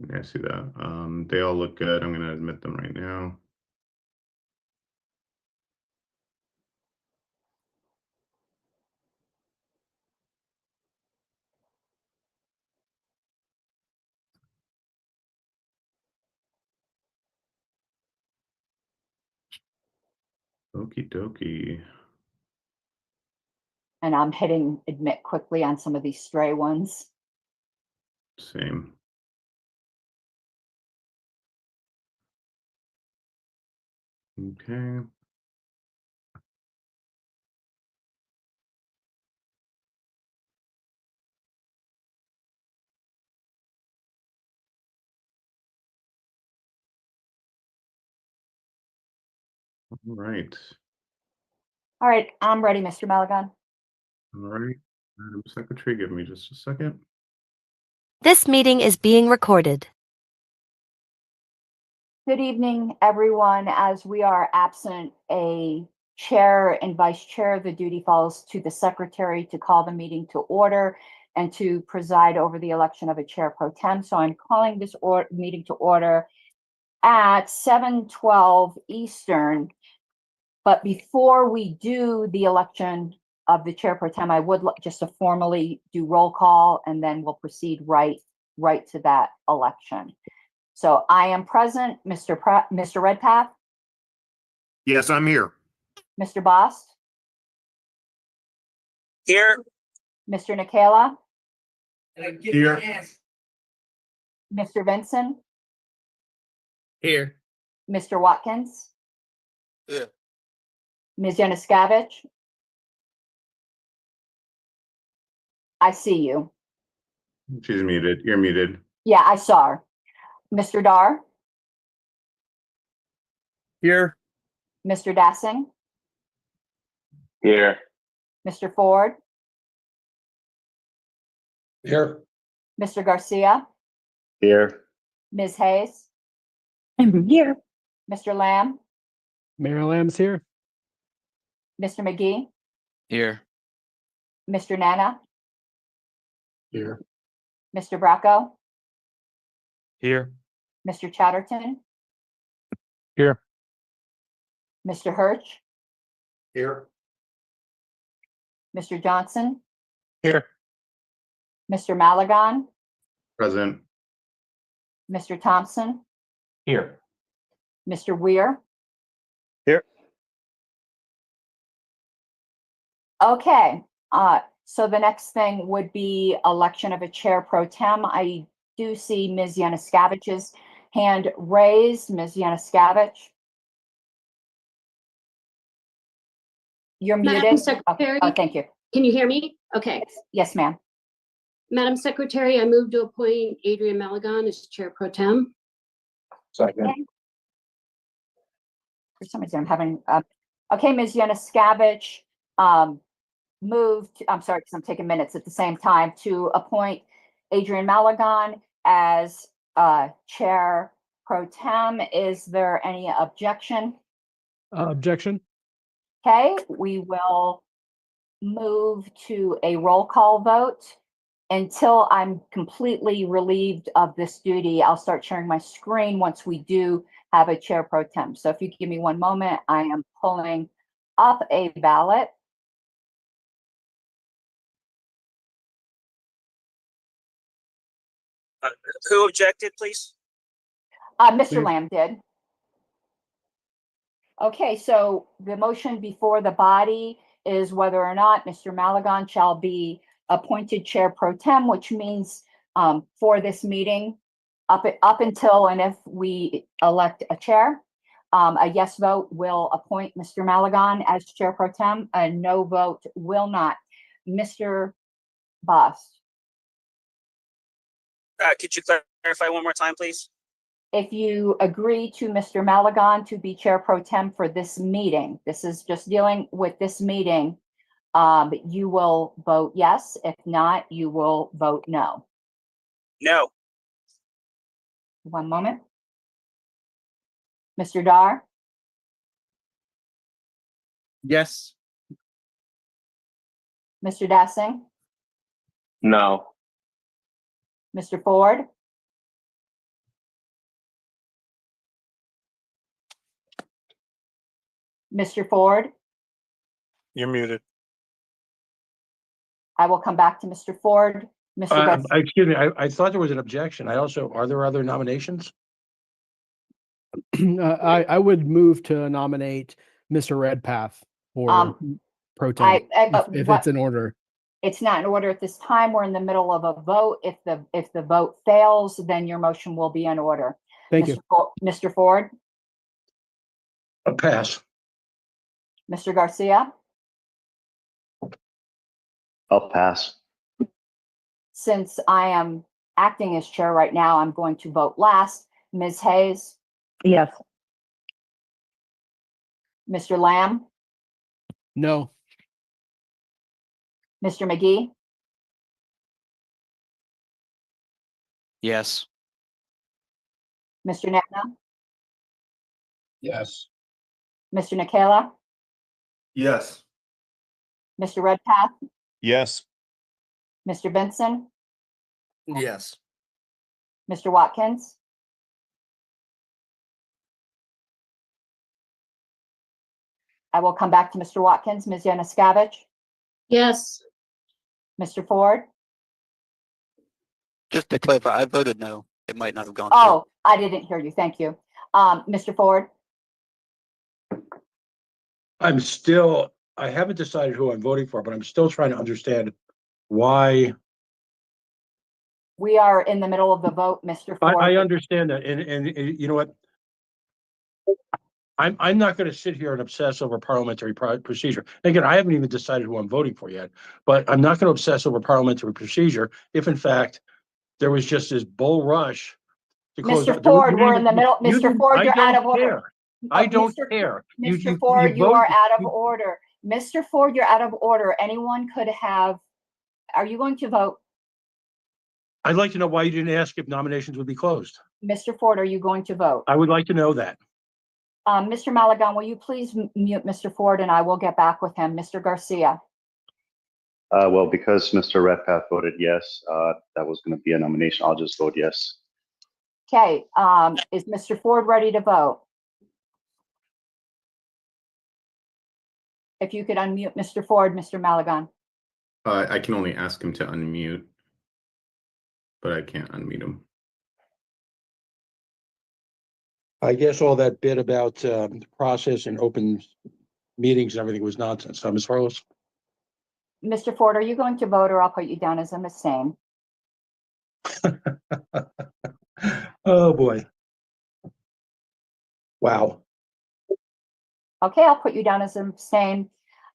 Yeah, I see that. They all look good. I'm going to admit them right now. Okie dokie. And I'm hitting admit quickly on some of these stray ones. Same. Okay. All right. All right, I'm ready, Mr. Malagon. All right. Madam Secretary, give me just a second. This meeting is being recorded. Good evening, everyone. As we are absent a chair and vice chair, the duty falls to the secretary to call the meeting to order and to preside over the election of a chair pro tem. So I'm calling this meeting to order at 7:12 Eastern. But before we do the election of the chair pro tem, I would like just to formally do roll call, and then we'll proceed right to that election. So I am present, Mr. Redpath. Yes, I'm here. Mr. Bost, Here. Mr. Nikela, Here. Mr. Vincent, Here. Mr. Watkins, Yeah. Ms. Yanuskavich. I see you. She's muted. You're muted. Yeah, I saw her. Mr. Dar, Here. Mr. Dassing, Here. Mr. Ford, Here. Mr. Garcia, Here. Ms. Hayes, I'm here. Mr. Lamb, Mayor Lamb's here. Mr. McGee, Here. Mr. Nana, Here. Mr. Bracco, Here. Mr. Chatterton, Here. Mr. Hirsch, Here. Mr. Johnson, Here. Mr. Malagon, Present. Mr. Thompson, Here. Mr. Weir. Here. Okay, so the next thing would be election of a chair pro tem. I do see Ms. Yanuskavich's hand raised. Ms. Yanuskavich. You're Madam muted. Secretary, Oh, thank you. can you hear me? Okay. Yes, ma'am. Madam Secretary, I move to appoint Adrian Malagon as Chair Pro Tem. Second. For some reason, I'm having, okay, Ms. Yanuskavich moved, I'm sorry, because I'm taking minutes at the same time, to appoint Adrian Malagon as Chair Pro Tem. Is there any objection? Objection. Okay, we will move to a roll call vote. Until I'm completely relieved of this duty, I'll start sharing my screen once we do have a chair pro tem. So if you give me one moment, I am pulling up a ballot. Who objected, please? Mr. Lamb did. Okay, so the motion before the body is whether or not Mr. Malagon shall be appointed chair pro tem, which means for this meeting up until and if we elect a chair, a yes vote will appoint Mr. Malagon as chair pro tem. A no vote will not. Mr. Bost. Could you clarify one more time, please? If you agree to Mr. Malagon to be chair pro tem for this meeting, this is just dealing with this meeting, you will vote yes. If not, you will vote no. No. One moment. Mr. Dar, Yes. Mr. Dassing, No. Mr. Ford, Mr. Ford, You're muted. I will come back to Mr. Ford. Mr. Garcia, Excuse me, I thought there was an objection. Are there other nominations? I would move to nominate Mr. Redpath for pro temp, if what- it's in order. it's not in order at this time. We're in the middle of a vote. If the vote fails, then your motion will be in order. Thank you. Mr. Ford, A pass. Mr. Garcia, I'll pass. since I am acting as chair right now, I'm going to vote last. Ms. Hayes, Yes. Mr. Lamb, No. Mr. McGee, Yes. Mr. Negna, Yes. Mr. Nikela, Yes. Mr. Redpath, Yes. Mr. Benson, Yes. Mr. Watkins, I will come back to Mr. Watkins. Ms. Yanuskavich, Yes. Mr. Ford. Just to clarify, I voted no. It might not have gone through. Oh, I didn't hear you. Thank you. Mr. Ford, I haven't decided who I'm voting for, but I'm still trying to understand why. we are in the middle of the vote, Mr. Ford. I understand that, and you know what? I'm not going to sit here and obsess over parliamentary procedure. Again, I haven't even decided who I'm voting for yet, but I'm not going to obsess over parliamentary procedure if, in fact, there was just this bull rush to close. Mr. Ford, we're in the middle. You Mr. didn't- Ford, I you're out don't of order. care. I don't Mr. care. Mr. Ford, you voted- are out of order. Mr. Ford, you're out of order. Anyone could have, are you going to vote? I'd like to know why you didn't ask if nominations would be closed. Mr. Ford, are you going to vote? I would like to know that. Mr. Malagon, will you please mute Mr. Ford and I will get back with him. Mr. Garcia, Well, because Mr. Redpath voted yes, that was going to be a nomination. I'll just vote yes. okay, is Mr. Ford ready to vote? If you could unmute Mr. Ford, Mr. Malagon. I can only ask him to unmute, but I can't unmute him. I guess all that bit about the process and open meetings and everything was nonsense. Huh, Ms. Harless? Mr. Ford, are you going to vote or I'll put you down as an abstain? Oh, boy. Wow. Okay, I'll put you down as an abstain.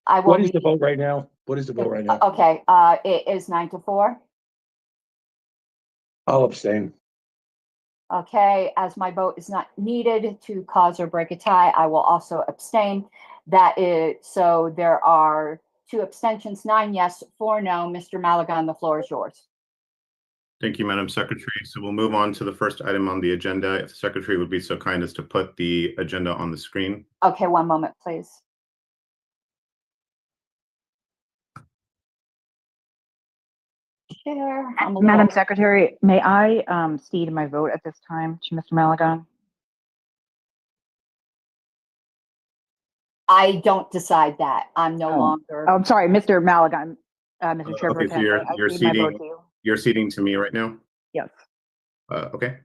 I will What is be, the vote right now? What is the vote right now? okay, it is 9-4. I'll abstain. Okay, as my vote is not needed to cause or break a tie, I will also abstain. That is, so there are 2 abstentions, 9 yes, 4 no. Mr. Malagon, the floor is yours. Thank you, Madam Secretary. So we'll move on to the first item on the agenda. If the Secretary would be so kind as to put the agenda on the screen. Okay, one moment, please. Chair, I'm a Madam little, Secretary, may I cede my vote at this time to Mr. Malagon? I don't decide that. I'm no Oh. longer. Oh, I'm sorry, Mr. Malagon, Mr. Chair. Okay, so you're I cede my vote ceding, to you. you're ceding to me right now? Yes. Okay.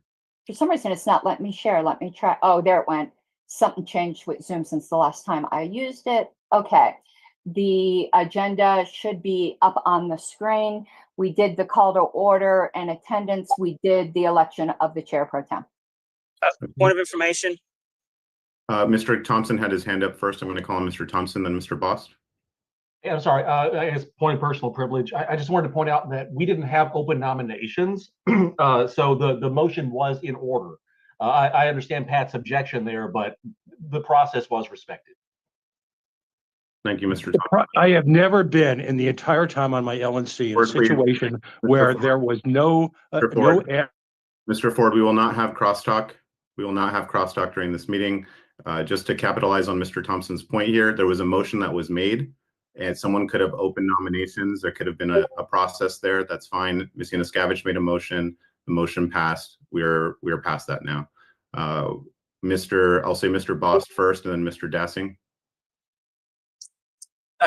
For some reason, it's not letting me share. Let me try. Oh, there it went. Something changed with Zoom since the last time I used it. Okay. The agenda should be up on the screen. We did the call to order and attendance. We did the election of the chair pro tem. Point of information. Mr. Thompson had his hand up first. I'm going to call him Mr. Thompson, then Mr. Bost. Yeah, I'm sorry. I guess point of personal privilege. I just wanted to point out that we didn't have open nominations, so the motion was in order. I understand Pat's objection there, but the process was respected. Thank you, Mr. Thompson. I have never been in the entire time on my LNC in a Ford, please. situation where there was no, Mr. no. Ford. Mr. Ford, we will not have crosstalk. We will not have crosstalk during this meeting. Just to capitalize on Mr. Thompson's point here, there was a motion that was made and someone could have opened nominations. There could have been a process there. That's fine. Ms. Yanuskavich made a motion. The motion passed. We're past that now. I'll say Mr. Bost first and then Mr. Dassing.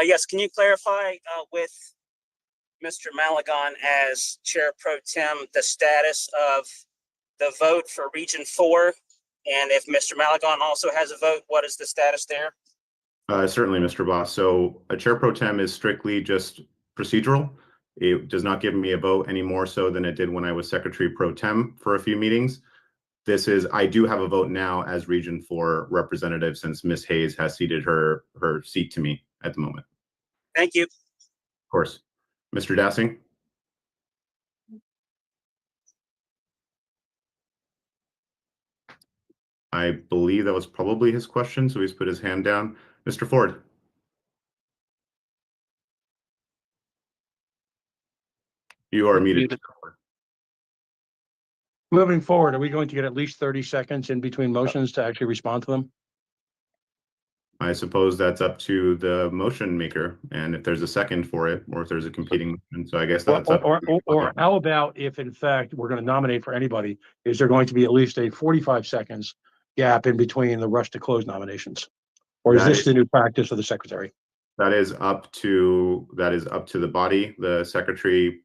Yes, can you clarify with Mr. Malagon as Chair Pro Tem the status of the vote for Region 4? And if Mr. Malagon also has a vote, what is the status there? Certainly, Mr. Boss. So a Chair Pro Tem is strictly just procedural. It does not give me a vote any more so than it did when I was Secretary Pro Tem for a few meetings. I do have a vote now as Region 4 representative since Ms. Hayes has ceded her seat to me at the moment. Thank you. Of course. Mr. Dassing? I believe that was probably his question, so he's put his hand down. Mr. Ford? You are muted. Moving forward, are we going to get at least 30 seconds in between motions to actually respond to them? I suppose that's up to the motion maker, and if there's a second for it, or if there's a competing, and so I guess that's up. Or how about if in fact we're going to nominate for anybody, is there going to be at least a 45 seconds gap in between the rush to close nominations? Or is this the new practice of the secretary? That is up to the body. The secretary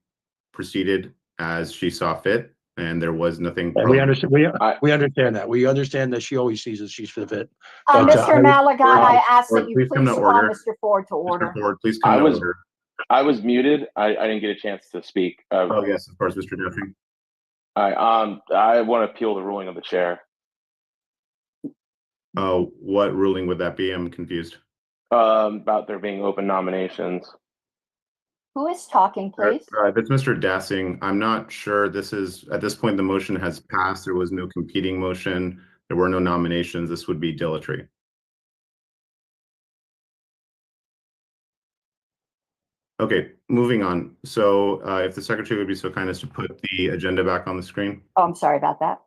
proceeded as she saw fit, and there was nothing. We understand. We understand that. We understand that she always sees as she's fit. Mr. Malagon, I ask that you please come please to call order. Mr. Ford to order. Mr. Ford, please come to order. I was muted. I didn't get a chance to speak. Oh yes, of course, Mr. Duffy. I want to appeal the ruling of the chair. Oh, what ruling would that be? I'm confused. About there being open nominations. Who is talking, please? If it's Mr. Dassing, I'm not sure. This is, at this point, the motion has passed. There was no competing motion. There were no nominations. This would be dilatory. Okay, moving on. So if the secretary would be so kind as to put the agenda back on the screen. Oh, I'm sorry about that.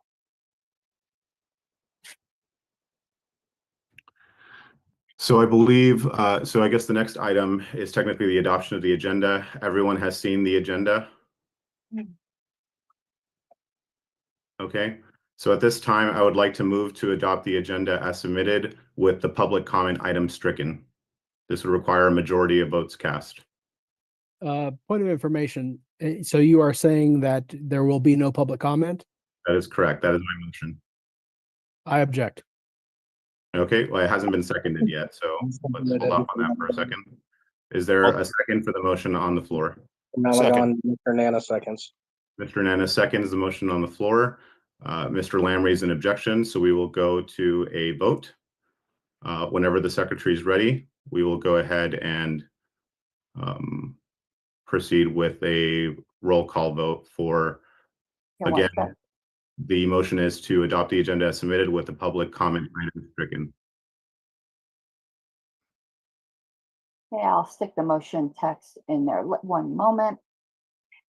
So I believe, so I guess the next item is technically the adoption of the agenda. Everyone has seen the agenda. Okay, so at this time, I would like to move to adopt the agenda as submitted with the public comment item stricken. This would require a majority of votes cast. Point of information. So you are saying that there will be no public comment? That is correct. That is my motion. I object. Okay, well, it hasn't been seconded yet, so let's hold off on that for a second. Is there a second for the motion on the floor? Second. Mr. Nana seconds. Mr. Nana seconds the motion on the floor. Mr. Lamb raised an objection, so we will go to a vote. Whenever the secretary is ready, we will go ahead and proceed with a roll call vote for, again, the motion is to adopt the agenda as submitted with the public comment item stricken. Okay, I'll stick the motion text in there. One moment.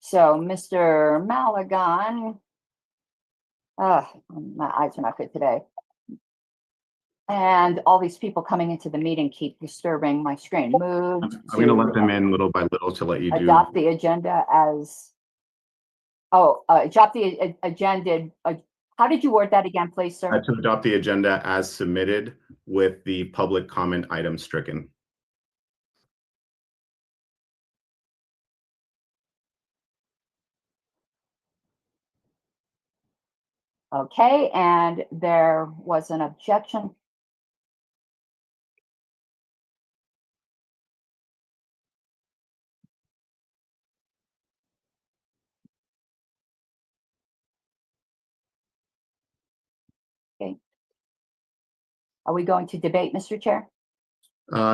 So, Mr. Malagon, my eyes are not good today. And all these people coming into the meeting keep disturbing my screen. Move. I'm going to let them in little by little to let you do. Adopt the agenda as. Adopt the agenda. How did you word that again, please, sir? To adopt the agenda as submitted with the public comment item stricken. Okay, and there was an objection. Okay. Are we going to debate, Mr. Chair?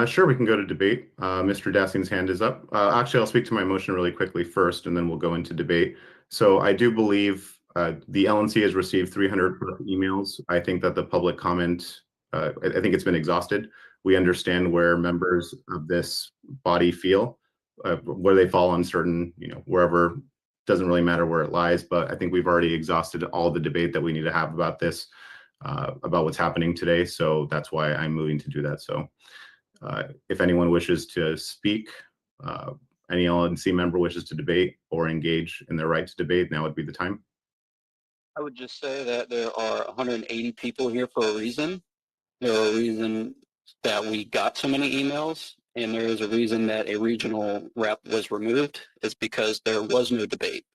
Sure, we can go to debate. Mr. Dassing's hand is up. Actually, I'll speak to my motion really quickly first, and then we'll go into debate. So I do believe the LNC has received 300 emails. I think that the public comment, I think it's been exhausted. We understand where members of this body feel, where they fall on certain, wherever, doesn't really matter where it lies, but I think we've already exhausted all the debate that we need to have about this, about what's happening today. So that's why I'm moving to do that. So if anyone wishes to speak, any LNC member wishes to debate or engage in their right to debate, now would be the time. I would just say that there are 180 people here for a reason. There are a reason that we got so many emails, and there is a reason that a regional rep was removed. It's because there was no debate,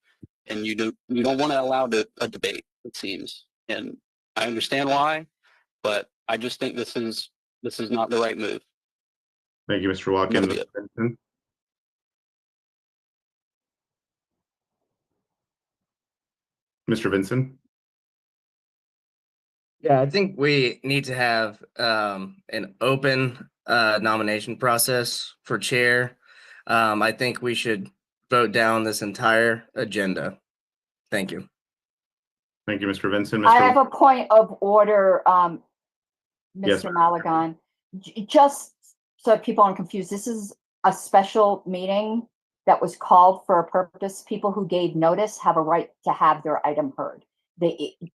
and you don't want to allow a debate, it seems. And I understand why, but I just think this is not the right move. Thank you, Mr. Watkins. Mr. Vinson? Mr. Vinson? Yeah, I think we need to have an open nomination process for chair. I think we should vote down this entire agenda. Thank you. Thank you, Mr. Vinson. I have a point of order, Yes, Mr. Malagon. Just so people aren't confused, this is a special meeting that was called for a purpose. People who gave notice have a right to have their item heard.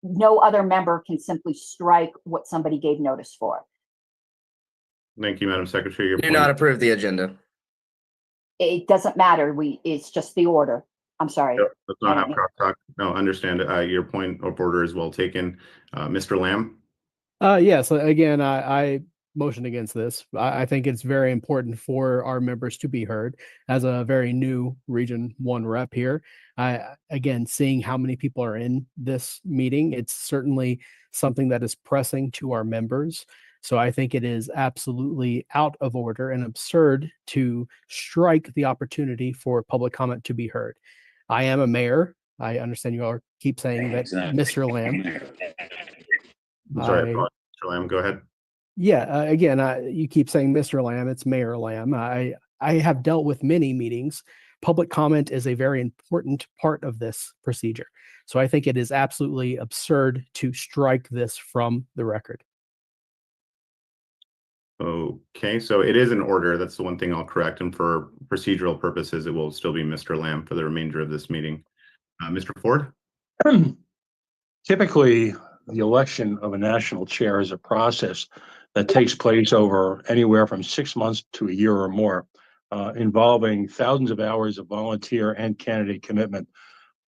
No other member can simply strike what somebody gave notice for. Thank you, Madam Secretary. Your Do point. not approve the agenda. It doesn't matter. It's just the order. I'm sorry. Yep, let's not have crosstalk. No, understand. Your point of order is well taken. Mr. Lamb? Yes, again, I motion against this. I think it's very important for our members to be heard. As a very new Region 1 rep here, again, seeing how many people are in this meeting, it's certainly something that is pressing to our members. So I think it is absolutely out of order and absurd to strike the opportunity for public comment to be heard. I am a mayor. I understand you all keep saying that, Mr. Lamb. I'm sorry, Mr. Lamb, go ahead. Yeah, again, you keep saying Mr. Lamb, it's Mayor Lamb. I have dealt with many meetings. Public comment is a very important part of this procedure. So I think it is absolutely absurd to strike this from the record. Okay, so it is in order. That's the one thing I'll correct. And for procedural purposes, it will still be Mr. Lamb for the remainder of this meeting. Mr. Ford? Typically, the election of a national chair is a process that takes place over anywhere from 6 months to a year or more, involving thousands of hours of volunteer and candidate commitment.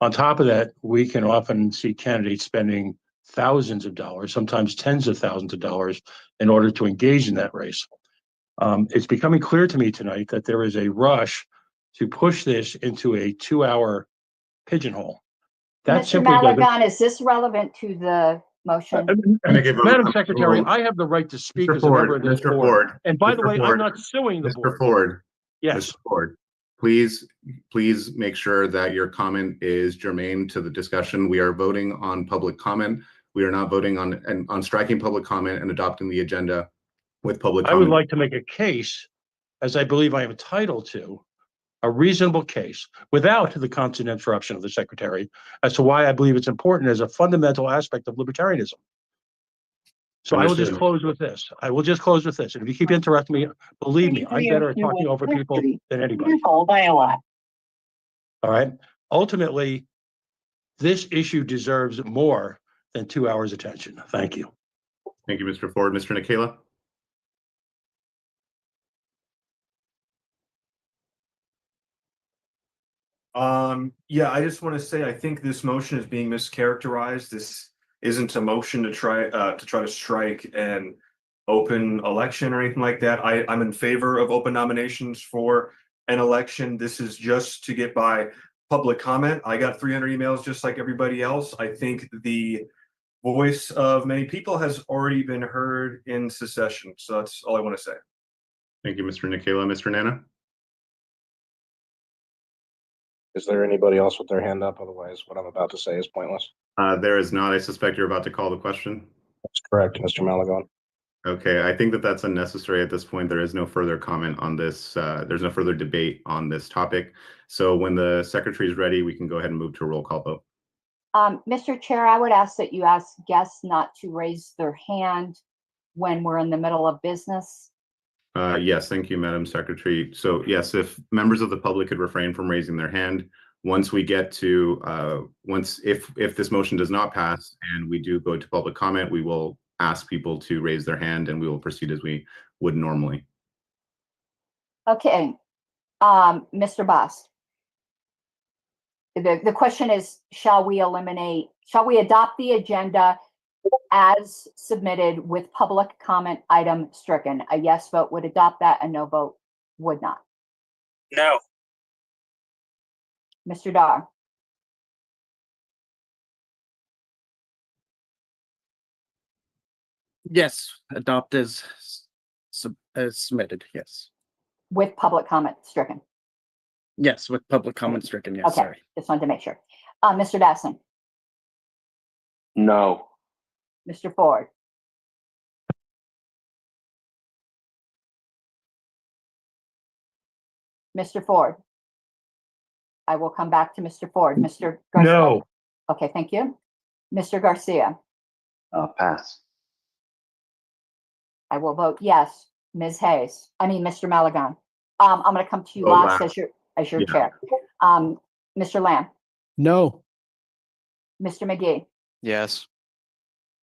On top of that, we can often see candidates spending thousands of dollars, sometimes tens of thousands of dollars, in order to engage in that race. It's becoming clear to me tonight that there is a rush to push this into a 2-hour pigeonhole. That Mr. Malagon, is this relevant to the motion? Madam Secretary, I have the right to speak as a member of this board. And by the way, I'm not suing the board. Mr. Ford. Yes. Mr. Ford, please make sure that your comment is germane to the discussion. We are voting on public comment. We are not voting on striking public comment and adopting the agenda with public comment. I would like to make a case, as I believe I am entitled to, a reasonable case without the constant interruption of the secretary as to why I believe it's important as a fundamental aspect of libertarianism. So I will just close with this. And if you keep interrupting me, believe me, I'm better at talking over people than anybody. All right. Ultimately, this issue deserves more than 2 hours attention. Thank you. Thank you, Mr. Ford. Mr. Nikela? Yeah, I just want to say I think this motion is being mischaracterized. This isn't a motion to try to strike an open election or anything like that. I'm in favor of open nominations for an election. This is just to get by public comment. I got 300 emails just like everybody else. I think the voice of many people has already been heard in secession. So that's all I want to say. Thank you, Mr. Nikela. Mr. Nana? Is there anybody else with their hand up? Otherwise, what I'm about to say is pointless. There is not. I suspect you're about to call the question. That's correct, Mr. Malagon. Okay, I think that's unnecessary at this point. There is no further comment on this. There's no further debate on this topic. So when the secretary is ready, we can go ahead and move to a roll call vote. Mr. Chair, I would ask that you ask guests not to raise their hand when we're in the middle of business. Yes, thank you, Madam Secretary. So yes, if members of the public could refrain from raising their hand, once we get to, if this motion does not pass and we do go to public comment, we will ask people to raise their hand and we will proceed as we would normally. Okay, Mr. Bast. The question is, shall we adopt the agenda as submitted with public comment item stricken? A yes vote would adopt that, a no vote Would not. No. Mr. Dar, Yes, adopt as submitted. Yes. with public comment stricken. Yes, with public comment stricken. Yes, Okay, sorry. just wanted to make sure. Mr. Dasson, No. Mr. Ford, Mr. Ford. I will come back to Mr. Ford. Mr. Garcia. No. Okay, thank you. Mr. Garcia, Pass. I will vote yes. Ms. Hayes, Mr. Maligan. I'm going to come to you Vote last last. as your Yeah. chair. Mr. Lamb, No. Mr. McGee, Yes.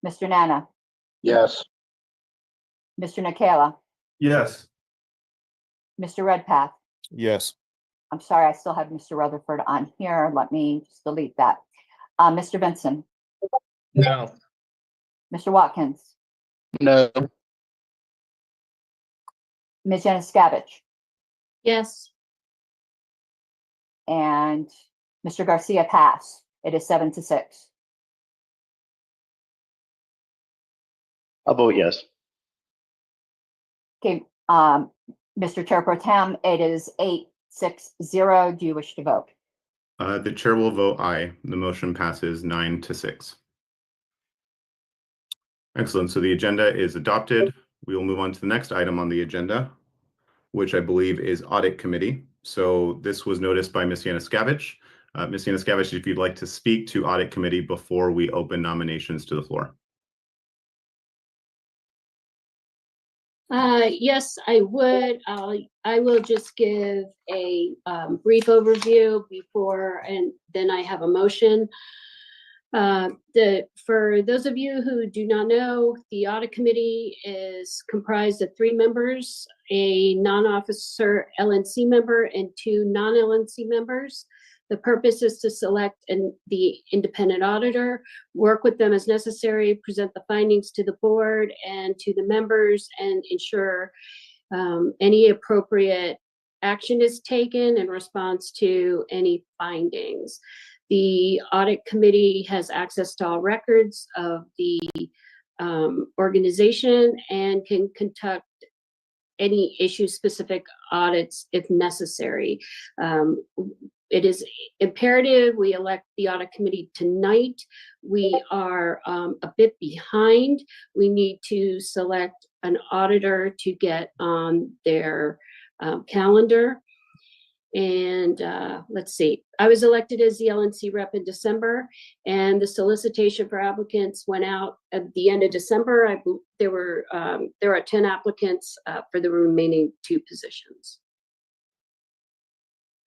Mr. Nana, Yes. Mr. Nikela, Yes. Mr. Redpath. Yes. I'm sorry, I still have Mr. Rutherford on here. Let me just delete that. Mr. Benson, No. Mr. Watkins, No. Ms. Januskavich, Yes. and Mr. Garcia pass. It is 7-6. I'll vote yes. Okay, Mr. Chair Pro Tem, it is 8-6-0. Do you wish to vote? The chair will vote aye. The motion passes 9-6. Excellent. So the agenda is adopted. We will move on to the next item on the agenda, which I believe is Audit Committee. So this was noticed by Ms. Januskavich. Ms. Januskavich, if you'd like to speak to Audit Committee before we open nominations to the floor. Yes, I would. I will just give a brief overview before, and then I have a motion. For those of you who do not know, the audit committee is comprised of 3 members, a non-officer LNC member and 2 non-LNC members. The purpose is to select the independent auditor, work with them as necessary, present the findings to the board and to the members, and ensure any appropriate action is taken in response to any findings. The audit committee has access to all records of the organization and can conduct any issue-specific audits if necessary. It is imperative we elect the audit committee tonight. We are a bit behind. We need to select an auditor to get on their calendar. And let's see, I was elected as the LNC rep in December, and the solicitation for applicants went out at the end of December. There are 10 applicants for the remaining 2 positions.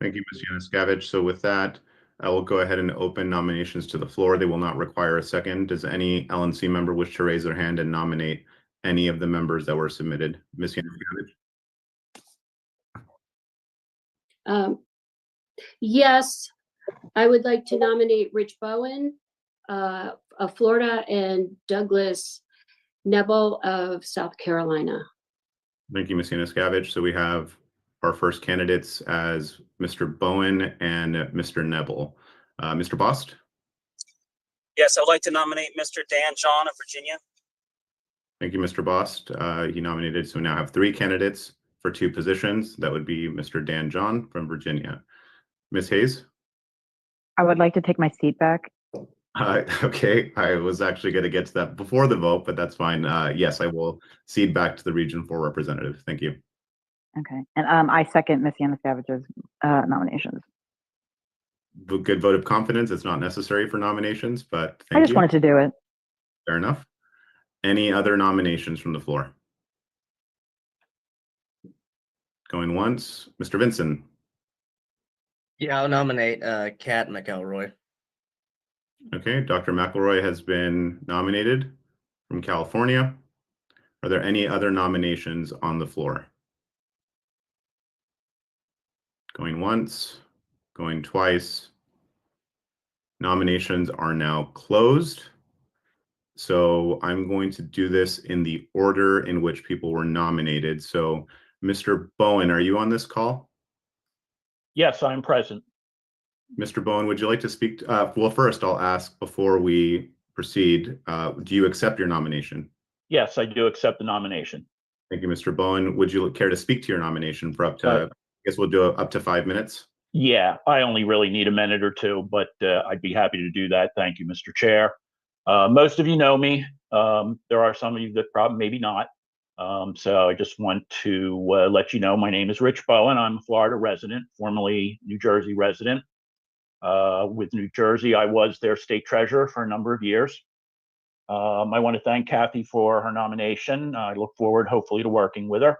Thank you, Ms. Januskavich. So with that, I will go ahead and open nominations to the floor. They will not require a second. Does any LNC member wish to raise their hand and nominate any of the members that were submitted? Ms. Januskavich? Yes, I would like to nominate Rich Bowen of Florida and Douglas Nebel of South Carolina. Thank you, Ms. Januskavich. So we have our first candidates as Mr. Bowen and Mr. Nebel. Mr. Bost? Yes, I'd like to nominate Mr. Dan John of Virginia. Thank you, Mr. Bost. He nominated, so we now have 3 candidates for 2 positions. That would be Mr. Dan John from Virginia. Ms. Hayes? I would like to take my seat back. Okay, I was actually going to get to that before the vote, but that's fine. Yes, I will cede back to the Region 4 representative. Thank you. Okay. And I second Ms. Januskavich's nominations. Good vote of confidence. It's not necessary for nominations, but I thank just you. wanted to do it. Fair enough. Any other nominations from the floor? Going once, Mr. Vinson. Yeah, I'll nominate Kat McElroy. Okay, Dr. McElroy has been nominated from California. Are there any other nominations on the floor? Going once, going twice. Nominations are now closed. So I'm going to do this in the order in which people were nominated. So Mr. Bowen, are you on this call? Yes, I'm present. Mr. Bowen, would you like to speak? Well, first I'll ask before we proceed, do you accept your nomination? Yes, I do accept the nomination. Thank you, Mr. Bowen. Would you care to speak to your nomination for up to, I guess we'll do up to 5 minutes? Yeah, I only really need a minute or two, but I'd be happy to do that. Thank you, Mr. Chair. Most of you know me. There are some of you that probably maybe not. So I just want to let you know my name is Rich Bowen. I'm a Florida resident, formerly New Jersey resident. With New Jersey, I was their state treasurer for a number of years. I want to thank Kathy for her nomination. I look forward, hopefully, to working with her.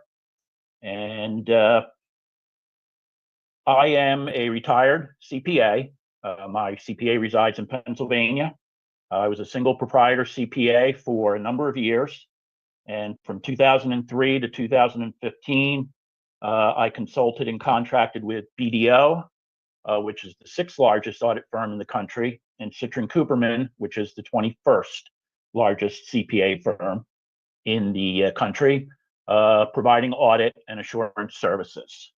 And I am a retired CPA. My CPA resides in Pennsylvania. I was a single proprietor CPA for a number of years. And from 2003 to 2015, I consulted and contracted with BDO, which is the 6th largest audit firm in the country, and Citrin Cooperman, which is the 21st largest CPA firm in the country, providing audit and assurance services.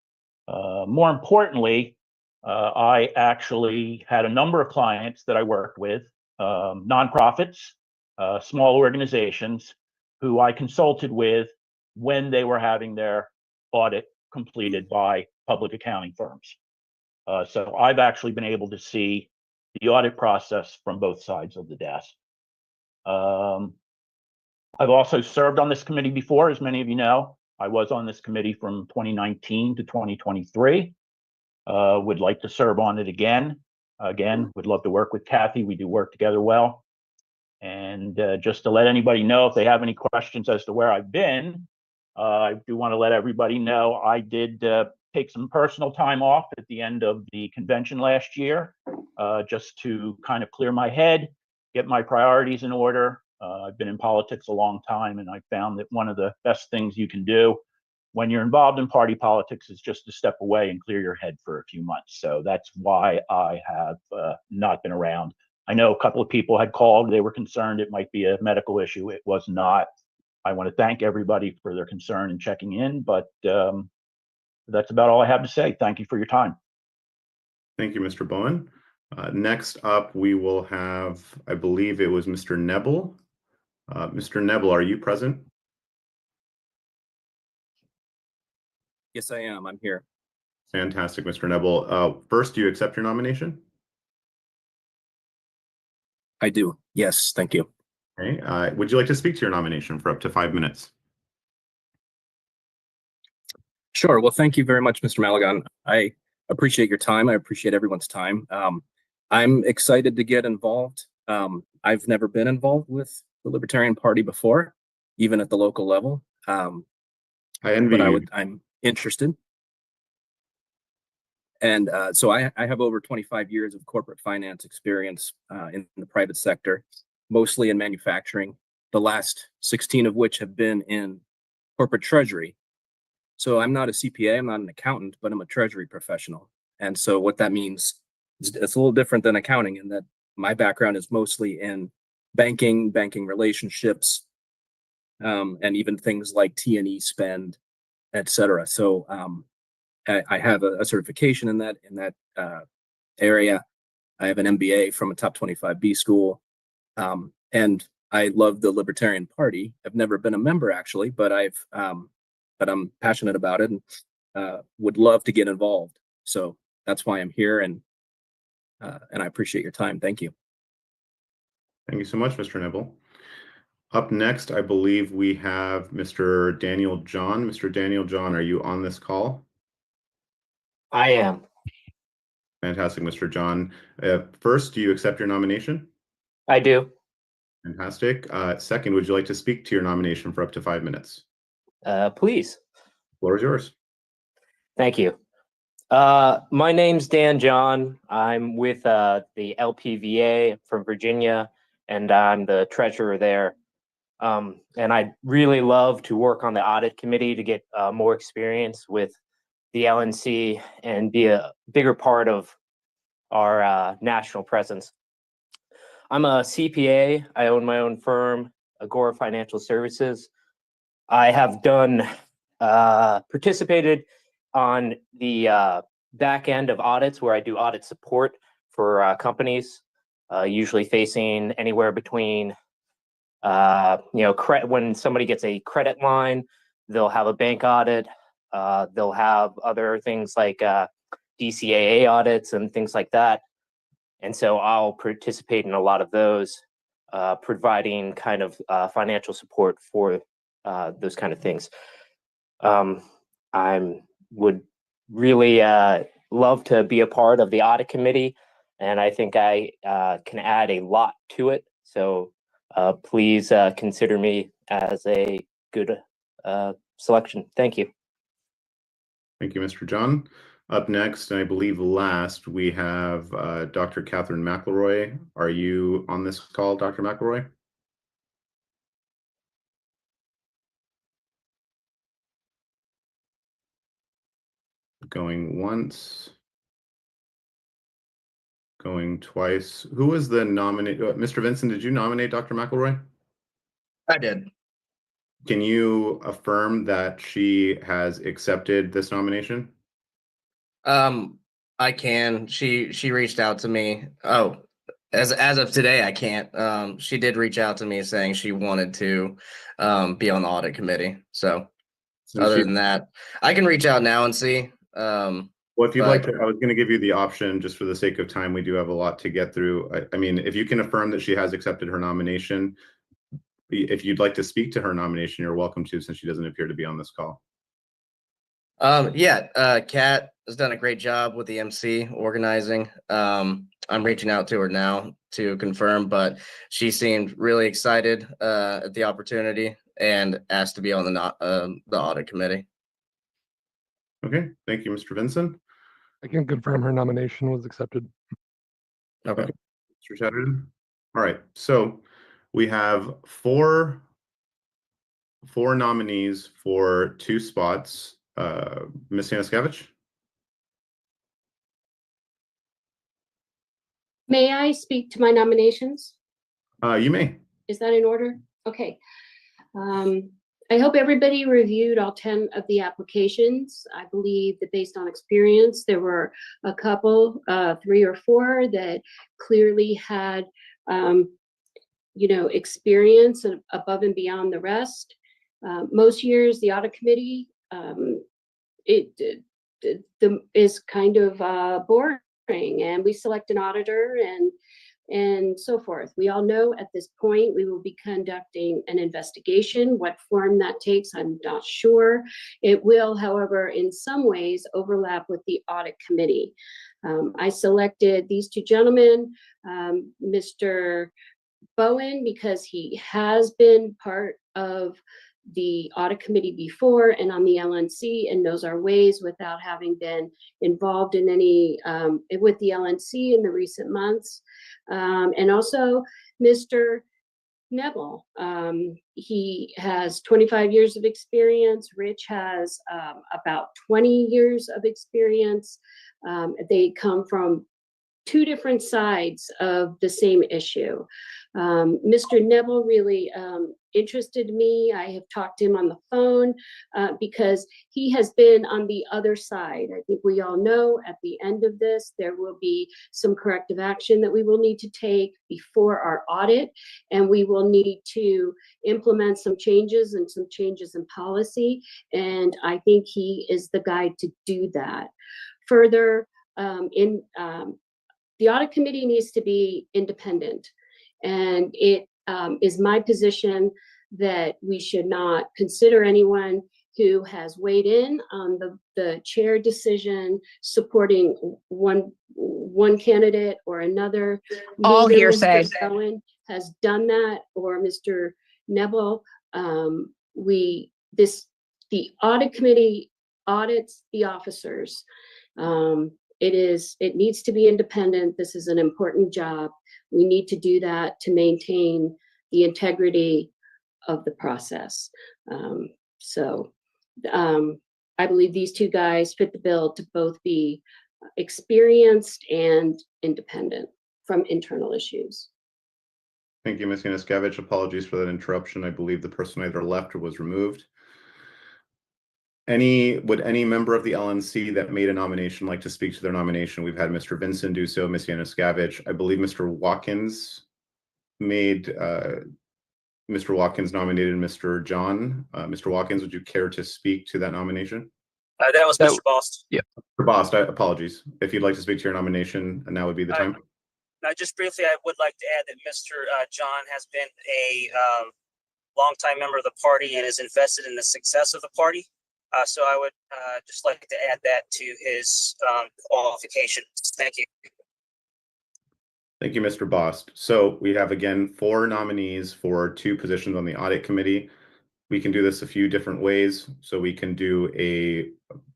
More importantly, I actually had a number of clients that I worked with, nonprofits, small organizations, who I consulted with when they were having their audit completed by public accounting firms. So I've actually been able to see the audit process from both sides of the desk. I've also served on this committee before, as many of you know. I was on this committee from 2019 to 2023. Would like to serve on it again. Would love to work with Kathy. We do work together well. And just to let anybody know, if they have any questions as to where I've been, I do want to let everybody know I did take some personal time off at the end of the convention last year, just to kind of clear my head, get my priorities in order. I've been in politics a long time, and I found that one of the best things you can do when you're involved in party politics is just to step away and clear your head for a few months. So that's why I have not been around. I know a couple of people had called. They were concerned it might be a medical issue. It was not. I want to thank everybody for their concern and checking in, but that's about all I have to say. Thank you for your time. Thank you, Mr. Bowen. Next up, we will have, I believe it was Mr. Nebel. Mr. Nebel, are you present? Yes, I am. I'm here. Fantastic, Mr. Nebel. First, do you accept your nomination? I do. Yes, thank you. Okay. Would you like to speak to your nomination for up to 5 minutes? Sure. Well, thank you very much, Mr. Malagon. I appreciate your time. I appreciate everyone's time. I'm excited to get involved. I've never been involved with the Libertarian Party before, even at the local level. I envy you. I'm interested. And so I have over 25 years of corporate finance experience in the private sector, mostly in manufacturing, the last 16 of which have been in corporate treasury. So I'm not a CPA, I'm not an accountant, but I'm a treasury professional. And so what that means is it's a little different than accounting in that my background is mostly in banking relationships, and even things like T&E spend, et cetera. So I have a certification in that area. I have an MBA from a top 25 B school. And I love the Libertarian Party. I've never been a member actually, but I'm passionate about it and would love to get involved. So that's why I'm here, and I appreciate your time. Thank you. Thank you so much, Mr. Nebel. Up next, I believe we have Mr. Daniel John. Mr. Daniel John, are you on this call? I am. Fantastic, Mr. John. First, do you accept your nomination? I do. Fantastic. Second, would you like to speak to your nomination for up to 5 minutes? Please. The floor is yours. Thank you. My name's Dan John. I'm with the LPVA from Virginia, and I'm the treasurer there. And I'd really love to work on the audit committee to get more experience with the LNC and be a bigger part of our national presence. I'm a CPA. I own my own firm, Agora Financial Services. I have done participated on the back end of audits where I do audit support for companies, usually facing anywhere between, when somebody gets a credit line, they'll have a bank audit. They'll have other things like DCAA audits and things like that. And so I'll participate in a lot of those, providing kind of financial support for those kind of things. I would really love to be a part of the audit committee, and I think I can add a lot to it. So please consider me as a good selection. Thank you. Thank you, Mr. John. Up next, and I believe last, we have Dr. Catherine McElroy. Are you on this call, Dr. McElroy? Going once. Going twice. Who was the nominee? Mr. Vincent, did you nominate Dr. McElroy? I did. Can you affirm that she has accepted this nomination? I can. She reached out to me. Oh, as of today, I can't. She did reach out to me saying she wanted to be on the audit committee. So other than that, I can reach out now and see. Well, if you'd like to, I was going to give you the option just for the sake of time. We do have a lot to get through. I mean, if you can affirm that she has accepted her nomination, if you'd like to speak to her nomination, you're welcome to, since she doesn't appear to be on this call. Kat has done a great job with the MC organizing. I'm reaching out to her now to confirm, but she seemed really excited at the opportunity and asked to be on the audit committee. Okay, thank you, Mr. Vincent. I can confirm her nomination was accepted. Okay. Mr. Chatterton. All right, so we have four nominees for 2 spots. Ms. Yanuszkiewicz? May I speak to my nominations? You may. Is that in order? Okay. I hope everybody reviewed all 10 of the applications. I believe that based on experience, there were a couple, 3 or 4 that clearly had, experience above and beyond the rest. Most years, the audit committee, is kind of boring, and we select an auditor and so forth. We all know at this point we will be conducting an investigation. What form that takes, I'm not sure. It will, however, in some ways overlap with the audit committee. I selected these 2 gentlemen, Mr. Bowen, because he has been part of the audit committee before and on the LNC and knows our ways without having been involved in any with the LNC in the recent months. And also Mr. Neville. He has 25 years of experience. Rich has about 20 years of experience. They come from 2 different sides of the same issue. Mr. Neville really interested me. I have talked to him on the phone because he has been on the other side. I think we all know at the end of this, there will be some corrective action that we will need to take before our audit, and we will need to implement some changes in policy. And I think he is the guy to do that. Further, the audit committee needs to be independent, and it is my position that we should not consider anyone who has weighed in on the chair decision supporting one candidate or another. All Neither hearsay. Mr. Bowen has done that, or Mr. Neville. The audit committee audits the officers. It needs to be independent. This is an important job. We need to do that to maintain the integrity of the process. I believe these 2 guys fit the bill to both be experienced and independent from internal issues. Thank you, Ms. Yanuszkiewicz. Apologies for that interruption. I believe the person either left or was removed. Would any member of the LNC that made a nomination like to speak to their nomination? We've had Mr. Vincent do so, Ms. Yanuskavich. I believe Mr. Watkins Mr. Watkins nominated Mr. John. Mr. Watkins, would you care to speak to that nomination? That was Mr. Bost. Yeah. Mr. Bost, apologies. If you'd like to speak to your nomination, now would be the time. Now, just briefly, I would like to add that Mr. John has been a longtime member of the party and is invested in the success of the party. So I would just like to add that to his qualifications. Thank you. Thank you, Mr. Bost. So we have, again, 4 nominees for 2 positions on the audit committee. We can do this a few different ways. So we can do a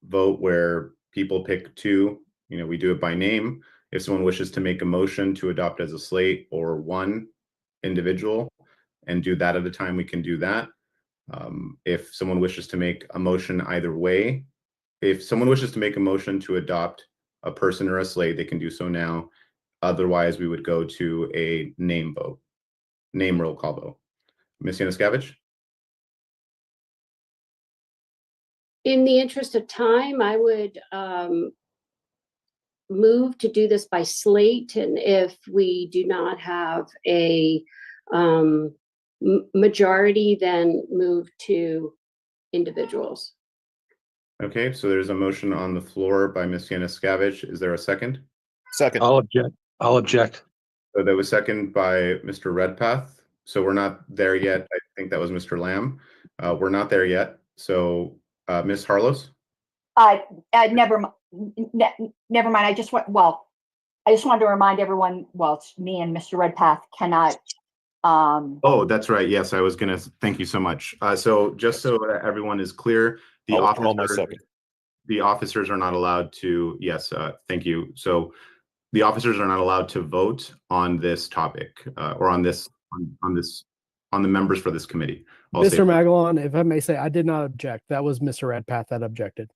vote where people pick 2. We do it by name. If someone wishes to make a motion to adopt as a slate or 1 individual and do that at a time, we can do that. If someone wishes to make a motion either way, if someone wishes to make a motion to adopt a person or a slate, they can do so now. Otherwise, we would go to a name vote, name roll call vote. Ms. Yanuskavich? In the interest of time, I would move to do this by slate, and if we do not have a majority, then move to individuals. Okay, so there's a motion on the floor by Ms. Yanuskavich. Is there a second? Second. I'll object. So that was second by Mr. Redpath. So we're not there yet. I think that was Mr. Lamb. We're not there yet. So Ms. Harlos? Never mind. I just wanted to remind everyone, it's me and Mr. Redpath cannot. Oh, that's right. Yes, I was going to. Thank you so much. So just so that everyone is clear, the officers are not allowed to. Yes, thank you. So the officers are not allowed to vote on this topic or on the members for this committee. Mr. Magalon, if I may say, I did not object. That was Mr. Redpath that objected.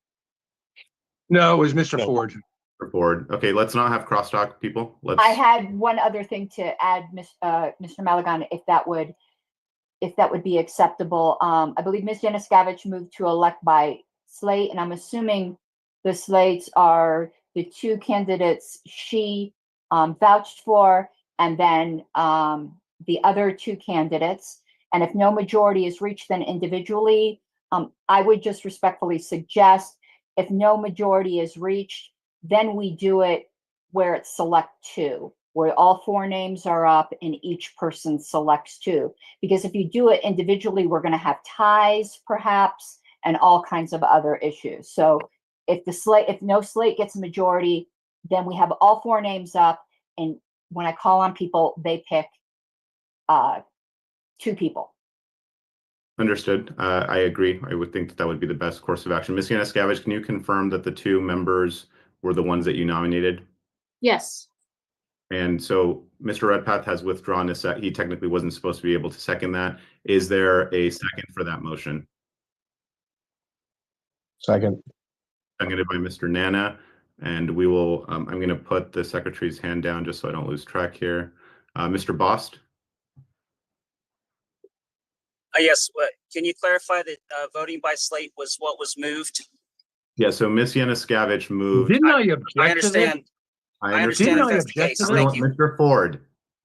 No, it was Mr. Ford. Mr. Ford. Okay, let's not have crosstalk, people. I had one other thing to add, Mr. Malagon, if that would be acceptable. I believe Ms. Yanuskavich moved to elect by slate, and I'm assuming the slates are the 2 candidates she vouched for, and then the other 2 candidates. And if no majority is reached, then individually, I would just respectfully suggest if no majority is reached, then we do it where it's select 2, where all 4 names are up and each person selects 2. Because if you do it individually, we're going to have ties perhaps and all kinds of other issues. So if no slate gets a majority, then we have all 4 names up, and when I call on people, they pick 2 people. Understood. I agree. I would think that would be the best course of action. Ms. Yanuskavich, can you confirm that the 2 members were the ones that you nominated? Yes. And so Mr. Redpath has withdrawn his he technically wasn't supposed to be able to second that. Is there a second for that motion? Second. Seconded by Mr. Nana. And we will, I'm going to put the secretary's hand down just so I don't lose track here. Mr. Bost? Yes, can you clarify that voting by slate was what was moved? Yeah, so Ms. Yanuskavich moved. Didn't I object I understand. I understand. If that's the case. Thank you.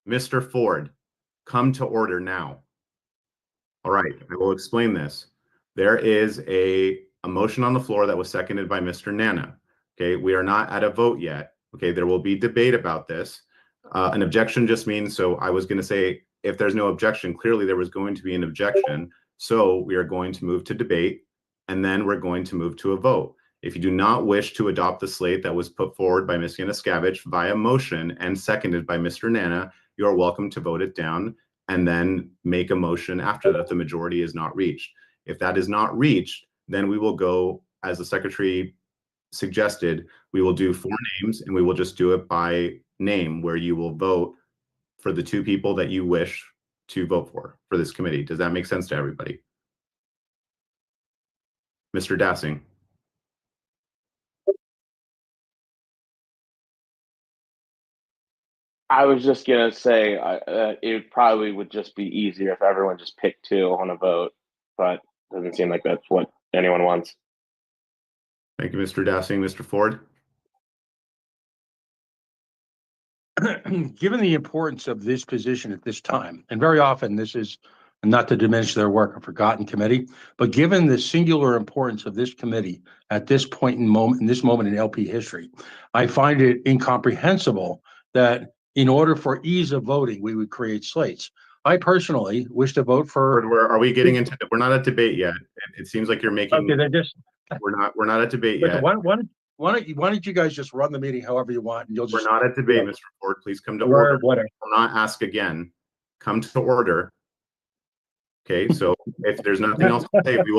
Mr. Ford, come to order now. All right, I will explain this. There is a motion on the floor that was seconded by Mr. Nana. Okay, we are not at a vote yet. Okay, there will be debate about this. An objection just means, so I was going to say, if there's no objection, clearly there was going to be an objection. So we are going to move to debate, and then we're going to move to a vote. If you do not wish to adopt the slate that was put forward by Ms. Yanuskavich via motion and seconded by Mr. Nana, you are welcome to vote it down and then make a motion after that the majority is not reached. If that is not reached, then we will go, as the secretary suggested, we will do 4 names and we will just do it by name, where you will vote for the 2 people that you wish to vote for this committee. Does that make sense to everybody? Mr. Dassing. I was just gonna say it probably would just be easier if everyone just picked 2 on a vote, but doesn't seem like that's what anyone wants. Thank you, Mr. Dassing. Mr. Ford? Given the importance of this position at this time, and very often this is not to diminish their work, a forgotten committee, but given the singular importance of this committee at this point in this moment in LP history, I find it incomprehensible that in order for ease of voting, we would create slates. I personally wish to vote for. Are we getting into? We're not at debate yet. It seems like you're making. Okay, then just. We're not at debate Listen, yet. Why don't you guys just run the meeting however you want, and you'll just. We're not at debate, Mr. Ford. Please come to Or order. whatever. Will not ask again. Come to order. Okay, so if there's nothing else to say, we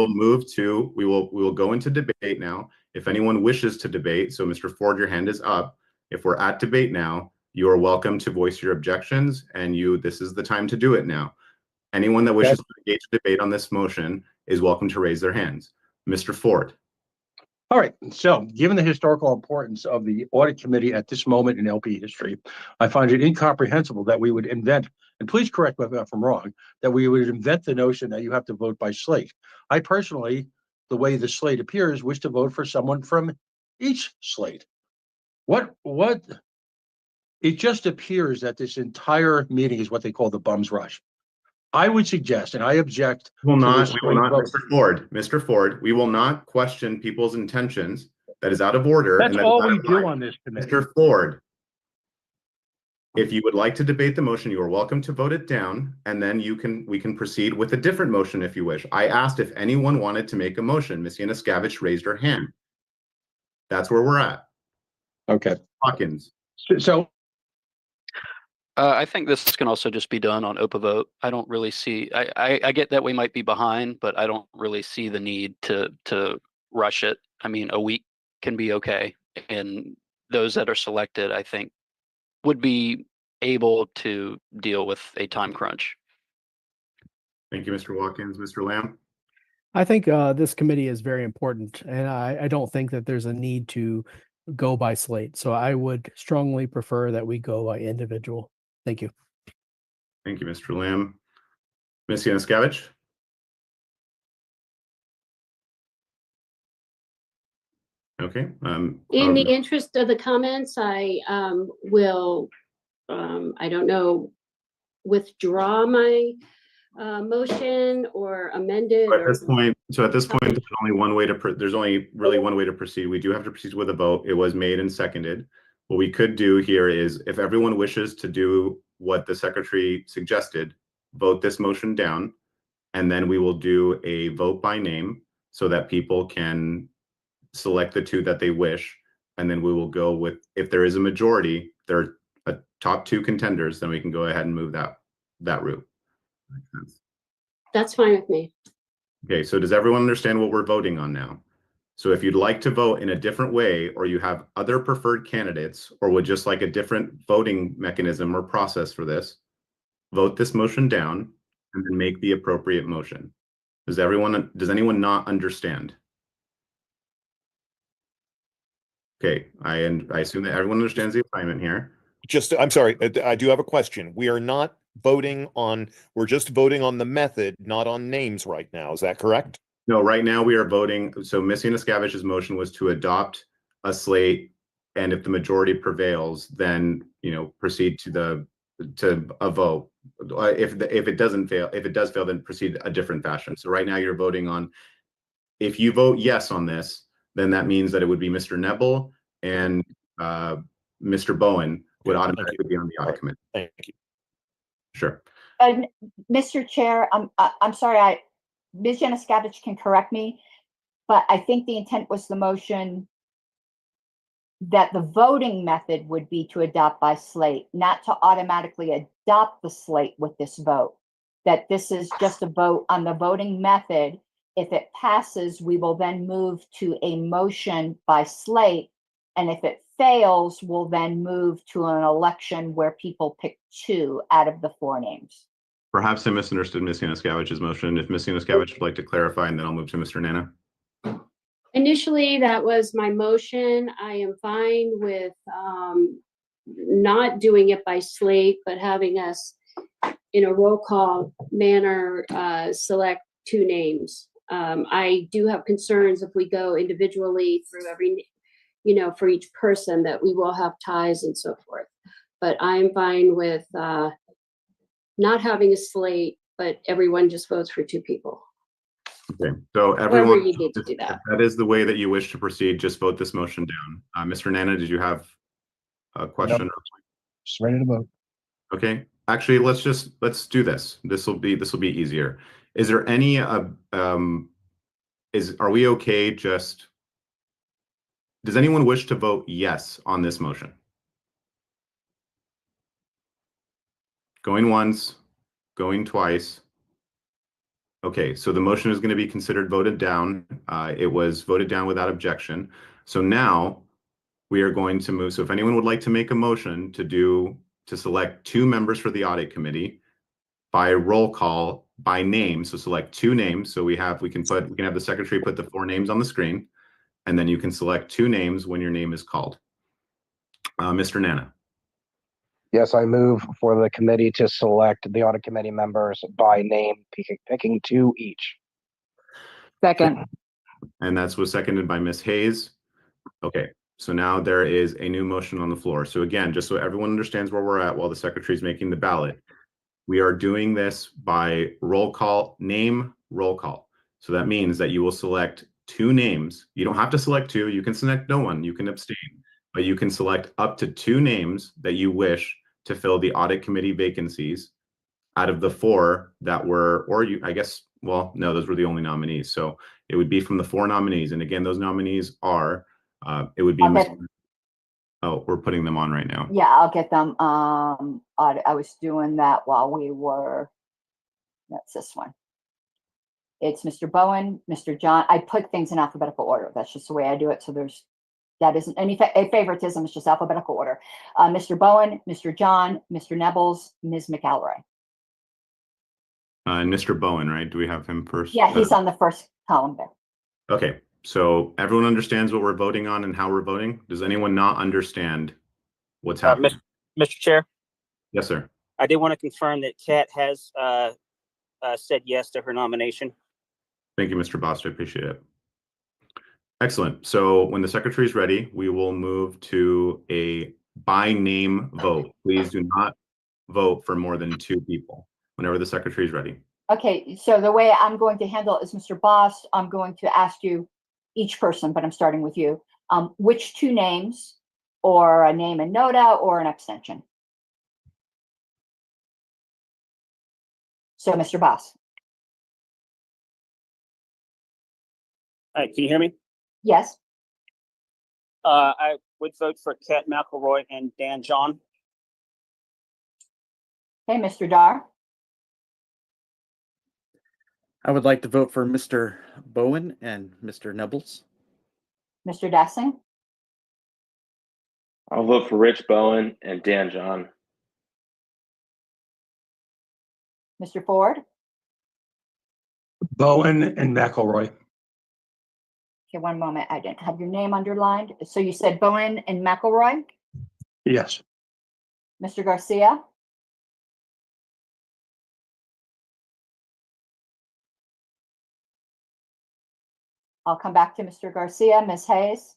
will go into debate now. If anyone wishes to debate, so Mr. Ford, your hand is up. If we're at debate now, you are welcome to voice your objections, and this is the time to do it now. Anyone that wishes to engage in debate on this motion is welcome to raise their hands. Mr. Ford. All right, so given the historical importance of the audit committee at this moment in LP history, I find it incomprehensible that we would invent, and please correct me if I'm wrong, that we would invent the notion that you have to vote by slate. I personally, the way the slate appears, wish to vote for someone from each slate. It just appears that this entire meeting is what they call the bum's rush. I would suggest, and I object. We will not, Mr. Ford, we will not question people's intentions. That is out of order. That's all we do on this committee. Mr. Ford, if you would like to debate the motion, you are welcome to vote it down, and then we can proceed with a different motion if you wish. I asked if anyone wanted to make a motion. Ms. Yanuskavich raised her hand. That's where we're at. Okay. Hawkins. So. I think this can also just be done on open vote. I don't really see. I get that we might be behind, but I don't really see the need to rush it. I mean, a week can be okay, and those that are selected, I think, would be able to deal with a time crunch. Thank you, Mr. Watkins. Mr. Lamb. I think this committee is very important, and I don't think that there's a need to go by slate. So I would strongly prefer that we go by individual. Thank you. Thank you, Mr. Lamb. Ms. Yanuskavich. Okay. In the interest of the comments, I will, I don't know, withdraw my motion or amend it. At this point, there's only one way to. There's only really one way to proceed. We do have to proceed with a vote. It was made and seconded. What we could do here is, if everyone wishes to do what the secretary suggested, vote this motion down, and then we will do a vote by name so that people can select the two that they wish, and then we will go with, if there is a majority, there are a top two contenders, then we can go ahead and move that route. Makes sense. That's fine with me. Okay, so does everyone understand what we're voting on now? So if you'd like to vote in a different way, or you have other preferred candidates, or would just like a different voting mechanism or process for this, vote this motion down and then make the appropriate motion. Does anyone not understand? Okay, I assume that everyone understands the assignment here. I'm sorry, I do have a question. We are not voting on, we're just voting on the method, not on names right now. Is that correct? No, right now we are voting. So Ms. Yanuskavich's motion was to adopt a slate, and if the majority prevails, then proceed to a vote. If it does fail, then proceed a different fashion. So right now you're voting on, if you vote yes on this, then that means that it would be Mr. Nebel and Mr. Bowen would automatically be on the audit committee. Thank you. Sure. Mr. Chair, I'm sorry, Ms. Yanuskavich can correct me, but I think the intent was the motion that the voting method would be to adopt by slate, not to automatically adopt the slate with this vote. That this is just a vote on the voting method. If it passes, we will then move to a motion by slate. And if it fails, we'll then move to an election where people pick two out of the four names. Perhaps I misunderstood Ms. Yanuskavich's motion. If Ms. Yanuskavich would like to clarify, and then I'll move to Mr. Nana. Initially, that was my motion. I am fine with not doing it by slate, but having us in a roll call manner select two names. I do have concerns if we go individually through every, for each person, that we will have ties and so forth. But I'm fine with not having a slate, but everyone just votes for 2 people. Okay, so However everyone, you need to do if that. that is the way that you wish to proceed, just vote this motion down. Mr. Nana, did you have a question? Just ready to vote. Okay, actually, let's do this. This will be easier. Is there any are we okay just, does anyone wish to vote yes on this motion? Going once, going twice. Okay, so the motion is going to be considered voted down. It was voted down without objection. So now we are going to move. So if anyone would like to make a motion to select 2 members for the audit committee by roll call by name. So select 2 names. So we can have the secretary put the 4 names on the screen, and then you can select 2 names when your name is called. Mr. Nana. Yes, I move for the committee to select the audit committee members by name, picking 2 each. Second. And that was seconded by Ms. Hayes. Okay, so now there is a new motion on the floor. So again, just so everyone understands where we're at while the secretary is making the ballot, we are doing this by roll call, name roll call. So that means that you will select 2 names. You don't have to select 2. You can select no one. You can abstain. But you can select up to 2 names that you wish to fill the audit committee vacancies out of the 4 that were, well, no, those were the only nominees. So it would be from the 4 nominees. And again, those nominees are, it would be, oh, we're putting them on right now. Yeah, I'll get them. I was doing that while we were, that's this one. It's Mr. Bowen, Mr. John. I put things in alphabetical order. That's just the way I do it. So that isn't any favoritism. It's just alphabetical order. Mr. Bowen, Mr. John, Mr. Nebels, Ms. McElroy. And Mr. Bowen, right? Do we have him first? Yeah, he's on the first column there. Okay, so everyone understands what we're voting on and how we're voting? Does anyone not understand what's happening? Mr. Chair? Yes, sir. I did want to confirm that Kat has said yes to her nomination. Thank you, Mr. Bost. I appreciate it. Excellent. So when the secretary is ready, we will move to a by name vote. Please do not vote for more than 2 people whenever the secretary is ready. Okay, so the way I'm going to handle it is, Mr. Boss, I'm going to ask you, each person, but I'm starting with you, which 2 names, or a name and nota, or an abstention? So, Mr. Boss. All right, can you hear me? Yes. I would vote for Kat McElroy and Dan John. Okay, Mr. Dar. I would like to vote for Mr. Bowen and Mr. Nebels. Mr. Dessing. I'll vote for Rich Bowen and Dan John. Mr. Ford. Bowen and McElroy. Okay, one moment. I didn't have your name underlined. So you said Bowen and McElroy? Yes. Mr. Garcia? I'll come back to Mr. Garcia. Ms. Hayes?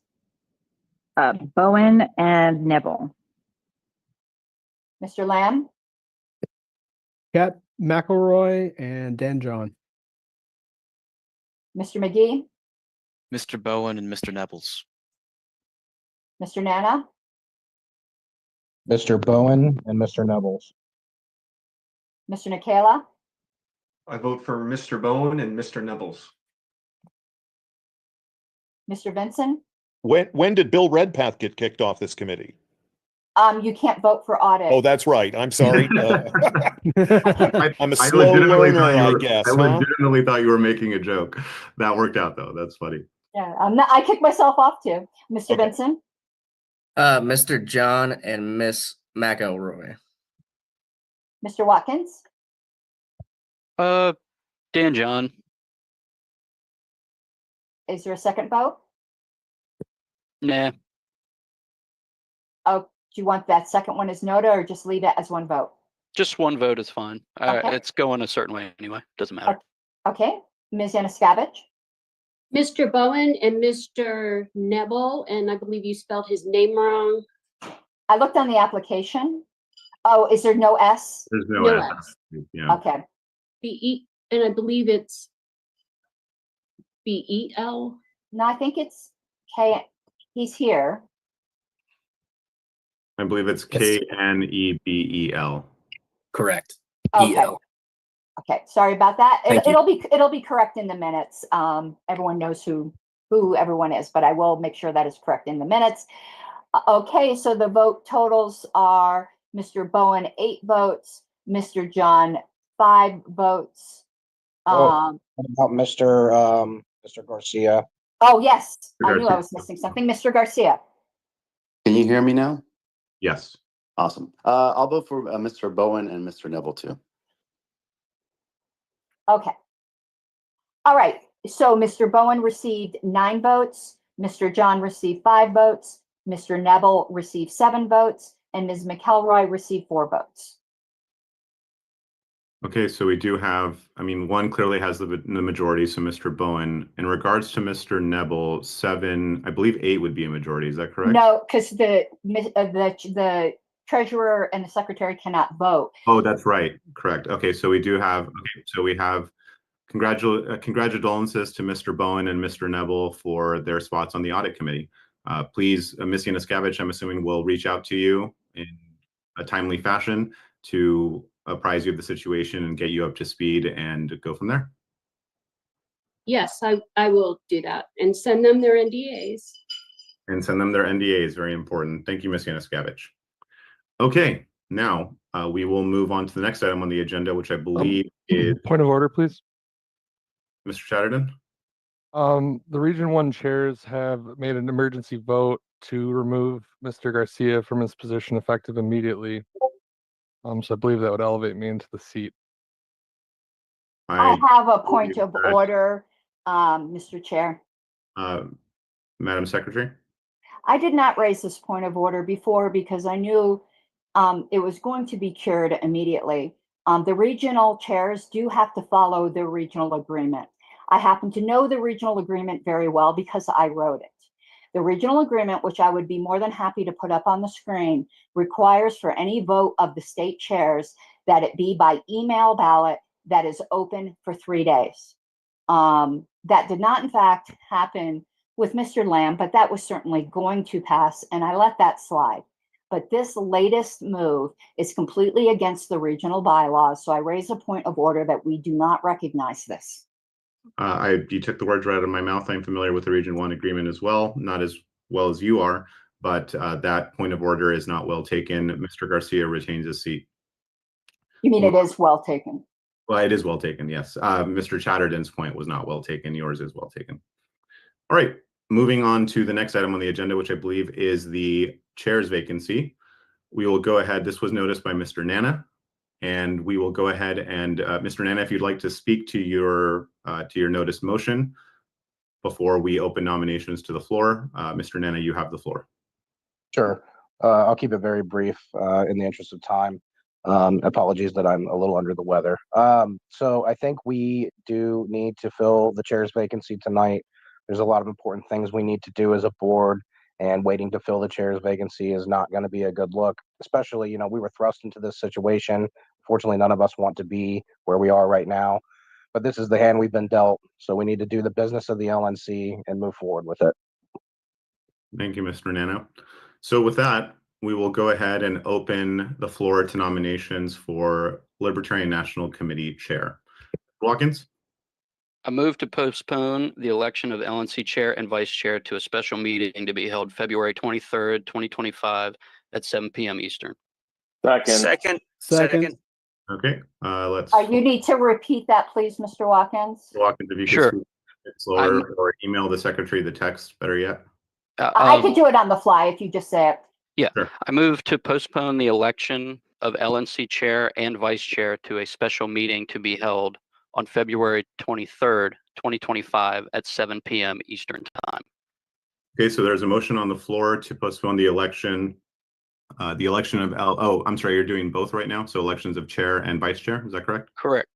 Bowen and Neville. Mr. Lamb? Kat McElroy and Dan John. Mr. McGee? Mr. Bowen and Mr. Nebels. Mr. Nana? Mr. Bowen and Mr. Nebels. Mr. Nicola? I vote for Mr. Bowen and Mr. Nebels. Mr. Vincent? When did Bill Redpath get kicked off this committee? You can't vote for audit. Oh, that's right. I'm sorry. I'm a I slow legitimately learner, thought you I were- guess. I huh? legitimately thought you were making a joke. That worked out though. That's funny. Yeah, I kicked myself off too. Mr. Vincent? Mr. John and Miss McElroy. Mr. Watkins? Dan John. Is there a second vote? Nah. Oh, do you want that second one as nota, or just leave it as one vote? Just one vote is fine. Okay. It's going a certain way anyway. Doesn't matter. Okay. Ms. Yanuskavich? Mr. Bowen and Mr. Neville, and I believe you spelled his name wrong. I looked on the application. Oh, is there no S? There's no No S. S. Yeah. Okay. B-E, and I believe it's B-E-L. No, I think it's K. He's here. I believe it's Knebel. Correct. Okay. E-L. Okay, sorry about that. Thank you. It'll be correct in the minutes. Everyone knows who everyone is, but I will make sure that is correct in the minutes. Okay, so the vote totals are Mr. Bowen 8 votes, Mr. John 5 votes. What about Mr. Garcia? Oh yes, Mr. I knew I Garcia. was missing something. Mr. Garcia. Can you hear me now? Yes. Awesome. I'll vote for Mr. Bowen and Mr. Neville too. Okay. All right. So Mr. Bowen received 9 votes, Mr. John received 5 votes, Mr. Neville received 7 votes, and Ms. McElroy received 4 votes. Okay, so we do have, I mean, one clearly has the majority, so Mr. Bowen. In regards to Mr. Nebel, 7, I believe 8 would be a majority. Is that correct? No, because the treasurer and the secretary cannot vote. Oh, that's right. Correct. Okay, so we do have, okay, so we have congratulations to Mr. Bowen and Mr. Nebel for their spots on the audit committee. Please, Ms. Yanuskavich, I'm assuming will reach out to you in a timely fashion to apprise you of the situation and get you up to speed and go from there. Yes, I will do that and send them their NDAs. And send them their NDAs, very important. Thank you, Ms. Yanuskavich. Okay, now we will move on to the next item on the agenda, which I believe is Point of order, please. Mr. Chatterton. The Region 1 chairs have made an emergency vote to remove Mr. Garcia from his position effective immediately. So I believe that would elevate me into the seat. I have a point of order, Mr. Chair. Madam Secretary. I did not raise this point of order before because I knew it was going to be cured immediately. The regional chairs do have to follow the regional agreement. I happen to know the regional agreement very well because I wrote it. The regional agreement, which I would be more than happy to put up on the screen, requires for any vote of the state chairs that it be by email ballot that is open for 3 days. That did not, in fact, happen with Mr. Lamb, but that was certainly going to pass, and I let that slide. But this latest move is completely against the regional bylaws, so I raise a point of order that we do not recognize this. You took the words right out of my mouth. I'm familiar with the Region 1 agreement as well, not as well as you are, but that point of order is not well taken. Mr. Garcia retains his seat. You mean it is well taken? Well, it is well taken, yes. Mr. Chatterton's point was not well taken. Yours is well taken. All right, moving on to the next item on the agenda, which I believe is the chair's vacancy. We will go ahead. This was noticed by Mr. Nana, and we will go ahead and Mr. Nana, if you'd like to speak to your notice motion before we open nominations to the floor. Mr. Nana, you have the floor. Sure. I'll keep it very brief in the interest of time. Apologies that I'm a little under the weather. So I think we do need to fill the chair's vacancy tonight. There's a lot of important things we need to do as a board, and waiting to fill the chair's vacancy is not going to be a good look, especially, we were thrust into this situation. Fortunately, none of us want to be where we are right now, but this is the hand we've been dealt. So we need to do the business of the LNC and move forward with it. Thank you, Mr. Nano. So with that, we will go ahead and open the floor to nominations for Libertarian National Committee Chair. Watkins? I move to postpone the election of LNC Chair and Vice Chair to a special meeting to be held February 23rd, 2025 at 7 p.m. Eastern. Second. Okay, let's. You need to repeat that, please, Mr. Watkins. Watkins, if you could Sure. speak a bit slower or email the secretary the text, better yet. I could do it on the fly if you just say it. Yeah, Sure. I move to postpone the election of LNC Chair and Vice Chair to a special meeting to be held on February 23rd, 2025 at 7 p.m. Eastern Time. Okay, so there's a motion on the floor to postpone the election. I'm sorry, you're doing both right now. So elections of chair and vice chair, is that correct? Correct.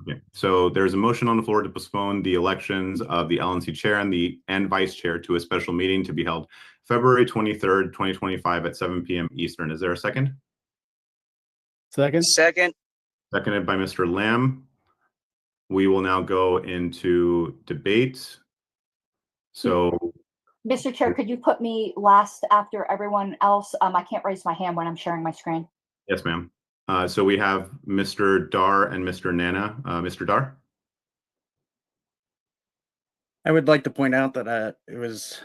Okay, so there's a motion on the floor to postpone the elections of the LNC chair and vice chair to a special meeting to be held February 23rd, 2025 at 7 p.m. Eastern. Is there a second? Second. Second. Seconded by Mr. Lamb. We will now go into debate. So, Mr. Chair, could you put me last after everyone else? I can't raise my hand when I'm sharing my screen. yes, ma'am. So we have Mr. Dar and Mr. Nana. Mr. Dar? I would like to point out that it was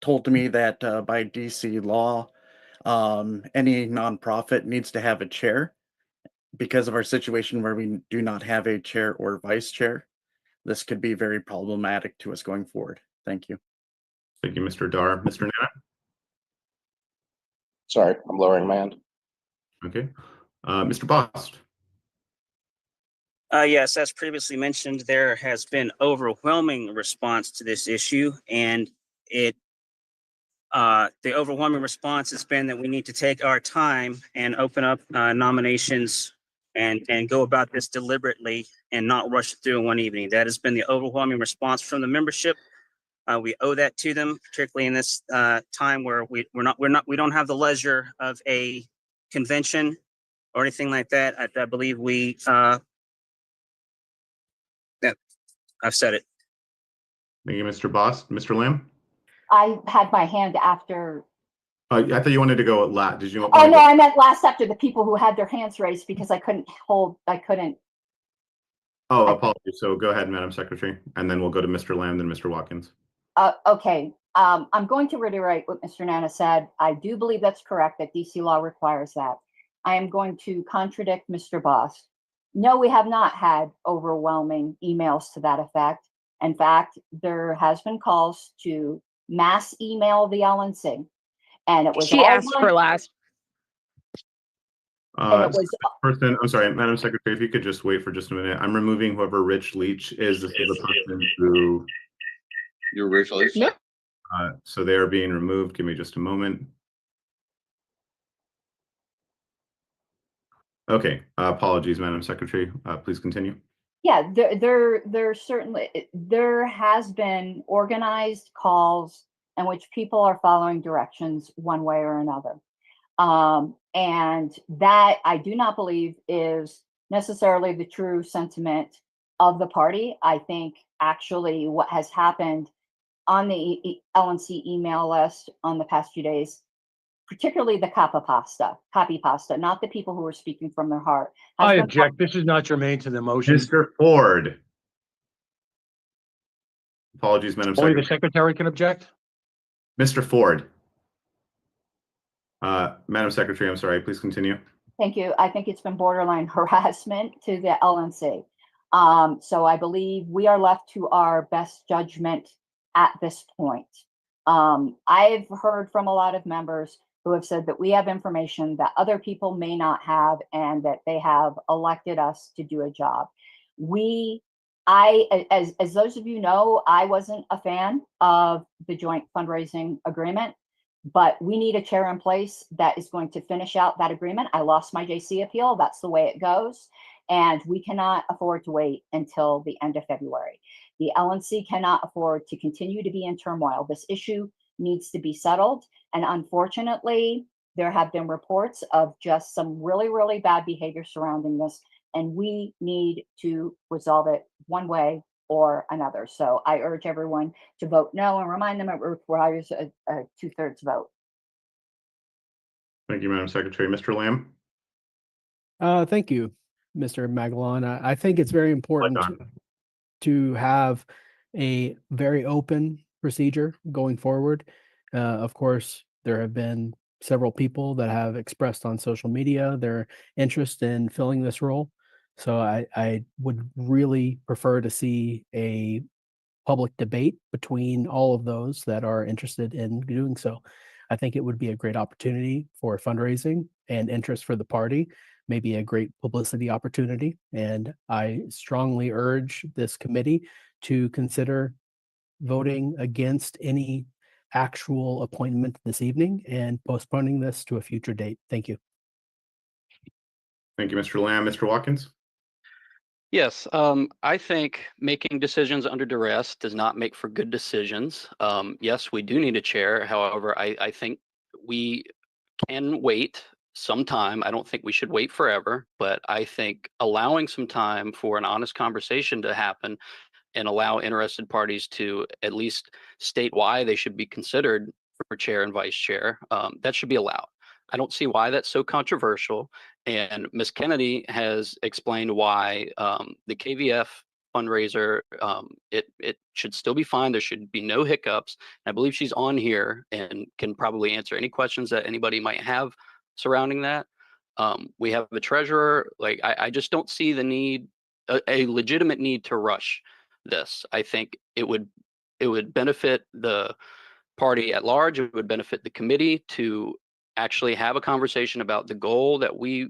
told to me that by DC law, any nonprofit needs to have a chair. Because of our situation where we do not have a chair or vice chair, this could be very problematic to us going forward. Thank you. Thank you, Mr. Dar. Mr. Nana? Sorry, I'm lowering my hand. Okay. Mr. Bost? Yes, as previously mentioned, there has been overwhelming response to this issue, and the overwhelming response has been that we need to take our time and open up nominations and go about this deliberately and not rush it through in one evening. That has been the overwhelming response from the membership. We owe that to them, particularly in this time where we don't have the leisure of a convention or anything like that. I believe I've said it. Thank you, Mr. Bost. Mr. Lamb? I had my hand after. I thought you wanted to go last. Did you? Oh no, I meant last after the people who had their hands raised because I couldn't. Oh, apologies. So go ahead, Madam Secretary, and then we'll go to Mr. Lamb, then Mr. Watkins. Okay. I'm going to reiterate what Mr. Nana said. I do believe that's correct, that DC law requires that. I am going to contradict Mr. Bost. No, we have not had overwhelming emails to that effect. In fact, there has been calls to mass email the LNC, and it was She asked for last. And it was Person, I'm sorry, Madam Secretary, if you could just wait for just a minute. I'm removing whoever Rich Leach is. This is the person who. You're Rich Leach? No. So they are being removed. Give me just a moment. Okay. Apologies, Madam Secretary. Please continue. Yeah, there certainly has been organized calls in which people are following directions one way or another. And that I do not believe is necessarily the true sentiment of the party. I think actually what has happened on the LNC email list on the past few days, particularly the copy pasta, not the people who are speaking from their heart. I object. This is not germane to the motion. Mr. Ford. Apologies, Madam Only Secretary. the secretary can object? Mr. Ford. Madam Secretary, I'm sorry, please continue. Thank you. I think it's been borderline harassment to the LNC. So I believe we are left to our best judgment at this point. I've heard from a lot of members who have said that we have information that other people may not have and that they have elected us to do a job. As those of you know, I wasn't a fan of the joint fundraising agreement, but we need a chair in place that is going to finish out that agreement. I lost my JC appeal. That's the way it goes. And we cannot afford to wait until the end of February. The LNC cannot afford to continue to be in turmoil. This issue needs to be settled. And unfortunately, there have been reports of just some really, really bad behavior surrounding this. And we need to resolve it one way or another. So I urge everyone to vote no and remind them it requires a 2/3 vote. Thank you, Madam Secretary. Mr. Lamb? Thank you, Mr. Magalon. I think it's very important to have a very open procedure going forward. Of course, there have been several people that have expressed on social media their interest in filling this role. So I would really prefer to see a public debate between all of those that are interested in doing so. I think it would be a great opportunity for fundraising and interest for the party, maybe a great publicity opportunity. And I strongly urge this committee to consider voting against any actual appointment this evening and postponing this to a future date. Thank you. Thank you, Mr. Lamb. Mr. Watkins? Yes, I think making decisions under duress does not make for good decisions. Yes, we do need a chair. However, I think we can wait some time. I don't think we should wait forever, but I think allowing some time for an honest conversation to happen and allow interested parties to at least state why they should be considered for chair and vice chair, that should be allowed. I don't see why that's so controversial. And Ms. Kennedy has explained why the KVF fundraiser, it should still be fine. There should be no hiccups. I believe she's on here and can probably answer any questions that anybody might have surrounding that. We have a treasurer. Like, I just don't see the need, a legitimate need to rush this. I think it would benefit the party at large. It would benefit the committee to actually have a conversation about the goal that we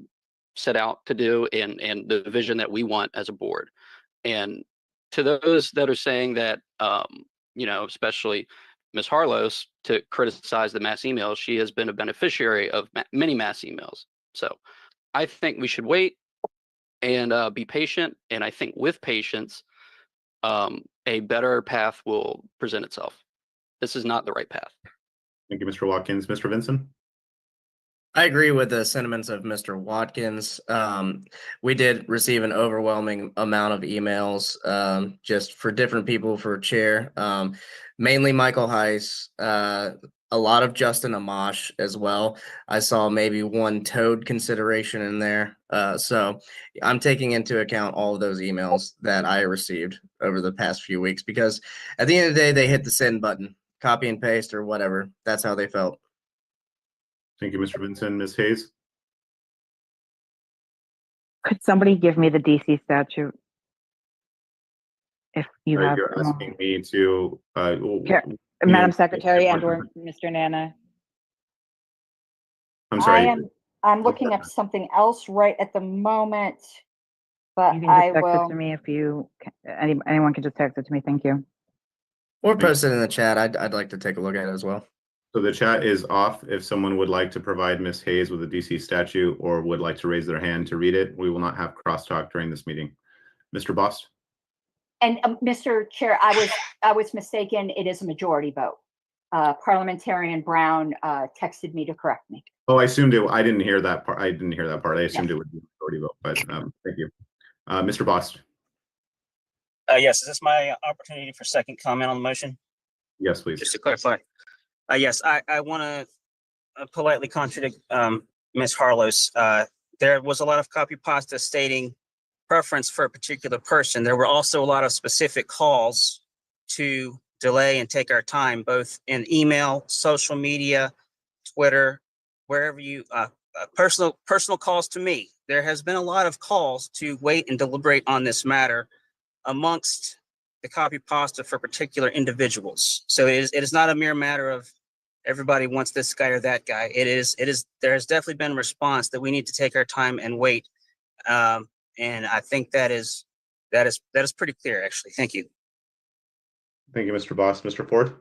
set out to do and the vision that we want as a board. And to those that are saying that, especially Ms. Harlos, to criticize the mass emails, she has been a beneficiary of many mass emails. So I think we should wait and be patient. And I think with patience, a better path will present itself. This is not the right path. Thank you, Mr. Watkins. Mr. Vinson? I agree with the sentiments of Mr. Watkins. We did receive an overwhelming amount of emails just for different people for chair, mainly Michael Heiss, a lot of Justin Amash as well. I saw maybe one Toad consideration in there. So I'm taking into account all of those emails that I received over the past few weeks, because at the end of the day, they hit the send button, copy and paste or whatever. That's how they felt. Thank you, Mr. Vinson. Ms. Hayes? Could somebody give me the DC statute? If you have. You're asking me to, Madam Secretary and/or Mr. Nana. I'm sorry. I'm looking up something else right at the moment, but You can I just text will. it to me if you, anyone can just text it to me. Thank you. Or post it in the chat. I'd like to take a look at it as well. So the chat is off. If someone would like to provide Ms. Hayes with a DC statute or would like to raise their hand to read it, we will not have crosstalk during this meeting. Mr. Bost? And Mr. Chair, I was mistaken. It is a majority vote. Parliamentarian Brown texted me to correct me. Oh, I assumed it. I didn't hear that part. I assumed it would be a majority vote, but thank you. Mr. Bost? Yes, is this my opportunity for second comment on the motion? Yes, please. Just to clarify. Yes, I want to politely contradict Ms. Harlos. There was a lot of copy pasta stating preference for a particular person. There were also a lot of specific calls to delay and take our time, both in email, social media, Twitter, wherever you, personal calls to me. There has been a lot of calls to wait and deliberate on this matter amongst the copy pasta for particular individuals. So it is not a mere matter of everybody wants this guy or that guy. There has definitely been a response that we need to take our time and wait. And I think that is pretty clear, actually. Thank you. Thank you, Mr. Bost. Mr. Ford?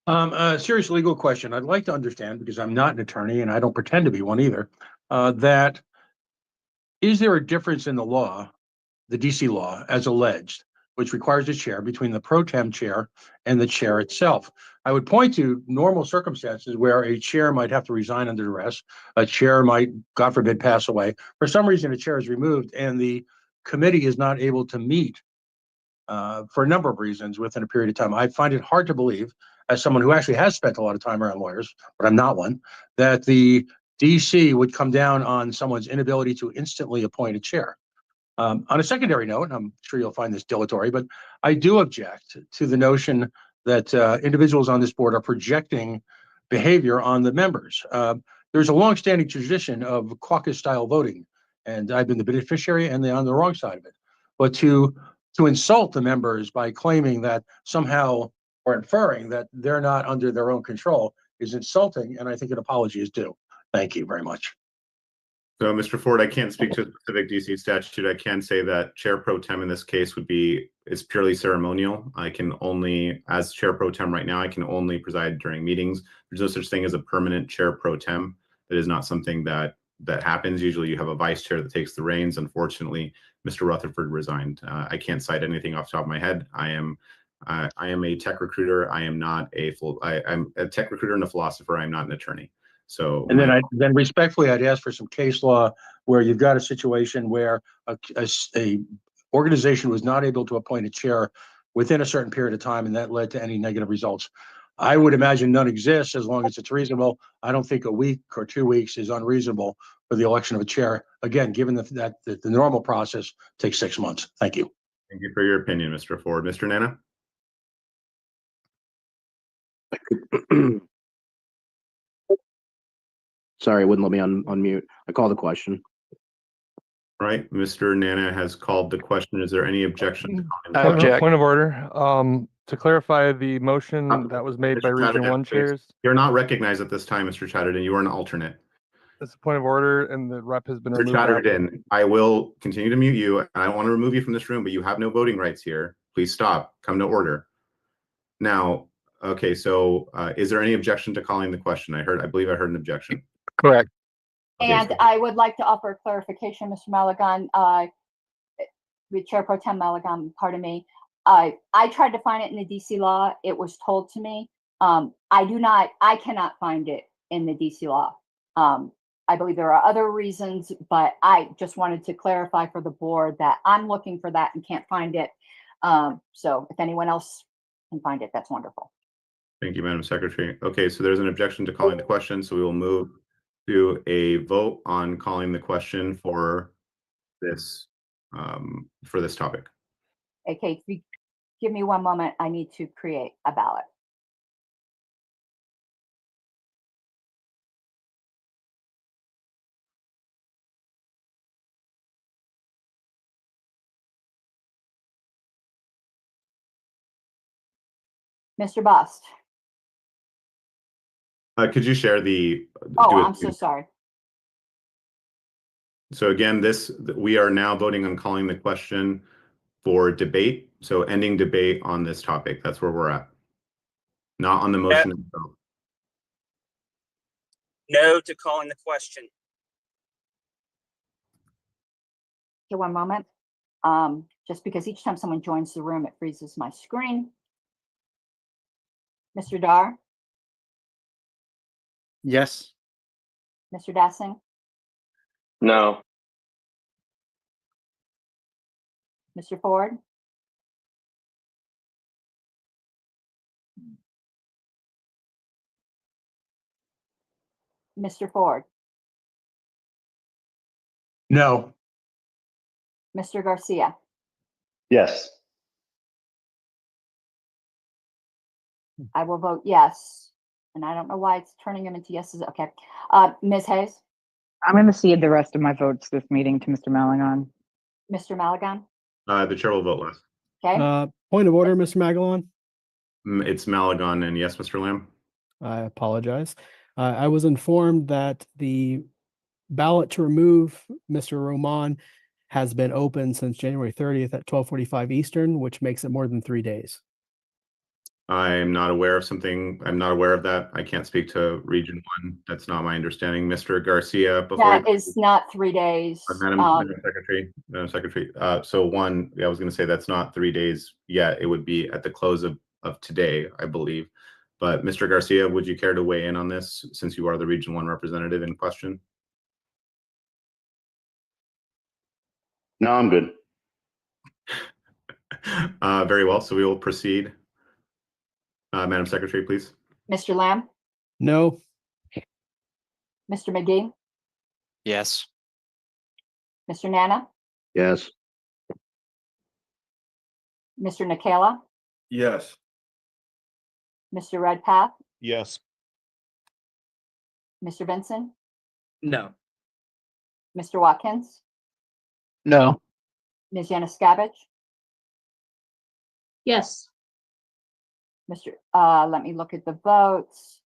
A serious legal question. I'd like to understand, because I'm not an attorney and I don't pretend to be one either, that is there a difference in the law, the DC law as alleged, which requires a chair between the pro tem chair and the chair itself? I would point to normal circumstances where a chair might have to resign under duress. A chair might, God forbid, pass away. For some reason, a chair is removed and the committee is not able to meet for a number of reasons within a period of time. I find it hard to believe, as someone who actually has spent a lot of time around lawyers, but I'm not one, that the DC would come down on someone's inability to instantly appoint a chair. On a secondary note, and I'm sure you'll find this dilatory, but I do object to the notion that individuals on this board are projecting behavior on the members. There's a longstanding tradition of caucus-style voting, and I've been the beneficiary and on the wrong side of it. But to insult the members by claiming that somehow, or inferring that they're not under their own control, is insulting, and I think an apology is due. Thank you very much. So, Mr. Ford, I can't speak to a specific DC statute. I can say that chair pro tem in this case is purely ceremonial. I can only, as chair pro tem right now, I can only preside during meetings. There's no such thing as a permanent chair pro tem. That is not something that happens. Usually you have a vice chair that takes the reins. Unfortunately, Mr. Rutherford resigned. I can't cite anything off the top of my head. I am a tech recruiter. I'm a tech recruiter and a philosopher. I'm not an attorney. So, And then respectfully, I'd ask for some case law where you've got a situation where a organization was not able to appoint a chair within a certain period of time, and that led to any negative results. I would imagine none exists as long as it's reasonable. I don't think a week or 2 weeks is unreasonable for the election of a chair. Again, given that the normal process takes 6 months. Thank you. thank you for your opinion, Mr. Ford. Mr. Nana? Sorry, it wouldn't let me unmute. I call the question. Right, Mr. Nana has called the question. Is there any objection to calling the I question? object. Point of order. To clarify, the motion that was made by Mr. Region Chatterton, 1 please. chairs, You're not recognized at this time, Mr. Chatterton. You are an alternate. it's a point of order, and the rep has been Mr. removed. Chatterton, I will continue to mute you. I don't want to remove you from this room, but you have no voting rights here. Please stop. Come to order. Now, okay, so is there any objection to calling the question? I believe I heard an objection. Correct. Okay, And so- I would like to offer clarification, Mr. Malagon, with Chair Pro Tem Malagon, pardon me. I tried to find it in the DC law. It was told to me. I cannot find it in the DC law. I believe there are other reasons, but I just wanted to clarify for the board that I'm looking for that and can't find it. So if anyone else can find it, that's wonderful. Thank you, Madam Secretary. Okay, so there's an objection to calling the question, so we will move to a vote on calling the question for this topic. Okay, if you give me one moment, I need to create a ballot. Mr. Bust. Could you share the? Oh, do it- I'm so sorry. So again, we are now voting on calling the question for debate. So ending debate on this topic. That's where we're at. Not on the motion itself. No to calling the question. Okay, one moment. Just because each time someone joins the room, it freezes my screen. Mr. Dar, Yes. Mr. Dassing, No. Mr. Ford, Mr. Ford, No. Mr. Garcia, Yes. I will vote yes. And I don't know why it's turning them into yeses. Okay. Ms. Hayes, I'm going to cede the rest of my votes this meeting to Mr. Malagon. Mr. Malagon. The chair will vote last. Okay. Point of order, Mr. Magalon. It's Malagon and yes, Mr. Lamb. I apologize. I was informed that the ballot to remove Mr. Roman has been open since January 30th at 12:45 Eastern, which makes it more than 3 days. I'm not aware of something. I'm not aware of that. I can't speak to Region 1. That's not my understanding. Mr. Garcia, That is not 3 days. Madam Secretary. So one, I was going to say that's not 3 days yet. It would be at the close of today, I believe. But Mr. Garcia, would you care to weigh in on this since you are the Region 1 representative in question? No, I'm good. Very well. So we will proceed. Madam Secretary, please. Mr. Lamb, No. Mr. McGee, Yes. Mr. Nana, Yes. Mr. Nikela, Yes. Mr. Redpath, Yes. Mr. Benson, No. Mr. Watkins, No. Ms. Yanuskavich, Yes. Mr. Let me look at the votes.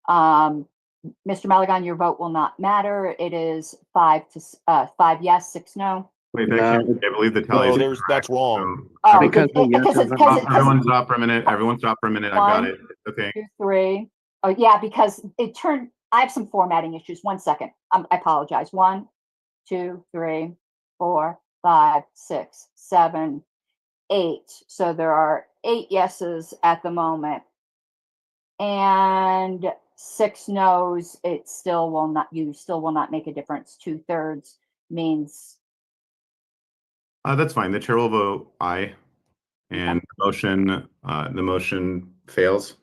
Mr. Malagon, your vote will not matter. It is 5 yes, 6 no. Wait, I believe the tally. No, that's wrong. Oh, Because the yes because doesn't- Everyone stop for a minute. Everyone stop for a minute. I've got it. Okay. 2, 3. Oh, yeah, because it turned, I have some formatting issues. 1 second. I apologize. 1, 2, 3, 4, 5, 6, 7, 8. So there are 8 yeses at the moment. And 6 no's, it still will not, you still will not make a difference. 2/3 means, That's fine. The chair will vote aye, and the motion fails.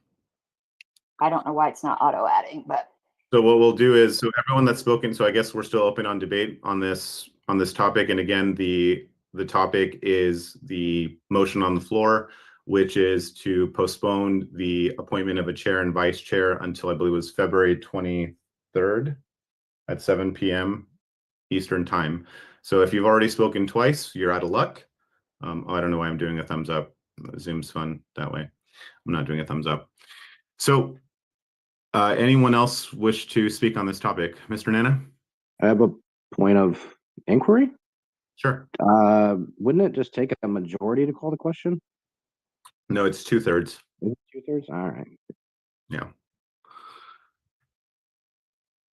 I don't know why it's not auto adding, but So what we'll do is, so everyone that's spoken, so I guess we're still open on debate on this topic. And again, the topic is the motion on the floor, which is to postpone the appointment of a chair and vice chair until I believe it was February 23rd at 7 p.m. Eastern time. So if you've already spoken twice, you're out of luck. I don't know why I'm doing a thumbs up. Zoom's fun that way. I'm not doing a thumbs up. So anyone else wish to speak on this topic? Mr. Nana? I have a point of inquiry. Sure. Wouldn't it just take a majority to call the question? No, it's 2/3. 2/3? All right. Yeah.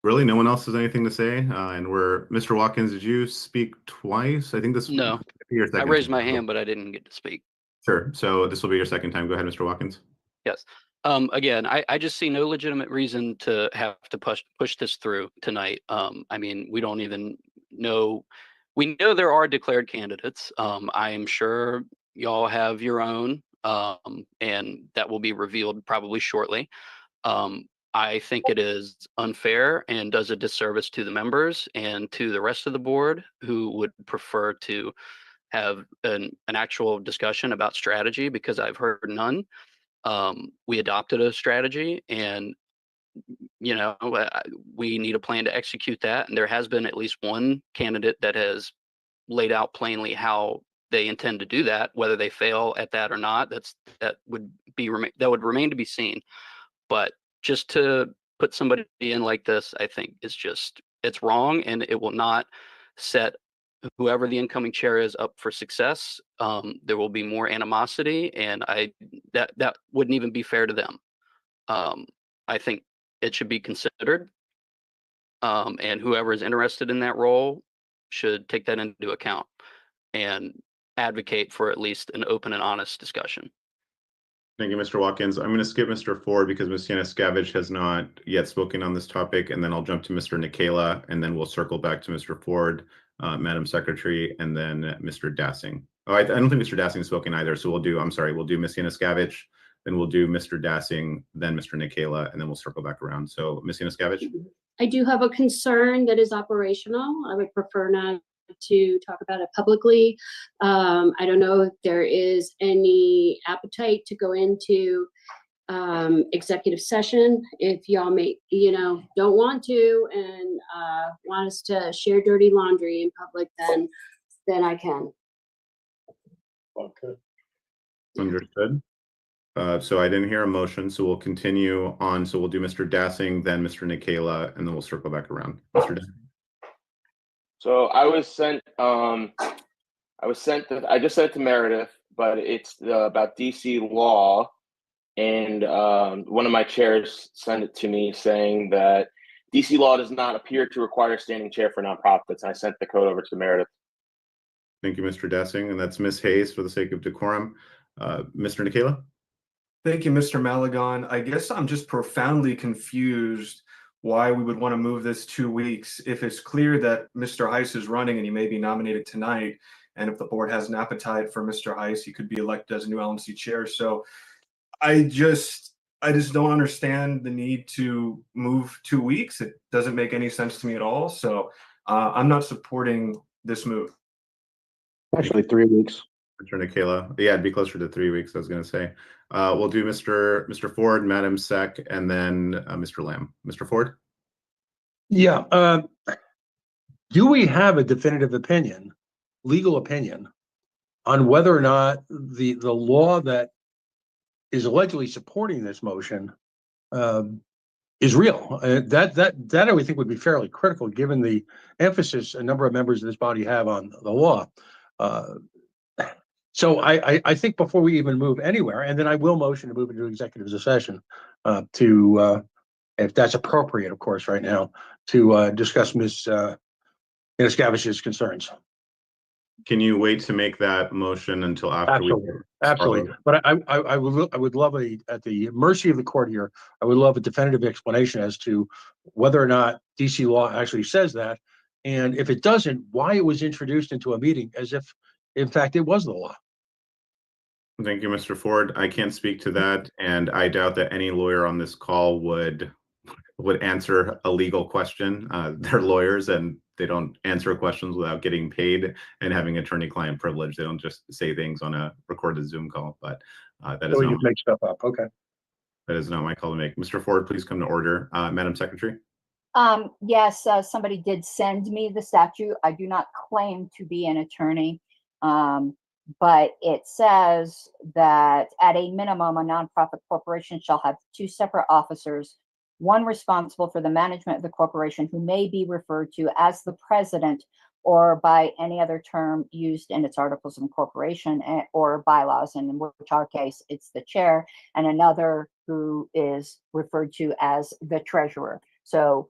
Really, no one else has anything to say? And Mr. Watkins, did you speak twice? I think this No, might be your I second raised time. my hand, but I didn't get to speak. Sure. So this will be your second time. Go ahead, Mr. Watkins. Yes. Again, I just see no legitimate reason to have to push this through tonight. I mean, we don't even know. We know there are declared candidates. I am sure y'all have your own, and that will be revealed probably shortly. I think it is unfair and does a disservice to the members and to the rest of the board who would prefer to have an actual discussion about strategy, because I've heard none. We adopted a strategy, and we need a plan to execute that. And there has been at least one candidate that has laid out plainly how they intend to do that. Whether they fail at that or not, that would remain to be seen. But just to put somebody in like this, I think it's wrong, and it will not set whoever the incoming chair is up for success. There will be more animosity, and that wouldn't even be fair to them. I think it should be considered, and whoever is interested in that role should take that into account and advocate for at least an open and honest discussion. Thank you, Mr. Watkins. I'm going to skip Mr. Ford because Ms. Yanuskavich has not yet spoken on this topic, and then I'll jump to Mr. Nikela, and then we'll circle back to Mr. Ford, Madam Secretary, and then Mr. Dassing. Oh, I don't think Mr. Dassing has spoken either, so we'll do Ms. Yanuskavich, then we'll do Mr. Dassing, then Mr. Nikela, and then we'll circle back around. So Ms. Yanuskavich? I do have a concern that is operational. I would prefer not to talk about it publicly. I don't know if there is any appetite to go into executive session. If y'all don't want to and want us to share dirty laundry in public, then I can. Okay. Understood. So I didn't hear a motion, so we'll continue on. So we'll do Mr. Dassing, then Mr. Nikela, and then we'll circle back around. Mr. Dassing. So I just sent it to Meredith, but it's about DC law, and one of my chairs sent it to me saying that DC law does not appear to require a standing chair for nonprofits, and I sent the code over to Meredith. Thank you, Mr. Dassing, and that's Ms. Hayes for the sake of decorum. Mr. Nikela? Thank you, Mr. Malagon. I guess I'm just profoundly confused why we would want to move this 2 weeks if it's clear that Mr. Heiss is running and he may be nominated tonight. And if the board has an appetite for Mr. Heiss, he could be elected as a new LMC chair. So I just don't understand the need to move 2 weeks. It doesn't make any sense to me at all. So I'm not supporting this move. Actually, 3 weeks. Mr. Nikela. Yeah, it'd be closer to 3 weeks, I was going to say. We'll do Mr. Ford, Madam Sec, and then Mr. Lamb. Mr. Ford? Yeah. Do we have a definitive opinion, legal opinion, on whether or not the law that is allegedly supporting this motion is real? That I would think would be fairly critical, given the emphasis a number of members of this body have on the law. So I think before we even move anywhere, and then I will motion to move into executive session to, if that's appropriate, of course, right now, to discuss Ms. Yanuskavich's concerns. Can you wait to make that motion until after Absolutely, we? absolutely. But I would love at the mercy of the court here, I would love a definitive explanation as to whether or not DC law actually says that. And if it doesn't, why it was introduced into a meeting as if, in fact, it was the law. Thank you, Mr. Ford. I can't speak to that, and I doubt that any lawyer on this call would answer a legal question. They're lawyers, and they don't answer questions without getting paid and having attorney-client privilege. They don't just say things on a recorded Zoom call. But that is So we not just make stuff up. Okay. that is not my call to make. Mr. Ford, please come to order. Madam Secretary. Yes, somebody did send me the statute. I do not claim to be an attorney. But it says that at a minimum, a nonprofit corporation shall have two separate officers, one responsible for the management of the corporation, who may be referred to as the president or by any other term used in its articles of incorporation or bylaws, and in which our case, it's the chair, and another who is referred to as the treasurer. So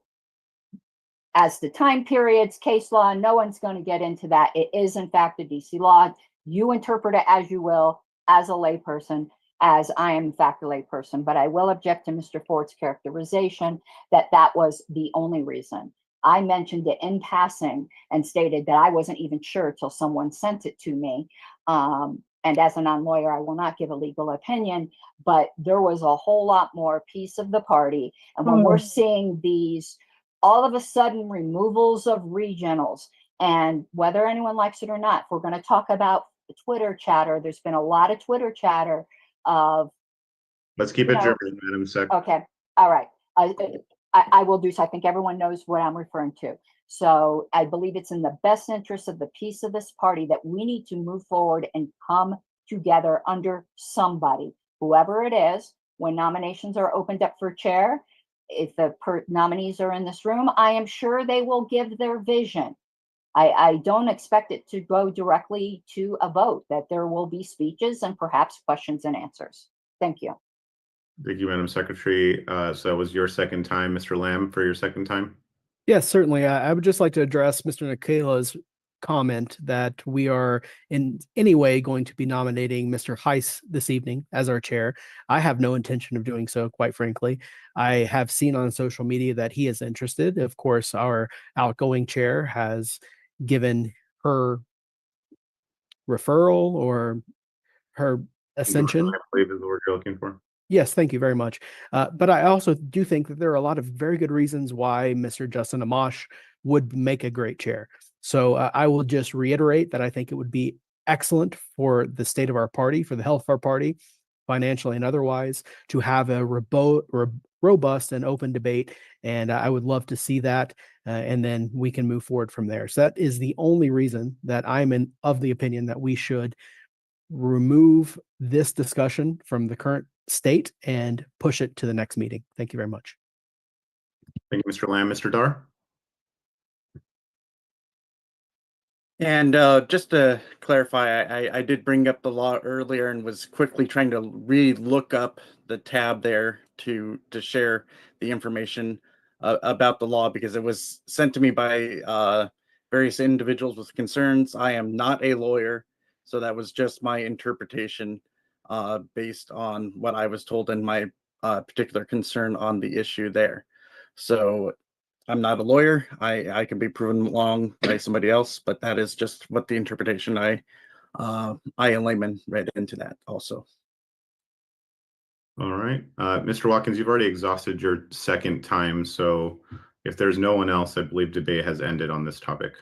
as the time periods, case law, no one's going to get into that. It is, in fact, a DC law. You interpret it as you will, as a layperson, as I am, in fact, a layperson. But I will object to Mr. Ford's characterization that that was the only reason. I mentioned it in passing and stated that I wasn't even sure till someone sent it to me. And as a non-lawyer, I will not give a legal opinion, but there was a whole lot more piece of the party. And when we're seeing these all of a sudden removals of regionals, and whether anyone likes it or not, if we're going to talk about the Twitter chatter, there's been a lot of Twitter chatter of. Let's keep it German, Madam Sec. Okay, all right. I will do so. I think everyone knows what I'm referring to. So I believe it's in the best interest of the peace of this party that we need to move forward and come together under somebody, whoever it is, when nominations are opened up for chair. If the nominees are in this room, I am sure they will give their vision. I don't expect it to go directly to a vote, that there will be speeches and perhaps questions and answers. Thank you. Thank you, Madam Secretary. So that was your second time, Mr. Lamb, for your second time. Yes, certainly. I would just like to address Mr. Nikola's comment that we are in any way going to be nominating Mr. Heiss this evening as our chair. I have no intention of doing so, quite frankly. I have seen on social media that he is interested. Of course, our outgoing chair has given her referral or her ascension. I believe is the word you're looking for. Yes, thank you very much. But I also do think that there are a lot of very good reasons why Mr. Justin Amash would make a great chair. So I will just reiterate that I think it would be excellent for the state of our party, for the health of our party, financially and otherwise, to have a robust and open debate. And I would love to see that. And then we can move forward from there. So that is the only reason that I'm of the opinion that we should remove this discussion from the current state and push it to the next meeting. Thank you very much. Thank you, Mr. Lamb. Mr. Dar? And just to clarify, I did bring up the law earlier and was quickly trying to re-look up the tab there to share the information about the law, because it was sent to me by various individuals with concerns. I am not a lawyer, so that was just my interpretation based on what I was told and my particular concern on the issue there. So I'm not a lawyer. I can be proven wrong by somebody else, but that is just what the interpretation I a layman read into that also. All right. Mr. Watkins, you've already exhausted your second time. So if there's no one else, I believe debate has ended on this topic.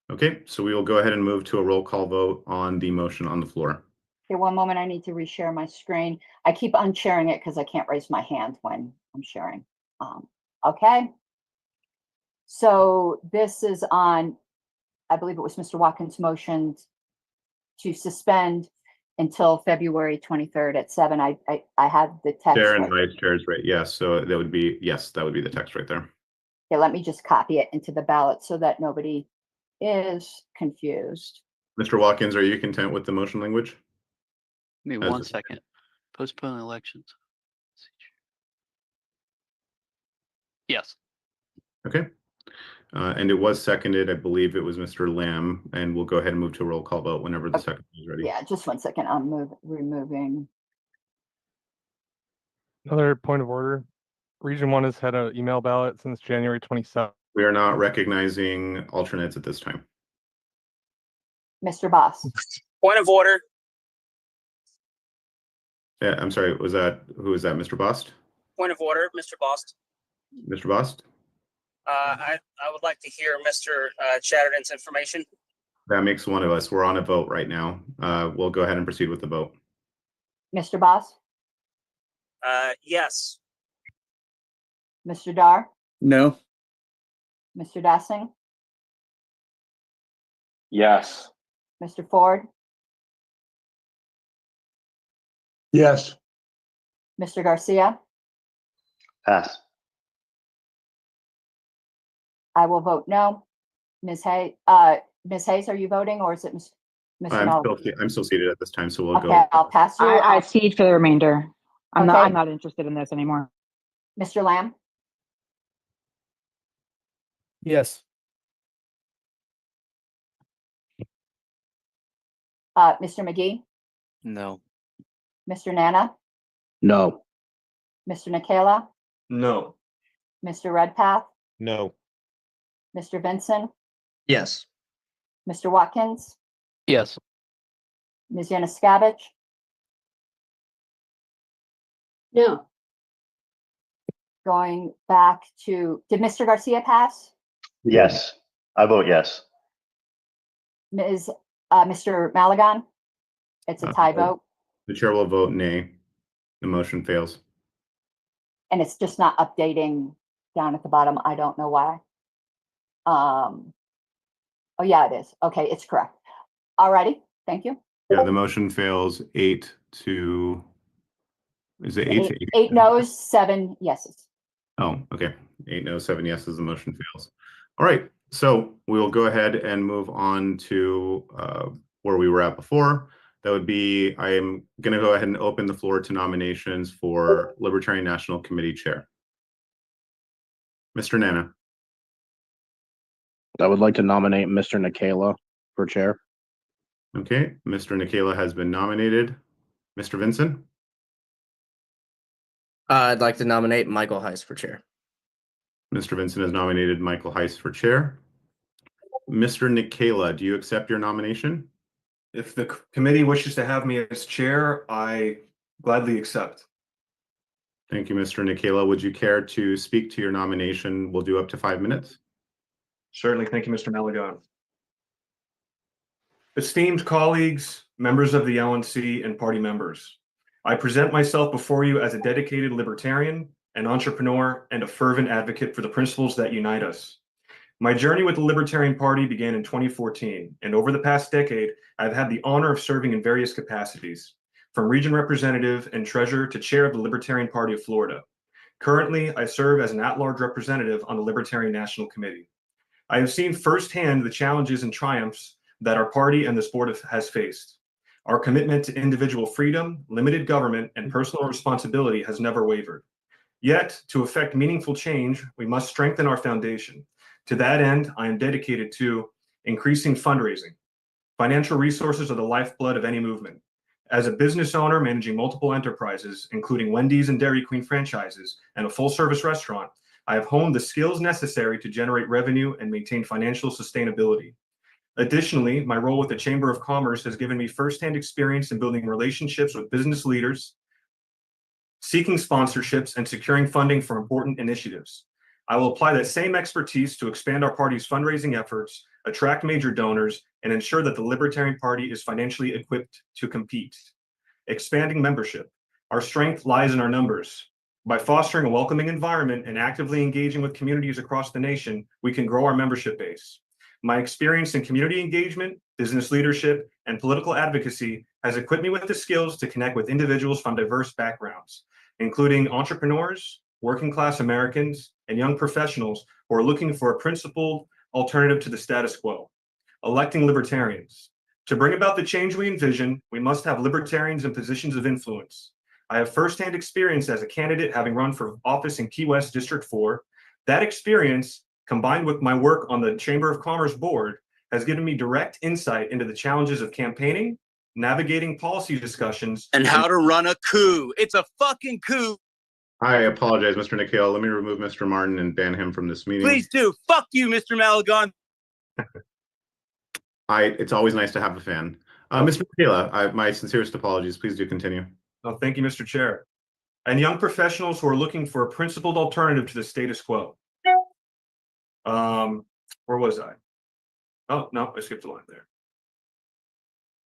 Okay, so we will go ahead and move to a roll call vote on the motion on the floor. Okay, one moment. I need to reshare my screen. I keep unsharing it because I can't raise my hand when I'm sharing. Okay. So this is on, I believe it was Mr. Watkins' motion to suspend until February 23rd at 7. I have the text. Chair and vice chair is right. Yes, so that would be, yes, that would be the text right there. Okay, let me just copy it into the ballot so that nobody is confused. Mr. Watkins, are you content with the motion language? Give me 1 second. Postpone elections. Yes. Okay. And it was seconded. I believe it was Mr. Lamb, and we'll go ahead and move to a roll call vote whenever the second is ready. Yeah, just 1 second. I'm removing. Another point of order. Region 1 has had an email ballot since January 27th. We are not recognizing alternates at this time. Mr. Boss. Point of order. Yeah, I'm sorry. Who was that, Mr. Bost? Point of order, Mr. Bost. Mr. Bost? I would like to hear Mr. Chatterton's information. That makes one of us. We're on a vote right now. We'll go ahead and proceed with the vote. Mr. Boss. Yes. Mr. Dar. No. Mr. Dassing. Yes. Mr. Ford. Yes. Mr. Garcia. Pass. I will vote no. Ms. Hayes, are you voting, or is it Mr. Mel? I'm still seated at this time, so we'll Okay, go. I'll pass you. I cede for the remainder. I'm Okay. not interested in this anymore. Mr. Lamb. Yes. Mr. McGee. No. Mr. Nana. No. Mr. Nicola. No. Mr. Redpath. No. Mr. Vincent. Yes. Mr. Watkins. Yes. Ms. Yanuskavich. No. Going back to, did Mr. Garcia pass? Yes. I vote yes. Mr. Malagon? It's a tie vote, The chair will vote nay. The motion fails. and it's just not updating down at the bottom. I don't know why. Oh yeah, it is. Okay, it's correct. Alrighty, thank you. Yeah, the motion fails 8 to. Is it 8 to 8? 8 no's, 7 yeses. Oh, okay. 8 no, 7 yeses. The motion fails. All right. So we will go ahead and move on to where we were at before. That would be, I am going to go ahead and open the floor to nominations for Libertarian National Committee Chair. Mr. Nana. I would like to nominate Mr. Nicola for chair. Okay. Mr. Nicola has been nominated. Mr. Vincent. I'd like to nominate Michael Heiss for chair. Mr. Vincent has nominated Michael Heiss for chair. Mr. Nicola, do you accept your nomination? If the committee wishes to have me as chair, I gladly accept. Thank you, Mr. Nicola. Would you care to speak to your nomination? We'll do up to 5 minutes. Certainly. Thank you, Mr. Malagon. Esteemed colleagues, members of the LNC, and party members, I present myself before you as a dedicated libertarian, an entrepreneur, and a fervent advocate for the principles that unite us. My journey with the Libertarian Party began in 2014, and over the past decade, I've had the honor of serving in various capacities, from region representative and treasurer to chair of the Libertarian Party of Florida. Currently, I serve as an at-large representative on the Libertarian National Committee. I have seen firsthand the challenges and triumphs that our party and this board has faced. Our commitment to individual freedom, limited government, and personal responsibility has never wavered. Yet, to effect meaningful change, we must strengthen our foundation. To that end, I am dedicated to increasing fundraising. Financial resources are the lifeblood of any movement. As a business owner managing multiple enterprises, including Wendy's and Dairy Queen franchises, and a full-service restaurant, I have honed the skills necessary to generate revenue and maintain financial sustainability. Additionally, my role with the Chamber of Commerce has given me firsthand experience in building relationships with business leaders, seeking sponsorships, and securing funding for important initiatives. I will apply that same expertise to expand our party's fundraising efforts, attract major donors, and ensure that the Libertarian Party is financially equipped to compete. Expanding membership. Our strength lies in our numbers. By fostering a welcoming environment and actively engaging with communities across the nation, we can grow our membership base. My experience in community engagement, business leadership, and political advocacy has equipped me with the skills to connect with individuals from diverse backgrounds, including entrepreneurs, working-class Americans, and young professionals who are looking for a principled alternative to the status quo. Electing libertarians. To bring about the change we envision, we must have libertarians in positions of influence. I have firsthand experience as a candidate having run for office in Key West District 4. That experience combined with my work on the Chamber of Commerce board, has given me direct insight into the challenges of campaigning, navigating policy discussions, and how to run a coup. It's a fucking coup. I apologize, Mr. Nikhil. Let me remove Mr. Martin and ban him from this meeting. Please do. Fuck you, Mr. Malagon. It's always nice to have a fan. Mr. Nikhil, my sincerest apologies. Please do continue. Oh, thank you, Mr. Chair. And young professionals who are looking for a principled alternative to the status quo. Where was I? Oh, no, I skipped a line there.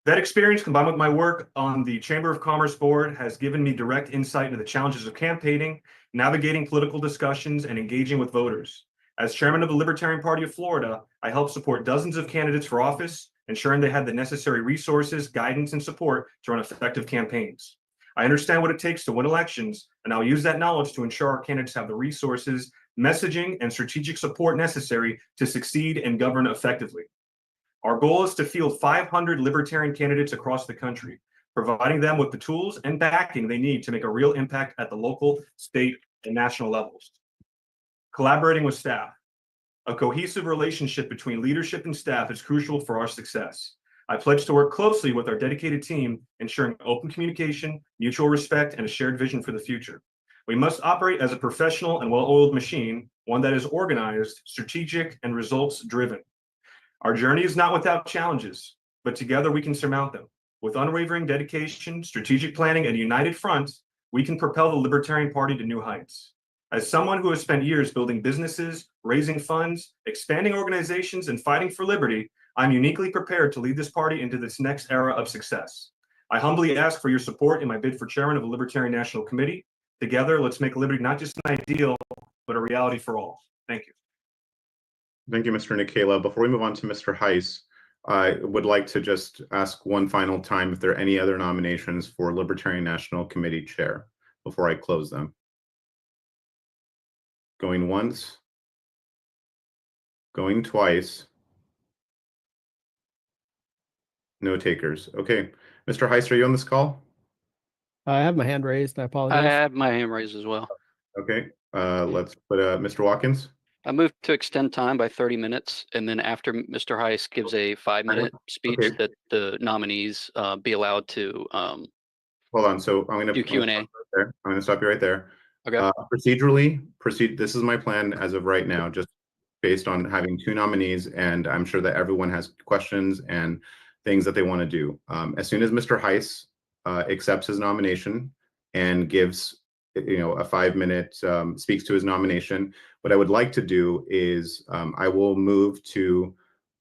That experience, combined with my work on the Chamber of Commerce board, has given me direct insight into the challenges of campaigning, navigating political discussions, and engaging with voters. As chairman of the Libertarian Party of Florida, I helped support dozens of candidates for office, ensuring they had the necessary resources, guidance, and support to run effective campaigns. I understand what it takes to win elections, and I'll use that knowledge to ensure our candidates have the resources, messaging, and strategic support necessary to succeed and govern effectively. Our goal is to field 500 Libertarian candidates across the country, providing them with the tools and backing they need to make a real impact at the local, state, and national levels. Collaborating with staff. A cohesive relationship between leadership and staff is crucial for our success. I pledge to work closely with our dedicated team, ensuring open communication, mutual respect, and a shared vision for the future. We must operate as a professional and well-oiled machine, one that is organized, strategic, and results-driven. Our journey is not without challenges, but together we can surmount them. With unwavering dedication, strategic planning, and a united front, we can propel the Libertarian Party to new heights. As someone who has spent years building businesses, raising funds, expanding organizations, and fighting for liberty, I'm uniquely prepared to lead this party into this next era of success. I humbly ask for your support in my bid for chairman of the Libertarian National Committee. Together, let's make liberty not just an ideal, but a reality for all. Thank you. Thank you, Mr. Nikhil. Before we move on to Mr. Heiss, I would like to just ask one final time if there are any other nominations for Libertarian National Committee Chair before I close them. Going once, going twice. No takers. Okay. Mr. Heiss, are you on this call? I have my hand raised. I I apologize. have my hand raised as well. Okay. Let's put Mr. Watkins. I move to extend time by 30 minutes, and then after Mr. Heiss gives a 5-minute speech, Okay. that the nominees be allowed to Hold on. So I'm going to do Q&A. I'm going to stop you right there. Okay. Procedurally, this is my plan as of right now, just based on having 2 nominees, and I'm sure that everyone has questions and things that they want to do. As soon as Mr. Heiss accepts his nomination and gives, a 5-minute speaks to his nomination, what I would like to do is I will move to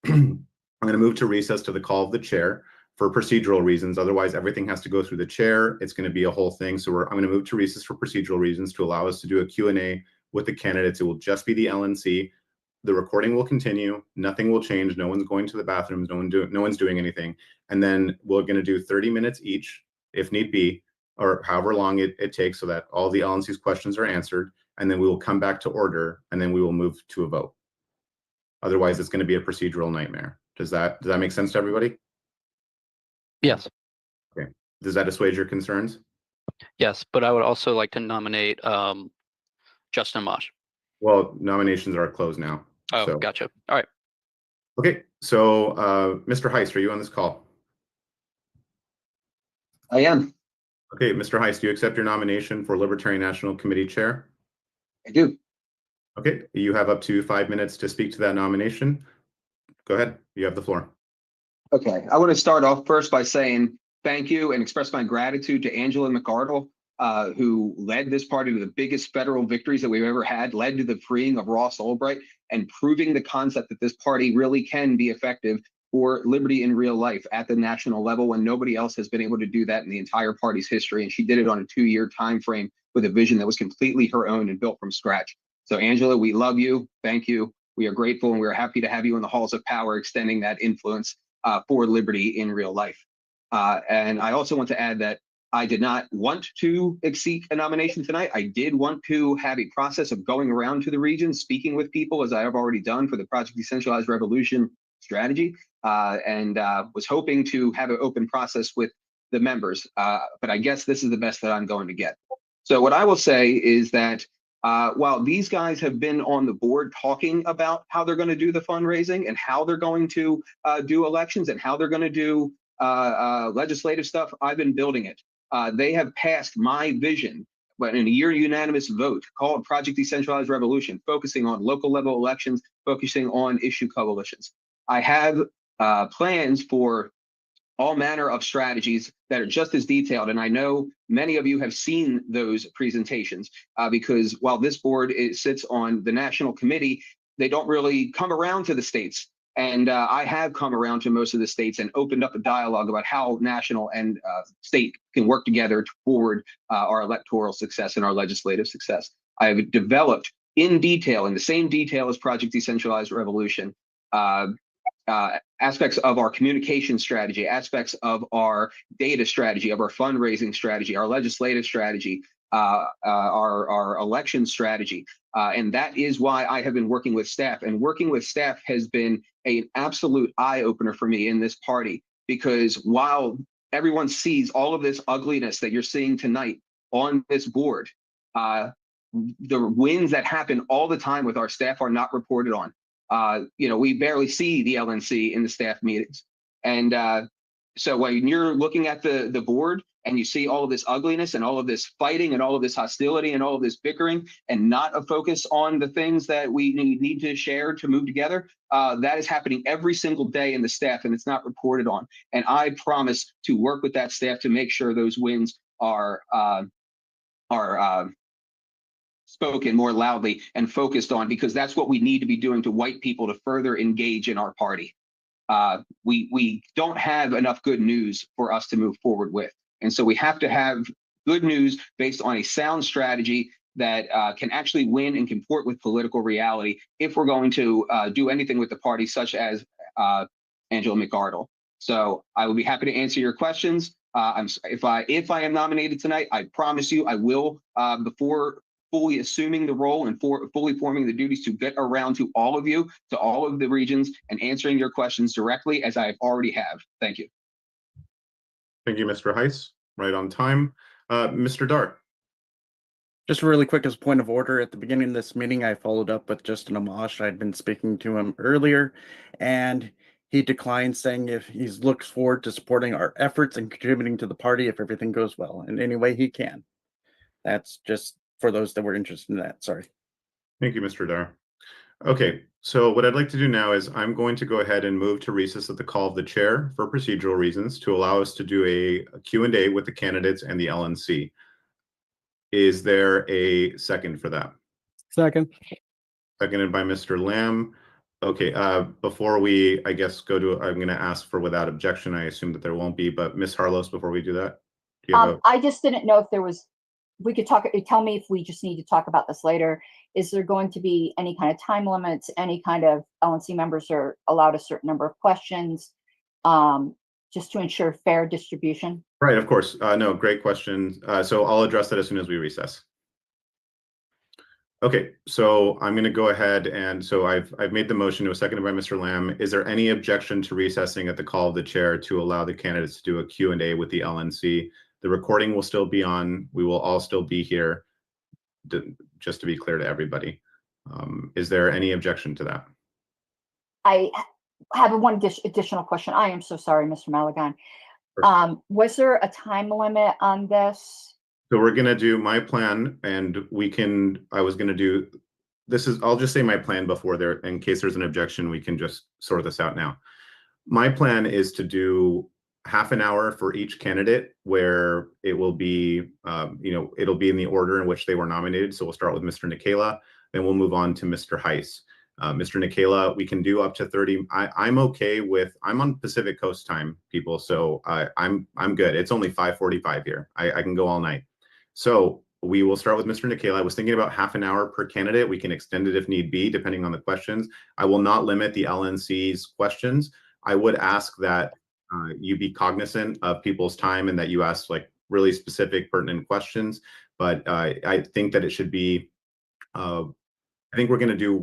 I'm going to move to recess to the call of the chair for procedural reasons. Otherwise, everything has to go through the chair. It's going to be a whole thing. So I'm going to move to recess for procedural reasons to allow us to do a Q&A with the candidates. It will just be the LNC. The recording will continue. Nothing will change. No one's going to the bathrooms. No one's doing anything. And then we're going to do 30 minutes each, if need be, or however long it takes, so that all the LNC's questions are answered. And then we will come back to order, and then we will move to a vote. Otherwise, it's going to be a procedural nightmare. Does that make sense to everybody? Yes. Okay. Does that assuage your concerns? Yes, but I would also like to nominate Justin Mosh. Well, nominations are closed now. Oh, so. gotcha. All right. Okay. So, Mr. Heiss, are you on this call? I am. Okay, Mr. Heiss, do you accept your nomination for Libertarian National Committee Chair? I do. Okay, you have up to 5 minutes to speak to that nomination. Go ahead. You have the floor. Okay. I want to start off first by saying thank you and express my gratitude to Angela McArdle, who led this party to the biggest federal victories that we've ever had, led to the freeing of Ross Ulbright, and proving the concept that this party really can be effective for liberty in real life at the national level when nobody else has been able to do that in the entire party's history. And she did it on a 2-year time frame with a vision that was completely her own and built from scratch. So Angela, we love you. Thank you. We are grateful, and we are happy to have you in the halls of power, extending that influence for liberty in real life. And I also want to add that I did not want to seek a nomination tonight. I did want to have a process of going around to the region, speaking with people, as I have already done for the Project Decentralized Revolution strategy, and was hoping to have an open process with the members. But I guess this is the best that I'm going to get. So what I will say is that While these guys have been on the board talking about how they're going to do the fundraising and how they're going to do elections and how they're going to do legislative stuff, I've been building it. They have passed my vision, but in a unanimous vote called Project Decentralized Revolution, focusing on local level elections, focusing on issue coalitions. I have plans for all manner of strategies that are just as detailed. And I know many of you have seen those presentations because while this board sits on the national committee, they don't really come around to the states. And I have come around to most of the states and opened up a dialogue about how national and state can work together to forward our electoral success and our legislative success. I have developed in detail, in the same detail as Project Decentralized Revolution, aspects of our communication strategy, aspects of our data strategy, of our fundraising strategy, our legislative strategy, our election strategy. And that is why I have been working with staff. And working with staff has been an absolute eye-opener for me in this party, because while everyone sees all of this ugliness that you're seeing tonight on this board, the wins that happen all the time with our staff are not reported on. We barely see the LNC in the staff meetings. And so when you're looking at the board and you see all of this ugliness and all of this fighting and all of this hostility and all of this bickering and not a focus on the things that we need to share to move together, that is happening every single day in the staff, and it's not reported on. And I promise to work with that staff to make sure those wins are spoken more loudly and focused on, because that's what we need to be doing to white people to further engage in our party. We don't have enough good news for us to move forward with. And so we have to have good news based on a sound strategy that can actually win and comport with political reality if we're going to do anything with the party, such as Angela McArdle. So I will be happy to answer your questions. If I am nominated tonight, I promise you I will, before fully assuming the role and fully forming the duties, to get around to all of you, to all of the regions, and answering your questions directly, as I already have. Thank you. Thank you, Mr. Heiss. Right on time. Mr. Dart. Just really quick, as a point of order, at the beginning of this meeting, I followed up with Justin Amash. I'd been speaking to him earlier, and he declined, saying if he looks forward to supporting our efforts and contributing to the party if everything goes well in any way he can. That's just for those that were interested in that. Sorry. Thank you, Mr. Dar. Okay, so what I'd like to do now is I'm going to go ahead and move to recess at the call of the chair for procedural reasons to allow us to do a Q&A with the candidates and the LNC. Is there a second for that? Second. Seconded by Mr. Lamb. Okay, before we, I guess, go to, I'm going to ask for without objection. I assume that there won't be, but Ms. Harlos, before we do that, do you have I just didn't know if there was, we could talk, tell me if we just need to talk about this later. Is there going to be any kind of time limits? Any kind of LNC members are allowed a certain number of questions, just to ensure fair distribution? Right, of course. No, great question. So I'll address that as soon as we recess. Okay, so I'm going to go ahead, and so I've made the motion. It was seconded by Mr. Lamb. Is there any objection to recessing at the call of the chair to allow the candidates to do a Q&A with the LNC? The recording will still be on. We will all still be here, just to be clear to everybody. Is there any objection to that? I have one additional question. I am so sorry, Mr. Malagon. Was there a time limit on this? So we're going to do my plan, and I was going to do, I'll just say my plan before there, in case there's an objection, we can just sort this out now. My plan is to do half an hour for each candidate, where it will be, it'll be in the order in which they were nominated. So we'll start with Mr. Nikela, then we'll move on to Mr. Heiss. Mr. Nikela, we can do up to 30. I'm okay with, I'm on Pacific Coast time, people, so I'm good. It's only 5:45 here. I can go all night. So we will start with Mr. Nikela. I was thinking about half an hour per candidate. We can extend it if need be, depending on the questions. I will not limit the LNC's questions. I would ask that you be cognizant of people's time and that you ask like really specific, pertinent questions. But I think that it should be, I think we're going to do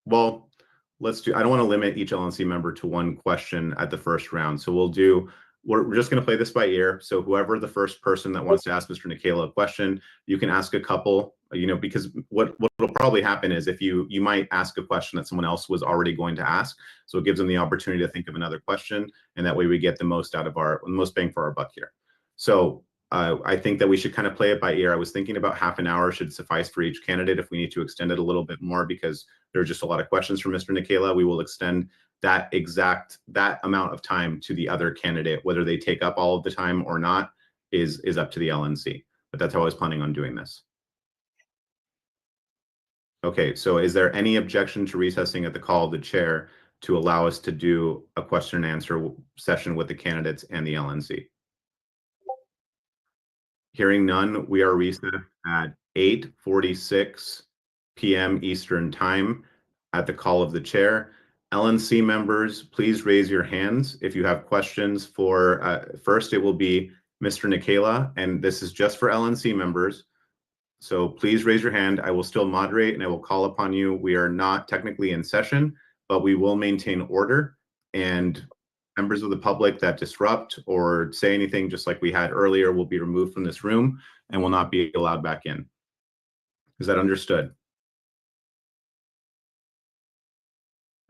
well, let's do, I don't want to limit each LNC member to one question at the first round. So we're just going to play this by ear. So whoever the first person that wants to ask Mr. Nikela a question, you can ask a couple because what'll probably happen is if you might ask a question that someone else was already going to ask, so it gives them the opportunity to think of another question, and that way we get the most bang for our buck here. So I think that we should kind of play it by ear. I was thinking about half an hour should suffice for each candidate. If we need to extend it a little bit more because there are just a lot of questions from Mr. Nikela, we will extend that amount of time to the other candidate. Whether they take up all of the time or not is up to the LNC. But that's how I was planning on doing this. Okay, so is there any objection to recessing at the call of the chair to allow us to do a question and answer session with the candidates and the LNC? Hearing none, we are recessed at 8:46 p.m. Eastern Time at the call of the chair. LNC members, please raise your hands if you have questions for, first it will be Mr. Nikela, and this is just for LNC members. So please raise your hand. I will still moderate and I will call upon you. We are not technically in session, but we will maintain order, and members of the public that disrupt or say anything just like we had earlier will be removed from this room and will not be allowed back in. Is that understood?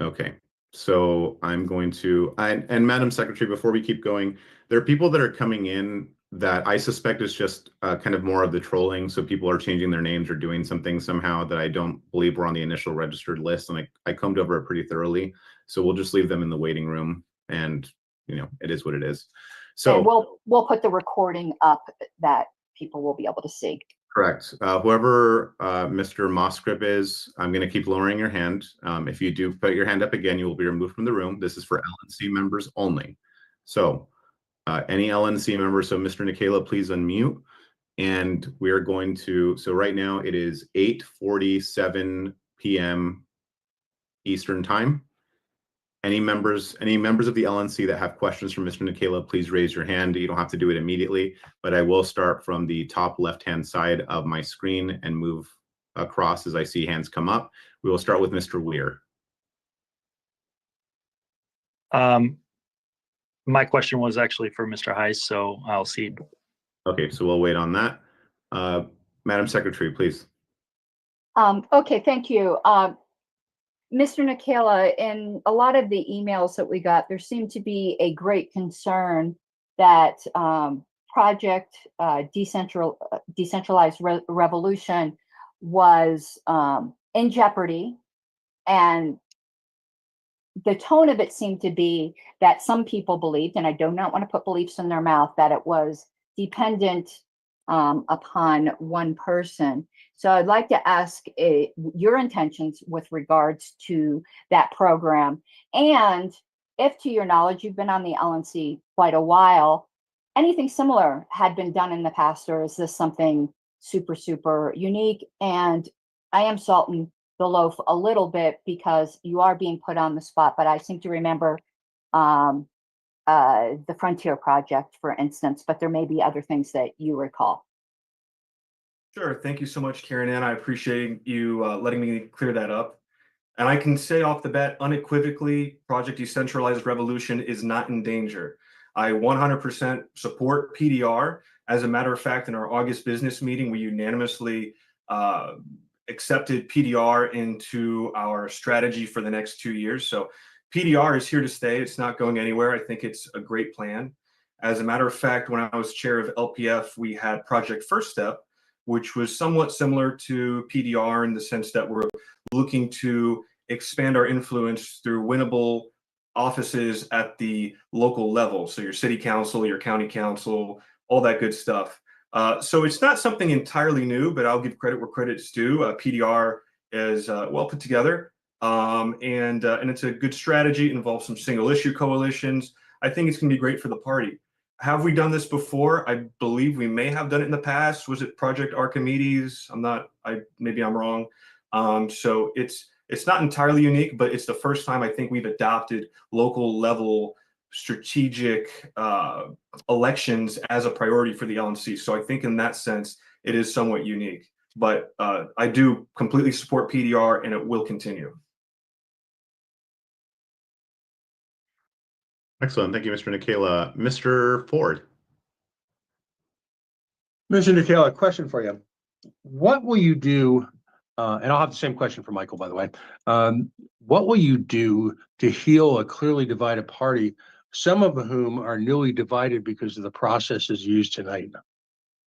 Okay, so I'm going to, and Madam Secretary, before we keep going, there are people that are coming in that I suspect is just kind of more of the trolling. So people are changing their names or doing something somehow that I don't believe were on the initial registered list. And I combed over it pretty thoroughly. So we'll just leave them in the waiting room, and it is what it is. So and we'll put the recording up that people will be able to see. Correct. Whoever Mr. Moscrip is, I'm going to keep lowering your hand. If you do put your hand up again, you will be removed from the room. This is for LNC members only. So any LNC member, so Mr. Nikela, please unmute. And we are going to, so right now it is 8:47 p.m. Eastern Time. Any members of the LNC that have questions for Mr. Nikela, please raise your hand. You don't have to do it immediately, but I will start from the top left-hand side of my screen and move across as I see hands come up. We will start with Mr. Weir. My question was actually for Mr. Heiss, so I'll cede. Okay, so we'll wait on that. Madam Secretary, please. Okay, thank you. Mr. Nikela, in a lot of the emails that we got, there seemed to be a great concern that Project Decentralized Revolution was in jeopardy, and the tone of it seemed to be that some people believed, and I do not want to put beliefs in their mouth, that it was dependent upon one person. So I'd like to ask your intentions with regards to that program. And if, to your knowledge, you've been on the LNC quite a while, anything similar had been done in the past, or is this something super, super unique? And I am salting the loaf a little bit because you are being put on the spot, but I seem to remember the Frontier Project, for instance, but there may be other things that you recall. Sure. Thank you so much, Karen Ann. I appreciate you letting me clear that up. And I can say off the bat, unequivocally, Project Decentralized Revolution is not in danger. I 100% support PDR. As a matter of fact, in our August business meeting, we unanimously accepted PDR into our strategy for the next 2 years. So PDR is here to stay. It's not going anywhere. I think it's a great plan. As a matter of fact, when I was chair of LPF, we had Project First Step, which was somewhat similar to PDR in the sense that we're looking to expand our influence through winnable offices at the local level. So your city council, your county council, all that good stuff. So it's not something entirely new, but I'll give credit where credit's due. PDR is well put together, and it's a good strategy. It involves some single issue coalitions. I think it's going to be great for the party. Have we done this before? I believe we may have done it in the past. Was it Project Archimedes? Maybe I'm wrong. So it's not entirely unique, but it's the first time I think we've adopted local level strategic elections as a priority for the LNC. So I think in that sense, it is somewhat unique. But I do completely support PDR, and it will continue. Excellent. Thank you, Mr. Nikela. Mr. Ford. Mr. Nikela, question for you. what will you do? And I'll have the same question for Michael, by the way. What will you do to heal a clearly divided party, some of whom are newly divided because of the processes used tonight?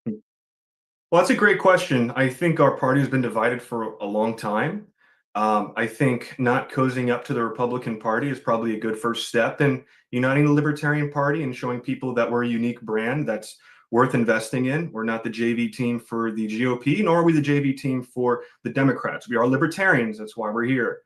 Well, that's a great question. I think our party has been divided for a long time. I think not cozying up to the Republican Party is probably a good first step in uniting the Libertarian Party and showing people that we're a unique brand that's worth investing in. We're not the JV team for the GOP, nor are we the JV team for the Democrats. We are libertarians. That's why we're here.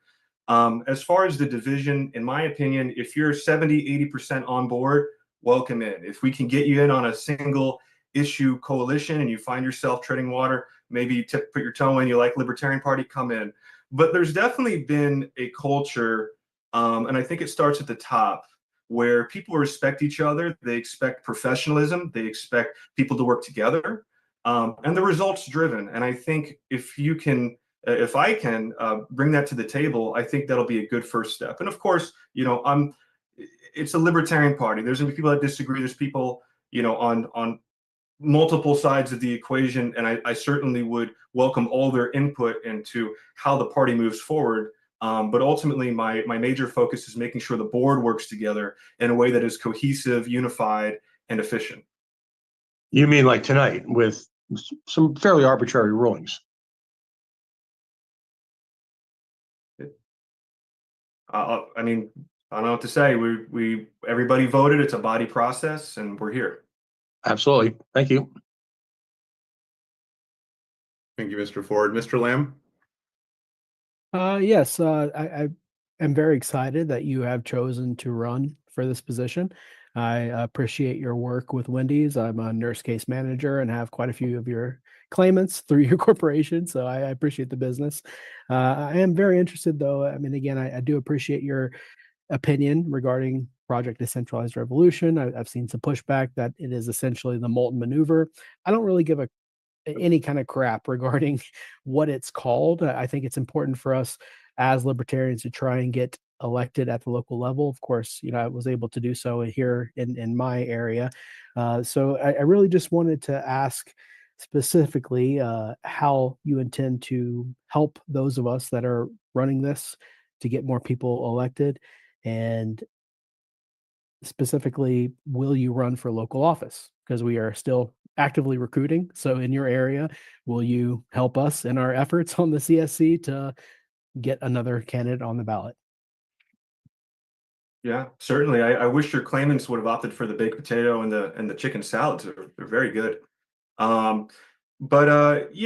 As far as the division, in my opinion, if you're 70, 80% on board, welcome in. If we can get you in on a single issue coalition and you find yourself treading water, maybe put your toe in, you like Libertarian Party, come in. But there's definitely been a culture, and I think it starts at the top, where people respect each other. They expect professionalism. They expect people to work together, and the results driven. And I think if you can, if I can bring that to the table, I think that'll be a good first step. And of course, it's a Libertarian Party. There's going to be people that disagree. There's people, on multiple sides of the equation, and I certainly would welcome all their input into how the party moves forward. But ultimately, my major focus is making sure the board works together in a way that is cohesive, unified, and efficient. You mean like tonight with some fairly arbitrary rulings? I mean, I don't know what to say. Everybody voted. It's a body process, and we're here. Absolutely. Thank you. Thank you, Mr. Ford. Mr. Lamb? Yes, I am very excited that you have chosen to run for this position. I appreciate your work with Wendy's. I'm a nurse case manager and have quite a few of your claimants through your corporation, so I appreciate the business. I am very interested, though. I mean, again, I do appreciate your opinion regarding Project Decentralized Revolution. I've seen some pushback that it is essentially the Molten Maneuver. I don't really give any kind of crap regarding what it's called. I think it's important for us as libertarians to try and get elected at the local level. Of course, I was able to do so here in my area. So I really just wanted to ask specifically how you intend to help those of us that are running this to get more people elected, and specifically, will you run for local office? Because we are still actively recruiting. So in your area, will you help us in our efforts on the CSC to get another candidate on the ballot? Yeah, certainly. I wish your claimants would have opted for the baked potato and the chicken salads. They're very good. Yeah,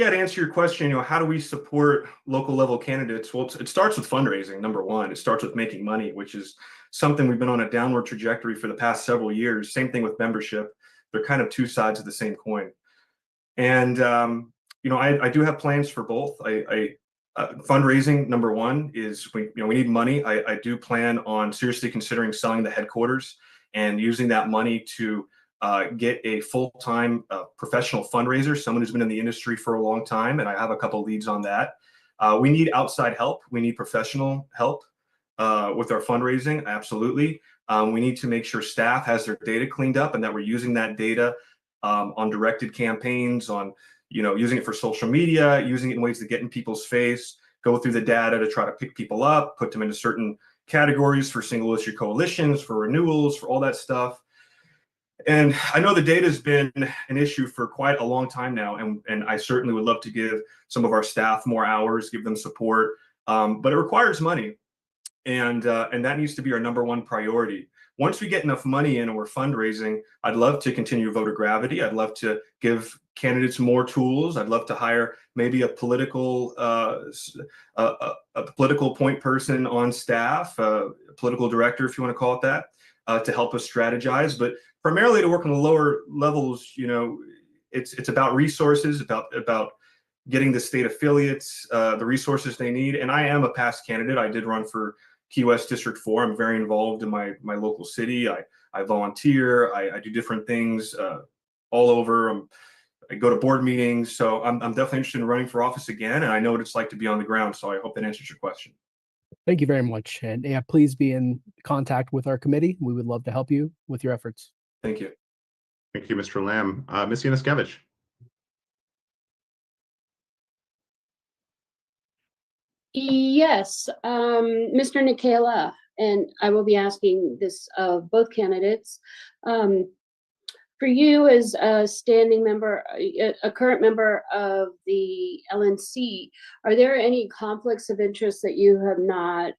to answer your question, how do we support local level candidates? Well, it starts with fundraising, number one. It starts with making money, which is something we've been on a downward trajectory for the past several years. Same thing with membership. They're kind of two sides of the same coin. And I do have plans for both. Fundraising, number one, is we need money. I do plan on seriously considering selling the headquarters and using that money to get a full-time professional fundraiser, someone who's been in the industry for a long time, and I have a couple leads on that. We need outside help. We need professional help with our fundraising, absolutely. We need to make sure staff has their data cleaned up and that we're using that data on directed campaigns, on using it for social media, using it in ways to get in people's face, go through the data to try to pick people up, put them into certain categories for single issue coalitions, for renewals, for all that stuff. And I know the data has been an issue for quite a long time now, and I certainly would love to give some of our staff more hours, give them support, but it requires money, and that needs to be our number one priority. Once we get enough money in and we're fundraising, I'd love to continue voter gravity. I'd love to give candidates more tools. I'd love to hire maybe a political point person on staff, a political director, if you want to call it that, to help us strategize. But primarily to work on the lower levels, it's about resources, about getting the state affiliates the resources they need. And I am a past candidate. I did run for Key West District 4. I'm very involved in my local city. I volunteer. I do different things all over. I go to board meetings. So I'm definitely interested in running for office again. And I know what it's like to be on the ground. So I hope that answers your question. Thank you very much. And yeah, please be in contact with our committee. We would love to help you with your efforts. Thank you. Thank you, Mr. Lamb. Ms. Yanuskevich. Yes, Mr. Nikela, and I will be asking this of both candidates. For you as a standing member, a current member of the LNC, are there any conflicts of interest that you have not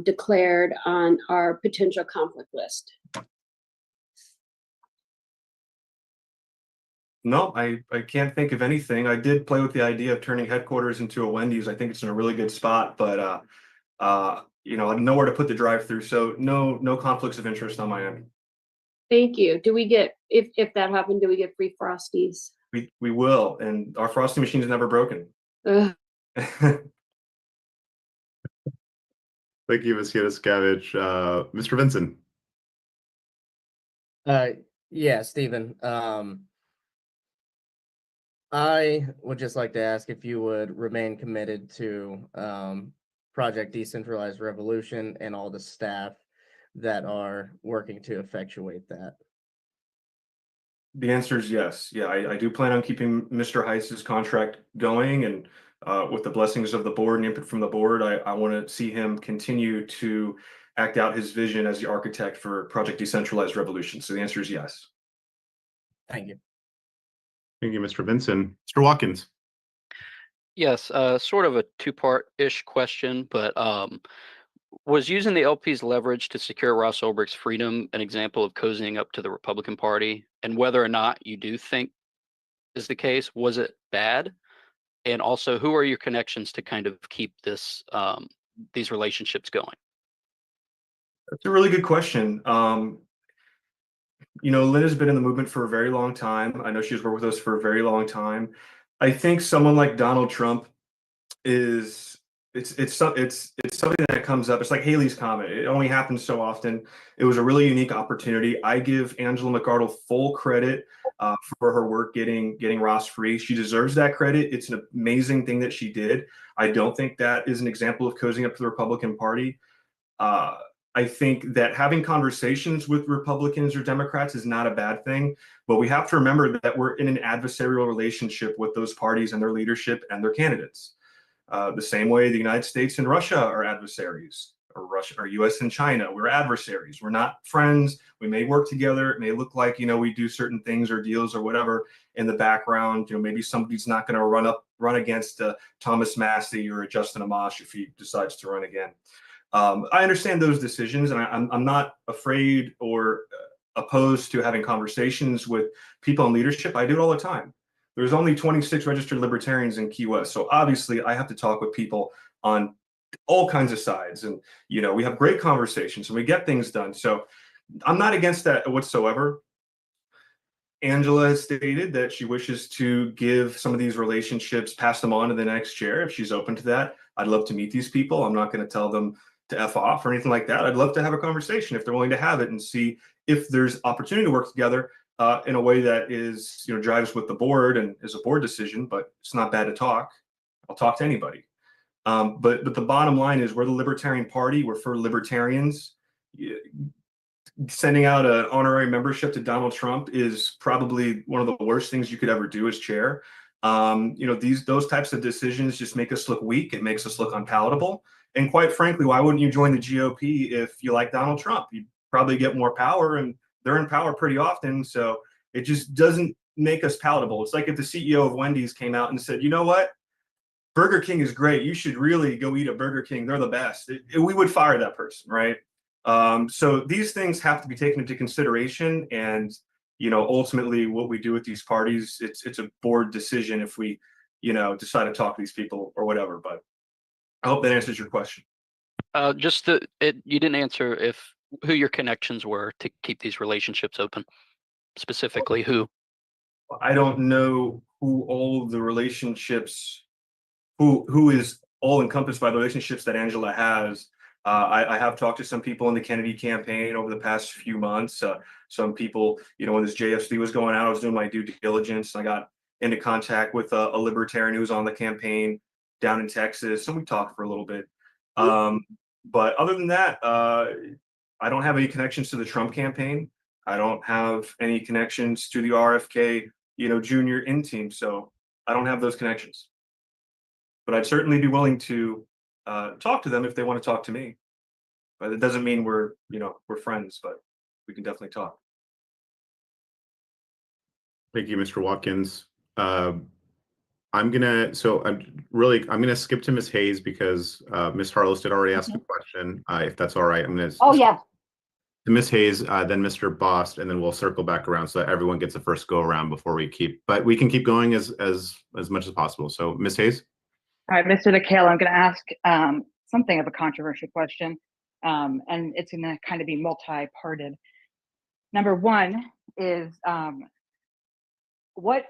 declared on our potential conflict list? No, I can't think of anything. I did play with the idea of turning headquarters into a Wendy's. I think it's in a really good spot, but you know, nowhere to put the drive-through. So no conflicts of interest on my end. Thank you. Do we get, if that happened, do we get free Frosties? We will, and our frosting machine is never broken. Ugh. Thank you, Ms. Scavage. Mr. Vincent. Yeah, Stephen. I would just like to ask if you would remain committed to Project Decentralized Revolution and all the staff that are working to effectuate that. The answer is yes. Yeah, I do plan on keeping Mr. Heiss's contract going, and with the blessings of the board and input from the board, I want to see him continue to act out his vision as the architect for Project Decentralized Revolution. So the answer is yes. Thank you. Thank you, Mr. Vincent. Mr. Watkins. Yes, sort of a two-part-ish question, but was using the LP's leverage to secure Ross Ulbricht's freedom an example of cozying up to the Republican Party? And whether or not you do think is the case, was it bad? And also, who are your connections to kind of keep this these relationships going? That's a really good question. You know, Lynn has been in the movement for a very long time. I know she's worked with us for a very long time. I think someone like Donald Trump is it's something that comes up. It's like Haley's Comet. It only happens so often. It was a really unique opportunity. I give Angela McArdle full credit for her work getting Ross free. She deserves that credit. It's an amazing thing that she did. I don't think that is an example of cozying up to the Republican Party. I think that having conversations with Republicans or Democrats is not a bad thing, but we have to remember that we're in an adversarial relationship with those parties and their leadership and their candidates. The same way the United States and Russia are adversaries, or Russia or US and China, we're adversaries. We're not friends. We may work together. It may look like, you know, we do certain things or deals or whatever in the background. You know, maybe somebody's not going to run against Thomas Massey or Justin Amash if he decides to run again. I understand those decisions, and I'm not afraid or opposed to having conversations with people in leadership. I do it all the time. There's only 26 registered libertarians in Key West, so obviously I have to talk with people on all kinds of sides, and you know, we have great conversations and we get things done. So I'm not against that whatsoever. Angela has stated that she wishes to give some of these relationships, pass them on to the next chair if she's open to that. I'd love to meet these people. I'm not going to tell them to F off or anything like that. I'd love to have a conversation if they're willing to have it and see if there's opportunity to work together in a way that is, you know, drives with the board and is a board decision, but it's not bad to talk. I'll talk to anybody. But the bottom line is we're the Libertarian Party. We're for libertarians. Sending out an honorary membership to Donald Trump is probably one of the worst things you could ever do as chair. You know, those types of decisions just make us look weak. It makes us look unpalatable. And quite frankly, why wouldn't you join the GOP if you like Donald Trump? You'd probably get more power, and they're in power pretty often. So it just doesn't make us palatable. It's like if the CEO of Wendy's came out and said, you know what? Burger King is great. You should really go eat at Burger King. They're the best. We would fire that person, right? So these things have to be taken into consideration, and you know, ultimately, what we do with these parties, it's a board decision if we, you know, decide to talk to these people or whatever. But I hope that answers your question. You didn't answer who your connections were to keep these relationships open. Specifically, who? I don't know who all the relationships, who is all encompassed by the relationships that Angela has. I have talked to some people in the Kennedy campaign over the past few months. Some people, you know, when this JFC was going out, I was doing my due diligence. I got into contact with a libertarian who was on the campaign down in Texas, and we talked for a little bit. But other than that, I don't have any connections to the Trump campaign. I don't have any connections to the RFK, you know, junior in team. So I don't have those connections. But I'd certainly be willing to talk to them if they want to talk to me. But it doesn't mean we're friends, but we can definitely talk. Thank you, Mr. Watkins. I'm gonna skip to Ms. Hayes because Ms. Harless did already ask a question. If that's all right, I'm gonna Oh, yeah. to Ms. Hayes, then Mr. Bost, and then we'll circle back around so that everyone gets a first go around before we but we can keep going as much as possible. So Ms. Hayes. All right, Mr. DeKale, I'm going to ask something of a controversial question, and it's going to kind of be multi-parted. Number one is what,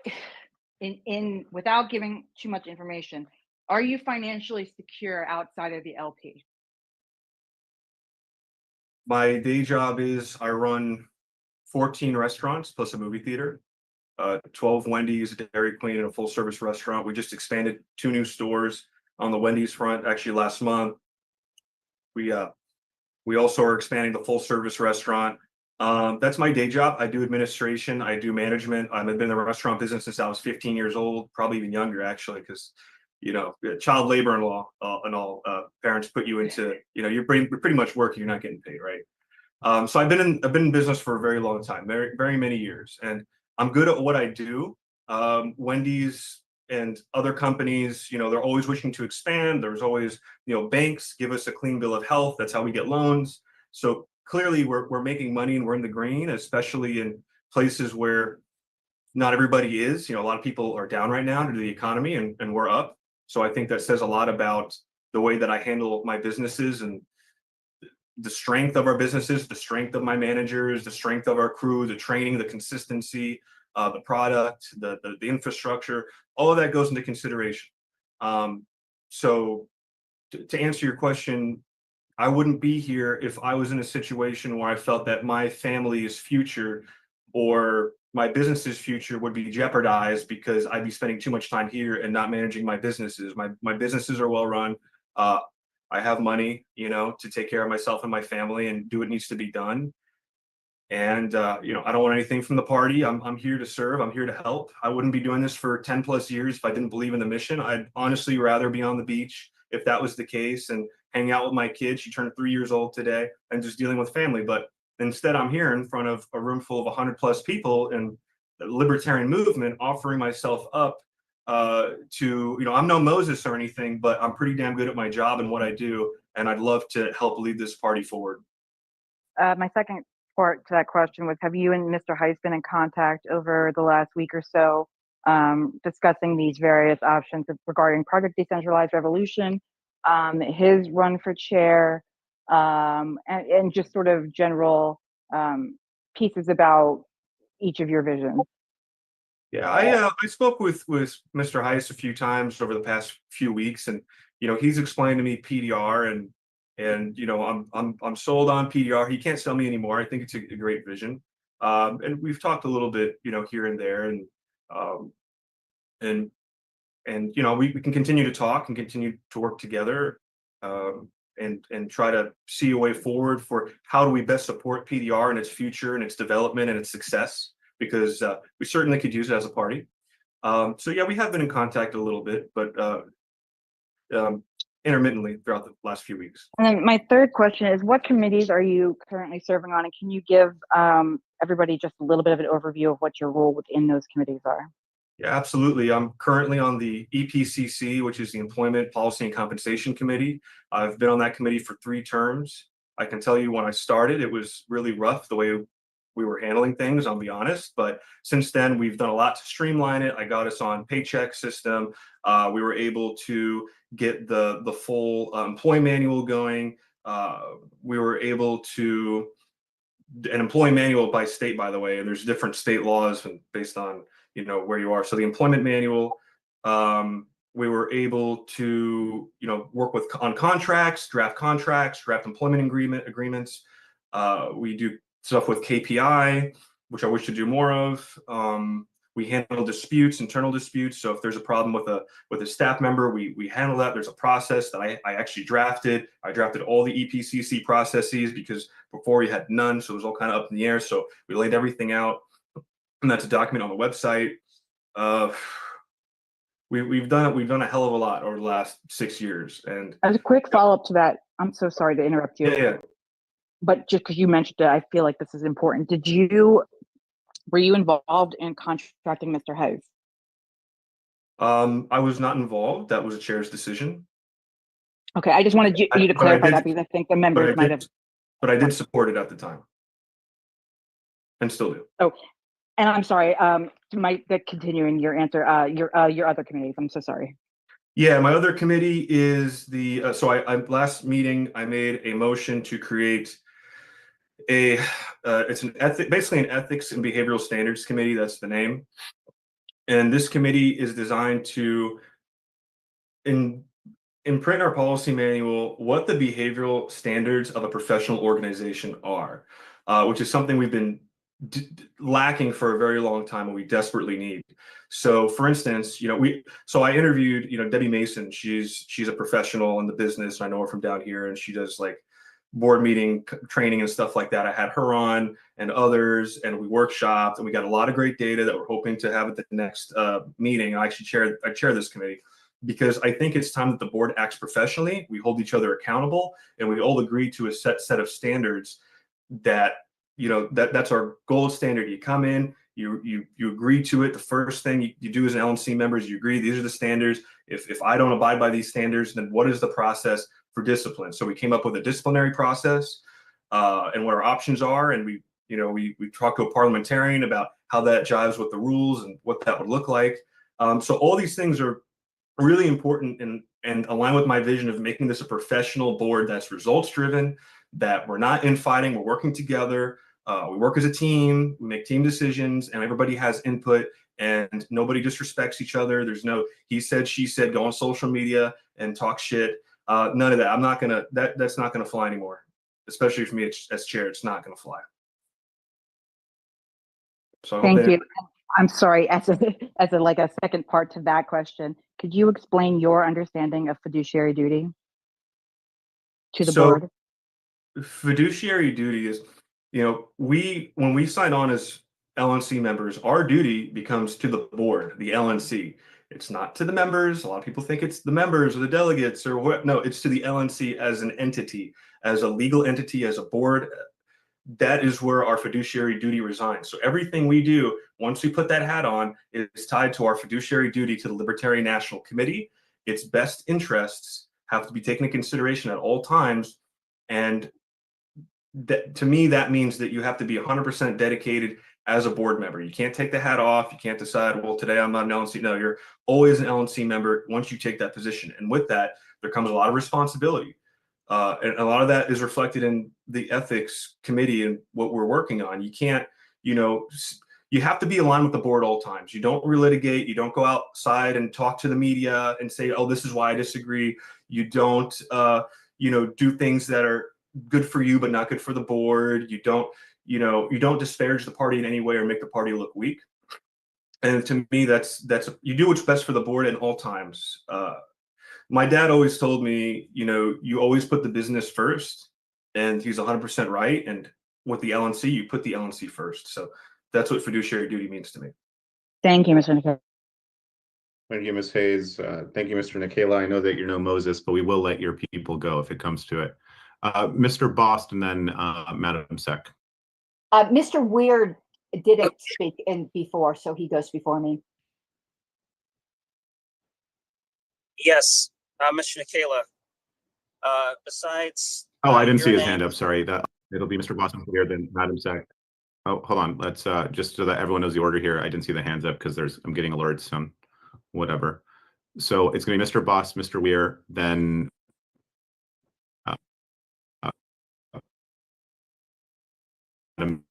without giving too much information, are you financially secure outside of the LP? My day job is I run 14 restaurants plus a movie theater, 12 Wendy's, a Dairy Queen, and a full service restaurant. We just expanded 2 new stores on the Wendy's front actually last month. We also are expanding the full service restaurant. That's my day job. I do administration, I do management. I've been in the restaurant business since I was 15 years old, probably even younger actually, because child labor and all parents put you into, you're pretty much working, you're not getting paid, right? So I've been in business for a very long time, very, very many years, and I'm good at what I do. Wendy's and other companies, they're always wishing to expand. There's always, banks give us a clean bill of health. That's how we get loans. So clearly we're making money and we're in the green, especially in places where not everybody is. A lot of people are down right now due to the economy, and we're up. So I think that says a lot about the way that I handle my businesses and the strength of our businesses, the strength of my managers, the strength of our crew, the training, the consistency, the product, the infrastructure, all of that goes into consideration. So to answer your question, I wouldn't be here if I was in a situation where I felt that my family's future or my business's future would be jeopardized because I'd be spending too much time here and not managing my businesses. My businesses are well run. I have money, to take care of myself and my family and do what needs to be done. And, I don't want anything from the party. I'm here to serve. I'm here to help. I wouldn't be doing this for 10 plus years if I didn't believe in the mission. I'd honestly rather be on the beach if that was the case and hang out with my kid. She turned 3 years old today, and just dealing with family. But instead, I'm here in front of a room full of 100 plus people in the Libertarian movement, offering myself up to, I'm no Moses or anything, but I'm pretty damn good at my job and what I do. And I'd love to help lead this party forward. My second part to that question was, have you and Mr. Heiss been in contact over the last week or so discussing these various options regarding Project Decentralized Revolution, his run for chair, and just sort of general pieces about each of your visions? Yeah, I spoke with Mr. Heiss a few times over the past few weeks, and he's explained to me PDR, and I'm sold on PDR. He can't sell me anymore. I think it's a great vision, and we've talked a little bit, here and there, and we can continue to talk and continue to work together, and try to see a way forward for how do we best support PDR and its future and its development and its success, because we certainly could use it as a party. So yeah, we have been in contact a little bit, but intermittently throughout the last few weeks. And then my third question is, what committees are you currently serving on? And can you give everybody just a little bit of an overview of what your role within those committees are? Yeah, absolutely. I'm currently on the EPCC, which is the Employment Policy and Compensation Committee. I've been on that committee for 3 terms. I can tell you when I started, it was really rough the way we were handling things, I'll be honest. But since then, we've done a lot to streamline it. I got us on paycheck system. We were able to get the full employee manual going. We were able to, an employee manual by state, by the way, and there's different state laws based on where you are. So the employment manual, we were able to work on contracts, draft employment agreements. We do stuff with KPI, which I wish to do more of. We handle disputes, internal disputes. So if there's a problem with a staff member, we handle that. There's a process that I actually drafted. I drafted all the EPCC processes because before we had none, so it was all kind of up in the air. So we laid everything out, and that's a document on the website. we've done a hell of a lot over the last 6 years. And As a quick follow-up to that, I'm so sorry to interrupt you. yeah. But just because you mentioned it, I feel like this is important. Were you involved in contracting Mr. Hayes? I was not involved. That was a chair's decision. Okay, I just wanted you to But I clarify did- that because I think the members might have. But I did support it at the time, and still do. Oh, and I'm sorry. Continuing your answer. Your other committees. I'm so sorry. Yeah, my other committee is the so I last meeting I made a motion to create a it's basically an ethics and behavioral standards committee. That's the name. And this committee is designed to imprint our policy manual what the behavioral standards of a professional organization are, which is something we've been lacking for a very long time and we desperately need. So for instance, I interviewed, Debbie Mason. She's a professional in the business. I know her from down here, and she does like board meeting training and stuff like that. I had her on and others, and we workshopped, and we got a lot of great data that we're hoping to have at the next meeting. I chair this committee because I think it's time that the board acts professionally. We hold each other accountable, and we all agree to a set of standards that that's our gold standard. You come in, you agree to it. The first thing you do as an LNC member is you agree these are the standards. If I don't abide by these standards, then what is the process for discipline? So we came up with a disciplinary process and what our options are, and we talked to a parliamentarian about how that jives with the rules and what that would look like. So all these things are really important and align with my vision of making this a professional board that's results driven, that we're not infighting, we're working together, we work as a team, we make team decisions, and everybody has input, and nobody disrespects each other. There's no he said, she said, go on social media and talk shit. None of that. That's not gonna fly anymore. Especially for me as chair, it's not gonna fly. So Thank you. I'm sorry, as a second part to that question, could you explain your understanding of fiduciary duty to the board? Fiduciary duty is, when we sign on as LNC members, our duty becomes to the board, the LNC. It's not to the members. A lot of people think it's the members or the delegates or what. No, it's to the LNC as an entity, as a legal entity, as a board. That is where our fiduciary duty resides. So everything we do, once we put that hat on, is tied to our fiduciary duty to the Libertarian National Committee. Its best interests have to be taken into consideration at all times. And to me, that means that you have to be 100% dedicated as a board member. You can't take the hat off. You can't decide, well, today I'm not an LNC. No, you're always an LNC member once you take that position. And with that, there comes a lot of responsibility. And a lot of that is reflected in the ethics committee and what we're working on. You can't, you have to be aligned with the board all times. You don't relitigate. You don't go outside and talk to the media and say, oh, this is why I disagree. You don't, do things that are good for you but not good for the board. You don't disparage the party in any way or make the party look weak. And to me, that's you do what's best for the board at all times. My dad always told me, you always put the business first, and he's 100% right. And with the LNC, you put the LNC first. So that's what fiduciary duty means to me. Thank you, Mr. Nicola. Thank you, Ms. Hayes. Thank you, Mr. Nicola. I know that you're no Moses, but we will let your people go if it comes to it. Mr. Bost and then Madam Sec. Mr. Weir didn't speak before, so he goes before me. Yes, Mr. Nicola. Besides. Oh, I didn't see his name, hand up. Sorry. It'll be Mr. Boston here, then Madam Sec. Oh, hold on. Let's just so that everyone knows the order here. I didn't see the hands up because I'm getting alerts on whatever. So it's going to be Mr. Bost, Mr. Weir, then Madam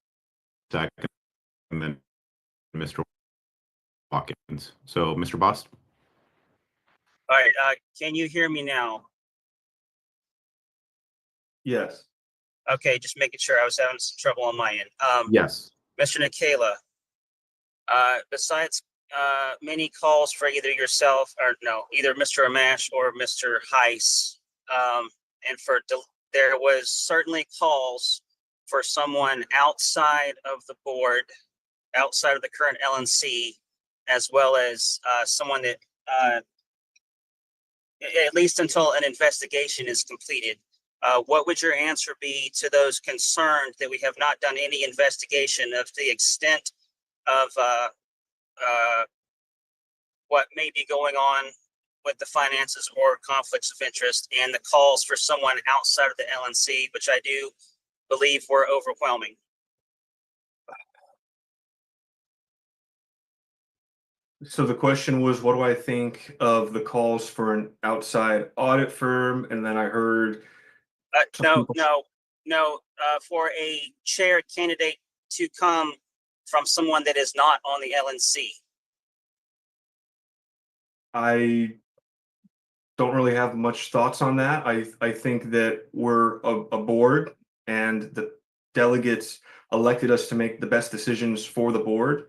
Sec, and then Mr. Watkins. So Mr. Bost. All right. Can you hear me now? Yes. Okay, just making sure. I was having some trouble on my end. Yes. Mr. Nicola, besides many calls for either yourself or either Mr. Amash or Mr. Heiss, and there was certainly calls for someone outside of the board, outside of the current LNC, as well as someone that at least until an investigation is completed. What would your answer be to those concerned that we have not done any investigation of the extent of what may be going on with the finances or conflicts of interest, and the calls for someone outside of the LNC, which I do believe were overwhelming? So the question was, what do I think of the calls for an outside audit firm? And then I heard No. For a chair candidate to come from someone that is not on the LNC. I don't really have much thoughts on that. I think that we're a board, and the delegates elected us to make the best decisions for the board.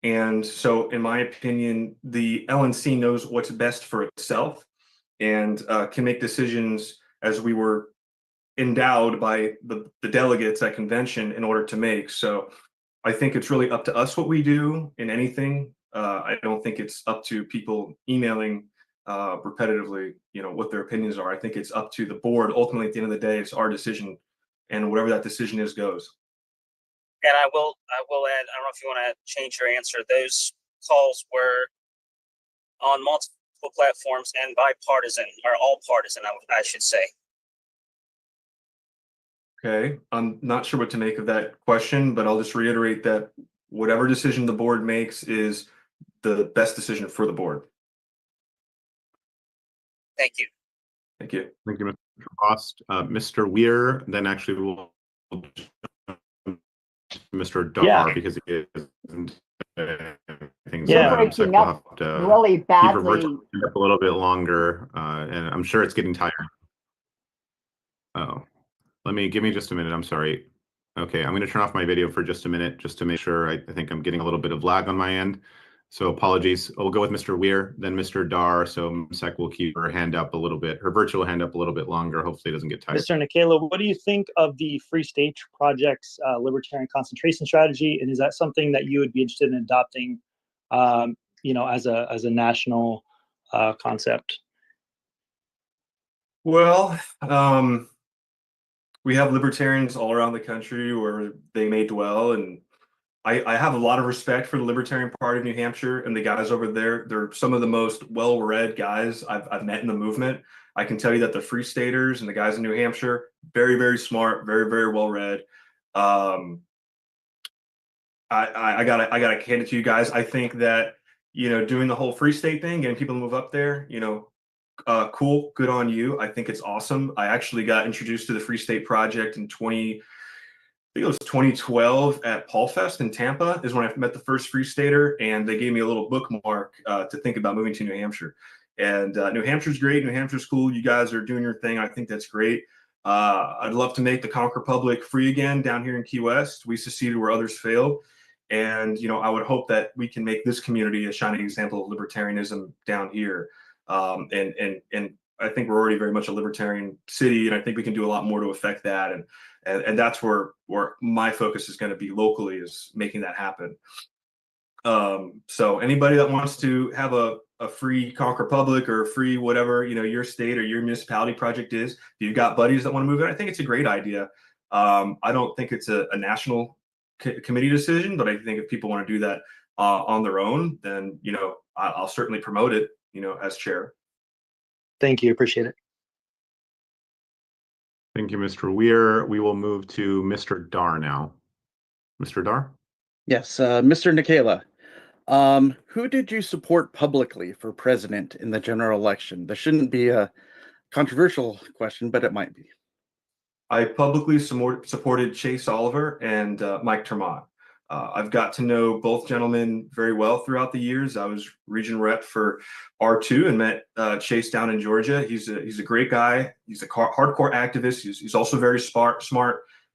And so, in my opinion, the LNC knows what's best for itself, and can make decisions as we were endowed by the delegates at convention in order to make. So I think it's really up to us what we do in anything. I don't think it's up to people emailing repetitively, what their opinions are. I think it's up to the board. Ultimately, at the end of the day, it's our decision, and whatever that decision is goes. And I will add, I don't know if you want to change your answer. Those calls were on multiple platforms and bipartisan, or all partisan, I should say. Okay, I'm not sure what to make of that question, but I'll just reiterate that whatever decision the board makes is the best decision for the board. Thank you. Thank you. Thank you, Mr. Rost. Mr. Weir, then actually we'll Mr. Dar, Yeah. because he isn't. Things Yeah. Breaking up really keep badly. virtual up a little bit longer, and I'm sure it's getting tired. Oh, give me just a minute. I'm sorry. Okay, I'm going to turn off my video for just a minute, just to make sure. I think I'm getting a little bit of lag on my end, so apologies. We'll go with Mr. Weir, then Mr. Dar. So MSEC will keep her hand up a little bit, her virtual hand up a little bit longer. Hopefully, it doesn't get tired. Mr. Nikela, what do you think of the Free State Project's libertarian concentration strategy, and is that something that you would be interested in adopting, as a national concept? Well, we have libertarians all around the country where they may dwell, and I have a lot of respect for the Libertarian Party of New Hampshire and the guys over there. They're some of the most well-read guys I've met in the movement. I can tell you that the Free Staters and the guys in New Hampshire, very, very smart, very, very well-read. I gotta hand it to you guys. I think that, doing the whole Free State thing, getting people to move up there, cool, good on you. I think it's awesome. I actually got introduced to the Free State Project in 2012 at Paul Fest in Tampa is when I met the first Free Stater, and they gave me a little bookmark to think about moving to New Hampshire. And New Hampshire's great. New Hampshire's cool. You guys are doing your thing. I think that's great. I'd love to make the Conch Republic free again down here in Key West. We seceded where others failed. And, I would hope that we can make this community a shining example of libertarianism down here. And I think we're already very much a libertarian city, and I think we can do a lot more to affect that. And that's where my focus is going to be locally, is making that happen. So anybody that wants to have a free Conch Republic or a free whatever, your state or your municipality project is, if you've got buddies that want to move in, I think it's a great idea. I don't think it's a national committee decision, but I think if people want to do that on their own, then, I'll certainly promote it, as chair. Thank you. Appreciate it. Thank you, Mr. Weir. We will move to Mr. Dar now. Mr. Dar? Yes, Mr. Nikela, who did you support publicly for president in the general election? This shouldn't be a controversial question, but it might be. I publicly supported Chase Oliver and Mike Termont. I've got to know both gentlemen very well throughout the years. I was region rep for R2 and met Chase down in Georgia. He's a great guy. He's a hardcore activist. He's also very smart,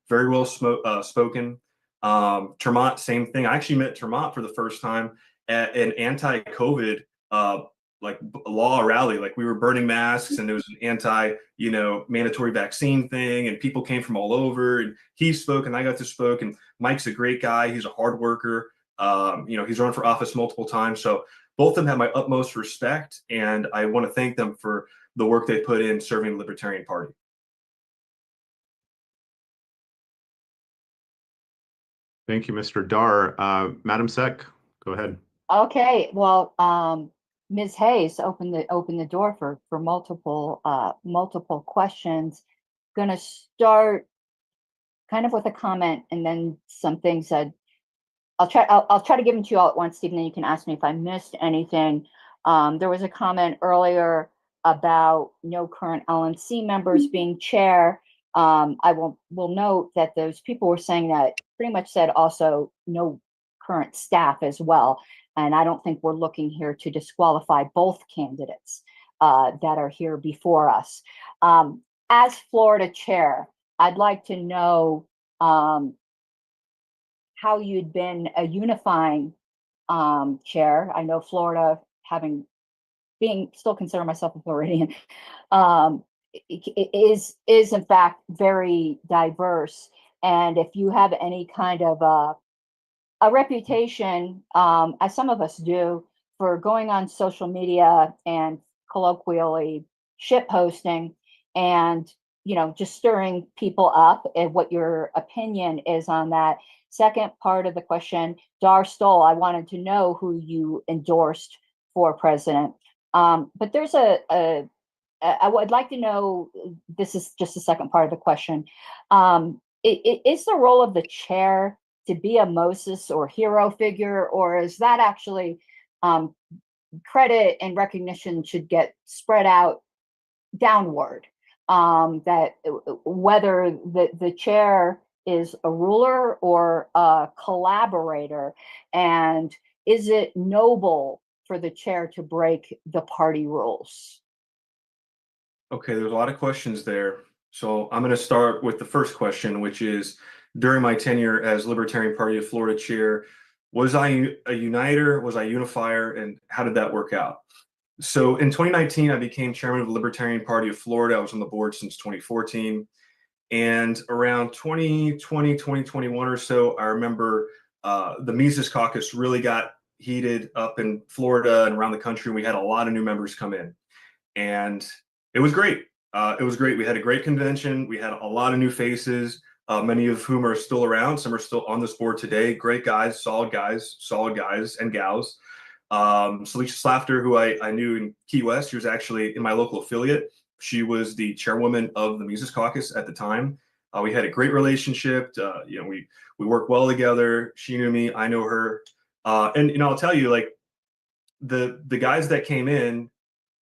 very well spoken. Termont, same thing. I actually met Termont for the first time at an anti-COVID law rally. Like, we were burning masks, and there was an mandatory vaccine thing, and people came from all over, and he spoke and I got to spoke. And Mike's a great guy. He's a hard worker. He's run for office multiple times. So both of them have my utmost respect, and I want to thank them for the work they put in serving the Libertarian Party. Thank you, Mr. Dar. Madam Sec, go ahead. Okay, well, Ms. Hayes opened the door for multiple questions. Gonna start kind of with a comment and then some things that I'll try to give them to you all at once, Stephen, then you can ask me if I missed anything. There was a comment earlier about no current LNC members being chair. I will note that those people were saying that pretty much said also no current staff as well. And I don't think we're looking here to disqualify both candidates that are here before us. As Florida chair, I'd like to know how you'd been a unifying chair. I know Florida, being still consider myself a Floridian, is in fact very diverse. And if you have any kind of a reputation, as some of us do, for going on social media and colloquially shit posting and just stirring people up, and what your opinion is on that. Second part of the question, Dar Stoll, I wanted to know who you endorsed for president. But there's I would like to know, this is just the second part of the question. Is the role of the chair to be a Moses or hero figure, or is that actually credit and recognition should get spread out downward? That whether the chair is a ruler or a collaborator, and is it noble for the chair to break the party rules? Okay, there's a lot of questions there. So I'm going to start with the first question, which is, during my tenure as Libertarian Party of Florida chair, was I a uniter? Was I a unifier? And how did that work out? So in 2019, I became chairman of the Libertarian Party of Florida. I was on the board since 2014. And around 2020, 2021 or so, I remember the Mises Caucus really got heated up in Florida and around the country. We had a lot of new members come in, and it was great. It was great. We had a great convention. We had a lot of new faces, many of whom are still around. Some are still on this board today. Great guys and gals. Salisha Slafter, who I knew in Key West, she was actually in my local affiliate. She was the chairwoman of the Mises Caucus at the time. We had a great relationship. We worked well together. She knew me, I know her. And I'll tell you, like, the guys that came in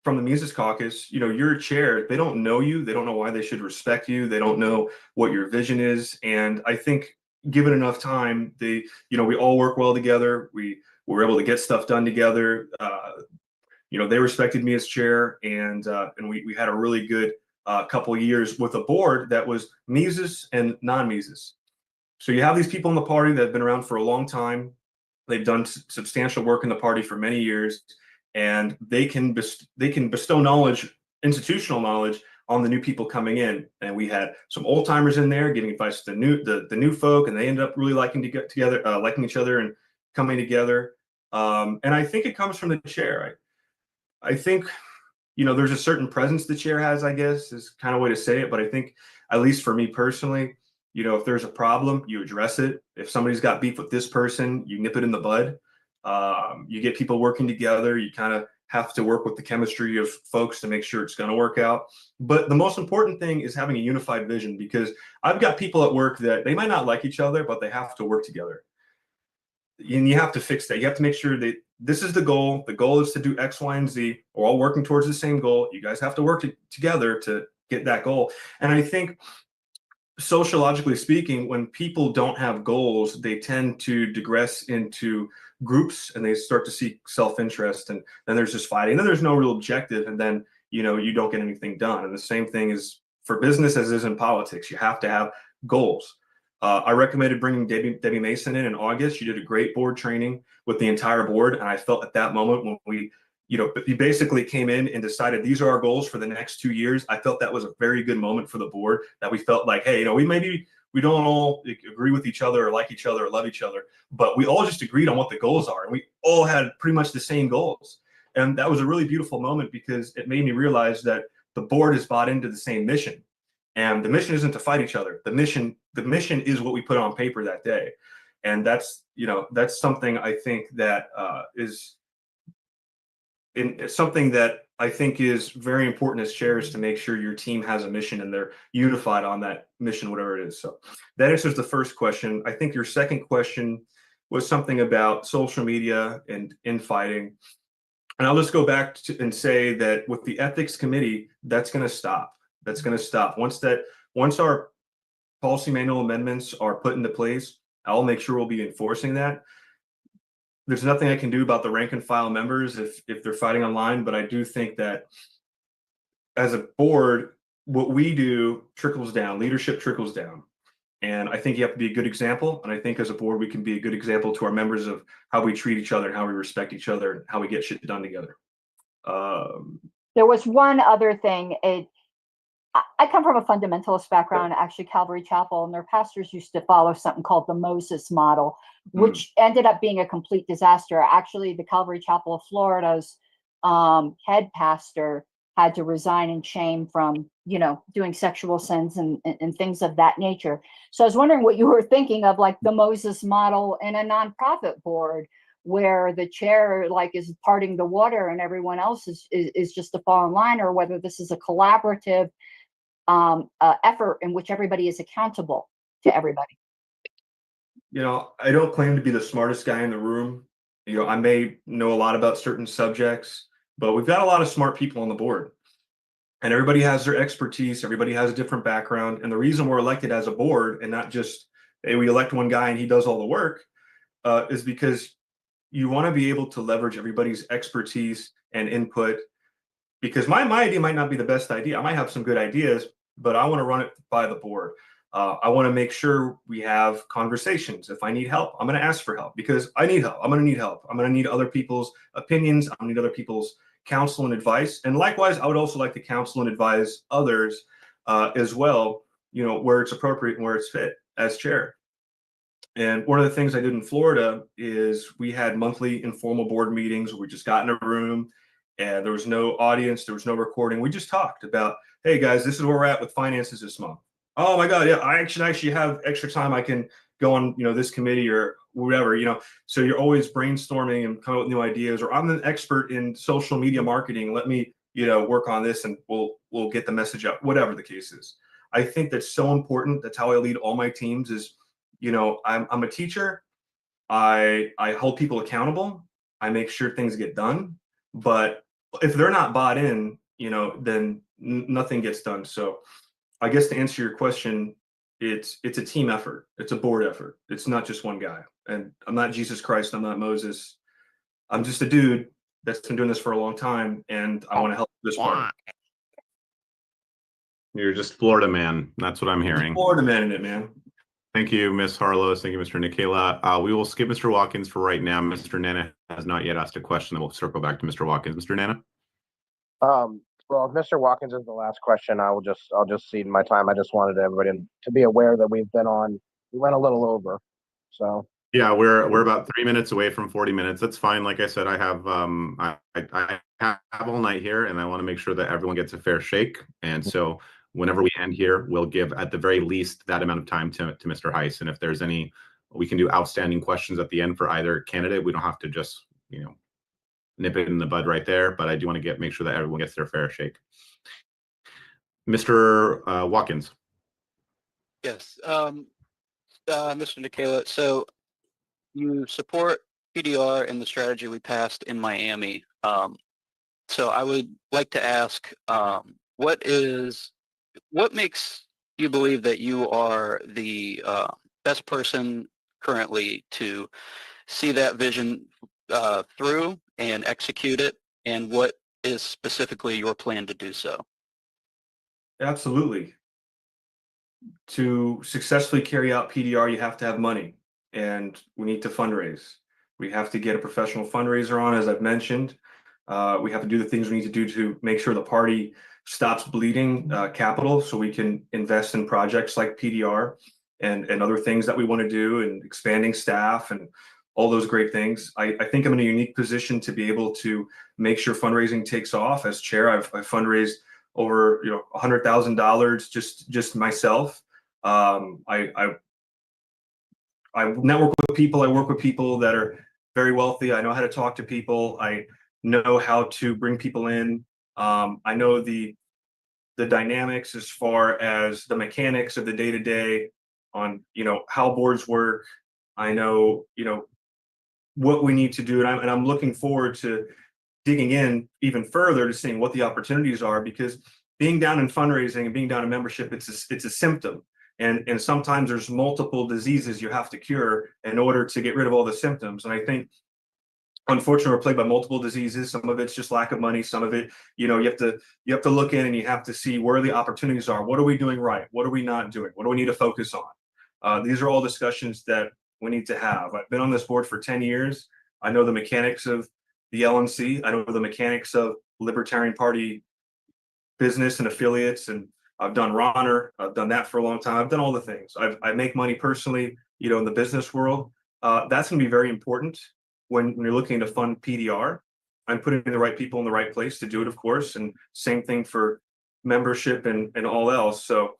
from the Mises Caucus, you're a chair. They don't know you. They don't know why they should respect you. They don't know what your vision is. And I think given enough time, we all work well together. We were able to get stuff done together. They respected me as chair, and we had a really good couple of years with a board that was Mises and non-Mises. So you have these people in the party that have been around for a long time. They've done substantial work in the party for many years, and they can bestow knowledge, institutional knowledge, on the new people coming in. And we had some old timers in there giving advice to the new folk, and they ended up really liking to get together, liking each other and coming together. And I think it comes from the chair. I think, there's a certain presence the chair has, I guess, is kind of a way to say it. But I think, at least for me personally, if there's a problem, you address it. If somebody's got beef with this person, you nip it in the bud. You get people working together. You kind of have to work with the chemistry of folks to make sure it's going to work out. But the most important thing is having a unified vision, because I've got people at work that they might not like each other, but they have to work together. And you have to fix that. You have to make sure that this is the goal. The goal is to do X, Y, and Z. We're all working towards the same goal. You guys have to work together to get that goal. And I think, sociologically speaking, when people don't have goals, they tend to digress into groups, and they start to seek self-interest, and then there's just fighting. And then there's no real objective, and then you don't get anything done. And the same thing is for business as is in politics. You have to have goals. I recommended bringing Debbie Mason in August. She did a great board training with the entire board, and I felt at that moment when we basically came in and decided these are our goals for the next 2 years. I felt that was a very good moment for the board, that we felt like, hey, we we don't all agree with each other or like each other or love each other, but we all just agreed on what the goals are, and we all had pretty much the same goals. And that was a really beautiful moment because it made me realize that the board is bought into the same mission. And the mission isn't to fight each other. The mission is what we put on paper that day. And that's something I think that something that I think is very important as chairs, to make sure your team has a mission and they're unified on that mission, whatever it is. So that answers the first question. I think your second question was something about social media and infighting. And I'll just go back to, and say that with the ethics committee, that's going to stop. That's going to stop. Once our policy manual amendments are put into place, I'll make sure we'll be enforcing that. There's nothing I can do about the rank and file members if they're fighting online, but I do think that as a board, what we do trickles down, leadership trickles down. And I think you have to be a good example. And I think as a board, we can be a good example to our members of how we treat each other and how we respect each other and how we get shit done together. There was one other thing. I come from a fundamentalist background, actually Calvary Chapel, and their pastors used to follow something called the Moses model, which ended up being a complete disaster. Actually, the Calvary Chapel of Florida's head pastor had to resign in shame from, doing sexual sins and things of that nature. So I was wondering what you were thinking of, like the Moses model in a nonprofit board, where the chair is parting the water and everyone else is just to fall in line, or whether this is a collaborative effort in which everybody is accountable to everybody. I don't claim to be the smartest guy in the room. I may know a lot about certain subjects, but we've got a lot of smart people on the board, and everybody has their expertise. Everybody has a different background. And the reason we're elected as a board and not just, hey, we elect one guy and he does all the work, is because you want to be able to leverage everybody's expertise and input, because my idea might not be the best idea. I might have some good ideas, but I want to run it by the board. I want to make sure we have conversations. If I need help, I'm going to ask for help because I need help. I'm going to need help. I'm going to need other people's opinions. I'm going to need other people's counsel and advice. And likewise, I would also like to counsel and advise others as well, where it's appropriate and where it's fit as chair. And one of the things I did in Florida is we had monthly informal board meetings where we just got in a room and there was no audience, there was no recording. We just talked about, hey guys, this is where we're at with finances this month. Oh my God, yeah, I actually have extra time. I can go on, this committee or whatever, So you're always brainstorming and coming up with new ideas. Or I'm an expert in social media marketing. Let me, work on this and we'll get the message out. Whatever the case is, I think that's so important. That's how I lead all my teams. Is I'm a teacher. I hold people accountable. I make sure things get done. But if they're not bought in, then nothing gets done. So I guess to answer your question, it's a team effort. It's a board effort. It's not just one guy. And I'm not Jesus Christ. I'm not Moses. I'm just a dude that's been doing this for a long time, and I want to help this party. You're just Florida man. That's what I'm hearing. Florida man in it, man. Thank you, Ms. Harlos. Thank you, Mr. Nikela. We will skip Mr. Watkins for right now. Mr. Nana has not yet asked a question, and we'll circle back to Mr. Watkins. Mr. Nana? Well, if Mr. Watkins is the last question, I'll just cede my time. I just wanted everybody to be aware that we went a little over. So yeah, we're about 3 minutes away from 40 minutes. That's fine. Like I said, I have I have all night here, and I want to make sure that everyone gets a fair shake. And so whenever we end here, we'll give at the very least that amount of time to Mr. Heiss. And if there's any, we can do outstanding questions at the end for either candidate. We don't have to just nip it in the bud right there, but I do want to make sure that everyone gets their fair shake. Mr. Watkins. Yes, Mr. Nikela, so you support PDR and the strategy we passed in Miami. So I would like to ask, what makes you believe that you are the best person currently to see that vision through and execute it, and what is specifically your plan to do so? Absolutely. To successfully carry out PDR, you have to have money, and we need to fundraise. We have to get a professional fundraiser on, as I've mentioned. We have to do the things we need to do to make sure the party stops bleeding capital so we can invest in projects like PDR. and other things that we want to do, and expanding staff and all those great things. I think I'm in a unique position to be able to make sure fundraising takes off. As chair, I've fundraised over $100,000 just myself. I network with people. I work with people that are very wealthy. I know how to talk to people. I know how to bring people in. I know the dynamics as far as the mechanics of the day-to-day on how boards work. I know what we need to do, and I'm looking forward to digging in even further to seeing what the opportunities are, because being down in fundraising and being down in membership, it's a symptom. And sometimes there's multiple diseases you have to cure in order to get rid of all the symptoms. And I think, unfortunately, we're plagued by multiple diseases. Some of it's just lack of money. Some of it, you have to look in and you have to see where the opportunities are. What are we doing right? What are we not doing? What do we need to focus on? These are all discussions that we need to have. I've been on this board for 10 years. I know the mechanics of the LNC. I know the mechanics of Libertarian Party business and affiliates, and I've done Ronner. I've done that for a long time. I've done all the things. I make money personally, in the business world. That's going to be very important when you're looking to fund PDR. I'm putting the right people in the right place to do it, of course, and same thing for membership and all else. So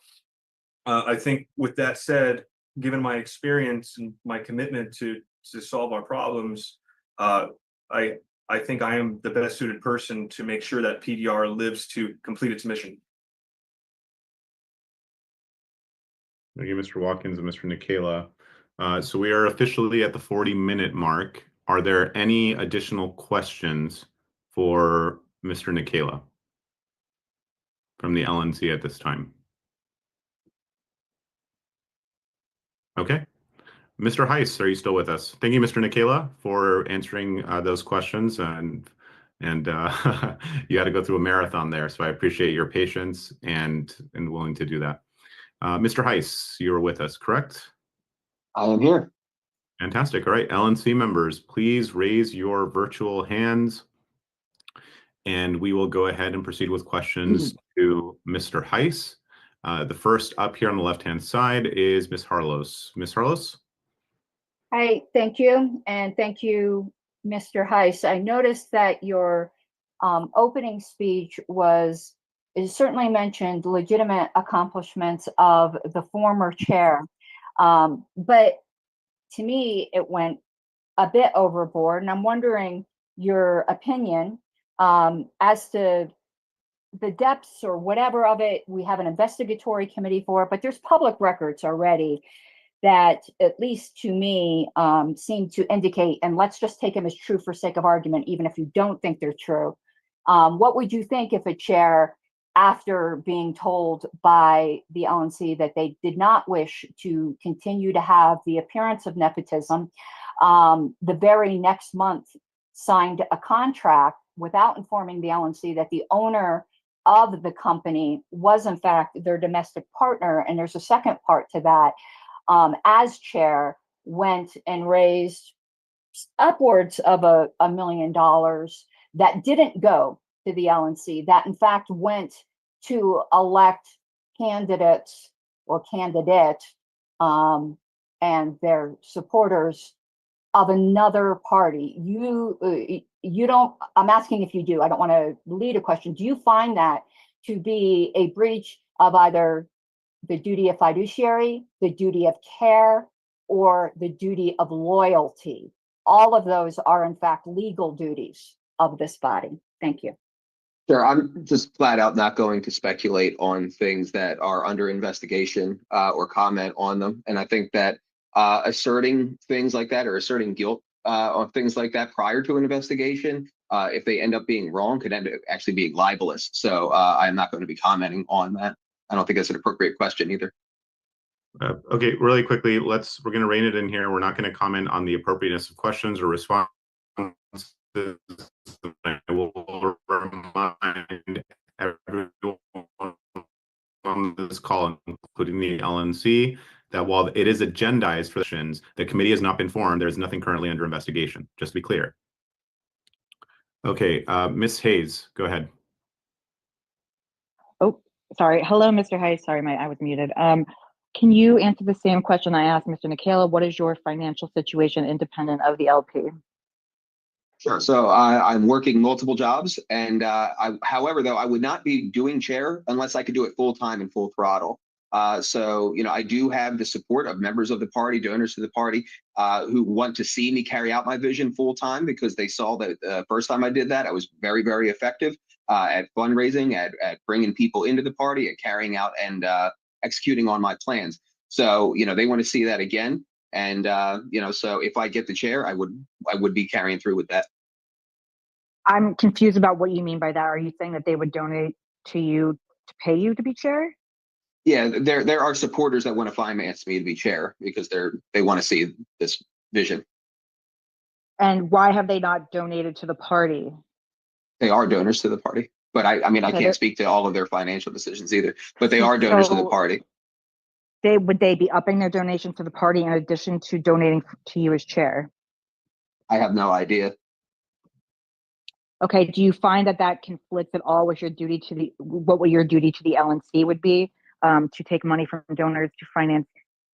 I think with that said, given my experience and my commitment to solve our problems, I think I am the best suited person to make sure that PDR lives to complete its mission. Thank you, Mr. Watkins and Mr. Nikela. So we are officially at the 40-minute mark. Are there any additional questions for Mr. Nikela from the LNC at this time? Okay. Mr. Heiss, are you still with us? Thank you, Mr. Nikela, for answering those questions. And you had to go through a marathon there, so I appreciate your patience and willing to do that. Mr. Heiss, you are with us, correct? I am here. Fantastic. All right, LNC members, please raise your virtual hands, and we will go ahead and proceed with questions to Mr. Heiss. The first up here on the left-hand side is Ms. Harlos. Ms. Harlos? Hi, thank you. And thank you, Mr. Heiss. I noticed that your opening speech it certainly mentioned legitimate accomplishments of the former chair. But to me, it went a bit overboard. And I'm wondering your opinion as to the depths or whatever of it. We have an investigatory committee for it, but there's public records already that, at least to me, seem to indicate, and let's just take them as true for sake of argument, even if you don't think they're true. What would you think if a chair, after being told by the LNC that they did not wish to continue to have the appearance of nepotism, the very next month signed a contract without informing the LNC that the owner of the company was in fact their domestic partner? And there's a second part to that. As chair, went and raised upwards of $1 million that didn't go to the LNC, that in fact went to elect candidates or candidate and their supporters of another party. You don't, I'm asking if you do, I don't want to lead a question. Do you find that to be a breach of either the duty of fiduciary, the duty of care, or the duty of loyalty? All of those are in fact legal duties of this body. Thank you. Sure, I'm just flat out not going to speculate on things that are under investigation or comment on them. And I think that asserting things like that or asserting guilt on things like that prior to an investigation, if they end up being wrong, could end up actually being libelous. So I'm not going to be commenting on that. I don't think that's an appropriate question either. Okay, really quickly, we're going to rein it in here. We're not going to comment on the appropriateness of questions or responses. I will remind everyone on this call, including the LNC, that while it is agendized for questions, the committee has not been formed. There is nothing currently under investigation, just to be clear. Okay, Ms. Hayes, go ahead. Oh, sorry. Hello, Mr. Hayes. Sorry, I was muted. Can you answer the same question I asked Mr. Nikela? What is your financial situation independent of the LP? Sure. So I'm working multiple jobs, and however, though, I would not be doing chair unless I could do it full time and full throttle. So, I do have the support of members of the party, donors to the party, who want to see me carry out my vision full time because they saw that the first time I did that, I was very, very effective at fundraising, at bringing people into the party, at carrying out and executing on my plans. So, they want to see that again. And so if I get the chair, I would be carrying through with that. I'm confused about what you mean by that. Are you saying that they would donate to you to pay you to be chair? Yeah, there are supporters that want to finance me to be chair because they want to see this vision. And why have they not donated to the party? They are donors to the party, but I mean I Okay, can't speak to all of their financial decisions either. But they are donors to the So party. would they be upping their donation to the party in addition to donating to you as chair? I have no idea. Okay, do you find that conflicts at all with your duty to what your duty to the LNC would be, to take money from donors to finance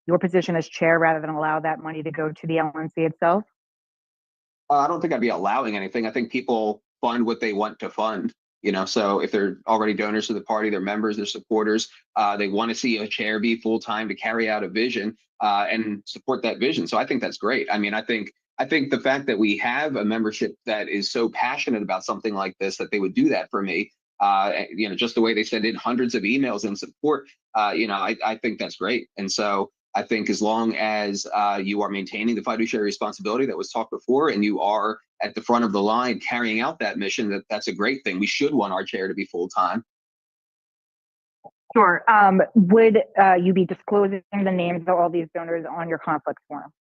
your position as chair rather than allow that money to go to the LNC itself? I don't think I'd be allowing anything. I think people fund what they want to fund. So if they're already donors to the party, they're members, they're supporters, they want to see a chair be full time to carry out a vision and support that vision. So I think that's great. I mean, I think the fact that we have a membership that is so passionate about something like this that they would do that for me, just the way they send in hundreds of emails in support, I think that's great. And so I think as long as you are maintaining the fiduciary responsibility that was talked before, and you are at the front of the line carrying out that mission, that's a great thing. We should want our chair to be full time. Sure. Would you be disclosing the names of all these donors on your conflict form?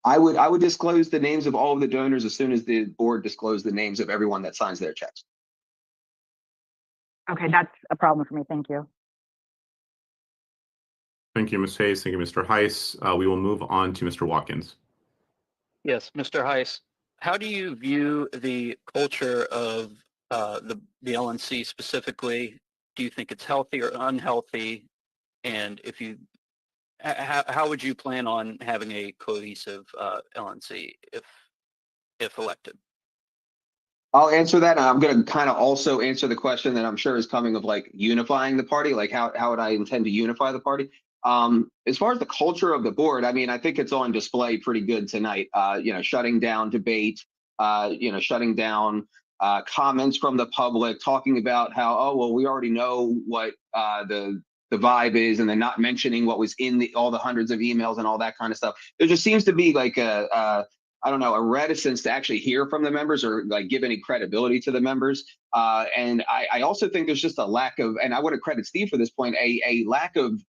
I would disclose the names of all of the donors as soon as the board disclosed the names of everyone that signs their checks. Okay, that's a problem for me. Thank you. Thank you, Ms. Hayes. Thank you, Mr. Heiss. We will move on to Mr. Watkins. Yes, Mr. Heiss, how do you view the culture of the LNC specifically? Do you think it's healthy or unhealthy? And if you, how would you plan on having a cohesive LNC if elected? I'll answer that. And I'm going to kind of also answer the question that I'm sure is coming of like unifying the party. Like how would I intend to unify the party? As far as the culture of the board, I mean, I think it's on display pretty good tonight. Shutting down debate, shutting down comments from the public, talking about how, oh, well, we already know what the vibe is, and then not mentioning what was in all the hundreds of emails and all that kind of stuff. There just seems to be like I don't know, a reticence to actually hear from the members or like give any credibility to the members. And I also think there's just a lack of, and I want to credit Steve for this point, a lack of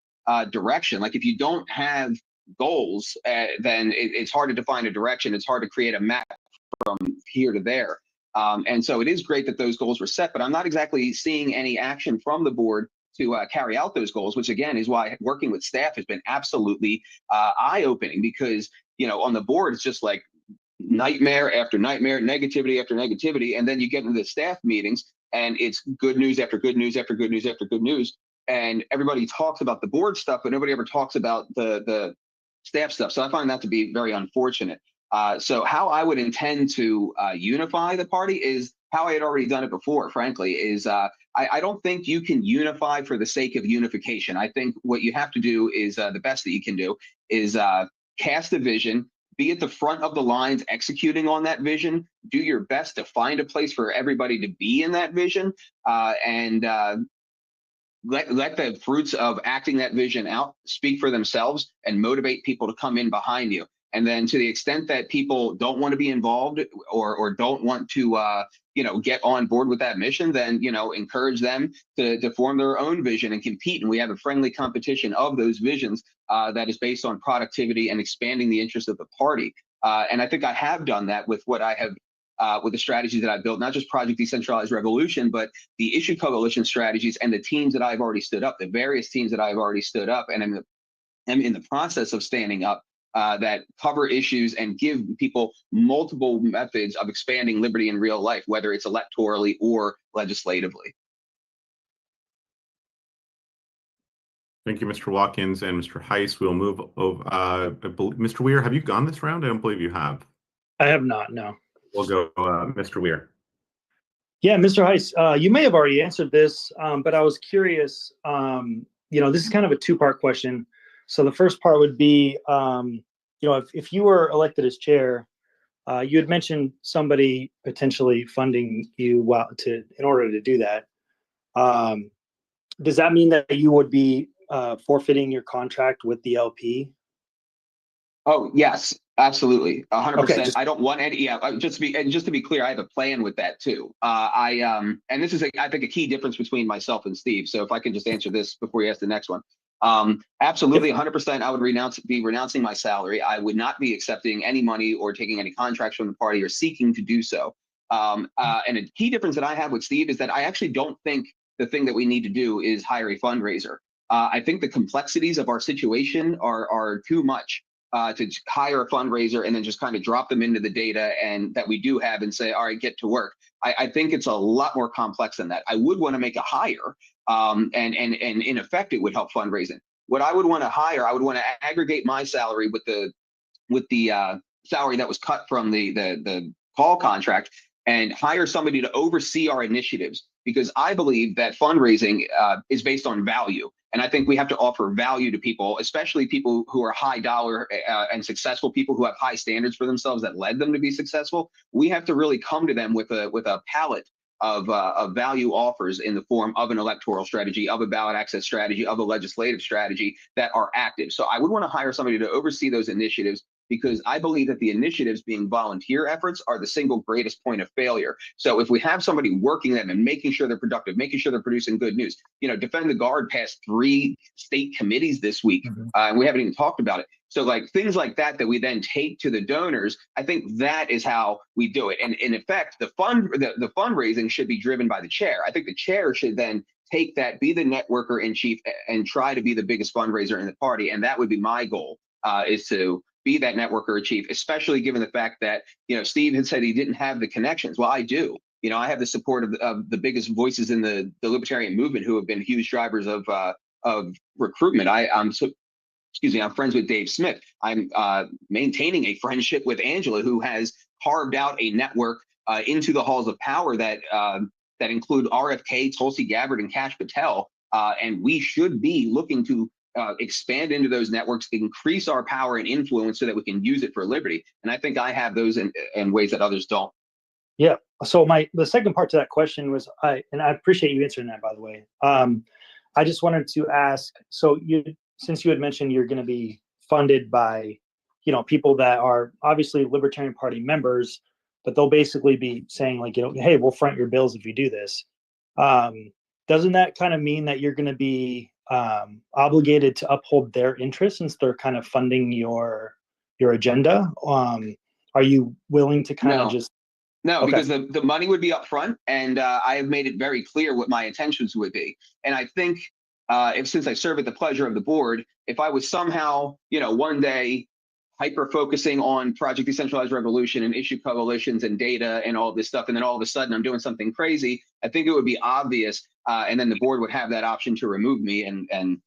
direction. Like if you don't have goals, then it's hard to define a direction. It's hard to create a map from here to there. And so it is great that those goals were set, but I'm not exactly seeing any action from the board to carry out those goals, which again is why working with staff has been absolutely eye-opening, because on the board it's just like nightmare after nightmare, negativity after negativity, and then you get into the staff meetings and it's good news after good news after good news after good news, and everybody talks about the board stuff, but nobody ever talks about the staff stuff. So I find that to be very unfortunate. So how I would intend to unify the party is how I had already done it before, frankly, is I don't think you can unify for the sake of unification. I think what you have to do is the best that you can do is cast a vision, be at the front of the lines executing on that vision, do your best to find a place for everybody to be in that vision, and let the fruits of acting that vision out speak for themselves and motivate people to come in behind you. And then to the extent that people don't want to be involved or don't want to get on board with that mission, then encourage them to form their own vision and compete. And we have a friendly competition of those visions that is based on productivity and expanding the interest of the party. And I think I have done that with what I have with the strategies that I built, not just Project Decentralized Revolution, but the issue coalition strategies and the teams that I've already stood up, the various teams that I've already stood up, and I'm in the process of standing up that cover issues and give people multiple methods of expanding liberty in real life, whether it's electorally or legislatively. Thank you, Mr. Watkins and Mr. Heiss. We'll move over. Mr. Weir, have you gone this round? I don't believe you have. I have not, no. We'll go, Mr. Weir. Yeah, Mr. Heiss, you may have already answered this, but I was curious. This is kind of a two-part question. So the first part would be, if you were elected as chair, you had mentioned somebody potentially funding you in order to do that. Does that mean that you would be forfeiting your contract with the LP? Oh, yes, absolutely. 100%. Okay, I don't want any, just to be clear, I have a plan with that too. And this is, I think, a key difference between myself and Steve. So if I can just answer this before you ask the next one. Absolutely, 100%. I would be renouncing my salary. I would not be accepting any money or taking any contracts from the party or seeking to do so. And a key difference that I have with Steve is that I actually don't think the thing that we need to do is hire a fundraiser. I think the complexities of our situation are too much to hire a fundraiser and then just kind of drop them into the data and that we do have and say, all right, get to work. I think it's a lot more complex than that. I would want to make a hire, and in effect, it would help fundraising. What I would want to hire, I would want to aggregate my salary with the salary that was cut from the call contract and hire somebody to oversee our initiatives, because I believe that fundraising is based on value. And I think we have to offer value to people, especially people who are high dollar and successful, people who have high standards for themselves that led them to be successful. We have to really come to them with a palette of value offers in the form of an electoral strategy, of a ballot access strategy, of a legislative strategy that are active. So I would want to hire somebody to oversee those initiatives, because I believe that the initiatives being volunteer efforts are the single greatest point of failure. So if we have somebody working them and making sure they're productive, making sure they're producing good news, Defend the Guard passed 3 state committees this week, and we haven't even talked about it. So like things like that we then take to the donors, I think that is how we do it. And in effect, the fundraising should be driven by the chair. I think the chair should then take that, be the networker in chief, and try to be the biggest fundraiser in the party. And that would be my goal, is to be that networker in chief, especially given the fact that, Steve had said he didn't have the connections. Well, I do. I have the support of the biggest voices in the libertarian movement who have been huge drivers of recruitment. I'm friends with Dave Smith. I'm maintaining a friendship with Angela, who has carved out a network into the halls of power that include RFK, Tulsi Gabbard, and Kash Patel. And we should be looking to expand into those networks, increase our power and influence so that we can use it for liberty. And I think I have those in ways that others don't. Yeah. So the second part to that question was, and I appreciate you answering that, by the way. I just wanted to ask, so since you had mentioned you're going to be funded by, people that are obviously Libertarian Party members, but they'll basically be saying like, hey, we'll front your bills if you do this. Doesn't that kind of mean that you're going to be obligated to uphold their interests since they're kind of funding your agenda? Are you willing to kind of just? No, Okay. because the money would be up front, and I have made it very clear what my intentions would be. And I think since I serve at the pleasure of the board, if I was somehow, one day hyper-focusing on Project Decentralized Revolution and issue coalitions and data and all this stuff, and then all of a sudden I'm doing something crazy, I think it would be obvious, and then the board would have that option to remove me and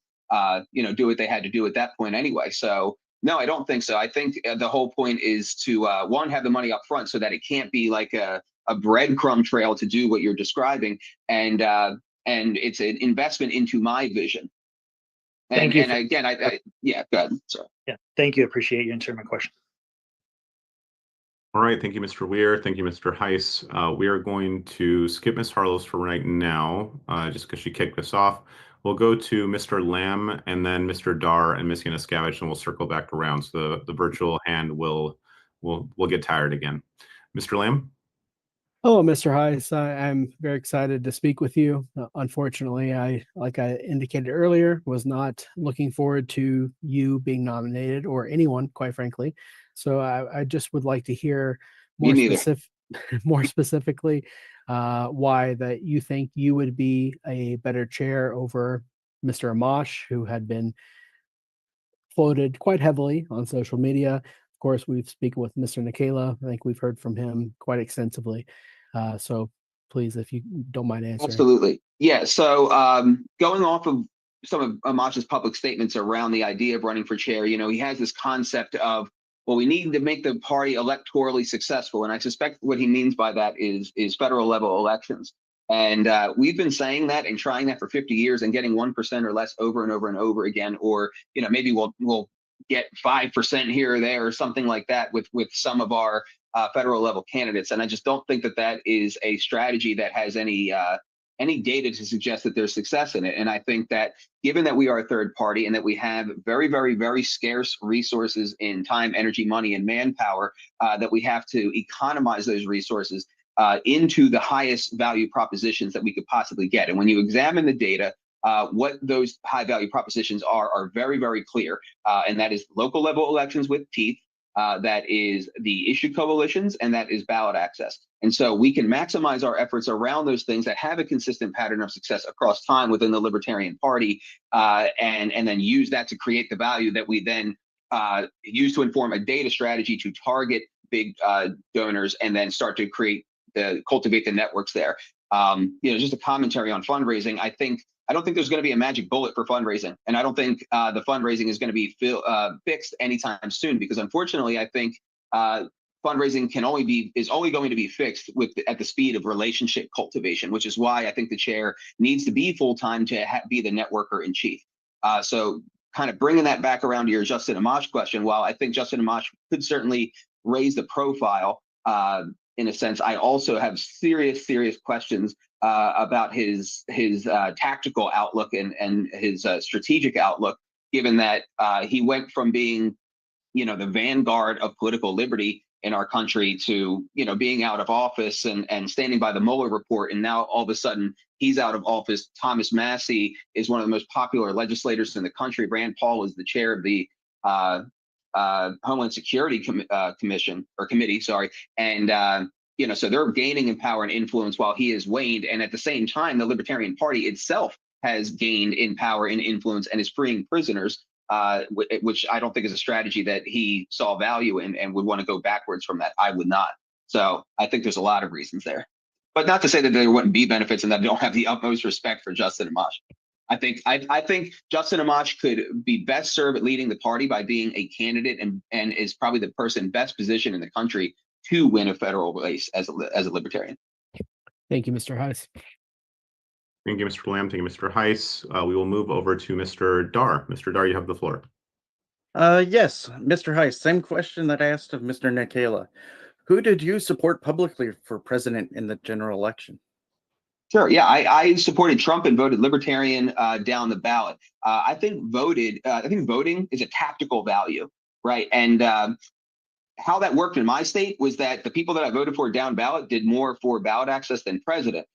do what they had to do at that point anyway. So no, I don't think so. I think the whole point is to one, have the money up front so that it can't be like a breadcrumb trail to do what you're describing, and it's an investment into my vision. Thank you. And again, yeah, go ahead. Sorry. Yeah, thank you. Appreciate you answering my question. All right, thank you, Mr. Weir. Thank you, Mr. Heiss. We are going to skip Ms. Harlos for right now, just because she kicked us off. We'll go to Mr. Lamb and then Mr. Dar and Ms. Yanuskavich, and we'll circle back around. So the virtual hand will get tired again. Mr. Lamb? Oh, Mr. Heiss, I'm very excited to speak with you. Unfortunately, like I indicated earlier, was not looking forward to you being nominated, or anyone, quite frankly. So I just would like to hear more specifically why that you think you would be a better chair over Mr. Amash, who had been floated quite heavily on social media. Of course, we've spoken with Mr. Nikela. I think we've heard from him quite extensively. So please, if you don't mind answering. Absolutely. Yeah. So going off of some of Amash's public statements around the idea of running for chair. You know, he has this concept of, well, we need to make the party electorally successful. And I suspect what he means by that is federal level elections. And we've been saying that and trying that for 50 years and getting 1% or less over and over and over again. Or, you know, maybe we'll get 5% here or there or something like that with some of our federal level candidates. And I just don't think that that is a strategy that has any data to suggest that there's success in it. And I think that given that we are a third party and that we have very, very, very scarce resources in time, energy, money, and manpower, that we have to economize those resources into the highest value propositions that we could possibly get. And when you examine the data, what those high value propositions are very, very clear. And that is local level elections with teeth, that is the issue coalitions, and that is ballot access. And so we can maximize our efforts around those things that have a consistent pattern of success across time within the Libertarian Party, and then use that to create the value that we then use to inform a data strategy to target big donors and then start to cultivate the networks there. You know, just a commentary on fundraising. I don't think there's going to be a magic bullet for fundraising, and I don't think the fundraising is going to be fixed anytime soon. Because unfortunately, I think fundraising is only going to be fixed at the speed of relationship cultivation, which is why I think the chair needs to be full time to be the networker in chief. So, kind of bringing that back around to your Justin Amash question, while I think Justin Amash could certainly raise the profile, in a sense, I also have serious questions about his tactical outlook and his strategic outlook, given that he went from being, you know, the vanguard of political liberty in our country to, you know, being out of office and standing by the Mueller report. And now all of a sudden he's out of office. Thomas Massie is one of the most popular legislators in the country. Rand Paul is the chair of the Homeland Security Committee, sorry. And, you know, so they're gaining in power and influence while he has waned. And at the same time, the Libertarian Party itself has gained in power and influence and is freeing prisoners, which I don't think is a strategy that he saw value in and would want to go backwards from that. I would not. So I think there's a lot of reasons there. But not to say that there wouldn't be benefits and that I don't have the utmost respect for Justin Amash. I think Justin Amash could be best served at leading the party by being a candidate and is probably the person best positioned in the country to win a federal race as a libertarian. Thank you, Mr. Heiss. Thank you, Mr. Lamb. Thank you, Mr. Heiss. We will move over to Mr. Dar. Mr. Dar, you have the floor. Yes, Mr. Heiss, same question that I asked of Mr. Nikela. Who did you support publicly for president in the general election? Sure. Yeah, I supported Trump and voted Libertarian down the ballot. I think voting is a tactical value, right? And how that worked in my state was that the people that I voted for down ballot did more for ballot access than president.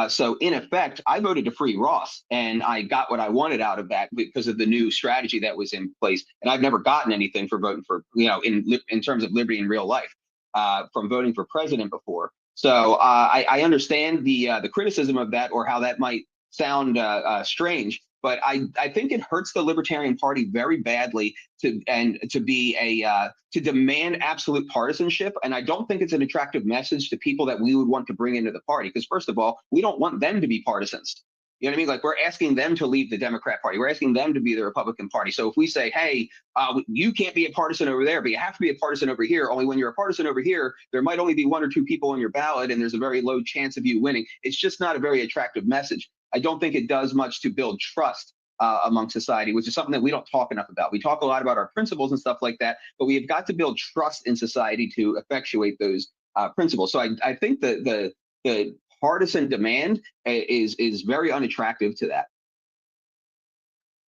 So in effect, I voted to free Ross, and I got what I wanted out of that because of the new strategy that was in place. And I've never gotten anything for voting for, you know, in terms of liberty in real life, from voting for president before. So I understand the criticism of that, or how that might sound strange, but I think it hurts the Libertarian Party very badly to demand absolute partisanship. And I don't think it's an attractive message to people that we would want to bring into the party. Because first of all, we don't want them to be partisans. You know what I mean? Like, we're asking them to leave the Democrat Party. We're asking them to be the Republican Party. So if we say, hey, you can't be a partisan over there, but you have to be a partisan over here, only when you're a partisan over here, there might only be 1 or 2 people on your ballot, and there's a very low chance of you winning. It's just not a very attractive message. I don't think it does much to build trust among society, which is something that we don't talk enough about. We talk a lot about our principles and stuff like that, but we have got to build trust in society to effectuate those principles. So I think the partisan demand is very unattractive to that.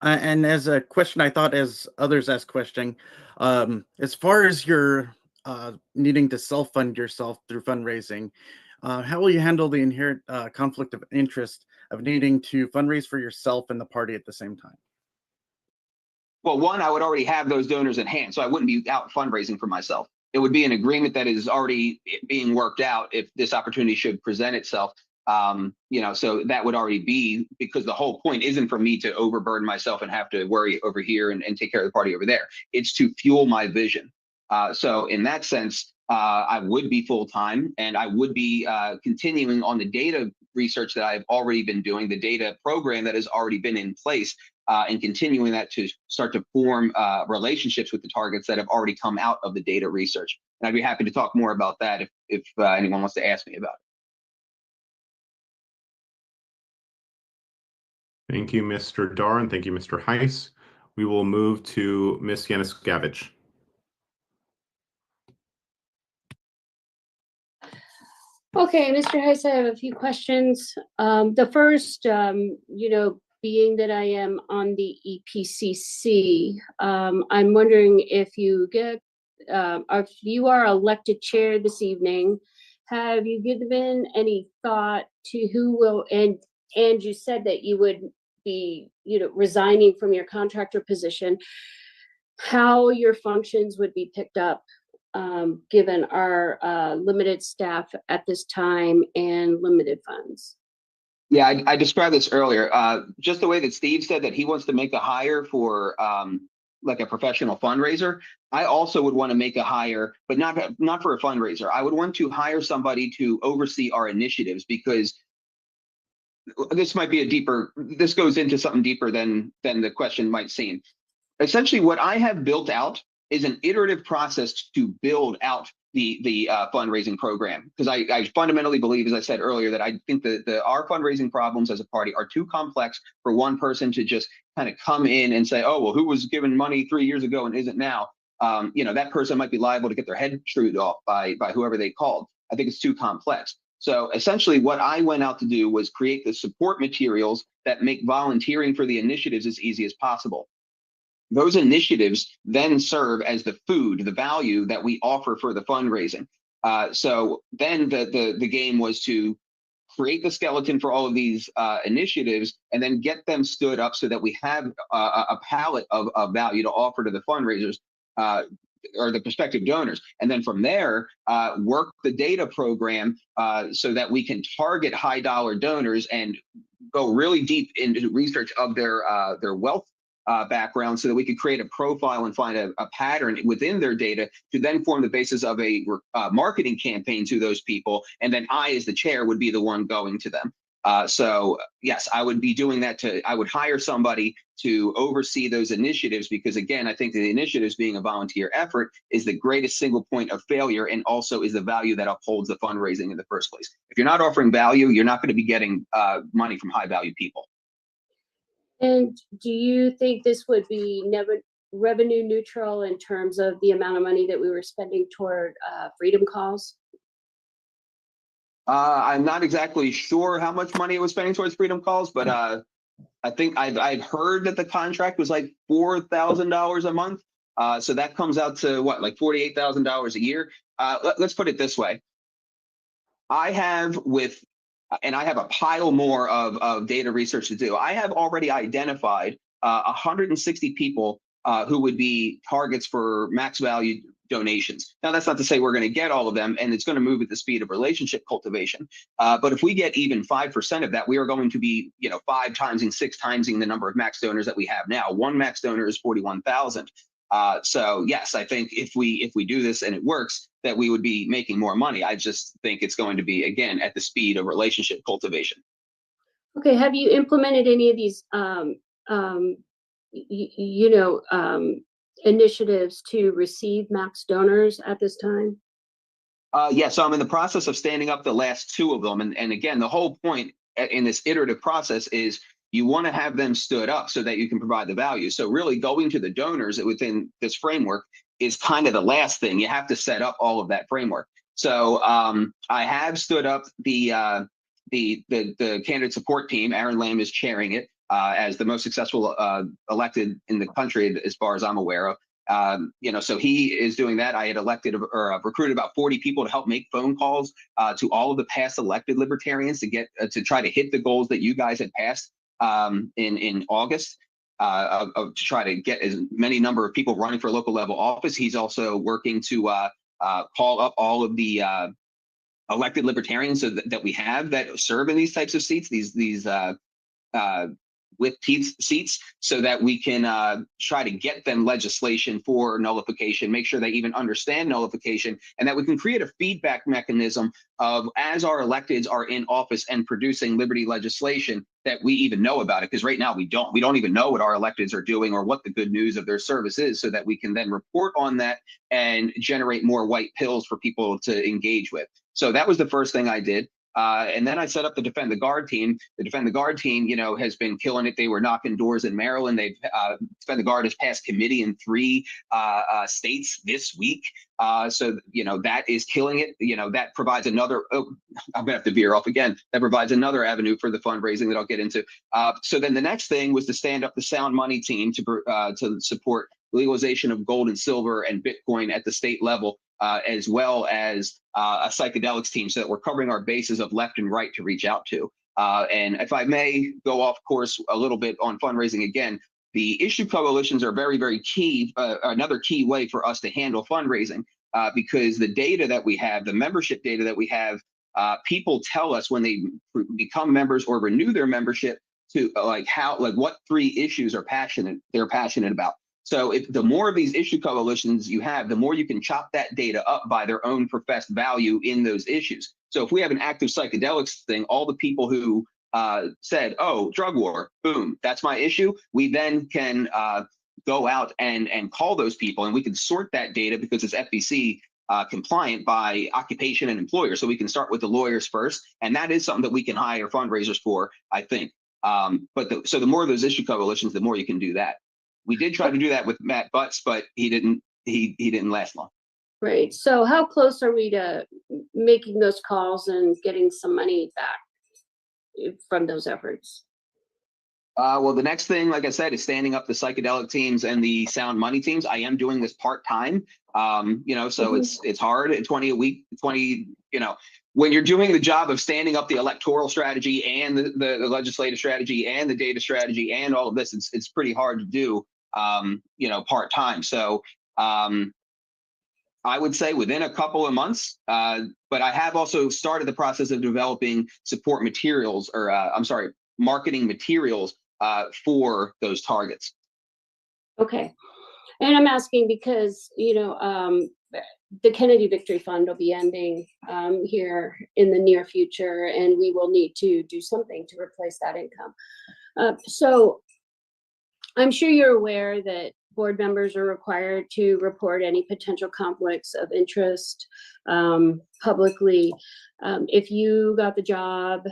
And as a question, I thought as others asked question, as far as your needing to self-fund yourself through fundraising, how will you handle the inherent conflict of interest of needing to fundraise for yourself and the party at the same time? Well, one, I would already have those donors in hand, so I wouldn't be out fundraising for myself. It would be an agreement that is already being worked out if this opportunity should present itself. You know, so that would already be, because the whole point isn't for me to overburden myself and have to worry over here and take care of the party over there. It's to fuel my vision. So in that sense, I would be full-time, and I would be continuing on the data research that I've already been doing, the data program that has already been in place, and continuing that to start to form relationships with the targets that have already come out of the data research. And I'd be happy to talk more about that if anyone wants to ask me about it. Thank you, Mr. Dar, and thank you, Mr. Heiss. We will move to Ms. Yanuskavich. Okay, Mr. Heiss, I have a few questions. The first, being that I am on the EPCC, I'm wondering if you if you are elected chair this evening, have you given any thought to who will, and you said that you would be, resigning from your contractor position, how your functions would be picked up, given our limited staff at this time and limited funds? Yeah, I described this earlier. Just the way that Steve said that he wants to make a hire for like a professional fundraiser, I also would want to make a hire, but not for a fundraiser. I would want to hire somebody to oversee our initiatives, because this might be this goes into something deeper than the question might seem. Essentially, what I have built out is an iterative process to build out the fundraising program, because I fundamentally believe, as I said earlier, that I think that our fundraising problems as a party are too complex for one person to just kind of come in and say, oh, well, who was given money 3 years ago and isn't now? That person might be liable to get their head screwed off by whoever they called. I think it's too complex. So essentially what I went out to do was create the support materials that make volunteering for the initiatives as easy as possible. Those initiatives then serve as the food, the value that we offer for the fundraising. So then the game was to create the skeleton for all of these initiatives and then get them stood up so that we have a palette of value to offer to the fundraisers or the prospective donors. And then from there, work the data program so that we can target high dollar donors and go really deep into research of their wealth background, so that we could create a profile and find a pattern within their data to then form the basis of a marketing campaign to those people. And then I, as the chair, would be the one going to them. So yes, I would be doing that. I would hire somebody to oversee those initiatives, because again, I think the initiatives being a volunteer effort is the greatest single point of failure, and also is the value that upholds the fundraising in the first place. If you're not offering value, you're not going to be getting money from high value people. And do you think this would be revenue neutral in terms of the amount of money that we were spending toward freedom calls? I'm not exactly sure how much money it was spending towards freedom calls, but I think I've heard that the contract was like $4,000 a month. So that comes out to what, like $48,000 a year. Let's put it this way. I have a pile more of data research to do. I have already identified 160 people who would be targets for max value donations. Now, that's not to say we're going to get all of them, and it's going to move at the speed of relationship cultivation. But if we get even 5% of that, we are going to be, 5 timesing, 6 timesing the number of max donors that we have now. One max donor is 41,000. So yes, I think if we do this and it works, that we would be making more money. I just think it's going to be, again, at the speed of relationship cultivation. Okay, have you implemented any of these, initiatives to receive max donors at this time? Yeah, so I'm in the process of standing up the last 2 of them. And again, the whole point in this iterative process is you want to have them stood up so that you can provide the value. So really going to the donors within this framework is kind of the last thing. You have to set up all of that framework. So I have stood up the candidate support team. Aaron Lamb is chairing it as the most successful elected in the country, as far as I'm aware of. So he is doing that. I had recruited about 40 people to help make phone calls to all of the past elected libertarians to get to try to hit the goals that you guys had passed in August, to try to get as many number of people running for local level office. He's also working to call up all of the elected libertarians that we have that serve in these types of seats, these with seats so that we can try to get them legislation for nullification, make sure they even understand nullification, and that we can create a feedback mechanism of, as our electeds are in office and producing liberty legislation, that we even know about it. Because right now we don't even know what our electeds are doing or what the good news of their service is, so that we can then report on that and generate more white pills for people to engage with. So that was the first thing I did. And then I set up the Defend the Guard team. The Defend the Guard team, has been killing it. They were knocking doors in Maryland. They've Defend the Guard has passed committee in 3 states this week. So that is killing it. That provides another. Oh, I'm gonna have to veer off again. That provides another avenue for the fundraising that I'll get into. So then the next thing was to stand up the Sound Money team to support legalization of gold and silver and Bitcoin at the state level, as well as a psychedelics team, so that we're covering our bases of left and right to reach out to. And if I may go off course a little bit on fundraising again, the issue coalitions are very, very key, another key way for us to handle fundraising, because the data that we have, the membership data that we have, people tell us when they become members or renew their membership to what 3 issues they're passionate about. So if the more of these issue coalitions you have, the more you can chop that data up by their own professed value in those issues. So if we have an active psychedelics thing, all the people who said, oh, drug war, boom, that's my issue, we then can go out and call those people, and we can sort that data because it's FEC compliant by occupation and employer. So we can start with the lawyers first, and that is something that we can hire fundraisers for, I think. So the more of those issue coalitions, the more you can do that. We did try to do that with Matt Butts, but he didn't last long. Great. So how close are we to making those calls and getting some money back from those efforts? Well, the next thing, like I said, is standing up the psychedelic teams and the Sound Money teams. I am doing this part-time, so it's hard at 20 a week, 20, when you're doing the job of standing up the electoral strategy and the legislative strategy and the data strategy and all of this, it's pretty hard to do, part-time. So I would say within a couple of months, but I have also started the process of developing support materials, or marketing materials for those targets. Okay. And I'm asking because, the Kennedy Victory Fund will be ending here in the near future, and we will need to do something to replace that income. So I'm sure you're aware that board members are required to report any potential conflicts of interest publicly. If you got the job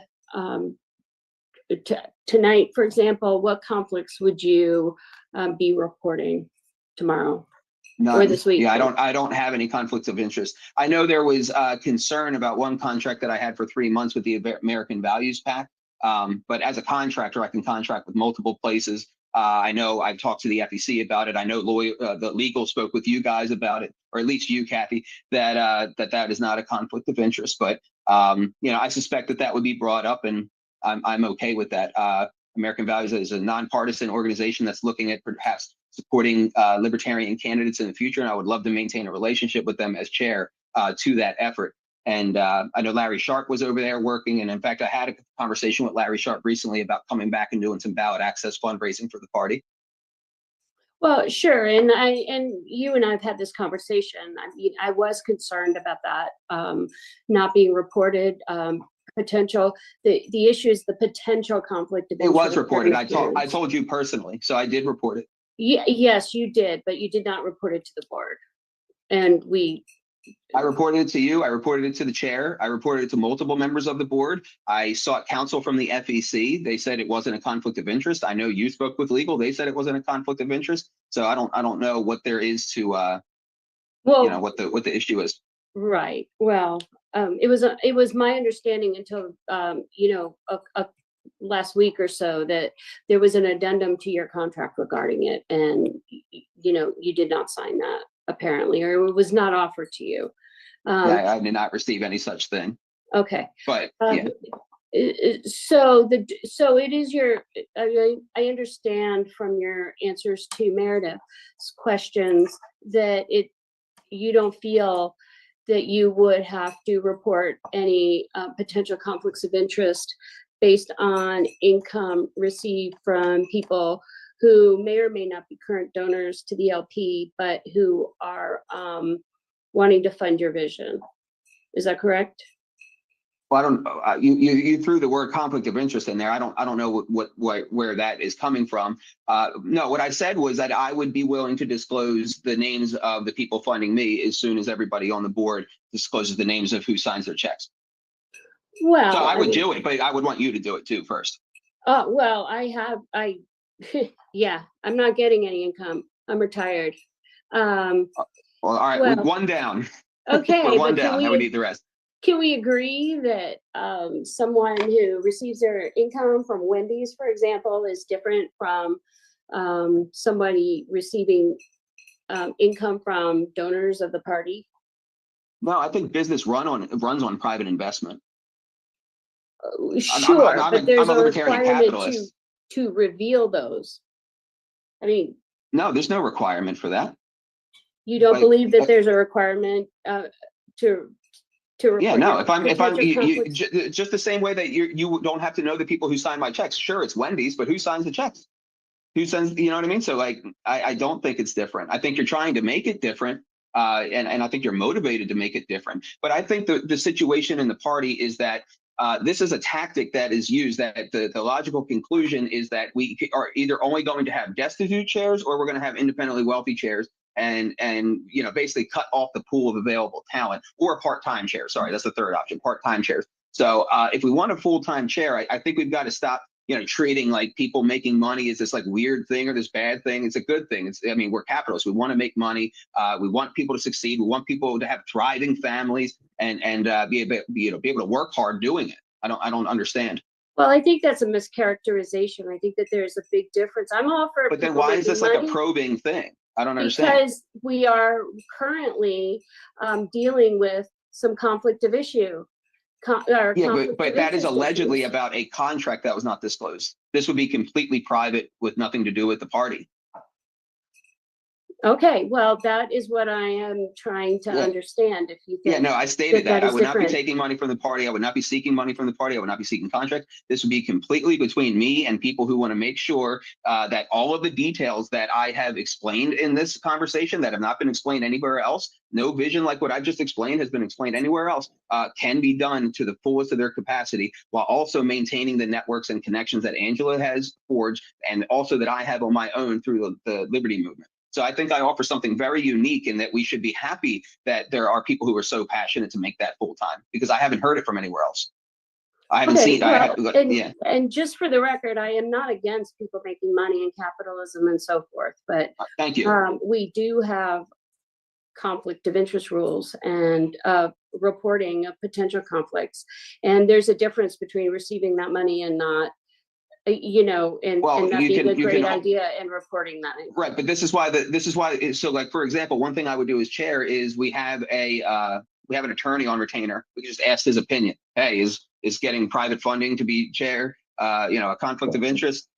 tonight, for example, what conflicts would you be reporting tomorrow? None. Or this week? Yeah, I don't have any conflicts of interest. I know there was concern about one contract that I had for 3 months with the American Values Pact, but as a contractor, I can contract with multiple places. I know I've talked to the FEC about it. I know the legal spoke with you guys about it, or at least you, Kathy, that is not a conflict of interest. But I suspect that would be brought up, and I'm okay with that. American Values is a nonpartisan organization that's looking at perhaps supporting libertarian candidates in the future, and I would love to maintain a relationship with them as chair to that effort. And I know Larry Sharp was over there working, and in fact, I had a conversation with Larry Sharp recently about coming back and doing some ballot access fundraising for the party. Well, sure, and you and I have had this conversation. I mean, I was concerned about that not being reported. The issue is the potential conflict of interest. It was reported. I told you personally, so I did report it. Yeah, yes, you did, but you did not report it to the board, and I reported it to you. I reported it to the chair. I reported it to multiple members of the board. I sought counsel from the FEC. They said it wasn't a conflict of interest. I know you spoke with legal. They said it wasn't a conflict of interest. So I don't know what there is to, what the issue is. Right. Well, it was my understanding until last week or so that there was an addendum to your contract regarding it, and you did not sign that apparently, or it was not offered to you. I did not receive any such thing. Okay. But yeah. So it is your. I understand from your answers to Meredith's questions that you don't feel that you would have to report any potential conflicts of interest based on income received from people who may or may not be current donors to the LP, but who are wanting to fund your vision. Is that correct? Well, I don't. You threw the word conflict of interest in there. I don't know where that is coming from. No, what I said was that I would be willing to disclose the names of the people funding me as soon as everybody on the board discloses the names of who signs their checks. Well, so I would do it, but I would want you to do it too first. Well, yeah, I'm not getting any income. I'm retired. Well, all right, well, we're one down. Okay, We're one but can down. Now we need the rest. Can we agree that someone who receives their income from Wendy's, for example, is different from somebody receiving income from donors of the party? No, I think business runs on private investment. Sure, but there's a libertarian requirement capitalist. to reveal those. I mean, no, there's no requirement for that. You don't believe that there's a requirement to yeah, no, if I'm just the same way that you don't have to know the people who sign my checks. Sure, it's Wendy's, but who signs the checks? Who sends, you know what I mean? So like, I don't think it's different. I think you're trying to make it different. And I think you're motivated to make it different. But I think the situation in the party is that this is a tactic that is used, that the logical conclusion is that we are either only going to have destitute chairs or we're going to have independently wealthy chairs. And you know, basically cut off the pool of available talent, or part-time chairs. Sorry, that's the third option, part-time chairs. So if we want a full-time chair, I think we've got to stop, you know, treating like people making money as this like weird thing or this bad thing. It's a good thing. I mean, we're capitalists. We want to make money. We want people to succeed. We want people to have thriving families and be able to work hard doing it. I don't understand. Well, I think that's a mischaracterization. I think that there's a big difference. I'm all for. But then why is this like a probing thing? I don't understand. Because we are currently dealing with some conflict of issue. Yeah, but that is allegedly about a contract that was not disclosed. This would be completely private with nothing to do with the party. Okay, well, that is what I am trying to understand. If you think I stated that. I would not be different. taking money from the party. I would not be seeking money from the party. I would not be seeking contract. This would be completely between me and people who want to make sure that all of the details that I have explained in this conversation that have not been explained anywhere else, no vision like what I've just explained has been explained anywhere else, can be done to the fullest of their capacity, while also maintaining the networks and connections that Angela has forged, and also that I have on my own through the Liberty movement. So I think I offer something very unique in that we should be happy that there are people who are so passionate to make that full time, because I haven't heard it from anywhere else. I haven't seen. And just for the record, I am not against people making money in capitalism and so forth, but thank you. We do have conflict of interest rules and reporting of potential conflicts, and there's a difference between receiving that money and not. You know, and that being a great idea and reporting that. Right, but this is why. So, like for example, one thing I would do as chair is we have an attorney on retainer. We can just ask his opinion. Hey, is getting private funding to be chair, you know, a conflict of interest?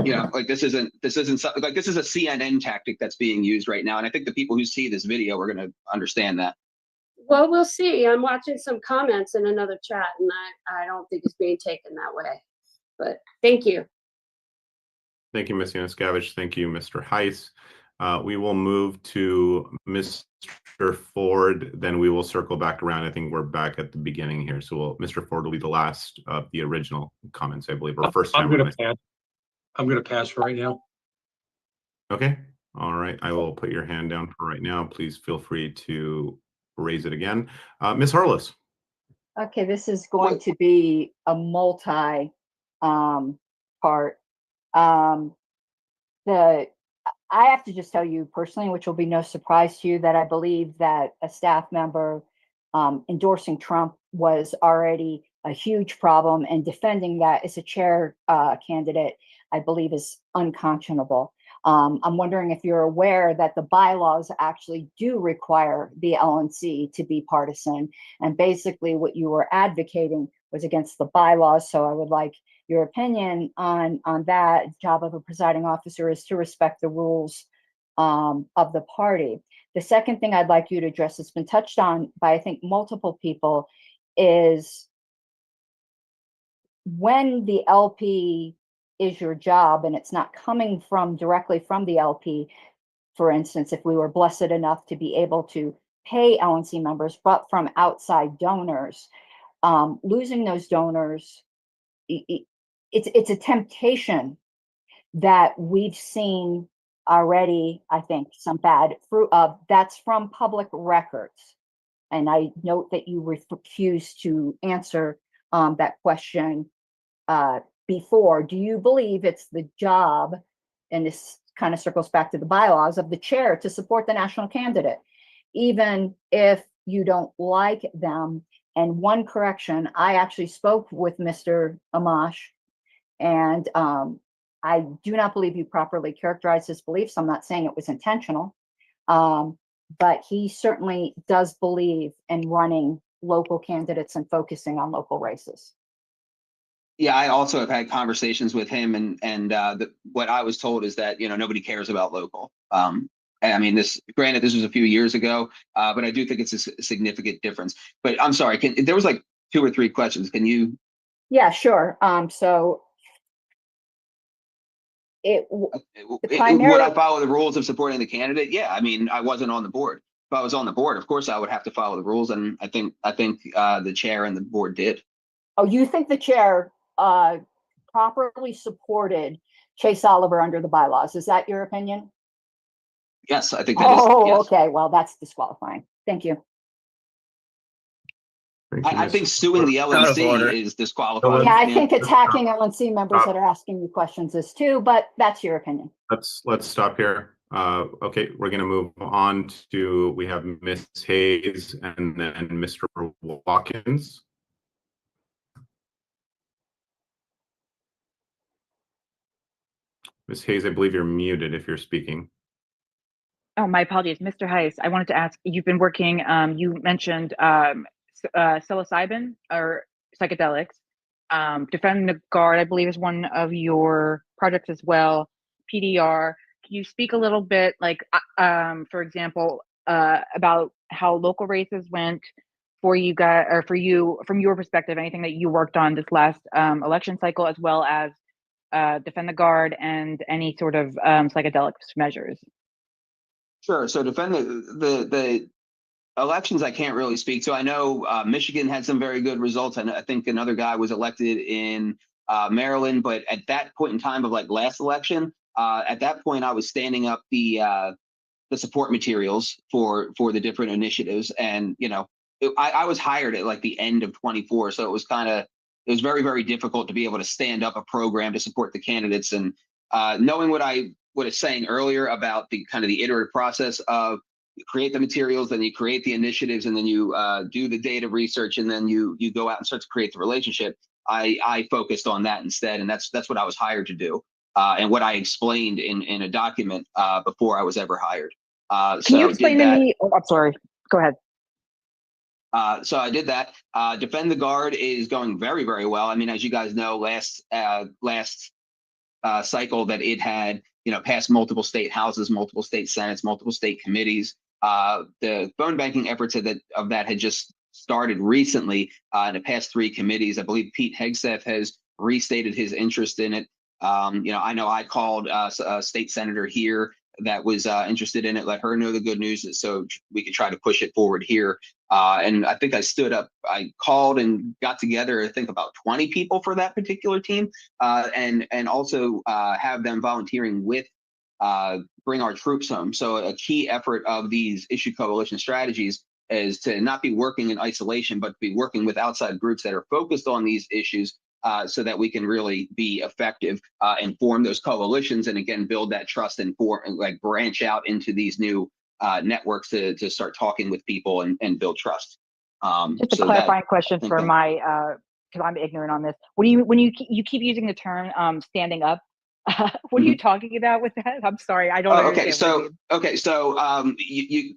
You know, like this isn't something like this is a CNN tactic that's being used right now, and I think the people who see this video are going to understand that. Well, we'll see. I'm watching some comments in another chat, and I don't think it's being taken that way. But thank you. Thank you, Ms. Yanuskavich. Thank you, Mr. Heiss. We will move to Mr. Ford, then we will circle back around. I think we're back at the beginning here. So Mr. Ford will be the last of the original comments, I believe, or first time. I'm going to pass for right now. Okay. All right. I will put your hand down for right now. Please feel free to raise it again. Ms. Harless. Okay, this is going to be a multi part. I have to just tell you personally, which will be no surprise to you, that I believe that a staff member endorsing Trump was already a huge problem, and defending that as a chair candidate, I believe, is unconscionable. I'm wondering if you're aware that the bylaws actually do require the LNC to be partisan, and basically what you were advocating was against the bylaws. So I would like your opinion on that. The job of a presiding officer is to respect the rules of the party. The second thing I'd like you to address, that's been touched on by, I think, multiple people, is when the LP is your job and it's not coming from directly from the LP, for instance, if we were blessed enough to be able to pay LNC members, but from outside donors, losing those donors, it's a temptation that we've seen already. I think some bad fruit of that's from public records. And I note that you refuse to answer that question before. Do you believe it's the job, and this kind of circles back to the bylaws, of the chair to support the national candidate, even if you don't like them? And one correction, I actually spoke with Mr. Amash, and I do not believe you properly characterized his beliefs. I'm not saying it was intentional, but he certainly does believe in running local candidates and focusing on local races. Yeah, I also have had conversations with him, and what I was told is that nobody cares about local. I mean, granted, this was a few years ago, but I do think it's a significant difference. But I'm sorry, there was like 2 or 3 questions. Can you? Yeah, sure. So Would I follow the rules of supporting the candidate? Yeah, I mean, I wasn't on the board. If I was on the board, of course, I would have to follow the rules, and I think the chair and the board did. Oh, you think the chair properly supported Chase Oliver under the bylaws? Is that your opinion? Yes, I think that is. Oh, Yes. okay. Well, that's disqualifying. Thank you. I think suing the LNC is disqualifying. Yeah, I think attacking LNC members that are asking you questions is too, but that's your opinion. Let's stop here. Okay, we're going to move on to, we have Ms. Hayes and then Mr. Watkins. Ms. Hayes, I believe you're muted if you're speaking. Oh, my apologies. Mr. Heiss, I wanted to ask, you've been working, you mentioned psilocybin or psychedelics. Defend the Guard, I believe, is one of your projects as well. PDR. Can you speak a little bit, like, for example, about how local races went for you guys, or for you, from your perspective, anything that you worked on this last election cycle, as well as Defend the Guard and any sort of psychedelics measures? Sure. So defend the elections, I can't really speak to. I know Michigan had some very good results, and I think another guy was elected in Maryland. But at that point in time of like last election, at that point I was standing up the support materials for the different initiatives, and I was hired at like the end of 24, so it was very, very difficult to be able to stand up a program to support the candidates. And knowing what I was saying earlier about the kind of the iterative process of you create the materials, then you create the initiatives, and then you do the data research, and then you go out and start to create the relationship. I focused on that instead, and that's what I was hired to do, and what I explained in a document before I was ever hired. Can you explain to me? Oh, I'm sorry. Go ahead. So I did that. Defend the Guard is going very, very well. I mean, as you guys know, last cycle that it had, passed multiple state houses, multiple state senates, multiple state committees. The phone banking efforts of that had just started recently in the past 3 committees. I believe Pete Hegseth has restated his interest in it. I know I called a state senator here that was interested in it, let her know the good news so we could try to push it forward here. And I think I called and got together, I think about 20 people for that particular team, and also have them volunteering with Bring Our Troops Home. So a key effort of these issue coalition strategies is to not be working in isolation, but be working with outside groups that are focused on these issues, so that we can really be effective and form those coalitions, and again build that trust and branch out into these new networks to start talking with people and build trust. Just a clarifying question for my, because I'm ignorant on this. When you keep using the term standing up, what are you talking about with that? I'm sorry, I don't understand. So you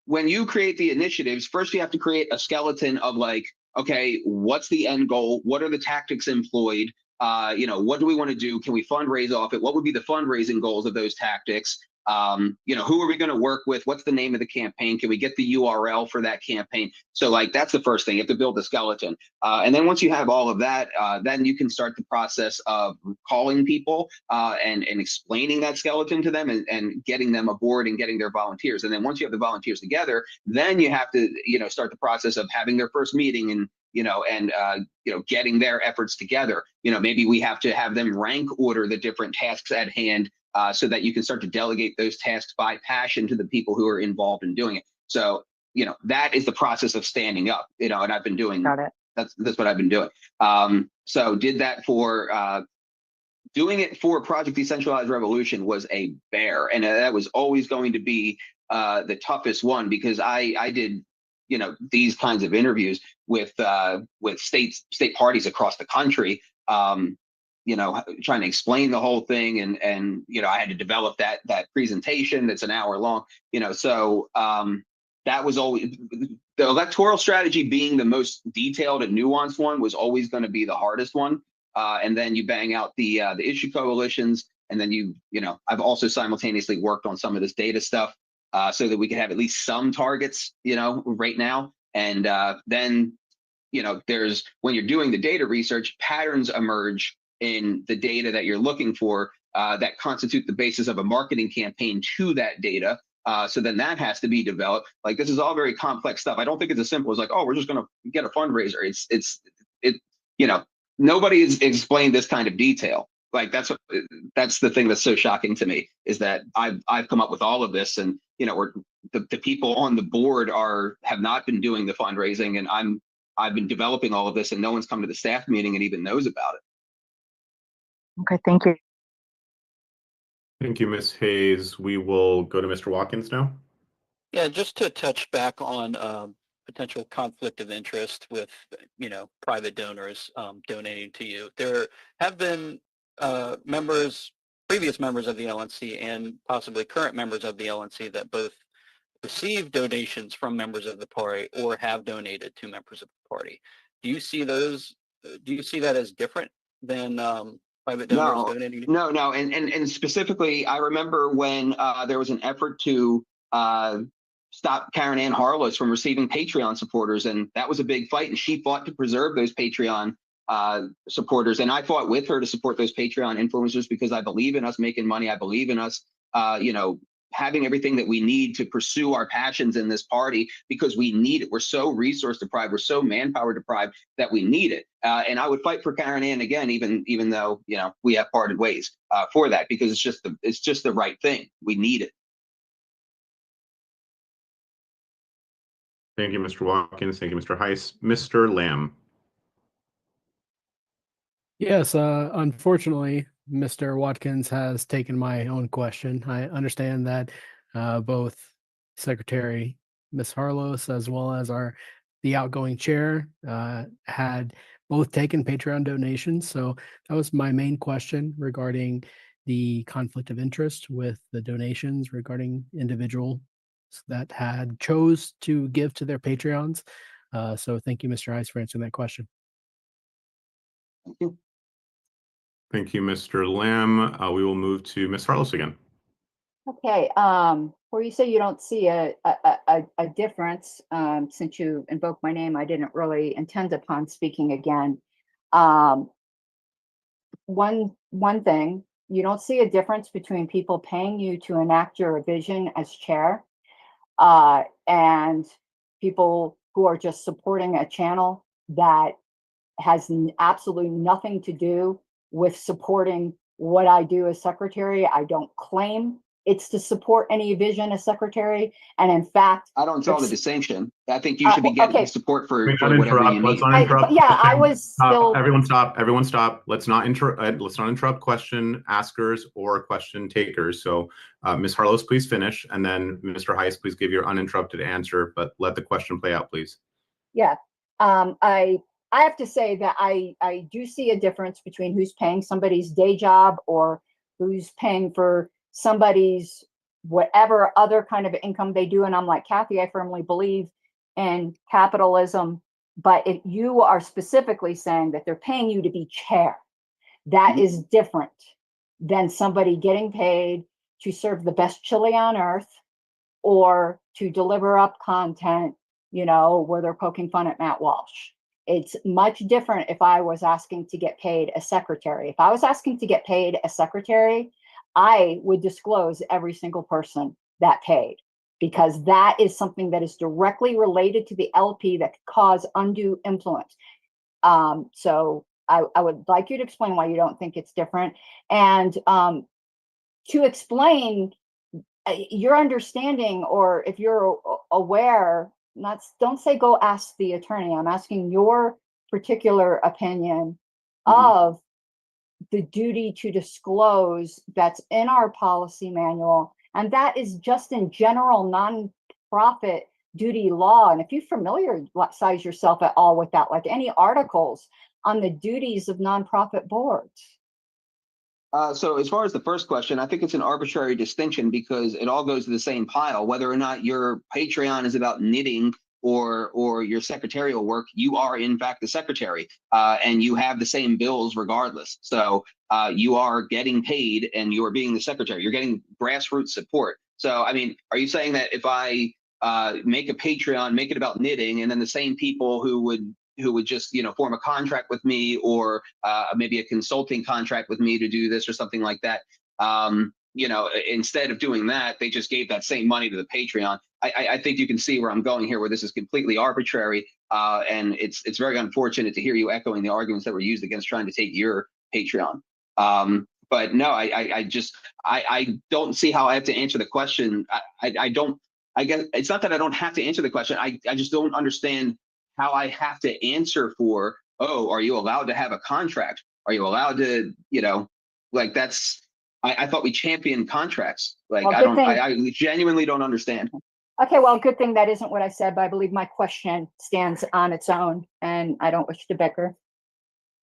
when you create the initiatives, first you have to create a skeleton of like, okay, what's the end goal? What are the tactics employed? What do we want to do? Can we fundraise off it? What would be the fundraising goals of those tactics? You know, who are we going to work with? What's the name of the campaign? Can we get the URL for that campaign? So like, that's the first thing. You have to build the skeleton. And then once you have all of that, then you can start the process of calling people and explaining that skeleton to them and getting them aboard and getting their volunteers. And then once you have the volunteers together, then you have to, you know, start the process of having their first meeting and, you know, getting their efforts together. You know, maybe we have to have them rank order the different tasks at hand so that you can start to delegate those tasks by passion to the people who are involved in doing it. So, you know, that is the process of standing up, you know, and I've been doing, that's what I've been doing. So did that for, doing it for Project Decentralized Revolution was a bear. And that was always going to be the toughest one, because I did, you know, these kinds of interviews with state parties across the country, you know, trying to explain the whole thing. And, you know, I had to develop that presentation that's an hour long, you know, so that was always, the electoral strategy being the most detailed and nuanced one was always going to be the hardest one. And then you bang out the issue coalitions. And then you know, I've also simultaneously worked on some of this data stuff so that we can have at least some targets, you know, right now. And then, you know, when you're doing the data research, patterns emerge in the data that you're looking for that constitute the basis of a marketing campaign to that data. So then that has to be developed. Like, this is all very complex stuff. I don't think it's as simple as like, oh, we're just going to get a fundraiser. It, you know, nobody has explained this kind of detail. Like, that's the thing that's so shocking to me, is that I've come up with all of this, and, you know, the people on the board have not been doing the fundraising, and I've been developing all of this, and no one's come to the staff meeting and even knows about it. Okay, thank you. Thank you, Ms. Hayes. We will go to Mr. Watkins now. Yeah, just to touch back on potential conflict of interest with, you know, private donors donating to you. There have been previous members of the LNC and possibly current members of the LNC that both receive donations from members of the party or have donated to members of the party. Do you see those? Do you see that as different than private donors donating? No. And specifically, I remember when there was an effort to stop Karen Ann Harless from receiving Patreon supporters, and that was a big fight, and she fought to preserve those Patreon supporters, and I fought with her to support those Patreon influencers, because I believe in us making money. I believe in us, you know, having everything that we need to pursue our passions in this party, because we need it. We're so resource deprived, we're so manpower deprived that we need it. And I would fight for Karen Ann again, even though, you know, we have parted ways for that, because it's just the right thing. We need it. Thank you, Mr. Watkins. Thank you, Mr. Heiss. Mr. Lamb. Yes, unfortunately, Mr. Watkins has taken my own question. I understand that both Secretary Ms. Harlos as well as the outgoing chair had both taken Patreon donations. So that was my main question regarding the conflict of interest with the donations regarding individuals that had chose to give to their Patreons. So thank you, Mr. Heiss, for answering that question. Thank you. Thank you, Mr. Lamb. We will move to Ms. Harlos again. Okay, where you say you don't see a difference, since you invoked my name, I didn't really intend upon speaking again. One thing, you don't see a difference between people paying you to enact your vision as chair, and people who are just supporting a channel that has absolutely nothing to do with supporting what I do as secretary. I don't claim it's to support any vision as secretary. And in fact, I don't draw the distinction. I think you should be getting support for whatever you need. Let's not interrupt. Yeah, I was still. Everyone stop. Everyone stop. Let's not interrupt question askers or question takers. So Ms. Harlos, please finish. And then Mr. Heiss, please give your uninterrupted answer, but let the question play out, please. Yeah, I have to say that I do see a difference between who's paying somebody's day job or who's paying for somebody's whatever other kind of income they do. And I'm like, Kathy, I firmly believe in capitalism. But if you are specifically saying that they're paying you to be chair, that is different than somebody getting paid to serve the best chili on earth or to deliver up content, you know, where they're poking fun at Matt Walsh. It's much different if I was asking to get paid a secretary. If I was asking to get paid a secretary, I would disclose every single person that paid, because that is something that is directly related to the LP that could cause undue influence. So I would like you to explain why you don't think it's different. And to explain your understanding, or if you're aware, don't say go ask the attorney. I'm asking your particular opinion of the duty to disclose that's in our policy manual. And that is just in general nonprofit duty law. And if you familiarize yourself at all with that, like any articles on the duties of nonprofit boards. So as far as the first question, I think it's an arbitrary distinction because it all goes to the same pile. Whether or not your Patreon is about knitting or your secretarial work, you are in fact the secretary, and you have the same bills regardless. So you are getting paid and you are being the secretary. You're getting grassroots support. So, I mean, are you saying that if I make a Patreon, make it about knitting, and then the same people who would just, you know, form a contract with me or maybe a consulting contract with me to do this or something like that, you know, instead of doing that, they just gave that same money to the Patreon. I think you can see where I'm going here, where this is completely arbitrary, and it's very unfortunate to hear you echoing the arguments that were used against trying to take your Patreon. But no, I don't see how I have to answer the question. I guess it's not that I don't have to answer the question. I just don't understand how I have to answer for, oh, are you allowed to have a contract? Are you allowed to, you know, like that's, I thought we championed contracts. Like, Well, I genuinely don't understand. Okay, well, good thing that isn't what I said, but I believe my question stands on its own and I don't wish to bicker.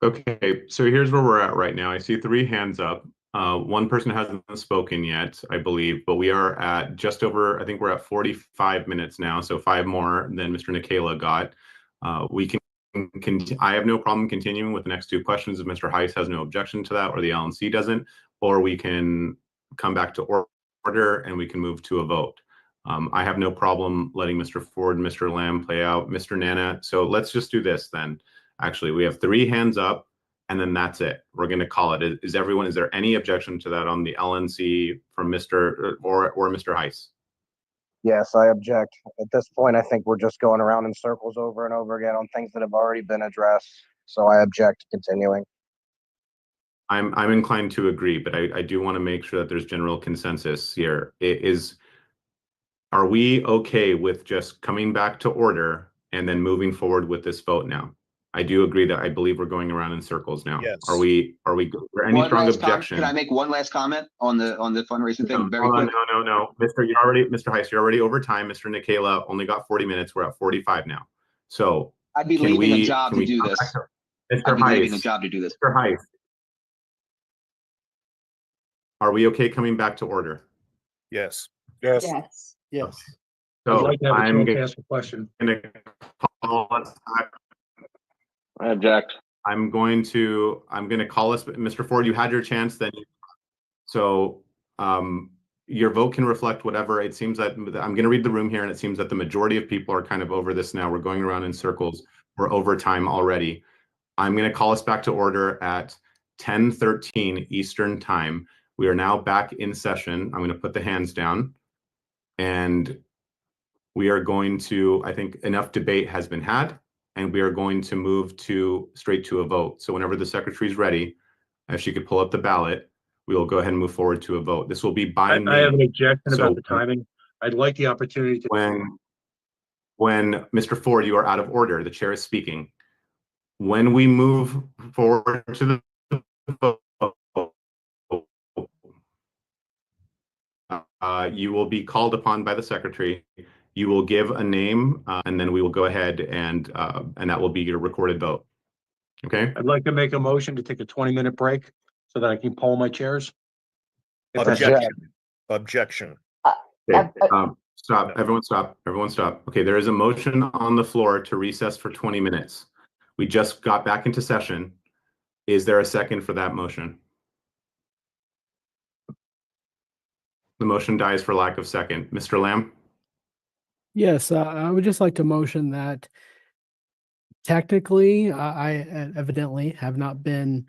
Okay, so here's where we're at right now. I see 3 hands up. One person hasn't spoken yet, I believe, but we are at just over, I think we're at 45 minutes now, so 5 more than Mr. Nikela got. We can I have no problem continuing with the next 2 questions if Mr. Heiss has no objection to that or the LNC doesn't, or we can come back to order and we can move to a vote. I have no problem letting Mr. Ford and Mr. Lamb play out. Mr. Nana, so let's just do this then. Actually, we have 3 hands up and then that's it. We're going to call it. Is there any objection to that on the LNC from Mr. or Mr. Heiss? Yes, I object. At this point, I think we're just going around in circles over and over again on things that have already been addressed. So I object to continuing. I'm inclined to agree, but I do want to make sure that there's general consensus here. Are we okay with just coming back to order and then moving forward with this vote now? I do agree that I believe we're going around in circles now. Yes. Are we there any strong objection? Can I make one last comment on the fundraising thing? Very Hold on, quick. no. Mr. Heiss, you're already over time. Mr. Nikela only got 40 minutes. We're at 45 now. So I'd be leaving a job to do this. Mr. I'd be leaving a Heiss, job to do this. Mr. Heiss, are we okay coming back to order? Yes. Yes. Yes. So I'd like to have a I'm chance to ask a question. going to call us back. I object. I'm going to call us, Mr. Ford, you had your chance then. So your vote can reflect whatever. It seems that I'm going to read the room here and it seems that the majority of people are kind of over this now. We're going around in circles. We're over time already. I'm going to call us back to order at 10:13 Eastern time. We are now back in session. I'm going to put the hands down and we are going to, I think enough debate has been had and we are going to move straight to a vote. So whenever the secretary is ready, if she could pull up the ballot, we will go ahead and move forward to a vote. This will be by name. I have an objection So about the timing. I'd like the opportunity to. When Mr. Ford, you are out of order, the chair is speaking. When we move forward to the vote, you will be called upon by the secretary. You will give a name, and then we will go ahead and that will be your recorded vote. Okay. I'd like to make a motion to take a 20-minute break so that I can poll my chairs. Objection. Okay, stop. Everyone stop. Everyone stop. Okay, there is a motion on the floor to recess for 20 minutes. We just got back into session. Is there a second for that motion? The motion dies for lack of second. Mr. Lamb? Yes, I would just like to motion that technically, I evidently have not been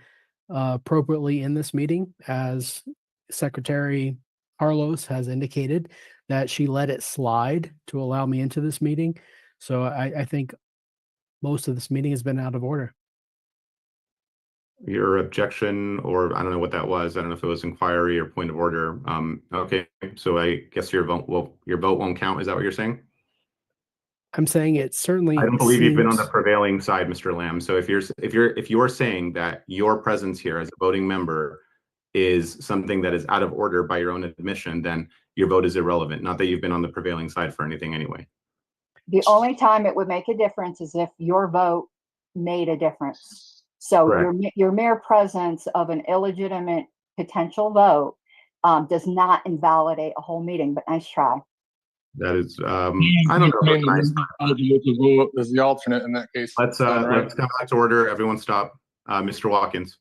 appropriately in this meeting, as Secretary Carlos has indicated that she let it slide to allow me into this meeting. So I think most of this meeting has been out of order. Your objection, or I don't know what that was. I don't know if it was inquiry or point of order. Okay, so I guess your vote won't count. Is that what you're saying? I'm saying it certainly I don't believe you've been on the seems- prevailing side, Mr. Lamb. So if you're saying that your presence here as a voting member is something that is out of order by your own admission, then your vote is irrelevant. Not that you've been on the prevailing side for anything anyway. The only time it would make a difference is if your vote made a difference. So Correct. your mere presence of an illegitimate potential vote does not invalidate a whole meeting, but nice try. That is, I don't know. Nice. As the alternate in that case. Let's come back to order. Everyone stop. Mr. Watkins.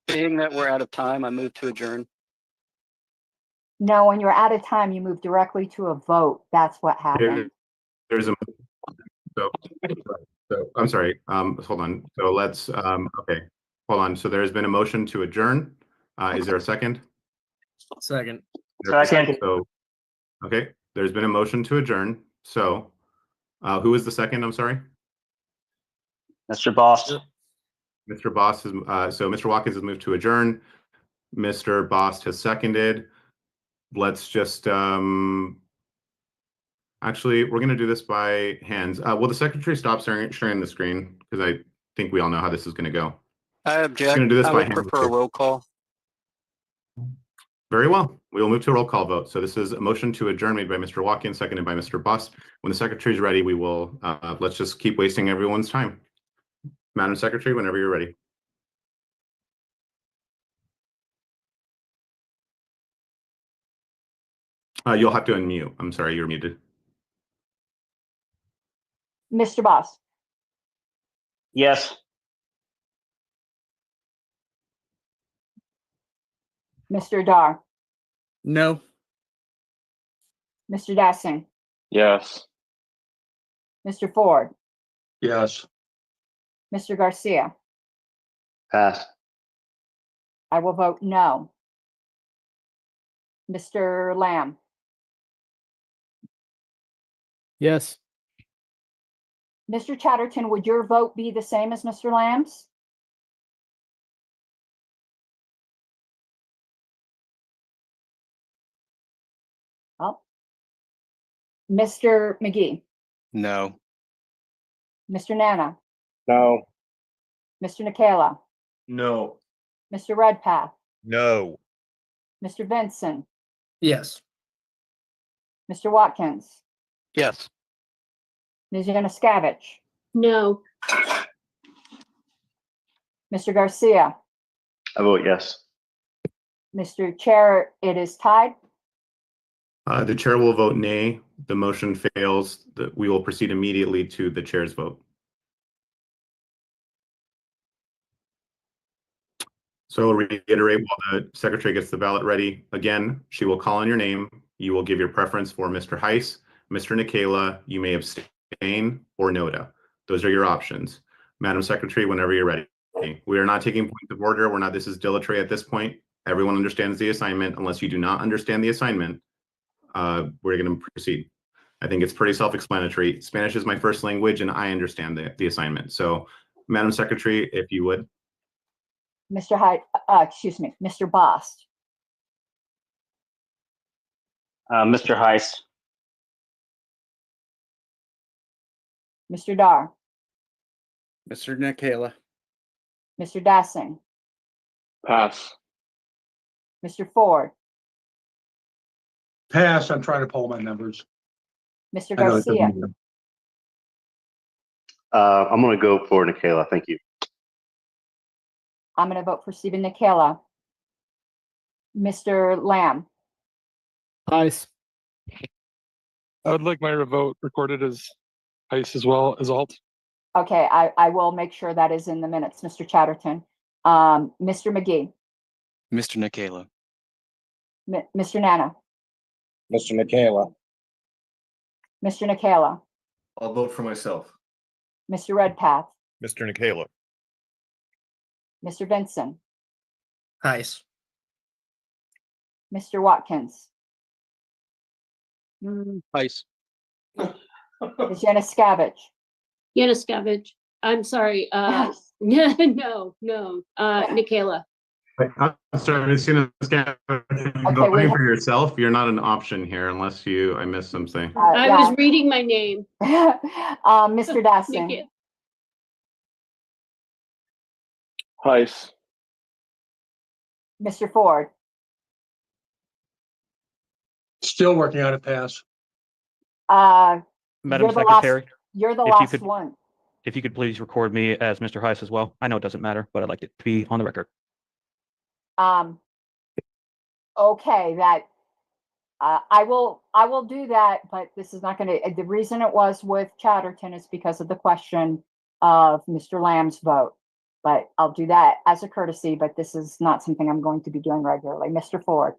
Being that we're out of time, I move to adjourn. No, when you're out of time, you move directly to a vote. That's what happened. There's a so I'm sorry. Hold on. So let's okay. Hold on. So there's been a motion to adjourn. Is there a second? Second. Second. So okay. There's been a motion to adjourn. So who is the second? I'm sorry. Mr. Boss. Mr. Boss has so Mr. Watkins has moved to adjourn. Mr. Boss has seconded. Let's just actually, we're going to do this by hands. Will the secretary stop sharing the screen? Because I think we all know how this is going to go. I object. Going to do this I by would hand. prefer a roll call. Very well. We will move to a roll call vote. So this is a motion to adjourn made by Mr. Watkins, seconded by Mr. Boss. When the secretary is ready, we will, let's just keep wasting everyone's time. Madam Secretary, whenever you're ready. You'll have to unmute. I'm sorry, you're muted. Mr. Boss. Yes. Mr. Dar. No. Mr. Dassing. Yes. Mr. Ford. Yes. Mr. Garcia. Pass. I will vote no. Mr. Lamb. Yes. Mr. Chatterton, would your vote be the same as Mr. Lamb's? Oh. Mr. McGee. No. Mr. Nana. No. Mr. Nicola. No. Mr. Redpath. No. Mr. Benson. Yes. Mr. Watkins. Yes. Ms. Yanuskavich. No. Mr. Garcia. I vote yes. Mr. Chair, it is tied. The chair will vote nay. The motion fails. We will proceed immediately to the chair's vote. So I'll reiterate while the secretary gets the ballot ready. Again, she will call on your name. You will give your preference for Mr. Heiss, Mr. Nicola. You may abstain or NODA. Those are your options. Madam Secretary, whenever you're ready. We are not taking points of order. We're not, this is dilatory at this point. Everyone understands the assignment. Unless you do not understand the assignment, we're going to proceed. I think it's pretty self-explanatory. Spanish is my first language and I understand the assignment. So Madam Secretary, if you would. Mr. Excuse me, Mr. Bost. Mr. Heiss. Mr. Dar. Mr. Nicola. Mr. Dassing. Pass. Mr. Ford. Pass. I'm trying to poll my numbers. Mr. I know it doesn't Garcia. matter. I'm going to go for Nicola. Thank you. I'm going to vote for Stephen Nicola. Mr. Lamb. Heiss. I would like my vote recorded as Heiss as well as alt. Okay, I will make sure that is in the minutes, Mr. Chatterton. Mr. McGee. Mr. Nicola. Mr. Nana. Mr. Nikayla. Mr. Nikayla, I'll vote for myself. Mr. Redpath, Mr. Nikayla. Mr. Vincent, Heiss. Mr. Watkins, Heiss. Ms. Yanuskavich, Yanuskavich, I'm sorry, no, Nikayla. I'm sorry, Ms. Yanuskavich, Okay, voting for yourself, you're not an option here unless I missed something. I was reading my name. Mr. Dasting, Nikayla. Heiss. Mr. Ford, Still working on a pass. Madam you're the Secretary, last, you're the if you last could- one. if you could please record me as Mr. Heiss as well. I know it doesn't matter, but I'd like it to be on the record. Okay, that, I will do that, but this is not gonna, the reason it was with Chatterton is because of the question of Mr. Lamb's vote. But I'll do that as a courtesy, but this is not something I'm going to be doing regularly. Mr. Ford.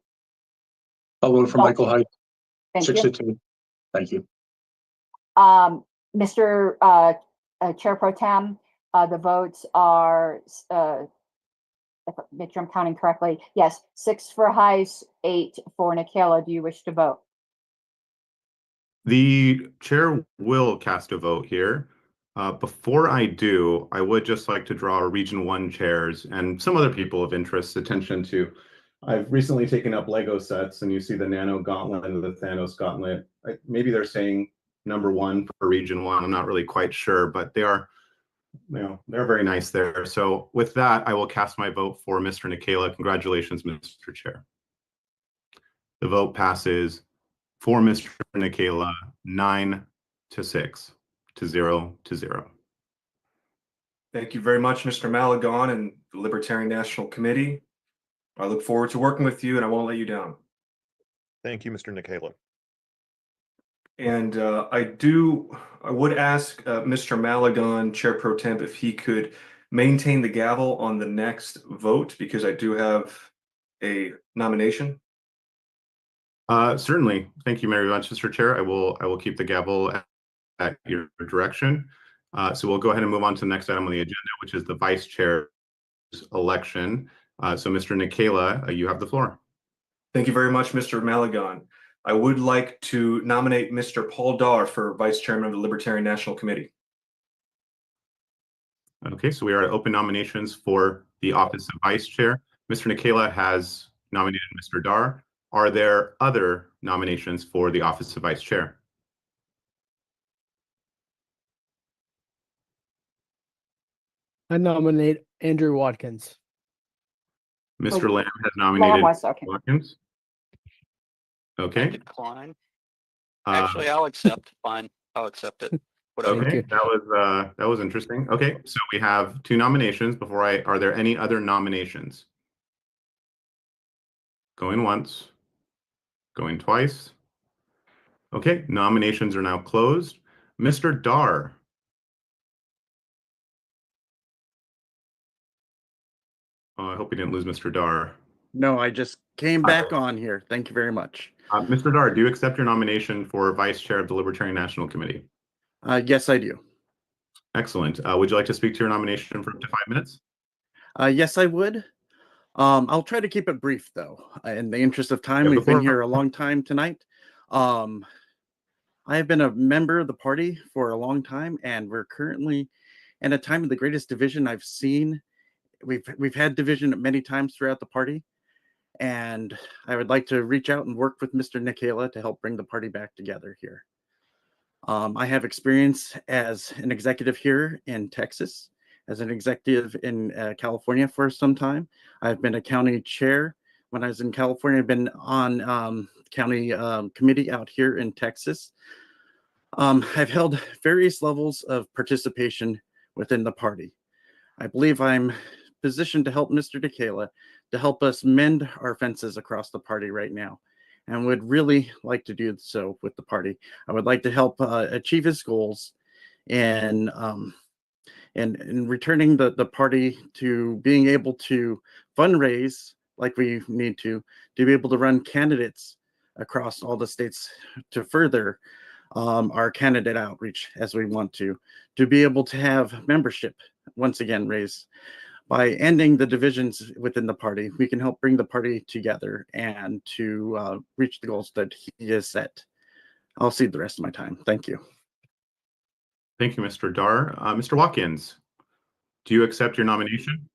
I'll vote for Michael Hyde. Thank 6 you. to 2. Thank you. Mr. Chair Pro Tem, the votes are, make sure I'm counting correctly. Yes, 6 for Heiss, 8 for Nikayla. Do you wish to vote? The chair will cast a vote here. Before I do, I would just like to draw Region 1 chairs and some other people of interest attention to. I've recently taken up Lego sets, and you see the Nano Gauntlet and the Thanos Gauntlet. Maybe they're saying #1 for Region 1. I'm not really quite sure, but they are, they're very nice there. So with that, I will cast my vote for Mr. Nikayla. Congratulations, Mr. Chair. The vote passes for Mr. Nikayla, 9-6 to 0. Thank you very much, Mr. Malagon and the Libertarian National Committee. I look forward to working with you, and I won't let you down. Thank you, Mr. Nikayla. And I would ask Mr. Malagon, Chair Pro Temp, if he could maintain the gavel on the next vote, because I do have a nomination. Certainly. Thank you very much, Mr. Chair. I will keep the gavel at your direction. So we'll go ahead and move on to the next item on the agenda, which is the vice chair's election. So Mr. Nikayla, you have the floor. Thank you very much, Mr. Malagon. I would like to nominate Mr. Paul Dar for Vice Chairman of the Libertarian National Committee. Okay, so we are at open nominations for the office of vice chair. Mr. Nikayla has nominated Mr. Dar. Are there other nominations for the office of vice chair? I nominate Andrew Watkins. Mr. Lamb has nominated Okay. Watkins. I Okay. decline. Actually, I'll accept. Fine, I'll accept it. Whatever. Okay, that was interesting. Okay, so we have 2 nominations. Are there any other nominations? Going once, going twice. Okay, nominations are now closed. Mr. Dar. Oh, I hope we didn't lose Mr. Dar. No, I just came back on here. Thank you very much. Mr. Dar, do you accept your nomination for Vice Chair of the Libertarian National Committee? Yes, I do. Excellent. Would you like to speak to your nomination for up to 5 minutes? Yes, I would. I'll try to keep it brief, though. In the interest of time, we've been here a long time tonight. I have been a member of the party for a long time, and we're currently in a time of the greatest division I've seen. We've had division many times throughout the party, and I would like to reach out and work with Mr. Nikayla to help bring the party back together here. I have experience as an executive here in Texas, as an executive in California for some time. I've been a county chair when I was in California. I've been on county committee out here in Texas. I've held various levels of participation within the party. I believe I'm positioned to help Mr. Nikayla to help us mend our fences across the party right now, and would really like to do so with the party. I would like to help achieve his goals and returning the party to being able to fundraise like we need to be able to run candidates across all the states to further our candidate outreach as we want to be able to have membership once again raised. By ending the divisions within the party, we can help bring the party together and to reach the goals that he has set. I'll cede the rest of my time. Thank you. Thank you, Mr. Dar. Mr. Watkins, do you accept your nomination?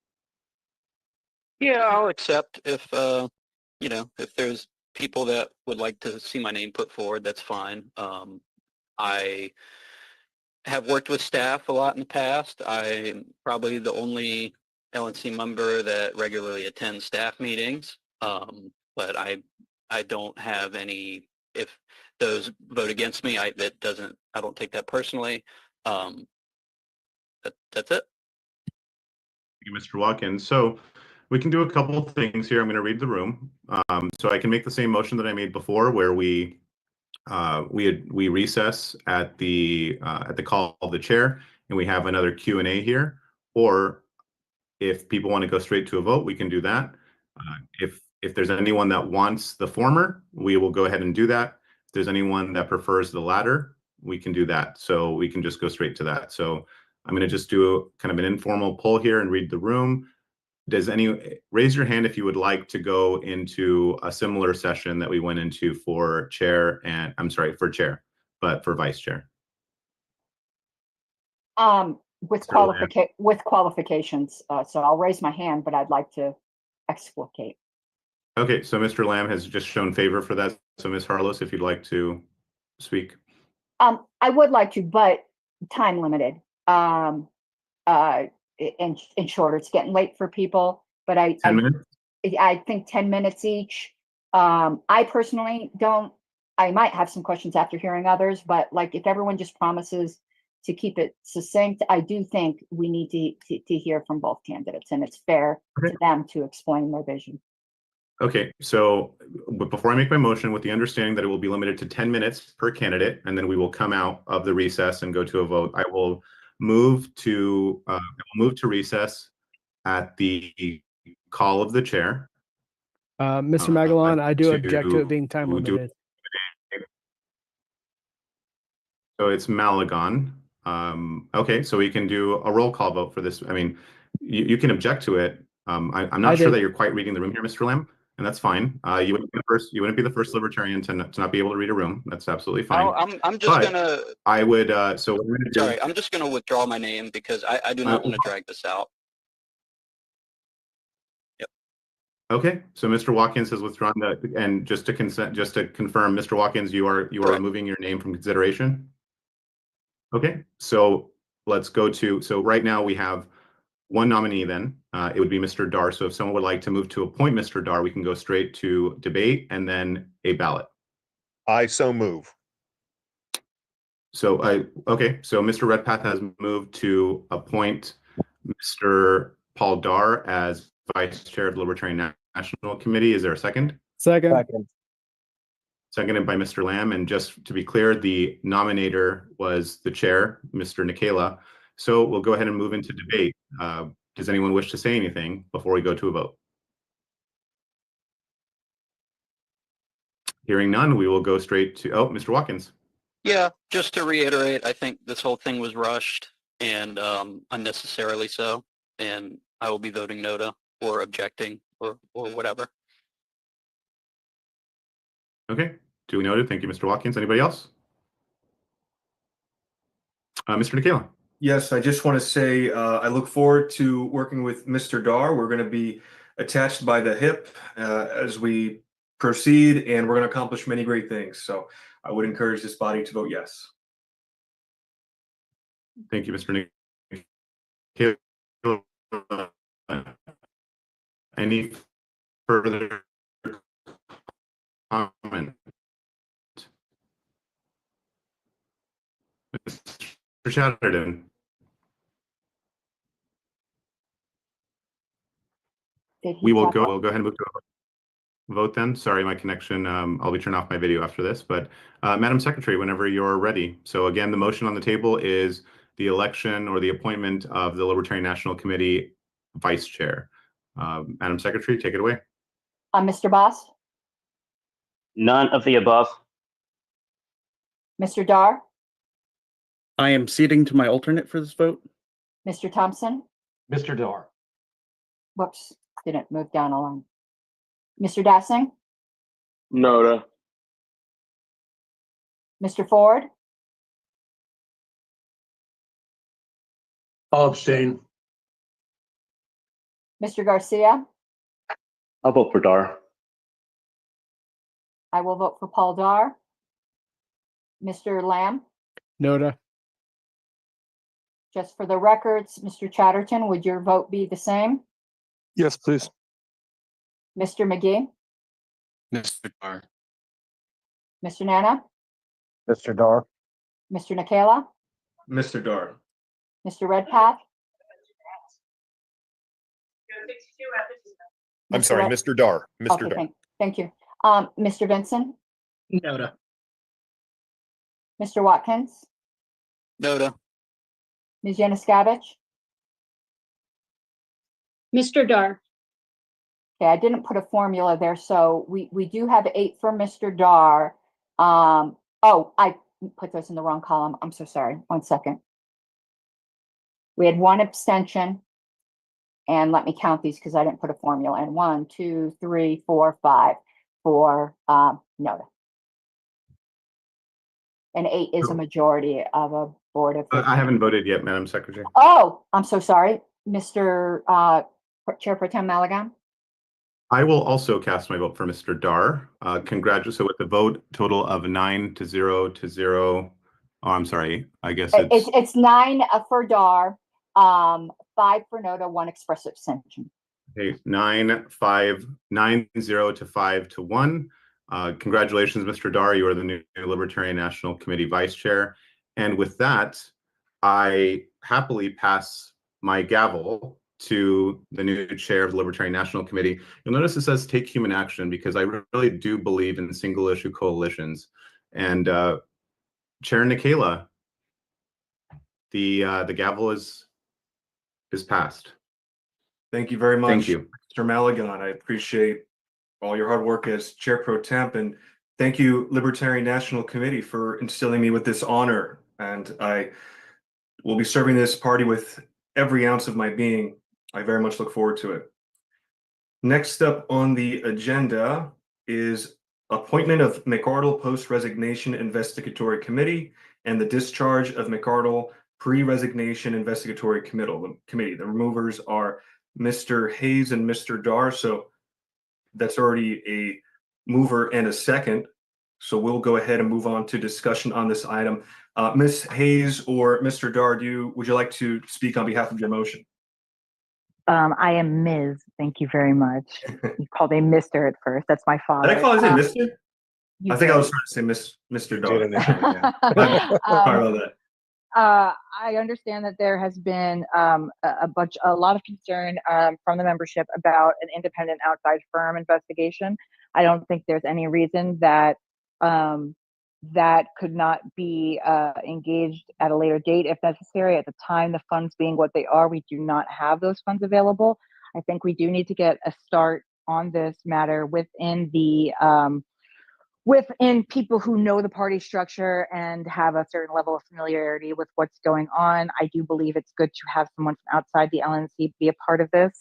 Yeah, I'll accept if, you know, if there's people that would like to see my name put forward, that's fine. I have worked with staff a lot in the past. I'm probably the only LNC member that regularly attends staff meetings, but I don't have any. If those vote against me, I don't take that personally. That's it. Thank you, Mr. Watkins. So we can do a couple of things here. I'm going to read the room. So I can make the same motion that I made before, where we recess at the call of the chair, and we have another Q&A here. Or if people want to go straight to a vote, we can do that. If there's anyone that wants the former, we will go ahead and do that. If there's anyone that prefers the latter, we can do that. So we can just go straight to that. So I'm going to just do kind of an informal poll here and read the room. Raise your hand if you would like to go into a similar session that we went into for chair and for chair, but for vice chair. With qualifications. So I'll raise my hand, but I'd like to explicate. Okay, so Mr. Lamb has just shown favor for that. So Ms. Harlos, if you'd like to speak. I would like to, but time limited. In short, it's getting late for people, but 10 minutes? I think 10 minutes each. I personally I might have some questions after hearing others, but like if everyone just promises to keep it succinct, I do think we need to hear from both candidates, and it's fair to them to explain their vision. Okay, so before I make my motion, with the understanding that it will be limited to 10 minutes per candidate, and then we will come out of the recess and go to a vote, I will move to recess at the call of the chair. Mr. Magalon, I do object to it being time limited. So it's Malagon. Okay, so we can do a roll call vote for this. I mean, you can object to it. I'm not sure that you're quite reading the room here, Mr. Lamb, and that's fine. You wouldn't be the first libertarian to not be able to read a room. That's absolutely fine. I'm just gonna. I would. So what we're gonna do. Sorry, I'm just gonna withdraw my name because I do not want to drag this out. Okay, so Mr. Watkins has withdrawn and just to confirm, Mr. Watkins, you are removing your name from consideration. Okay, so let's go to, so right now we have one nominee then, it would be Mr. Dar. So if someone would like to move to appoint Mr. Dar, we can go straight to debate and then a ballot. I so move. So okay, so Mr. Redpath has moved to appoint Mr. Paul Dar as Vice Chair of the Libertarian National Committee. Is there a second? Second. Seconded by Mr. Lamb. And just to be clear, the nominator was the chair, Mr. Nikela. So we'll go ahead and move into debate. Does anyone wish to say anything before we go to a vote? Hearing none, we will go straight to, Mr. Watkins. Yeah, just to reiterate, I think this whole thing was rushed and unnecessarily so, and I will be voting no or objecting or whatever. Okay, duly noted. Thank you, Mr. Watkins. Anybody else? Mr. Nikela. Yes, I just want to say I look forward to working with Mr. Dar. We're going to be attached by the hip as we proceed, and we're going to accomplish many great things. So I would encourage this body to vote yes. Thank you, Mr. Nikela. Any further comment? Mr. Chatterton. We'll go ahead and move to a vote then. Sorry, my connection. I'll be turning off my video after this, but Madam Secretary, whenever you're ready. So again, the motion on the table is the election or the appointment of the Libertarian National Committee Vice Chair. Madam Secretary, take it away. Mr. Boss? None of the above. Mr. Dar, I am ceding to my alternate for this vote. Mr. Thompson, Mr. Dar. whoops, didn't move down a line. Mr. Dassing, Noda. Mr. Ford, I'll abstain. Mr. Garcia, I'll vote for Dar. I will vote for Paul Dar. Mr. Lamb, Noda. just for the records, Mr. Chatterton, would your vote be the same? Yes, please. Mr. McGee, Mr. Dar. Mr. Nana, Mr. Dar. Mr. Nikela, Mr. Dar. Mr. Redpath, I'm Mr. sorry, Red- Mr. Dar. Mr. Okay, Dar. thank you. Mr. Vincent, Noda. Mr. Watkins, Noda. Ms. Yanuskavich. Mr. Dar. Okay, I didn't put a formula there, so we do have 8 for Mr. Dar. Oh, I put those in the wrong column. I'm so sorry. 1 second. We had 1 abstention. And let me count these because I didn't put a formula in. 1, 2, 3, 4, 5 for Noda. And 8 is a majority of a board of. I haven't voted yet, Madam Secretary. Oh, I'm so sorry, Mr. Chair Pro Tem Maligan. I will also cast my vote for Mr. Dar. Congratulations. So with the vote total of 9 to 0 to 0. Oh, I'm sorry. I guess It's 9 for Dar, 5 for Noda, 1 express abstention. okay, 9-0 to 5 to 1. Congratulations, Mr. Dar. You are the new Libertarian National Committee Vice Chair. And with that, I happily pass my gavel to the new chair of the Libertarian National Committee. You'll notice it says take human action because I really do believe in single issue coalitions. And Chair Nikela, the gavel is passed. Thank you very much. Thank you. Mr. Maligan. I appreciate all your hard work as Chair Pro Temp, and thank you, Libertarian National Committee, for instilling me with this honor. And I will be serving this party with every ounce of my being. I very much look forward to it. Next up on the agenda is appointment of McArdle Post-Resignation Investigatory Committee and the discharge of McArdle Pre-Resignation Investigatory Committee. The removers are Mr. Hayes and Mr. Dar. So that's already a mover and a second. So we'll go ahead and move on to discussion on this item. Ms. Hayes or Mr. Dar, would you like to speak on behalf of your motion? I am Ms. Thank you very much. You called me Mr. at first. That's my father. Did I call him Mr.? You I think I did. was trying to say Mr. Dar. Sorry about that. I understand that there has been a lot of concern from the membership about an independent outside firm investigation. I don't think there's any reason that that could not be engaged at a later date if necessary. At the time, the funds being what they are, we do not have those funds available. I think we do need to get a start on this matter within the within people who know the party structure and have a certain level of familiarity with what's going on. I do believe it's good to have someone from outside the LNC be a part of this.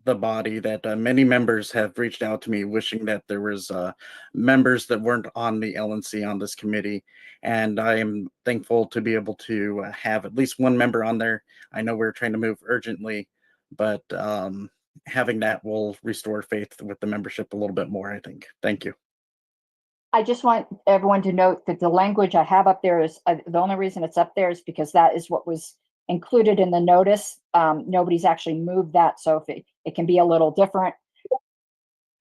The body that many members have reached out to me wishing that there was members that weren't on the LNC on this committee, and I am thankful to be able to have at least one member on there. I know we're trying to move urgently, but having that will restore faith with the membership a little bit more, I think. Thank you. I just want everyone to note that the language I have up there is the only reason it's up there is because that is what was included in the notice. Nobody's actually moved that, so if it can be a little different.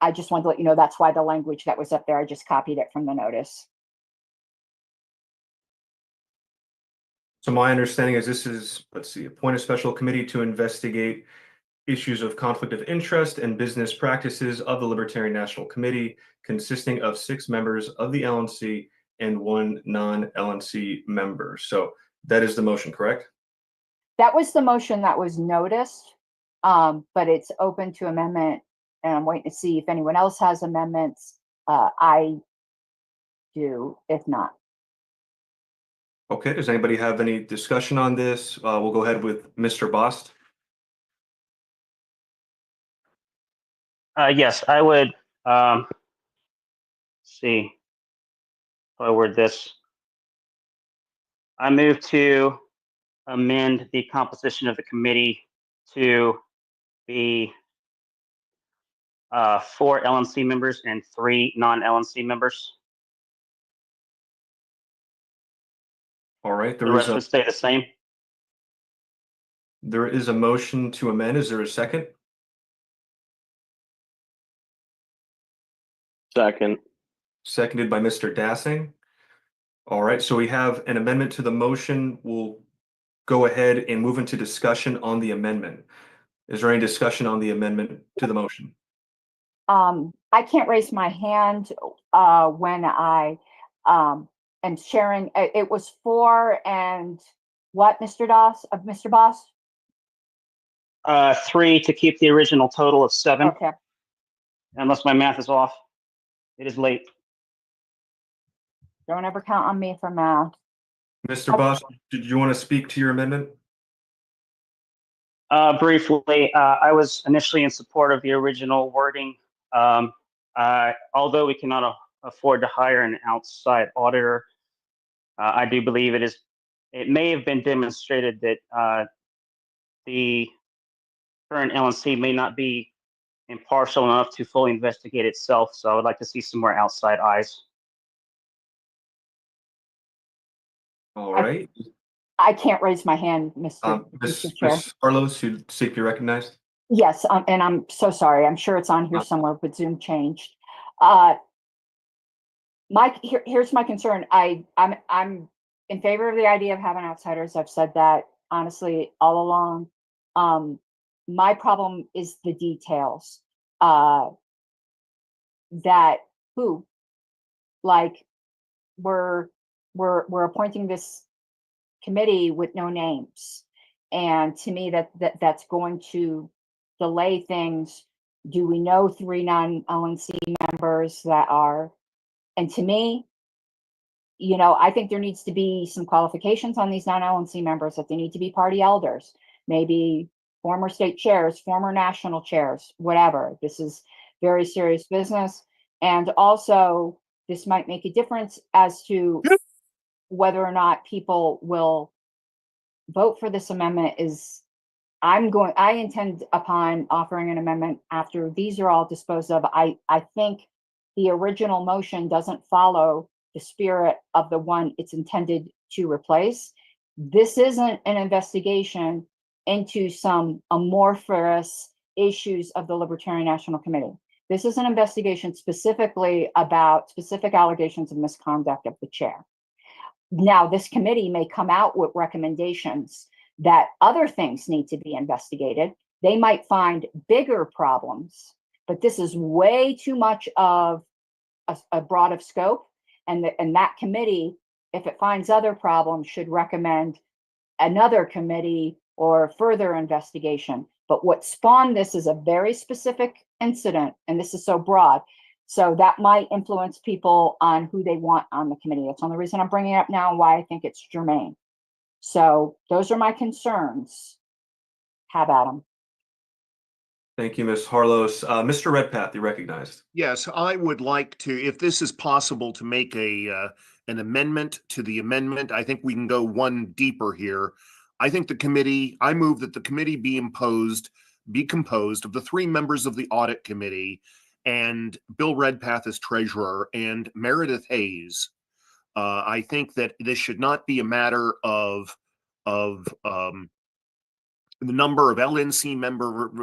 I just wanted to let you know that's why the language that was up there, I just copied it from the notice. So my understanding is this is, let's see, appoint a special committee to investigate issues of conflict of interest and business practices of the Libertarian National Committee, consisting of 6 members of the LNC and 1 non-LNC member. So that is the motion, correct? That was the motion that was noticed, but it's open to amendment, and I'm waiting to see if anyone else has amendments. I do, if not. Okay, does anybody have any discussion on this? We'll go ahead with Mr. Bost. Yes, I would, see how I word this. I move to amend the composition of the committee to be 4 LNC members and 3 non-LNC members. All right, The rest would stay the same. there is a motion to amend. Is there a second? Second. Seconded by Mr. Dassing. All right, so we have an amendment to the motion. We'll go ahead and move into discussion on the amendment. Is there any discussion on the amendment to the motion? I can't raise my hand when I am sharing. It was 4 and what, Mr. Mr. Boss? 3 to keep the original total of 7. Okay. Unless my math is off. It is late. Don't ever count on me for math. Mr. Boss, did you want to speak to your amendment? Briefly, I was initially in support of the original wording. Although we cannot afford to hire an outside auditor, I do believe it may have been demonstrated that the current LNC may not be impartial enough to fully investigate itself. So I would like to see some more outside eyes. All right. I can't raise my hand, Mr. Chair. Ms. Carlos, you seek to be recognized? Yes, and I'm so sorry. I'm sure it's on here somewhere, but Zoom changed. Here's my concern. I'm in favor of the idea of having outsiders. I've said that honestly all along. My problem is the details. That we're appointing this committee with no names, and to me that's going to delay things. Do we know 3 non-LNC members that are? And to me, I think there needs to be some qualifications on these non-LNC members, that they need to be party elders, maybe former state chairs, former national chairs, whatever. This is very serious business. And also, this might make a difference as to whether or not people will vote for this amendment. I intend upon offering an amendment after these are all disposed of. I think the original motion doesn't follow the spirit of the one it's intended to replace. This isn't an investigation into some amorphous issues of the Libertarian National Committee. This is an investigation specifically about specific allegations of misconduct of the chair. Now, this committee may come out with recommendations that other things need to be investigated. They might find bigger problems, but this is way too much of a broad of scope. And that committee, if it finds other problems, should recommend another committee or further investigation. But what spawned this is a very specific incident, and this is so broad. So that might influence people on who they want on the committee. That's the only reason I'm bringing it up now and why I think it's germane. So those are my concerns. Have at them. Thank you, Ms. Harlos. Mr. Redpath, you're recognized. Yes, I would like to, if this is possible, to make an amendment to the amendment. I think we can go one deeper here. I think I move that the committee be composed of the 3 members of the audit committee and Bill Redpath as treasurer and Meredith Hayes. I think that this should not be a matter of the number of LNC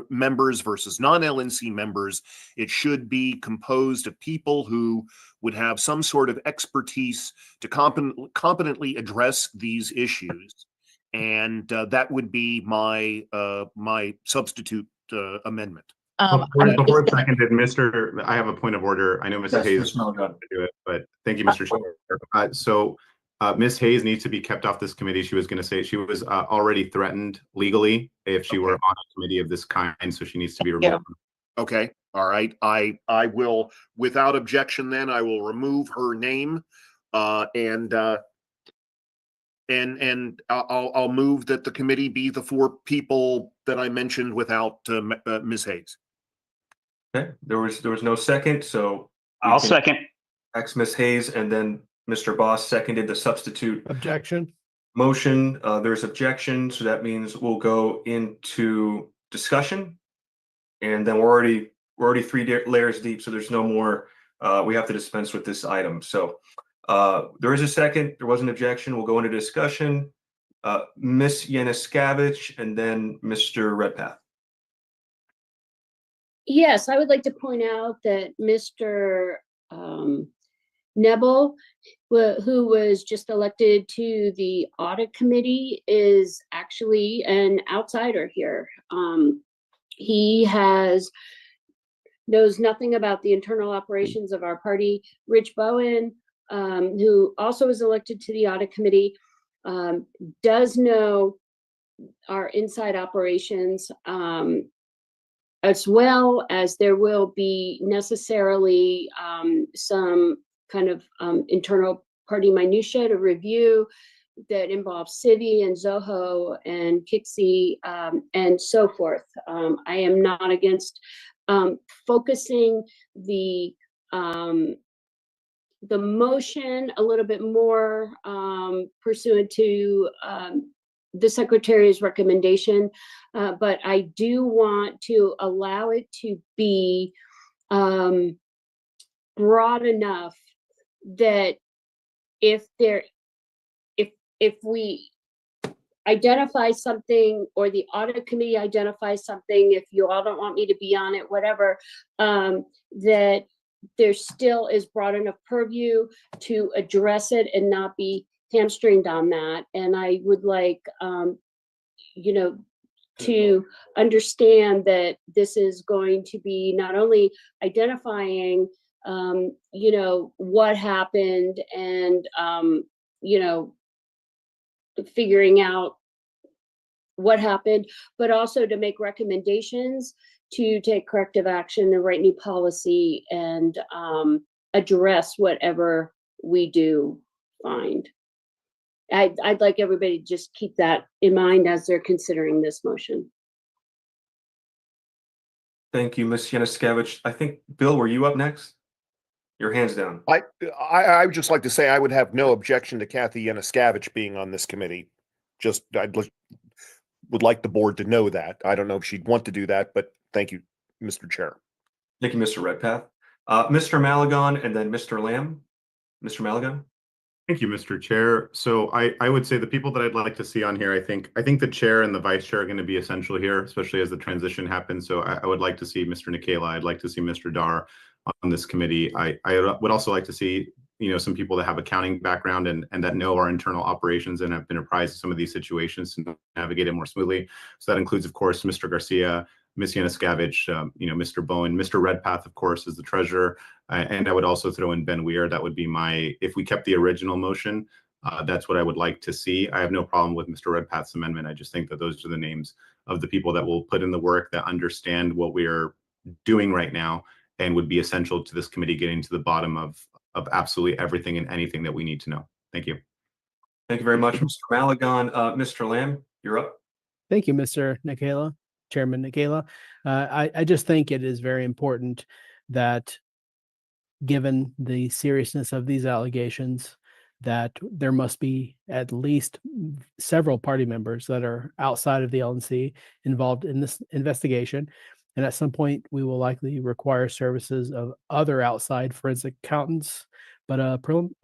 members versus non-LNC members. It should be composed of people who would have some sort of expertise to competently address these issues. And that would be my my substitute amendment. Before it's seconded, I have a point of order. I know Mr. Hayes to do it, but thank you, Mr. Chair. Ms. Hayes needs to be kept off this committee. She was going to say she was already threatened legally if she were on a committee of this kind, so she needs to be removed. Okay, all right. I will, without objection, then I will remove her name, and I'll move that the committee be the 4 people that I mentioned without Ms. Hayes. Okay, there was no second, so I'll second. Ms. Hayes, and then Mr. Boss seconded the substitute Objection. motion. There's objection, so that means we'll go into discussion, and then we're already 3 layers deep, so there's no more. We have to dispense with this item. So there is a second. There was an objection. We'll go into discussion. Ms. Yanuskavich, and then Mr. Redpath. Yes, I would like to point out that Mr. Nebel, who was just elected to the audit committee, is actually an outsider here. He knows nothing about the internal operations of our party. Rich Bowen, who also was elected to the audit committee, does know our inside operations, as well as there will be necessarily some kind of internal party minutia to review that involves Civi and Zoho and Kixie and so forth. I am not against focusing the motion a little bit more pursuant to the secretary's recommendation, but I do want to allow it to be broad enough that if we identify something, or the audit committee identifies something, if you all don't want me to be on it, whatever, that there still is broad enough purview to address it and not be hamstringed on that. And I would like, to understand that this is going to be not only identifying, what happened and, figuring out what happened, but also to make recommendations to take corrective action and write new policy and address whatever we do find. I'd like everybody to just keep that in mind as they're considering this motion. Thank you, Ms. Yanuskavich. I think, Bill, were you up next? Your hand's down. I would just like to say I would have no objection to Kathy Yanuskavich being on this committee. Would like the board to know that. I don't know if she'd want to do that, but thank you, Mr. Chair. Thank you, Mr. Redpath. Mr. Malagon, and then Mr. Lamb. Mr. Malagon. Thank you, Mr. Chair. So I would say the people that I'd like to see on here, I think the chair and the vice chair are going to be essential here, especially as the transition happens. So I would like to see Mr. Nikela. I'd like to see Mr. Dar on this committee. I would also like to see, some people that have accounting background and that know our internal operations and have been apprised of some of these situations to navigate it more smoothly. So that includes, of course, Mr. Garcia, Ms. Yanuskavich, Mr. Bowen, Mr. Redpath, of course, is the treasurer. And I would also throw in Ben Weir. That would be if we kept the original motion, that's what I would like to see. I have no problem with Mr. Redpath's amendment. I just think that those are the names of the people that will put in the work, that understand what we are doing right now and would be essential to this committee getting to the bottom of absolutely everything and anything that we need to know. Thank you. Thank you very much, Mr. Malagon. Mr. Lamb, you're up. Thank you, Mr. Nikela, Chairman Nikela. I just think it is very important that, given the seriousness of these allegations, that there must be at least several party members that are outside of the LNC involved in this investigation. And at some point, we will likely require services of other outside forensic accountants, but a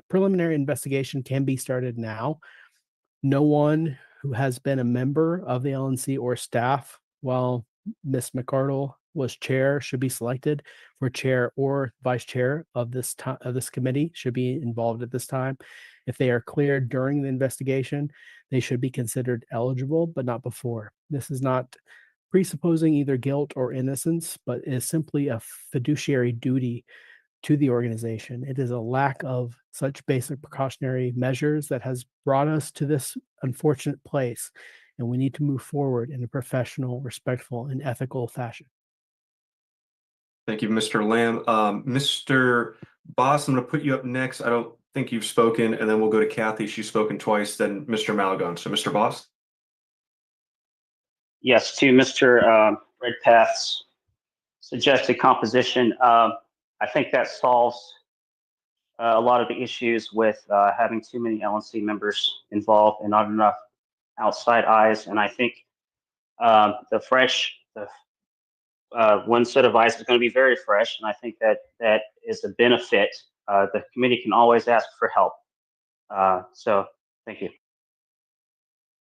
preliminary investigation can be started now. No one who has been a member of the LNC or staff while Ms. McCardle was chair should be selected for chair or vice chair of this committee should be involved at this time. If they are cleared during the investigation, they should be considered eligible, but not before. This is not presupposing either guilt or innocence, but is simply a fiduciary duty to the organization. It is a lack of such basic precautionary measures that has brought us to this unfortunate place, and we need to move forward in a professional, respectful, and ethical fashion. Thank you, Mr. Lamb. Mr. Boss, I'm going to put you up next. I don't think you've spoken, and then we'll go to Kathy. She's spoken twice, then Mr. Malagon. So, Mr. Boss. Yes, to Mr. Redpath's suggested composition, I think that solves a lot of the issues with having too many LNC members involved and not enough outside eyes. And I think the one set of eyes is going to be very fresh, and I think that is a benefit. The committee can always ask for help. So, thank you.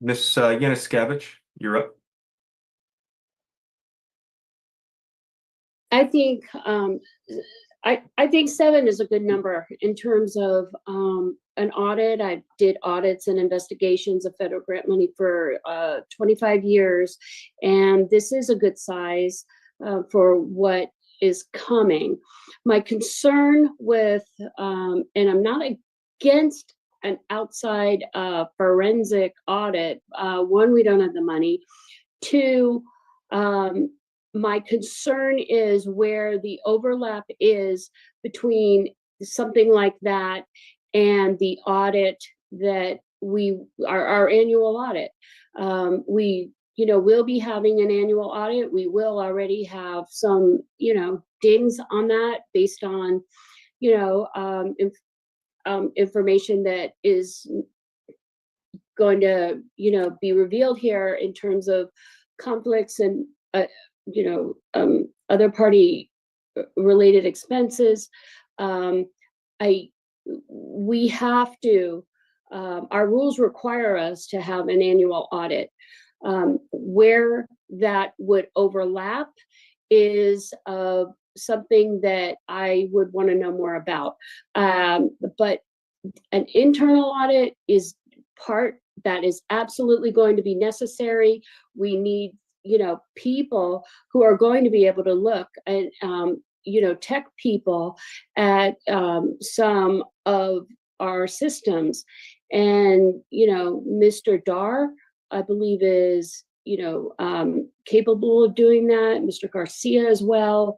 Ms. Yanuskavich, you're up. I think I think 7 is a good number in terms of an audit. I did audits and investigations of federal grant money for 25 years, and this is a good size for what is coming. My concern with, and I'm not against an outside forensic audit. One, we don't have the money. 2, my concern is where the overlap is between something like that and the audit that our annual audit. We, we'll be having an annual audit. We will already have some, dings on that based on, information that is going to, be revealed here in terms of conflicts and, other party related expenses. We have to, our rules require us to have an annual audit. Where that would overlap is something that I would want to know more about. But an internal audit is part that is absolutely going to be necessary. We need people who are going to be able to look at, tech people at some of our systems. And, Mr. Dar, I believe, is, capable of doing that. Mr. Garcia as well.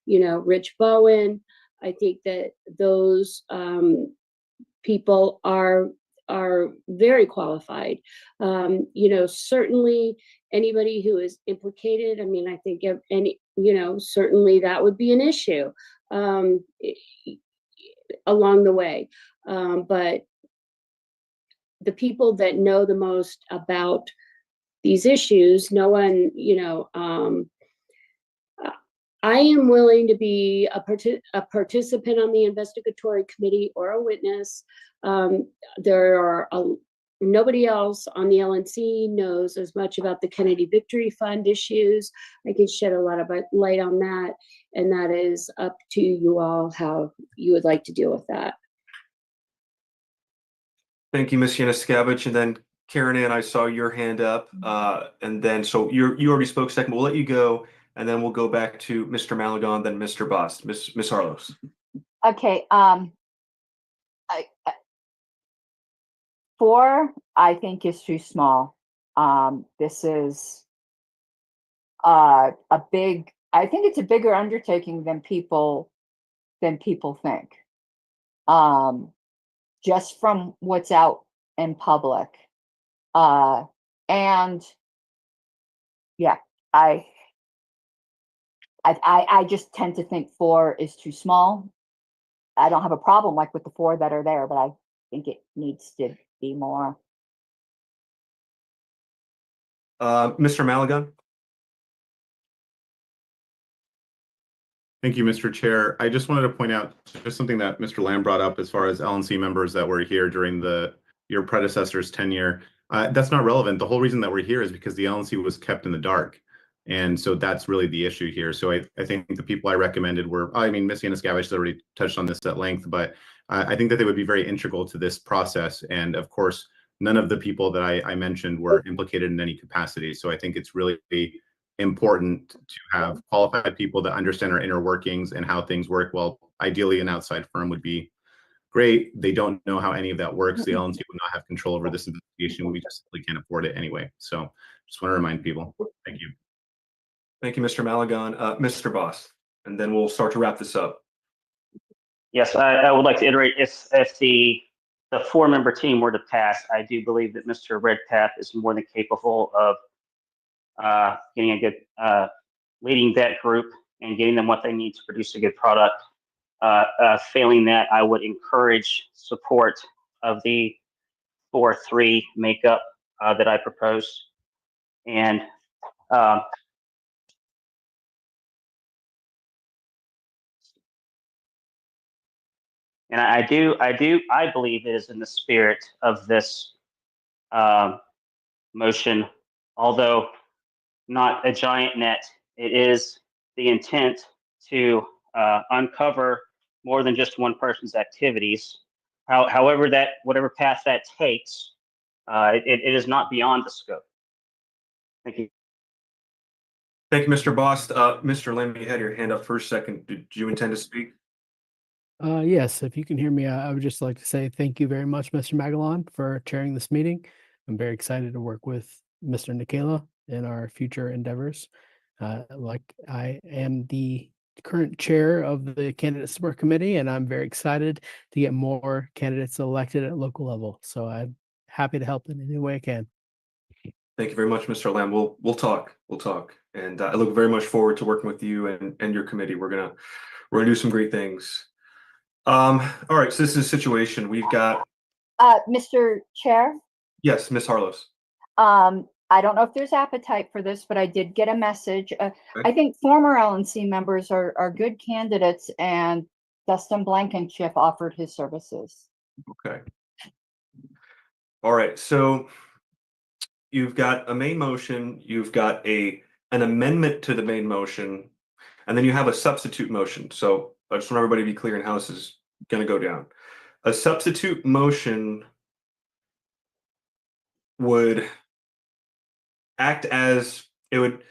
Rich Bowen. I think that those people are very qualified. Certainly anybody who is implicated, I mean, I think certainly that would be an issue along the way. But the people that know the most about these issues, no one, I am willing to be a participant on the investigatory committee or a witness. There are nobody else on the LNC knows as much about the Kennedy Victory Fund issues. I can shed a lot of light on that, and that is up to you all how you would like to deal with that. Thank you, Ms. Yanuskavich. And then Karen Ann, I saw your hand up. And then, so you already spoke second. We'll let you go, and then we'll go back to Mr. Malagon, then Mr. Bost. Ms. Harlos. Okay. 4, I think, is too small. This is I think it's a bigger undertaking than people think. Just from what's out in public. And yeah, I just tend to think 4 is too small. I don't have a problem with the 4 that are there, but I think it needs to be more. Mr. Malagon. Thank you, Mr. Chair. I just wanted to point out just something that Mr. Lamb brought up as far as LNC members that were here during your predecessor's tenure. That's not relevant. The whole reason that we're here is because the LNC was kept in the dark. And so that's really the issue here. So I think the people I recommended were, I mean, Ms. Yanuskavich has already touched on this at length, but I think that they would be very integral to this process. And of course, none of the people that I mentioned were implicated in any capacity. So I think it's really important to have qualified people that understand our inner workings and how things work. Well, ideally an outside firm would be great. They don't know how any of that works. The LNC would not have control over this investigation. We just simply can't afford it anyway. So just want to remind people. Thank you. Thank you, Mr. Malagon. Mr. Boss, and then we'll start to wrap this up. Yes, I would like to iterate if the 4-member team were to pass, I do believe that Mr. Redpath is more than capable of getting a good leading that group and getting them what they need to produce a good product. Failing that, I would encourage support of the 4-3 makeup that I proposed. And I believe it is in the spirit of this motion, although not a giant net, it is the intent to uncover more than just one person's activities. However, whatever path that takes, it is not beyond the scope. Thank you. Thank you, Mr. Boss. Mr. Lim, you had your hand up for a second. Did you intend to speak? Yes, if you can hear me, I would just like to say thank you very much, Mr. Magalon, for chairing this meeting. I'm very excited to work with Mr. Nikela in our future endeavors. Like I am the current chair of the candidate support committee, and I'm very excited to get more candidates elected at local level. So I'm happy to help in any way I can. Thank you very much, Mr. Lamb. We'll talk. We'll talk. And I look very much forward to working with you and your committee. We're gonna do some great things. All right, so this is a situation. We've got Mr. Chair, yes, Ms. Harlos. I don't know if there's appetite for this, but I did get a message. I think former LNC members are good candidates, and Dustin Blankenship offered his services. Okay. All right, so you've got a main motion, you've got an amendment to the main motion, and then you have a substitute motion. So I just want everybody to be clear on how this is going to go down. A substitute motion would act as it would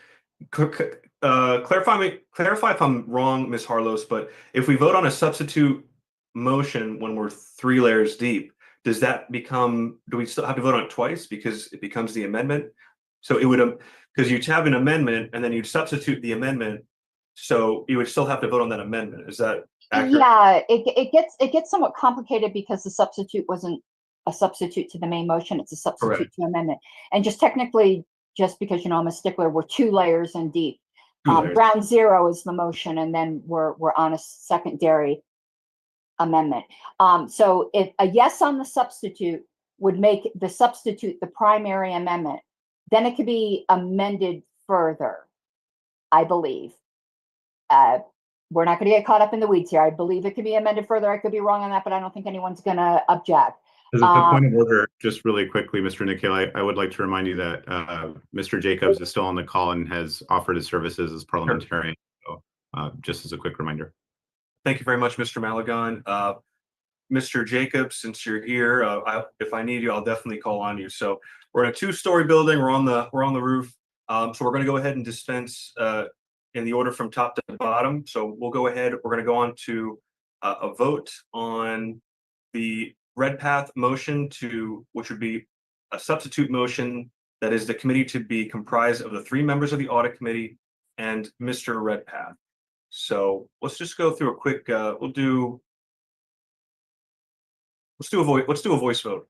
clarify if I'm wrong, Ms. Harlos, but if we vote on a substitute motion when we're 3 layers deep, does that become, do we still have to vote on it twice because it becomes the amendment? So it would, because you'd have an amendment and then you'd substitute the amendment, so you would still have to vote on that amendment. Is that accurate? Yeah, it gets somewhat complicated because the substitute wasn't a substitute to the main motion, it's a substitute Correct. to amendment. And just technically, just because I'm a stickler, we're 2 layers in deep. Ground zero is the motion, and then we're on a secondary amendment. So if a yes on the substitute would make the substitute the primary amendment, then it could be amended further, I believe. We're not going to get caught up in the weeds here. I believe it could be amended further. I could be wrong on that, but I don't think anyone's going to object. As a point of order, just really quickly, Mr. Nikhil, I would like to remind you that Mr. Jacobs is still on the call and has offered his services as parliamentarian. So just as a quick reminder. Thank you very much, Mr. Malagon. Mr. Jacobs, since you're here, if I need you, I'll definitely call on you. So we're in a 2-story building. We're on the roof. So we're going to go ahead and dispense in the order from top to bottom. So we'll go ahead. We're going to go on to a vote on the Redpath motion, which would be a substitute motion that is the committee to be comprised of the 3 members of the audit committee and Mr. Redpath. So let's just go through a quick. Let's do a voice vote.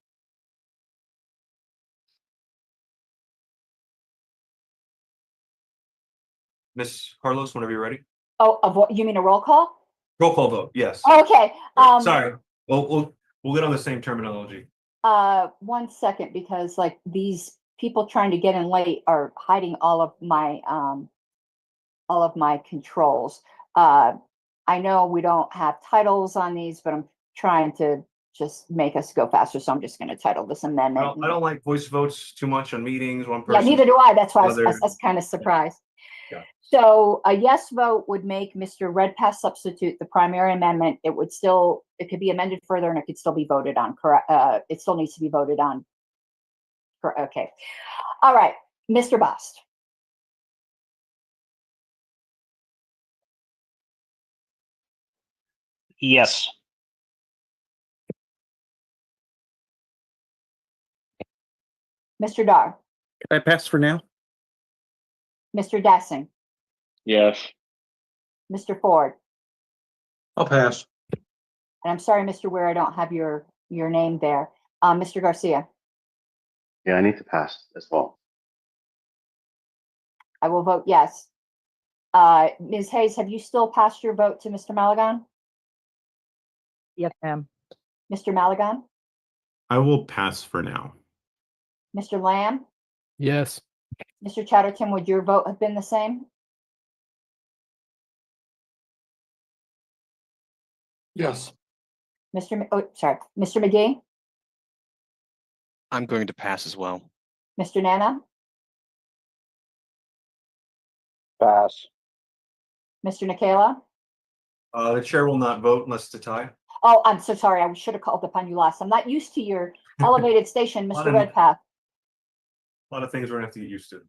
Ms. Carlos, whenever you're ready. Oh, you mean a roll call? Roll call vote. Yes. Okay. Sorry. We'll get on the same terminology. 1 second, because like these people trying to get in late are hiding all of my controls. I know we don't have titles on these, but I'm trying to just make us go faster. So I'm just going to title this I amendment. don't like voice votes too much on meetings. One Yeah, person. neither do I. That's why I Other- was kind of surprised. Yeah. So a yes vote would make Mr. Redpath substitute the primary amendment. It could be amended further and it could still be voted on. Correct. It still needs to be voted on. Okay. All right. Mr. Bast. Yes. Mr. Dar. Can I pass for now? Mr. Dessing. Yes. Mr. Ford. I'll pass. And I'm sorry, Mr. Ware, I don't have your name there. Mr. Garcia. Yeah, I need to pass as well. I will vote yes. Ms. Hayes, have you still passed your vote to Mr. Malagon? Yes, ma'am. Mr. Malagon? I will pass for now. Mr. Lamb? Yes. Mr. Chatterton, would your vote have been the same? Yes. Mr. McGee? I'm going to pass as well. Mr. Nana? Pass. Mr. Nikela? The chair will not vote unless it's a tie. Oh, I'm so sorry. I should have called upon you last. I'm not used to your elevated station, Mr. Redpath. A lot of things we're gonna have to get used to.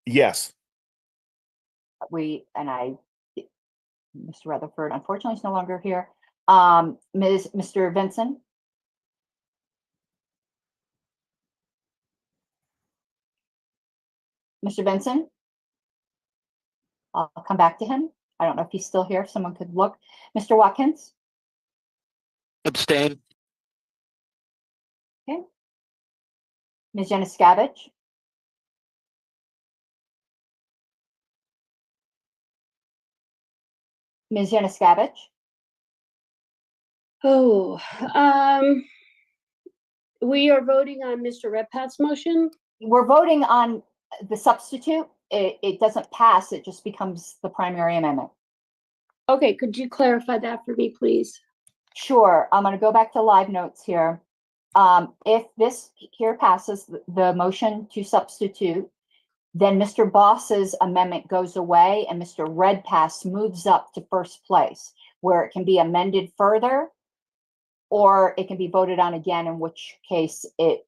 Yes. Mr. Rutherford, unfortunately, is no longer here. Mr. Vincent? Mr. Vincent? I'll come back to him. I don't know if he's still here. If someone could look. Mr. Watkins? Abstain. Okay. Ms. Januskavich? Ms. Januskavich? Oh, we are voting on Mr. Redpath's motion. We're voting on the substitute. It doesn't pass. It just becomes the primary amendment. Okay, could you clarify that for me, please? Sure. I'm going to go back to live notes here. If this here passes, the motion to substitute, then Mr. Boss's amendment goes away and Mr. Redpath moves up to first place, where it can be amended further or it can be voted on again, in which case it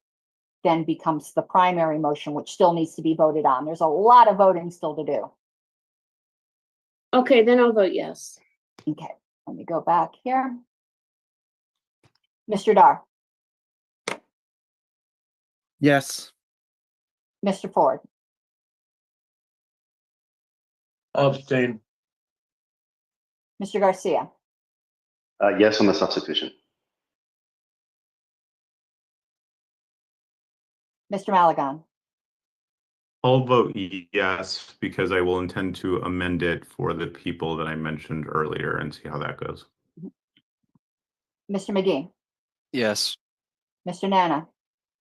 then becomes the primary motion, which still needs to be voted on. There's a lot of voting still to do. Okay, then I'll vote yes. Okay, let me go back here. Mr. Dar. Yes. Mr. Ford. Abstain. Mr. Garcia. Yes on the substitution. Mr. Malagon. I'll vote yes because I will intend to amend it for the people that I mentioned earlier and see how that goes. Mr. McGee. Yes. Mr. Nana.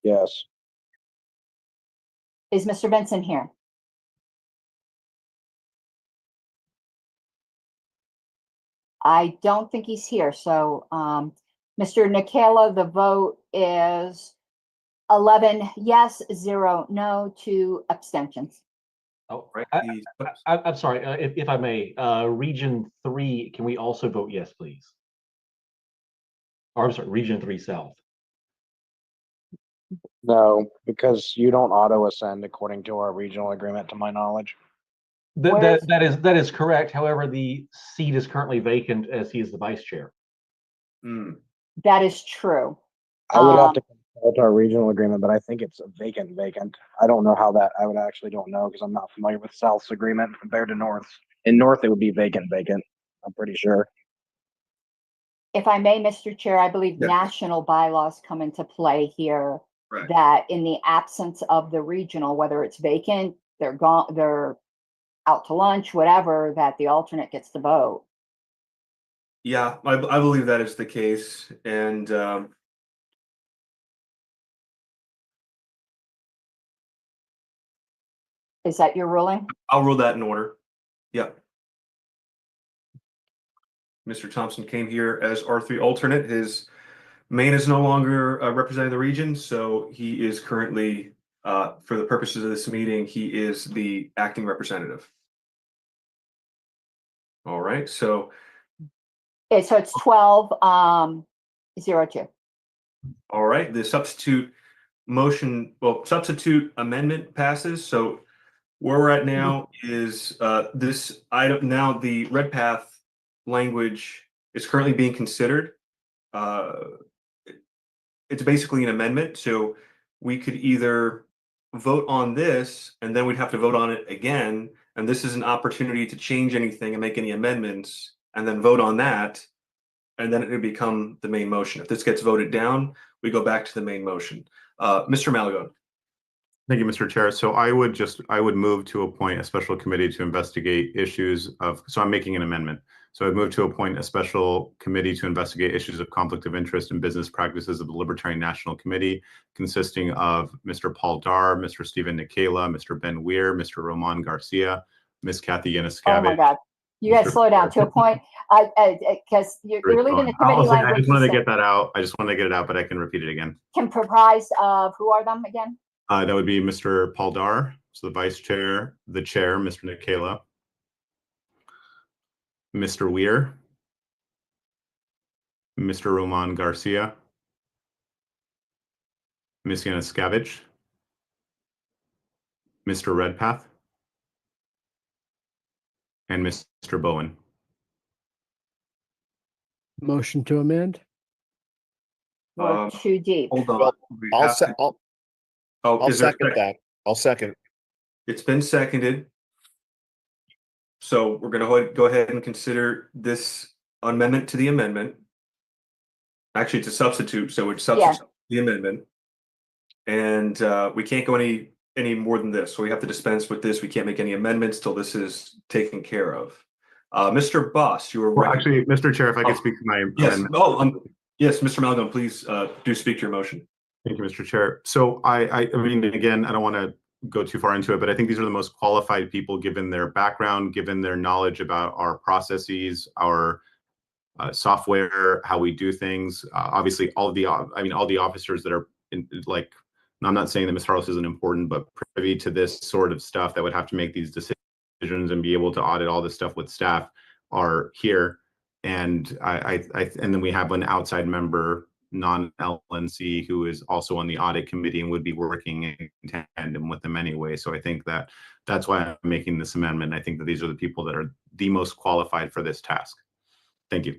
Yes. Is Mr. Benson here? I don't think he's here. So, Mr. Nikela, the vote is 11 yes, 0 no, 2 abstentions. Oh, I'm sorry, if I may, Region 3, can we also vote yes, please? Or I'm sorry, Region 3 South. No, because you don't auto ascend according to our regional agreement, to my knowledge. That is correct. However, the seat is currently vacant as he is the vice chair. That is true. I would have to consult our regional agreement, but I think it's vacant. I don't know how that, I would actually don't know because I'm not familiar with South's agreement compared to North's. In North, it would be vacant. I'm pretty sure. If I may, Mr. Chair, I believe national bylaws come into play here. That in the absence of the regional, whether it's vacant, they're gone, they're out to lunch, whatever, that the alternate gets to vote. Yeah, I believe that is the case. And Is that your ruling? I'll rule that in order. Yep. Mr. Thompson came here as R3 alternate. His main is no longer representing the region, so he is currently, for the purposes of this meeting, he is the acting representative. All right, so. Okay, so it's 12, 02. All right, the substitute substitute amendment passes. So where we're at now is this item, now the red path language is currently being considered. It's basically an amendment. So we could either vote on this and then we'd have to vote on it again. And this is an opportunity to change anything and make any amendments and then vote on that. And then it would become the main motion. If this gets voted down, we go back to the main motion. Mr. Malagone. Thank you, Mr. Chair. So I would move to appoint a special committee to investigate issues of, so I'm making an amendment. So I'd move to appoint a special committee to investigate issues of conflict of interest and business practices of the Libertarian National Committee, consisting of Mr. Paul Dar, Mr. Stephen Nikela, Mr. Ben Weir, Mr. Roman Garcia, Ms. Kathy Yanuskavich. Oh my God. You guys slow down to a point, because you're leaving the committee language. I just wanted to get that out. I just wanted to get it out, but I can repeat it again. Can comprise of, who are them again? That would be Mr. Paul Dar, so the vice chair, the chair, Mr. Nikela, Mr. Weir, Mr. Roman Garcia, Ms. Yanuskavich, Mr. Redpath, and Mr. Bowen. Motion to amend. Or too deep. Hold on. Well, I'll is there a second that. I'll second. It's been seconded. So we're going to go ahead and consider this amendment to the amendment. Actually, it's a substitute, so it's substitute the amendment. And we can't go any more than this. So we have to dispense with this. We can't make any amendments till this is taken care of. Mr. Boss, you were actually, Mr. Chair, if I could speak to my amendment. Yes, Mr. Malagone, please do speak to your motion. Thank you, Mr. Chair. So I mean, again, I don't want to go too far into it, but I think these are the most qualified people given their background, given their knowledge about our processes, our software, how we do things. Obviously, all the officers that are I'm not saying that Ms. Harless isn't important, but privy to this sort of stuff that would have to make these decisions and be able to audit all this stuff with staff are here. And and then we have an outside member, non-LNC, who is also on the audit committee and would be working in tandem with them anyway. So I think that that's why I'm making this amendment. I think that these are the people that are the most qualified for this task. Thank you.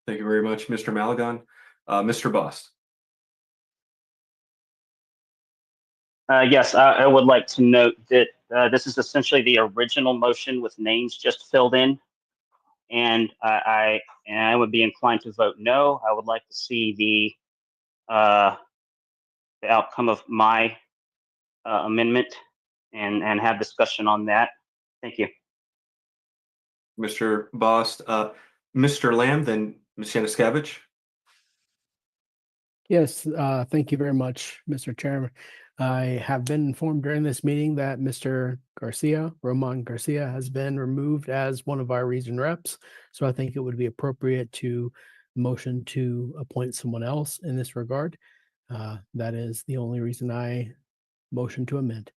Thank you very much, Mr. Malagone. Mr. Boss. Yes, I would like to note that this is essentially the original motion with names just filled in. And I would be inclined to vote no. I would like to see the outcome of my amendment and have discussion on that. Thank you. Mr. Boss. Mr. Lamb, then Ms. Yanuskavich. Yes, thank you very much, Mr. Chairman. I have been informed during this meeting that Mr. Roman Garcia, has been removed as one of our region reps. So I think it would be appropriate to motion to appoint someone else in this regard. That is the only reason I motion to amend.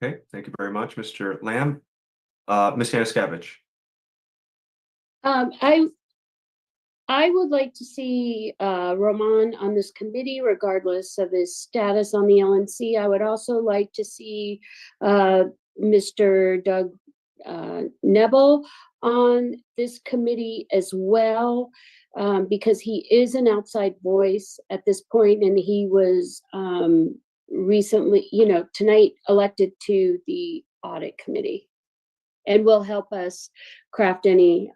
Okay, thank you very much, Mr. Lamb. Ms. Yanuskavich. I would like to see Roman on this committee, regardless of his status on the LNC. I would also like to see Mr. Doug Nebel on this committee as well, because he is an outside voice at this point, and he was recently, tonight elected to the audit committee, and will help us craft any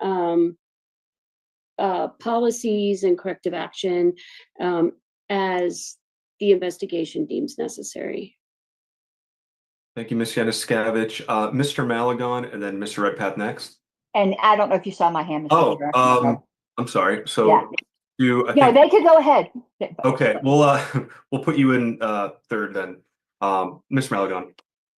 policies and corrective action as the investigation deems necessary. Thank you, Ms. Yanuskavich. Mr. Malagone, and then Mr. Redpath next. And I don't know if you saw my hand, Mr. Chair. I'm sorry. So yeah, they could go ahead. Okay, we'll put you in third then. Mr. Malagone.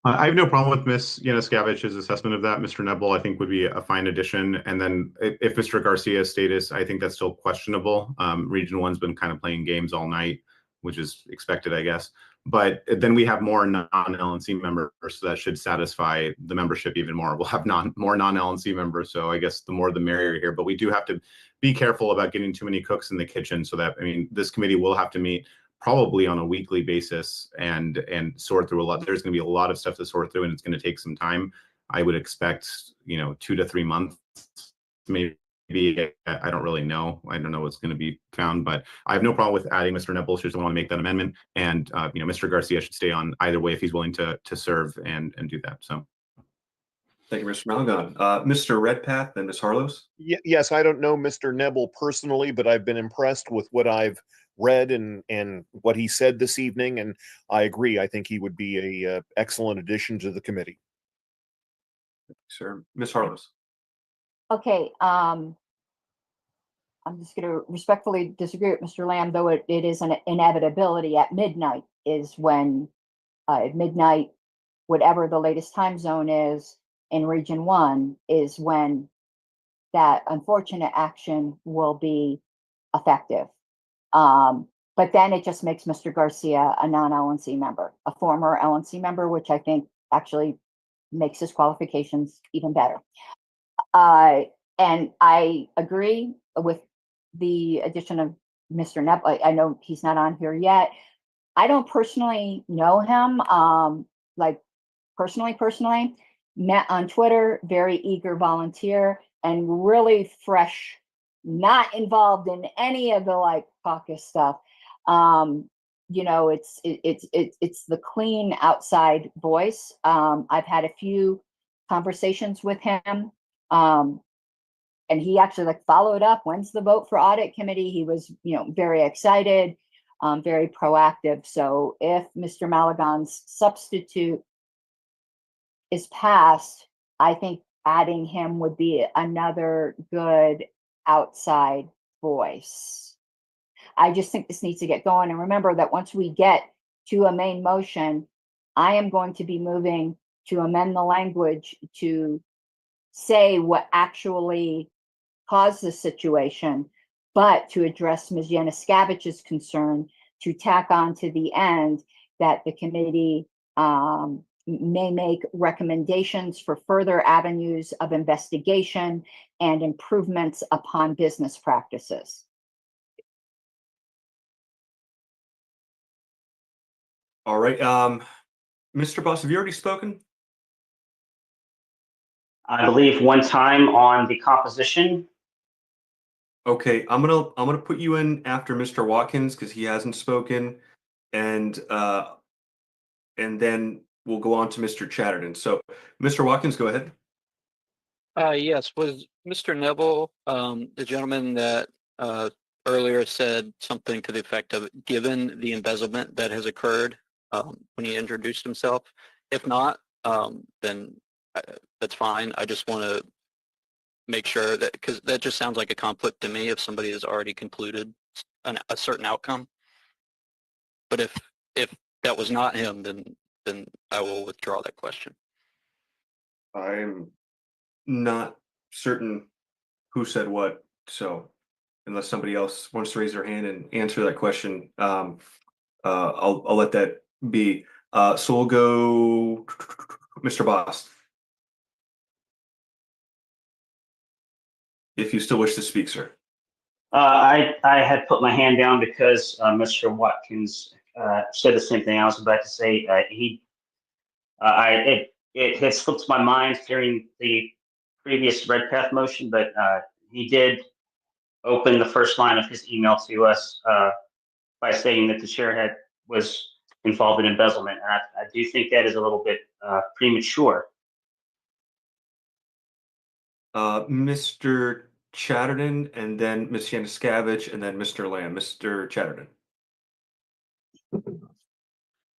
I have no problem with Ms. Yanuskovich's assessment of that. Mr. Nebel, I think, would be a fine addition. And then if Mr. Garcia's status, I think that's still questionable. Region 1's been kind of playing games all night, which is expected, I guess. But then we have more non-LNC members, so that should satisfy the membership even more. We'll have more non-LNC members, so I guess the more the merrier here. But we do have to be careful about getting too many cooks in the kitchen, so that, I mean, this committee will have to meet probably on a weekly basis and sort through a lot. There's going to be a lot of stuff to sort through, and it's going to take some time. I would expect, 2 to 3 months, maybe. I don't really know. I don't know what's going to be found, but I have no problem with adding Mr. Nebel should someone want to make that amendment. And Mr. Garcia should stay on either way if he's willing to serve and do that. So. Thank you, Mr. Malagon. Mr. Redpath and Ms. Harlows. Yes, I don't know Mr. Nebel personally, but I've been impressed with what I've read and what he said this evening, and I agree. I think he would be a excellent addition to the committee. Sir, Ms. Harlows. Okay, I'm just going to respectfully disagree with Mr. Lamb, though it is an inevitability. At midnight is when, at midnight, whatever the latest time zone is in Region 1, is when that unfortunate action will be effective. But then it just makes Mr. Garcia a non-LNC member, a former LNC member, which I think actually makes his qualifications even better. And I agree with the addition of Mr. Nebel. I know he's not on here yet. I don't personally know him, like personally, met on Twitter, very eager volunteer, and really fresh, not involved in any of the like caucus stuff. It's the clean outside voice. I've had a few conversations with him. And he actually followed up. When's the vote for audit committee? He was, very excited, very proactive. So if Mr. Malagon's substitute is passed, I think adding him would be another good outside voice. I just think this needs to get going. And remember that once we get to a main motion, I am going to be moving to amend the language to say what actually caused the situation, but to address Ms. Yanuskovich's concern, to tack on to the end that the committee may make recommendations for further avenues of investigation and improvements upon business practices. All right. Mr. Boss, have you already spoken? I believe one time on the composition. Okay, I'm gonna put you in after Mr. Watkins because he hasn't spoken, and then we'll go on to Mr. Chatterton. So, Mr. Watkins, go ahead. Yes, was Mr. Nebel the gentleman that earlier said something to the effect of, given the embezzlement that has occurred when he introduced himself? If not, then that's fine. I just want to make sure that, because that just sounds like a conflict to me if somebody has already concluded a certain outcome. But if that was not him, then I will withdraw that question. I'm not certain who said what, so unless somebody else wants to raise their hand and answer that question, I'll let that be. So we'll go Mr. Boss. If you still wish to speak, sir. I had put my hand down because Mr. Watkins said the same thing I was about to say. It had slipped my mind during the previous Redpath motion, but he did open the first line of his email to us by saying that the chair was involved in embezzlement. And I do think that is a little bit premature. Mr. Chatterton, and then Ms. Yanuskavich, and then Mr. Lamb. Mr. Chatterton.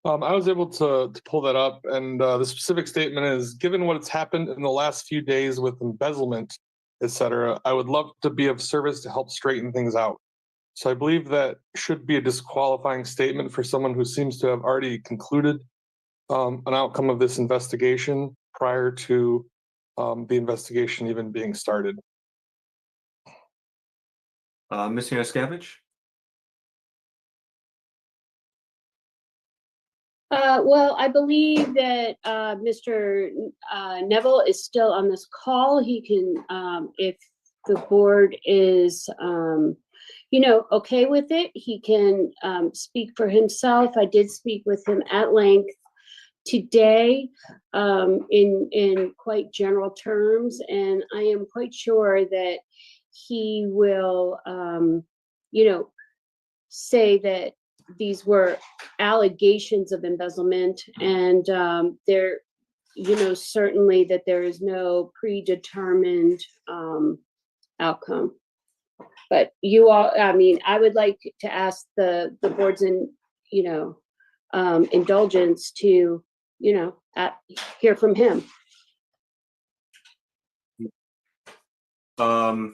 I was able to pull that up, and the specific statement is, given what's happened in the last few days with embezzlement, etc., I would love to be of service to help straighten things out. So I believe that should be a disqualifying statement for someone who seems to have already concluded an outcome of this investigation prior to the investigation even being started. Ms. Yanuskevich? Well, I believe that Mr. Neville is still on this call. He can, if the board is, okay with it, he can speak for himself. I did speak with him at length today in quite general terms, and I am quite sure that he will, say that these were allegations of embezzlement, and there, certainly that there is no predetermined outcome. But you all, I mean, I would like to ask the board's indulgence to, hear from him. Are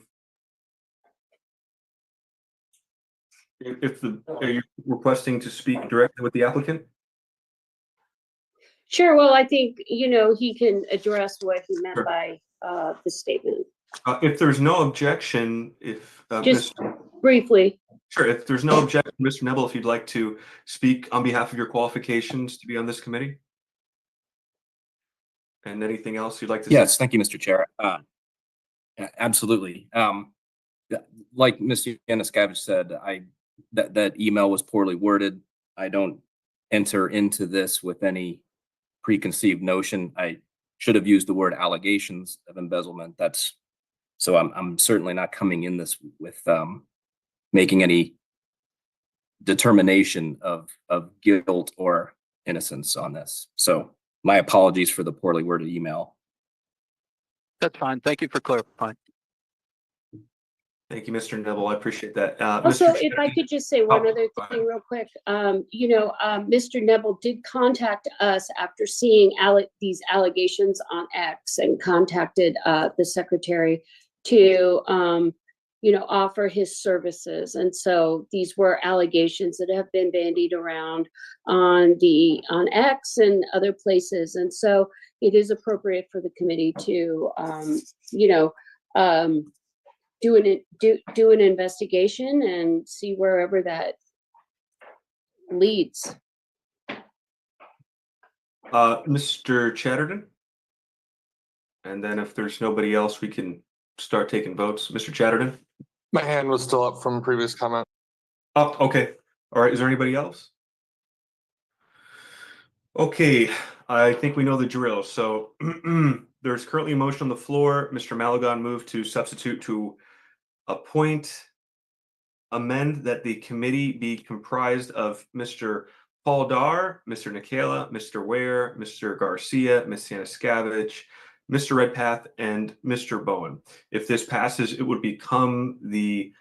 you requesting to speak directly with the applicant? Sure. Well, I think, he can address what he meant by the statement. If there's no objection, if Just briefly. Sure, if there's no objection, Mr. Neville, if you'd like to speak on behalf of your qualifications to be on this committee? And anything else you'd like to say? Yes, thank you, Mr. Chair. Absolutely. Like Mr. Yanuskevich said, that email was poorly worded. I don't enter into this with any preconceived notion. I should have used the word allegations of embezzlement. So I'm certainly not coming in this with making any determination of guilt or innocence on this. So my apologies for the poorly worded email. That's fine. Thank you for clarifying. Thank you, Mr. Neville. I appreciate that. Also, Mr. if I could just say one other thing real quick, Mr. Neville did contact us after seeing these allegations on X and contacted the secretary to, offer his services. And so these were allegations that have been bandied around on X and other places. And so it is appropriate for the committee to, do an investigation and see wherever that leads. Mr. Chatterton? And then if there's nobody else, we can start taking votes. Mr. Chatterton? My hand was still up from previous comment. Oh, okay. All right. Is there anybody else? Okay. I think we know the drill. So there's currently a motion on the floor. Mr. Malagon moved to substitute to amend that the committee be comprised of Mr. Paul Dar, Mr. Nikela, Mr. Ware, Mr. Garcia, Ms. Yanuskevich, Mr. Redpath, and Mr. Bowen. If this passes, it would become the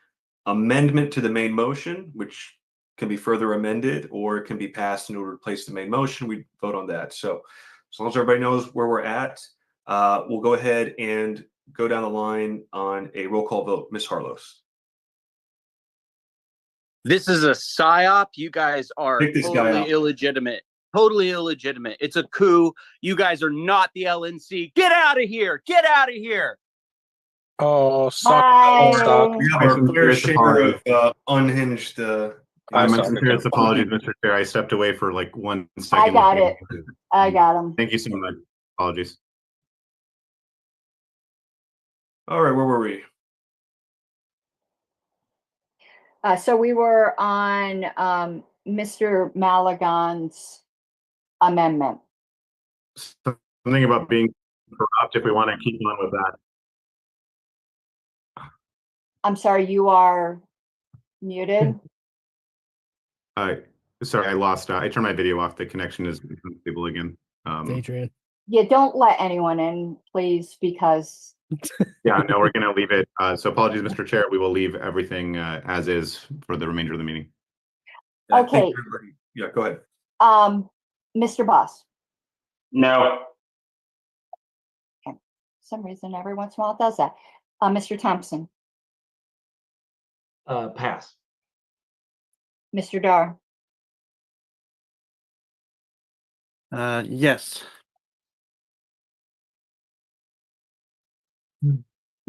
amendment to the main motion, which can be further amended, or it can be passed in order to replace the main motion. We vote on that. So as long as everybody knows where we're at, we'll go ahead and go down the line on a roll call vote. Ms. Harlos. This is a psyop. You guys are totally illegitimate. Totally illegitimate. It's a coup. You guys are not the LNC. Get out of here. Get out of here. Oh, stop. We have our fair share of unhinged. My sincerest apologies, Mr. Chair. I stepped away for like 1 second. I got it. I got him. Thank you so much. Apologies. All right, where were we? So we were on Mr. Malagon's amendment. Something about being corrupt, if we want to keep on with that. I'm sorry, you are muted. Sorry, I lost. I turned my video off. The connection is unstable again. Adrian. Yeah, don't let anyone in, please, because. Yeah, no, we're going to leave it. So apologies, Mr. Chair. We will leave everything as is for the remainder of the meeting. Okay. Yeah, go ahead. Mr. Boss. No. Okay. For some reason, every once in a while it does that. Mr. Thompson. Pass. Mr. Dar. Yes.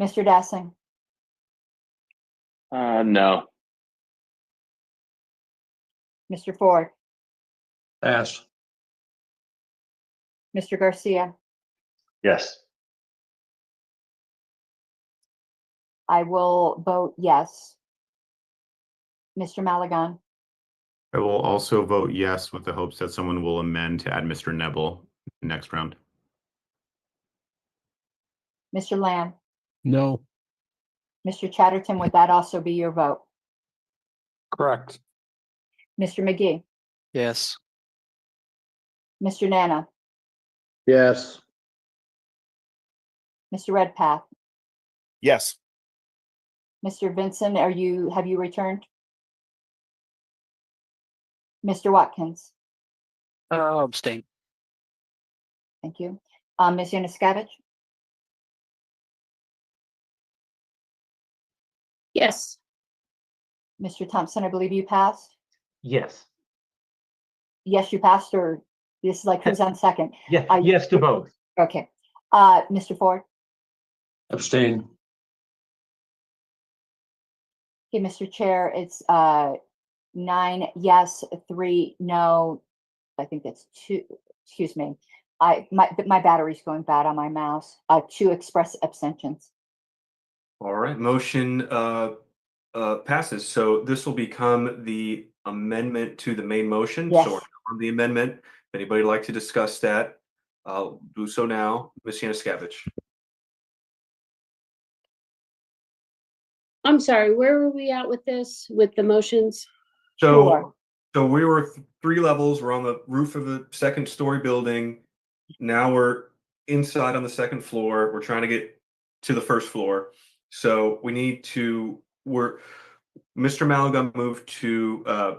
Mr. Dassing, No. Mr. Ford, Pass. Mr. Garcia. Yes. I will vote yes. Mr. Maligan, I will also vote yes with the hopes that someone will amend to add Mr. Nebel next round. Mr. Lamb, No. Mr. Chatterton, would that also be your vote? Correct. Mr. McGee, Yes. Mr. Nana, Yes. Mr. Redpath, Yes. Mr. Vincent, have you returned? Mr. Watkins, Abstain. thank you. Ms. Yanuskevich, Yes. Mr. Thompson, I believe you passed? Yes. Yes, you passed, or this is like who's on second? Yeah. Yes to both. Okay. Mr. Ford? Abstain. Okay, Mr. Chair, it's 9 yes, 3 no. I think that's 2, excuse me. My battery's going bad on my mouse. 2 express abstentions. All right, motion passes. So this will become the amendment to the main motion. Yes. So on the amendment, if anybody would like to discuss that, I'll do so now. Ms. Yanuskevich. I'm sorry, where were we at with this, with the motions? So, Sure. so we were 3 levels. We're on the roof of a second-story building. Now we're inside on the second floor. We're trying to get to the first floor. So we need to. Mr. Maligan moved to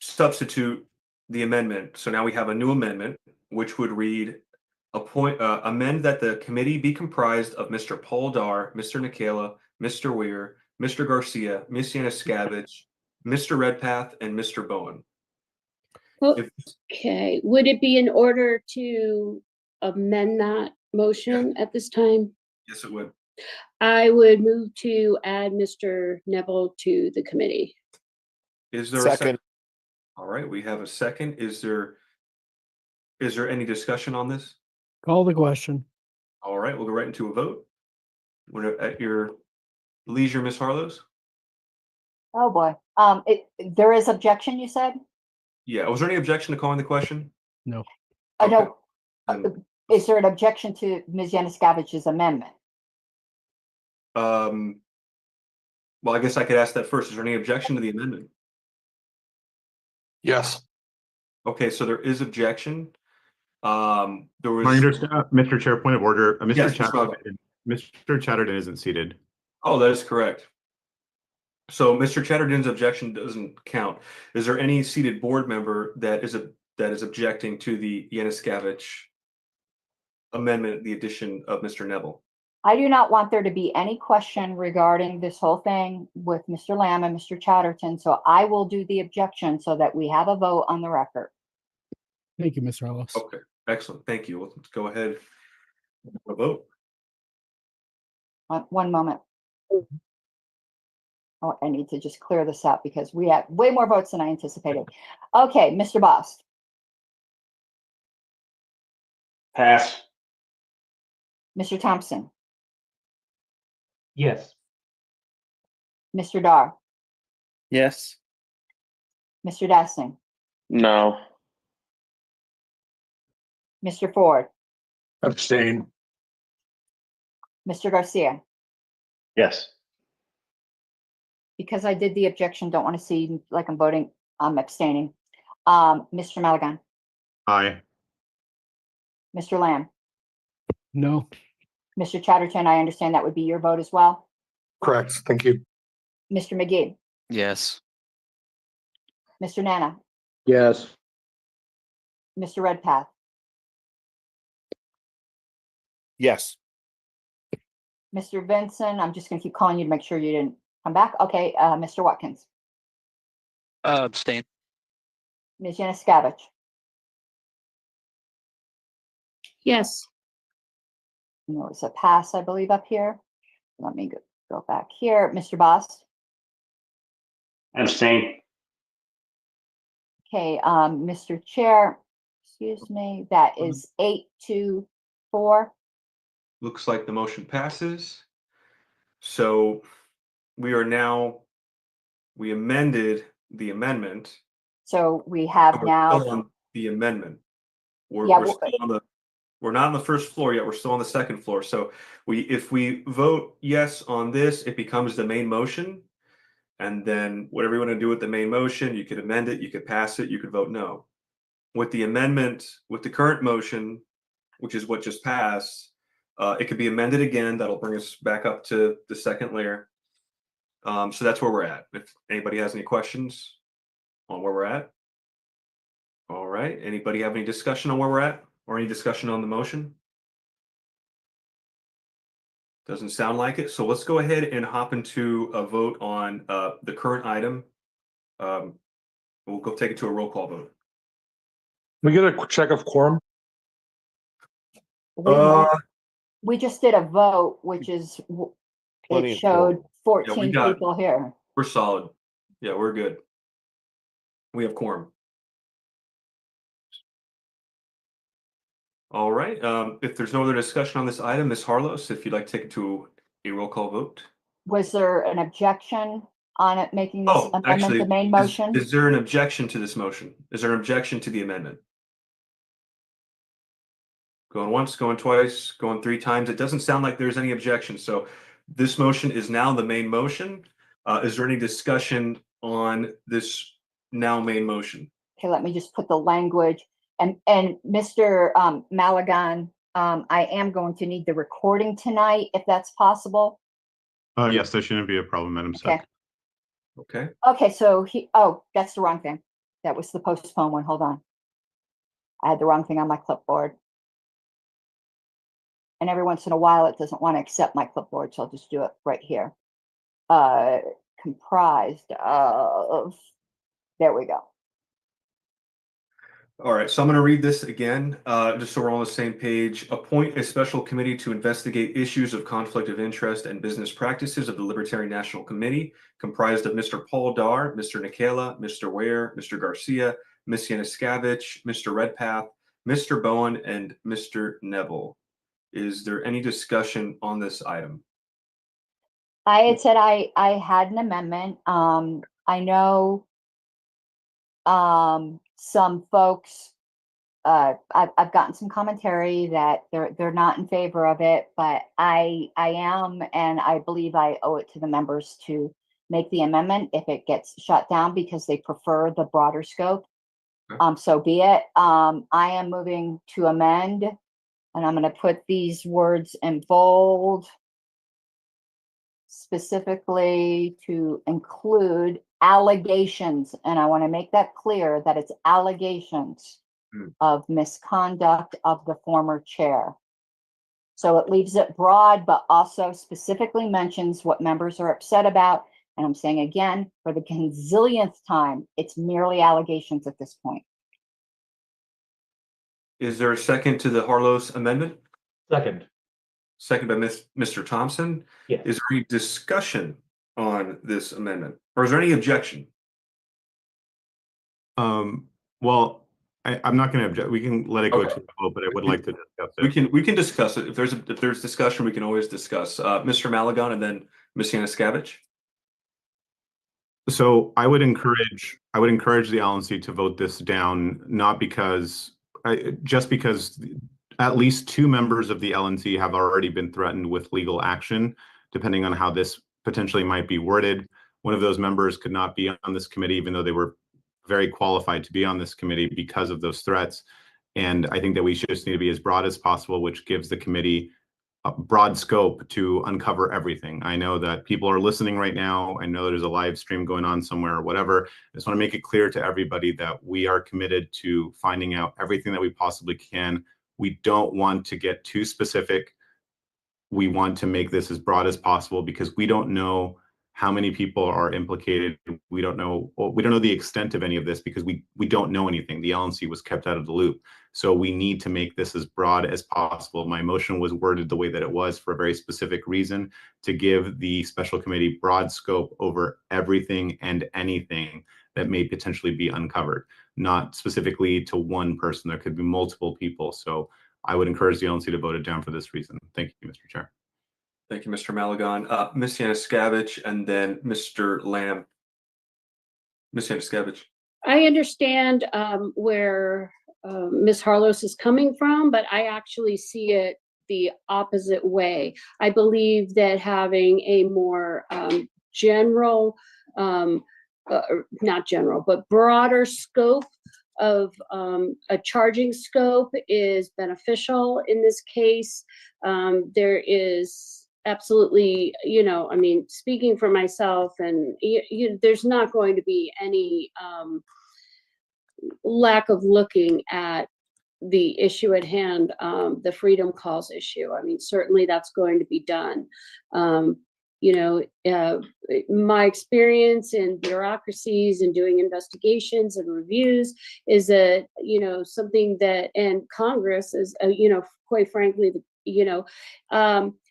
substitute the amendment. So now we have a new amendment, which would read: amend that the committee be comprised of Mr. Paul Dar, Mr. Nikela, Mr. Weir, Mr. Garcia, Ms. Yanuskevich, Mr. Redpath, and Mr. Bowen. Okay, would it be in order to amend that motion at this time? Yes, it would. I would move to add Mr. Neville to the committee. Is there a second? All right, we have a second. Is there any discussion on this? Call the question. All right, we'll go right into a vote. We're at your leisure, Ms. Harlows. Oh, boy. There is objection, you said? Yeah, was there any objection to calling the question? No. I know. Is there an objection to Ms. Yanuskovich's amendment? Well, I guess I could ask that first. Is there any objection to the amendment? Yes. Okay, so there is objection. There was. Mr. Chair, point of order. Yes, Mr. Chatterton isn't seated. Oh, that is correct. So Mr. Chatterton's objection doesn't count. Is there any seated board member that is objecting to the Yanuskevich amendment, the addition of Mr. Neville? I do not want there to be any question regarding this whole thing with Mr. Lamb and Mr. Chatterton, so I will do the objection so that we have a vote on the record. Thank you, Mr. Ellis. Okay, excellent. Thank you. Let's go ahead and vote. One moment. Oh, I need to just clear this up because we have way more votes than I anticipated. Okay, Mr. Bost. Pass. Mr. Thompson. Yes. Mr. Dar. Yes. Mr. Dassing. No. Mr. Ford. Abstain. Mr. Garcia. Yes. Because I did the objection, don't want to see like I'm voting, I'm abstaining. Mr. Maligan. Aye. Mr. Lamb. No. Mr. Chatterton, I understand that would be your vote as well. Correct. Thank you. Mr. McGee. Yes. Mr. Nana. Yes. Mr. Redpath. Yes. Mr. Vincent, I'm just going to keep calling you to make sure you didn't come back. Okay, Mr. Watkins. Abstain. Ms. Yanuskevich. Yes. And there was a pass, I believe, up here. Let me go back here. Mr. Boss? Abstain. Okay, Mr. Chair, excuse me, that is 8-4. Looks like the motion passes. So we amended the amendment. So we have We're now, still on the amendment. We're, Yeah, we're still on the, we're not on the first floor yet. We're still on the second floor. So if we vote yes on this, it becomes the main motion. And then whatever you want to do with the main motion, you could amend it, you could pass it, you could vote no. With the amendment, with the current motion, which is what just passed, it could be amended again. That'll bring us back up to the second layer. So that's where we're at. If anybody has any questions on where we're at. All right. Anybody have any discussion on where we're at or any discussion on the motion? Doesn't sound like it. So let's go ahead and hop into a vote on the current item. We'll go take it to a roll call vote. We get a check of quorum. we just did a vote, which is, Plenty it of showed quorum. 14 people here. We're solid. Yeah, we're good. We have quorum. All right. If there's no other discussion on this item, Ms. Harlos, if you'd like to take it to a roll call vote. Was there an objection on it making this Oh, amendment actually, the main motion? is there an objection to this motion? Is there an objection to the amendment? Going once, going twice, going three times. It doesn't sound like there's any objection. So this motion is now the main motion. Is there any discussion on this now main motion? Okay, let me just put the language. And Mr. Malagon, I am going to need the recording tonight, if that's possible. Yes, there shouldn't be a problem, Madam Okay. Sec. Okay. Okay, so that's the wrong thing. That was the postpone one. Hold on. I had the wrong thing on my clipboard. And every once in a while, it doesn't want to accept my clipboard, so I'll just do it right here. Comprised of, there we go. All right, so I'm going to read this again, just so we're on the same page. Appoint a special committee to investigate issues of conflict of interest and business practices of the Libertarian National Committee, comprised of Mr. Paul Dar, Mr. Nikela, Mr. Ware, Mr. Garcia, Ms. Yanuskavich, Mr. Redpath, Mr. Bowen, and Mr. Neville. Is there any discussion on this item? I had said I had an amendment. I know some folks, I've gotten some commentary that they're not in favor of it, but I am, and I believe I owe it to the members to make the amendment if it gets shut down because they prefer the broader scope. So be it. I am moving to amend, and I'm going to put these words in bold, specifically to include allegations, and I want to make that clear that it's allegations of misconduct of the former chair. So it leaves it broad, but also specifically mentions what members are upset about. And I'm saying again, for the gazillionth time, it's merely allegations at this point. Is there a second to the Harlos amendment? Second. Second by Mr. Thompson. Yes. Is there any discussion on this amendment, or is there any objection? Well, I'm not going to object. We can let it go to the vote, but I would like to discuss it. We can discuss it. If there's discussion, we can always discuss. Mr. Malagon and then Ms. Yanuskavich. So I would encourage the LNC to vote this down, not because just because at least two members of the LNC have already been threatened with legal action, depending on how this potentially might be worded. One of those members could not be on this committee, even though they were very qualified to be on this committee because of those threats. And I think that we should just need to be as broad as possible, which gives the committee a broad scope to uncover everything. I know that people are listening right now. I know there's a live stream going on somewhere or whatever. I just want to make it clear to everybody that we are committed to finding out everything that we possibly can. We don't want to get too specific. We want to make this as broad as possible because we don't know how many people are implicated. We don't know the extent of any of this because we don't know anything. The LNC was kept out of the loop. So we need to make this as broad as possible. My motion was worded the way that it was for a very specific reason, to give the special committee broad scope over everything and anything that may potentially be uncovered, not specifically to one person. There could be multiple people. So I would encourage the LNC to vote it down for this reason. Thank you, Mr. Chair. Thank you, Mr. Malagon. Ms. Yanuskavich and then Mr. Lamb. Ms. Yanuskavich. I understand where Ms. Harlos is coming from, but I actually see it the opposite way. I believe that having a more general, not general, but broader scope of a charging scope is beneficial in this case. There is absolutely, I mean, speaking for myself, and there's not going to be any lack of looking at the issue at hand, the freedom calls issue. I mean, certainly that's going to be done. My experience in bureaucracies and doing investigations and reviews is that, something that, and Congress is, quite frankly,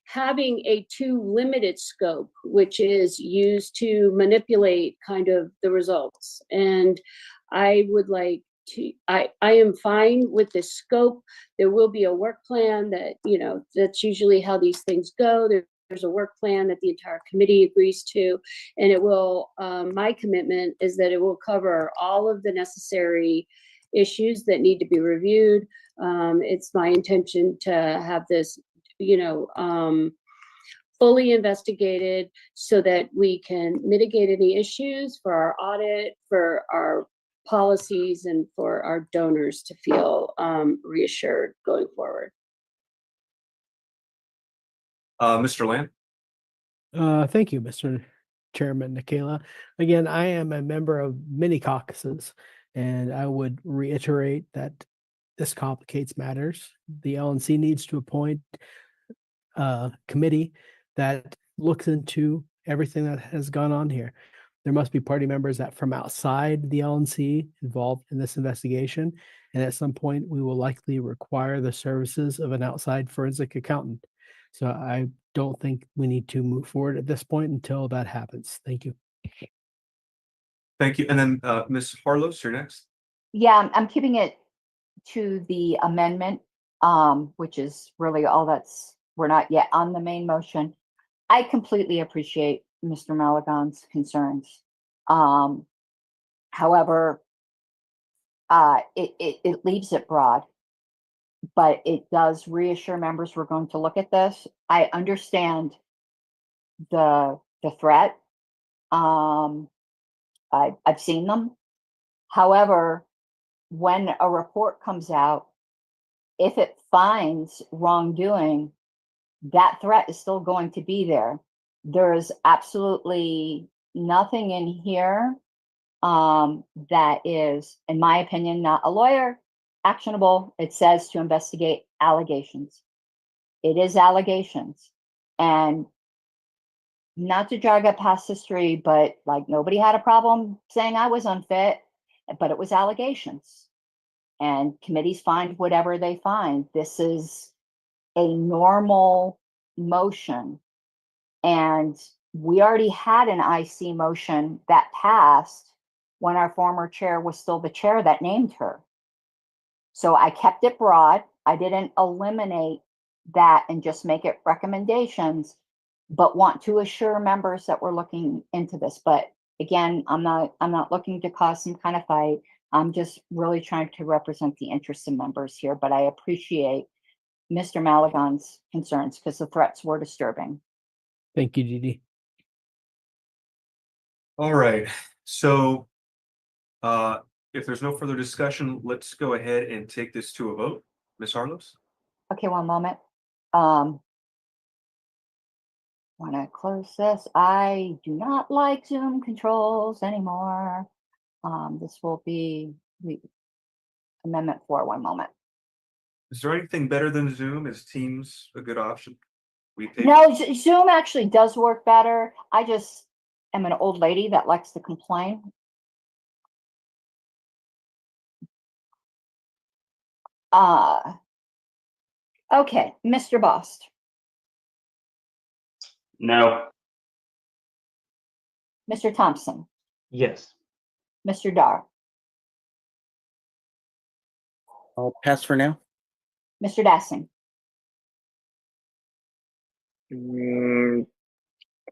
having a too limited scope, which is used to manipulate kind of the results. And I would like to, I am fine with the scope. There will be a work plan that, that's usually how these things go. There's a work plan that the entire committee agrees to, and it will, my commitment is that it will cover all of the necessary issues that need to be reviewed. It's my intention to have this, fully investigated so that we can mitigate any issues for our audit, for our policies, and for our donors to feel reassured going forward. Mr. Lamb. Thank you, Mr. Chairman Nikela. Again, I am a member of many caucuses, and I would reiterate that this complicates matters. The LNC needs to appoint a committee that looks into everything that has gone on here. There must be party members that from outside the LNC involved in this investigation, and at some point we will likely require the services of an outside forensic accountant. So I don't think we need to move forward at this point until that happens. Thank you. Thank you. And then Ms. Harlos, you're next. Yeah, I'm keeping it to the amendment, which is really all we're not yet on the main motion. I completely appreciate Mr. Malagon's concerns. However, it leaves it broad, but it does reassure members we're going to look at this. I understand the threat. I've seen them. However, when a report comes out, if it finds wrongdoing, that threat is still going to be there. There is absolutely nothing in here that is, in my opinion, not a lawyer, actionable. It says to investigate allegations. It is allegations. And not to drag up past history, but like nobody had a problem saying I was unfit, but it was allegations. And committees find whatever they find. This is a normal motion. And we already had an IC motion that passed when our former chair was still the chair that named her. So I kept it broad. I didn't eliminate that and just make it recommendations, but want to assure members that we're looking into this. But again, I'm not looking to cause some kind of fight. I'm just really trying to represent the interests of members here, but I appreciate Mr. Malagon's concerns because the threats were disturbing. Thank you, Didi. All right. So if there's no further discussion, let's go ahead and take this to a vote. Ms. Harlos? Okay, one moment. Want to close this. I do not like Zoom controls anymore. This will be Amendment 4. One moment. Is there anything better than Zoom? Is Teams a good option? No, Zoom actually does work better. I just am an old lady that likes to complain. Okay, Mr. Bost, No. Mr. Thompson, Yes. Mr. Dar, I'll pass for now. Mr. Dassing,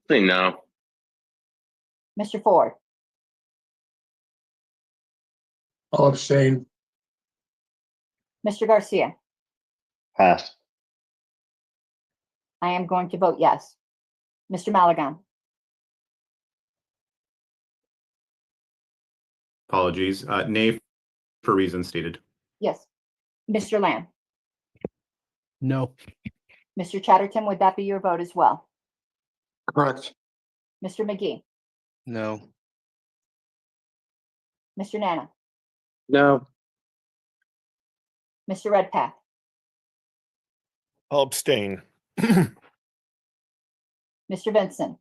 Say no. Mr. Ford, I'll abstain. Mr. Garcia. Pass. I am going to vote yes. Mr. Maligan, Apologies. Nay for reasons stated. yes. Mr. Lamb, No. Mr. Chatterton, would that be your vote as well? Correct. Mr. McGee, No. Mr. Nana, No. Mr. Redpath, I'll abstain. Mr. Vincent,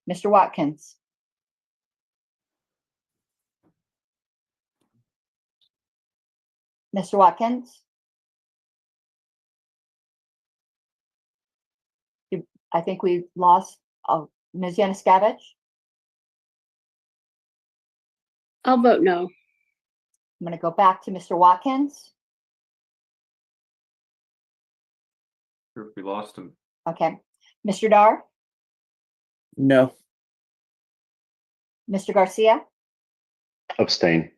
Mr. Watkins, Mr. Watkins. I think we lost Ms. Yanuskavich. I'll vote no. I'm going to go back to Mr. Watkins. Sure, we lost him. Okay. Mr. Dar, No. Mr. Garcia. Abstain.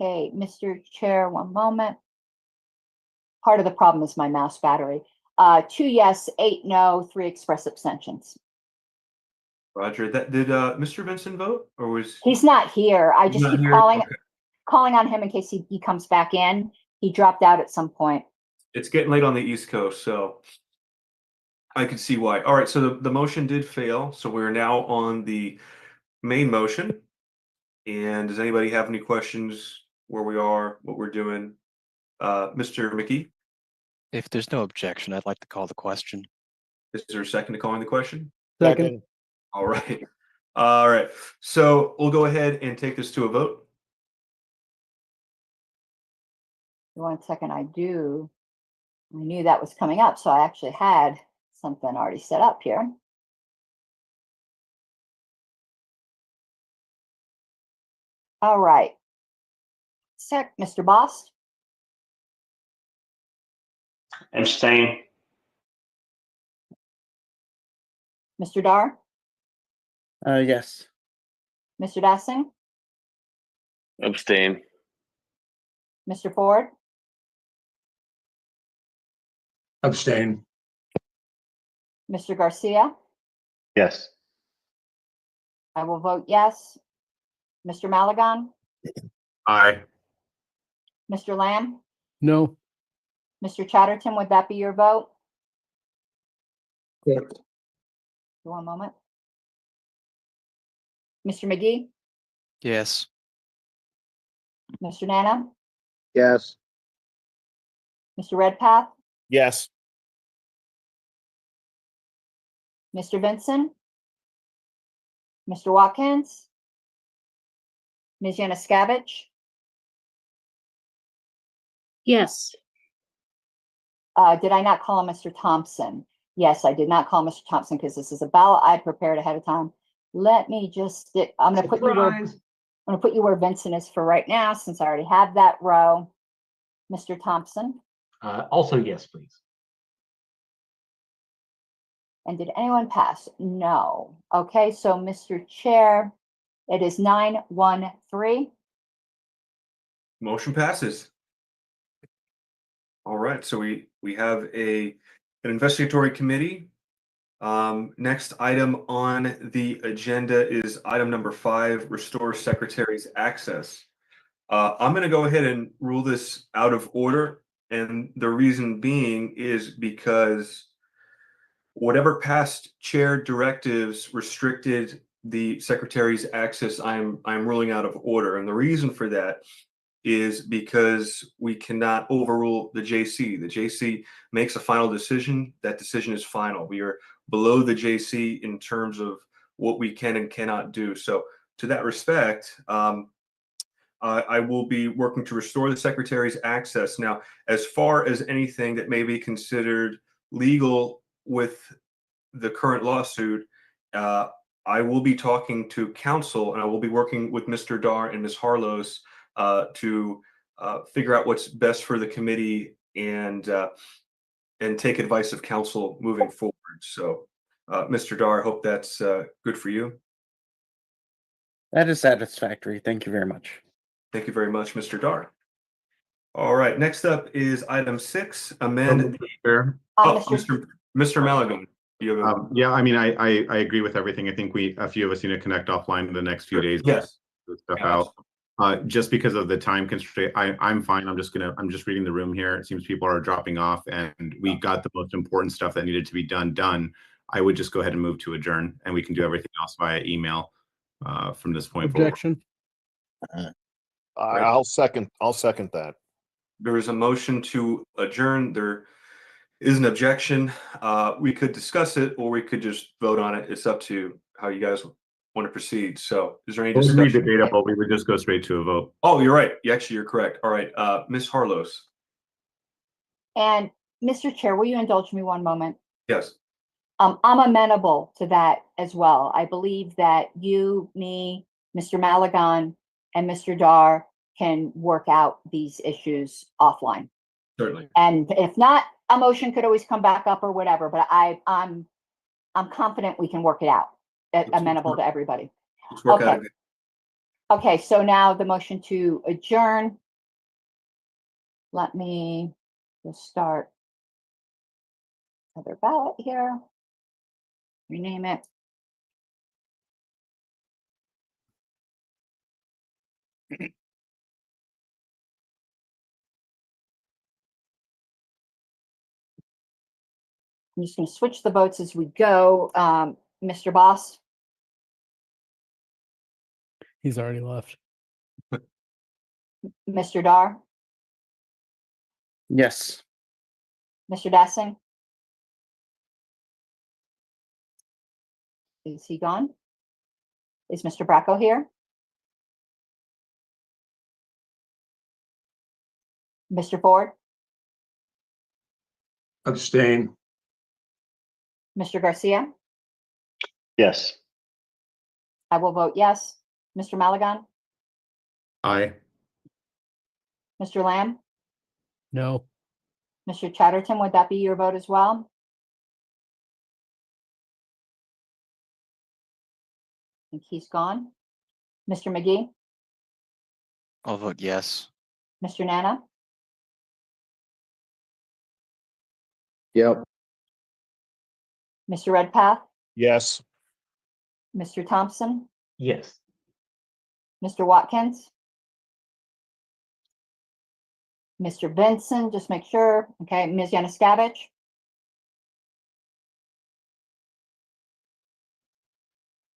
Okay, Mr. Chair, one moment. Part of the problem is my mouse battery. 2 yes, 8 no, 3 express abstentions. Roger, that did Mr. Vincent vote, or was He's not here. I He's just not keep here? calling Okay. on him in case he comes back in. He dropped out at some point. It's getting late on the East Coast, so I can see why. All right, so the motion did fail, so we're now on the main motion. And does anybody have any questions where we are, what we're doing? Mr. McKee, If there's no objection, I'd like to call the question. is there a second to calling the question? Second. All right. All right. So we'll go ahead and take this to a vote. 1 second, I knew that was coming up, so I actually had something already set up here. All right. Mr. Bost, Abstain. Mr. Dar, Yes. Mr. Dassing, Abstain. Mr. Ford, Abstain. Mr. Garcia. Yes. I will vote yes. Mr. Maligan, Aye. Mr. Lamb, No. Mr. Chatterton, would that be your vote? Correct. One moment. Mr. McGee, Yes. Mr. Nana, Yes. Mr. Redpath, Yes. Mr. Vincent, Mr. Watkins, Ms. Yanuskavich. Yes. Did I not call him Mr. Thompson? Yes, I did not call Mr. Thompson because this is a ballot I prepared ahead of time. Let me just stick, I'm going to put you where Vincent is for right now, since I already have that row. Mr. Thompson. Also yes, please. And did anyone pass? No. Okay, so Mr. Chair, it is 9-1-3. Motion passes. All right, so we have an investigatory committee. Next item on the agenda is item number 5, restore secretary's access. I'm going to go ahead and rule this out of order, and the reason being is because whatever past chair directives restricted the secretary's access, I'm ruling out of order, and the reason for that is because we cannot overrule the JC. The JC makes a final decision. That decision is final. We are below the JC in terms of what we can and cannot do. So to that respect, I will be working to restore the secretary's access. Now, as far as anything that may be considered legal with the current lawsuit, I will be talking to counsel, and I will be working with Mr. Dar and Ms. Harlos to figure out what's best for the committee and take advice of counsel moving forward. So, Mr. Dar, I hope that's good for you. That is satisfactory. Thank you very much. Thank you very much, Mr. Dar. All right, next up is item 6, amend. Mr. Maligan. You have yeah, I mean, I agree with everything. I think a few of us need to connect offline in the next few days. Yes. To stuff out. Just because of the time constraint, I'm fine. I'm just reading the room here. It seems people are dropping off, and we got the most important stuff that needed to be done. I would just go ahead and move to adjourn, and we can do everything else via email from this point Objection. forward. I'll second that. There is a motion to adjourn. There is an objection. We could discuss it, or we could just vote on it. It's up to how you guys want to proceed. So, is there any discussion? It would be debatable. We would just go straight to a vote. Oh, you're right. You're correct. All right, Ms. Harlos. And Mr. Chair, will you indulge me one moment? Yes. I'm amenable to that as well. I believe that you, me, Mr. Maligan, and Mr. Dar can work out these issues offline. Certainly. And if not, a motion could always come back up or whatever, but I'm confident we can work it out. Amenable to everybody. Let's work out. Okay, so now the motion to adjourn. Let me just start another ballot here. Rename it. I'm just going to switch the votes as we go. Mr. Boss? He's already left. Mr. Dar? Yes. Mr. Dassing? Is he gone? Is Mr. Bracco here? Mr. Ford? Abstain. Mr. Garcia? Yes. I will vote yes. Mr. Maligan? Aye. Mr. Lamb? No. Mr. Chatterton, would that be your vote as well? I think he's gone. Mr. McGee? I'll vote yes. Mr. Nana? Yep. Mr. Redpath? Yes. Mr. Thompson? Yes. Mr. Watkins? Mr. Benson, just make sure. Okay, Ms. Yanuskavich?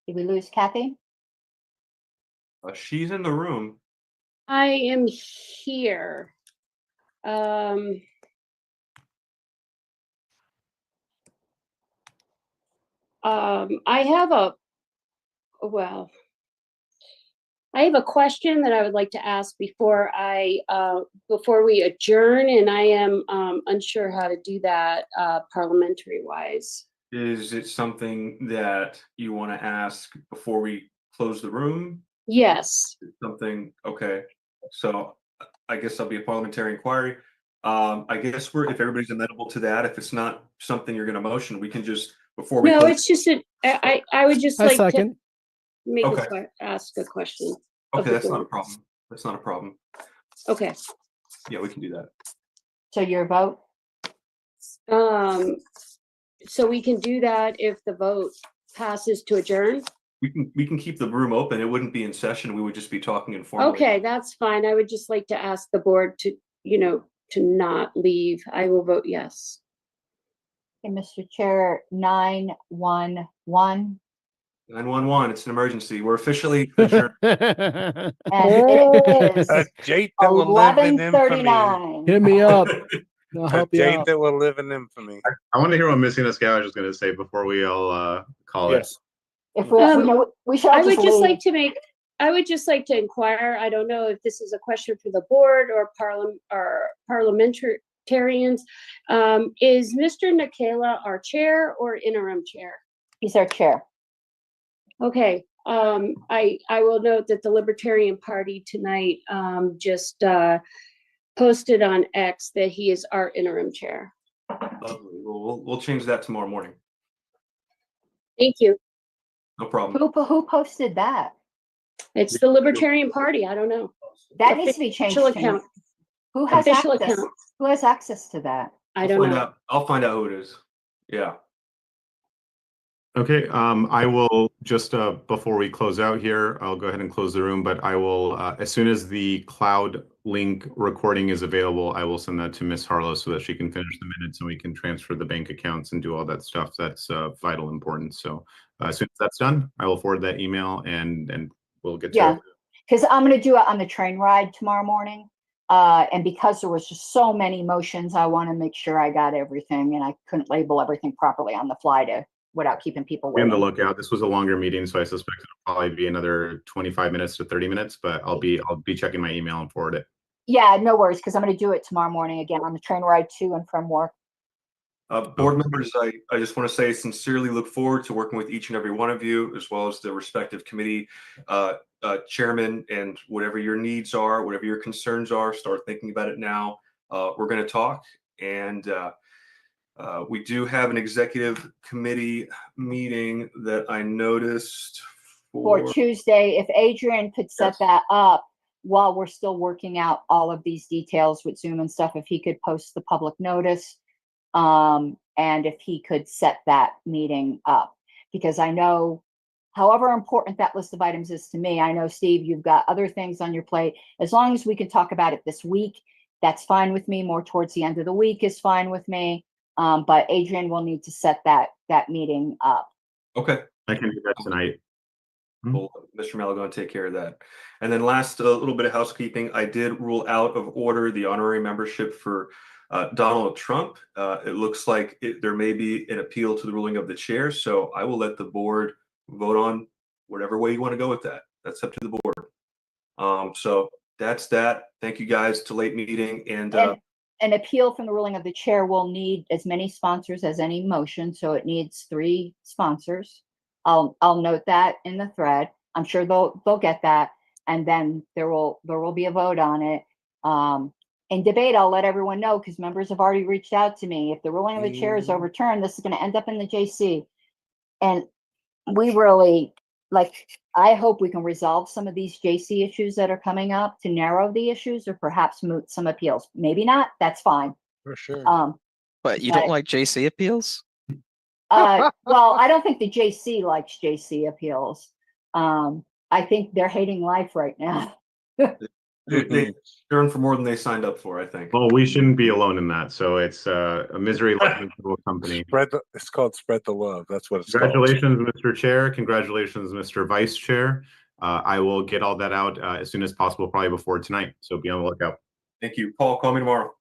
Did we lose Kathy? She's in the room. I am here. I have a question that I would like to ask before we adjourn, and I am unsure how to do that parliamentary wise. Is it something that you want to ask before we close the room? Yes. Something, okay. So I guess that'll be a parliamentary inquiry. I guess if everybody's amenable to that, if it's not something you're going to motion, we can just, before we No, close. it's just I would just like to make Okay. ask a question. Okay, that's not a problem. That's not a problem. Okay. Yeah, we can do that. So your vote? So we can do that if the vote passes to adjourn? We can keep the room open. It wouldn't be in session. We would just be talking informally. Okay, that's fine. I would just like to ask the board to, to not leave. I will vote yes. Okay, Mr. Chair, 911. 911, it's an emergency. We're officially adjourned. And it is Jake that will live in infamy. 11:39. Hit me up. I'll A help you Jake out. that will live in infamy. I want to hear what Miss Yanuskavich is going to say before we all call it. If we should I all would just leave. like to make I would just like to inquire, I don't know if this is a question for the board or parliamentarians. Is Mr. Nakela our chair or interim chair? He's our chair. Okay, I will note that the Libertarian Party tonight just posted on X that he is our interim chair. We'll change that tomorrow morning. Thank you. No problem. Who posted that? It's the Libertarian Party. I don't know. That needs to be changed. Official to account. Who has Official access? account. Who has access to that? I don't know. I'll find out who it is. Yeah. Okay, I will just, before we close out here, I'll go ahead and close the room, but I will, as soon as the cloud link recording is available, I will send that to Miss Harlow so that she can finish the minutes and we can transfer the bank accounts and do all that stuff. That's vital importance. So as soon as that's done, I will forward that email and we'll get to it. Because I'm going to do it on the train ride tomorrow morning. And because there was just so many motions, I want to make sure I got everything, and I couldn't label everything properly on the fly without keeping people Be on waiting. the lookout. This was a longer meeting, so I suspect it'll probably be another 25 minutes to 30 minutes, but I'll be checking my email and forward it. Yeah, no worries, because I'm going to do it tomorrow morning again on the train ride to and from work. Board members, I just want to say sincerely look forward to working with each and every one of you, as well as the respective committee chairman, and whatever your needs are, whatever your concerns are, start thinking about it now. We're going to talk, and we do have an executive committee meeting that I noticed For Tuesday, if Adrian could set that up while we're still working out all of these details with Zoom and stuff, if he could post the public notice, and if he could set that meeting up, because I know however important that list of items is to me, I know, Steve, you've got other things on your plate. As long as we can talk about it this week, that's fine with me. More towards the end of the week is fine with me. But Adrian will need to set that meeting up. Okay. I can do that tonight. Well, Mr. Mello going to take care of that. And then last, a little bit of housekeeping. I did rule out of order the honorary membership for Donald Trump. It looks like there may be an appeal to the ruling of the chair. So I will let the board vote on whatever way you want to go with that. That's up to the board. So that's that. Thank you guys. To late meeting. And an appeal from the ruling of the chair will need as many sponsors as any motion. So it needs 3 sponsors. I'll note that in the thread. I'm sure they'll get that, and then there will be a vote on it. In debate, I'll let everyone know, because members have already reached out to me. If the ruling of the chair is overturned, this is going to end up in the JC, and we really I hope we can resolve some of these JC issues that are coming up to narrow the issues, or perhaps moot some appeals. Maybe not. That's fine. For sure. But you don't like JC appeals? Well, I don't think the JC likes JC appeals. I think they're hating life right now. they earned for more than they signed up for, I think. Well, we shouldn't be alone in that. So it's a misery loving company. It's called spread the love. That's what it's Congratulations, Mr. Chair. Congratulations, Mr. Vice Chair. I will get all that out as soon as possible, probably before tonight. So be on the lookout. Thank you. Paul, call me tomorrow.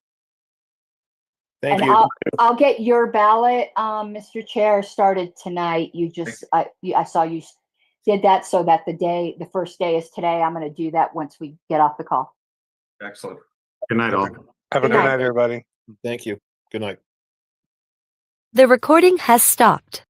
Thank you. I'll get your ballot, Mr. Chair, started tonight. You just, I saw you did that, so that the first day is today. I'm going to do that once we get off the call. Excellent. Good night, all. Have a good night, everybody. Thank you. Good night. The recording has stopped.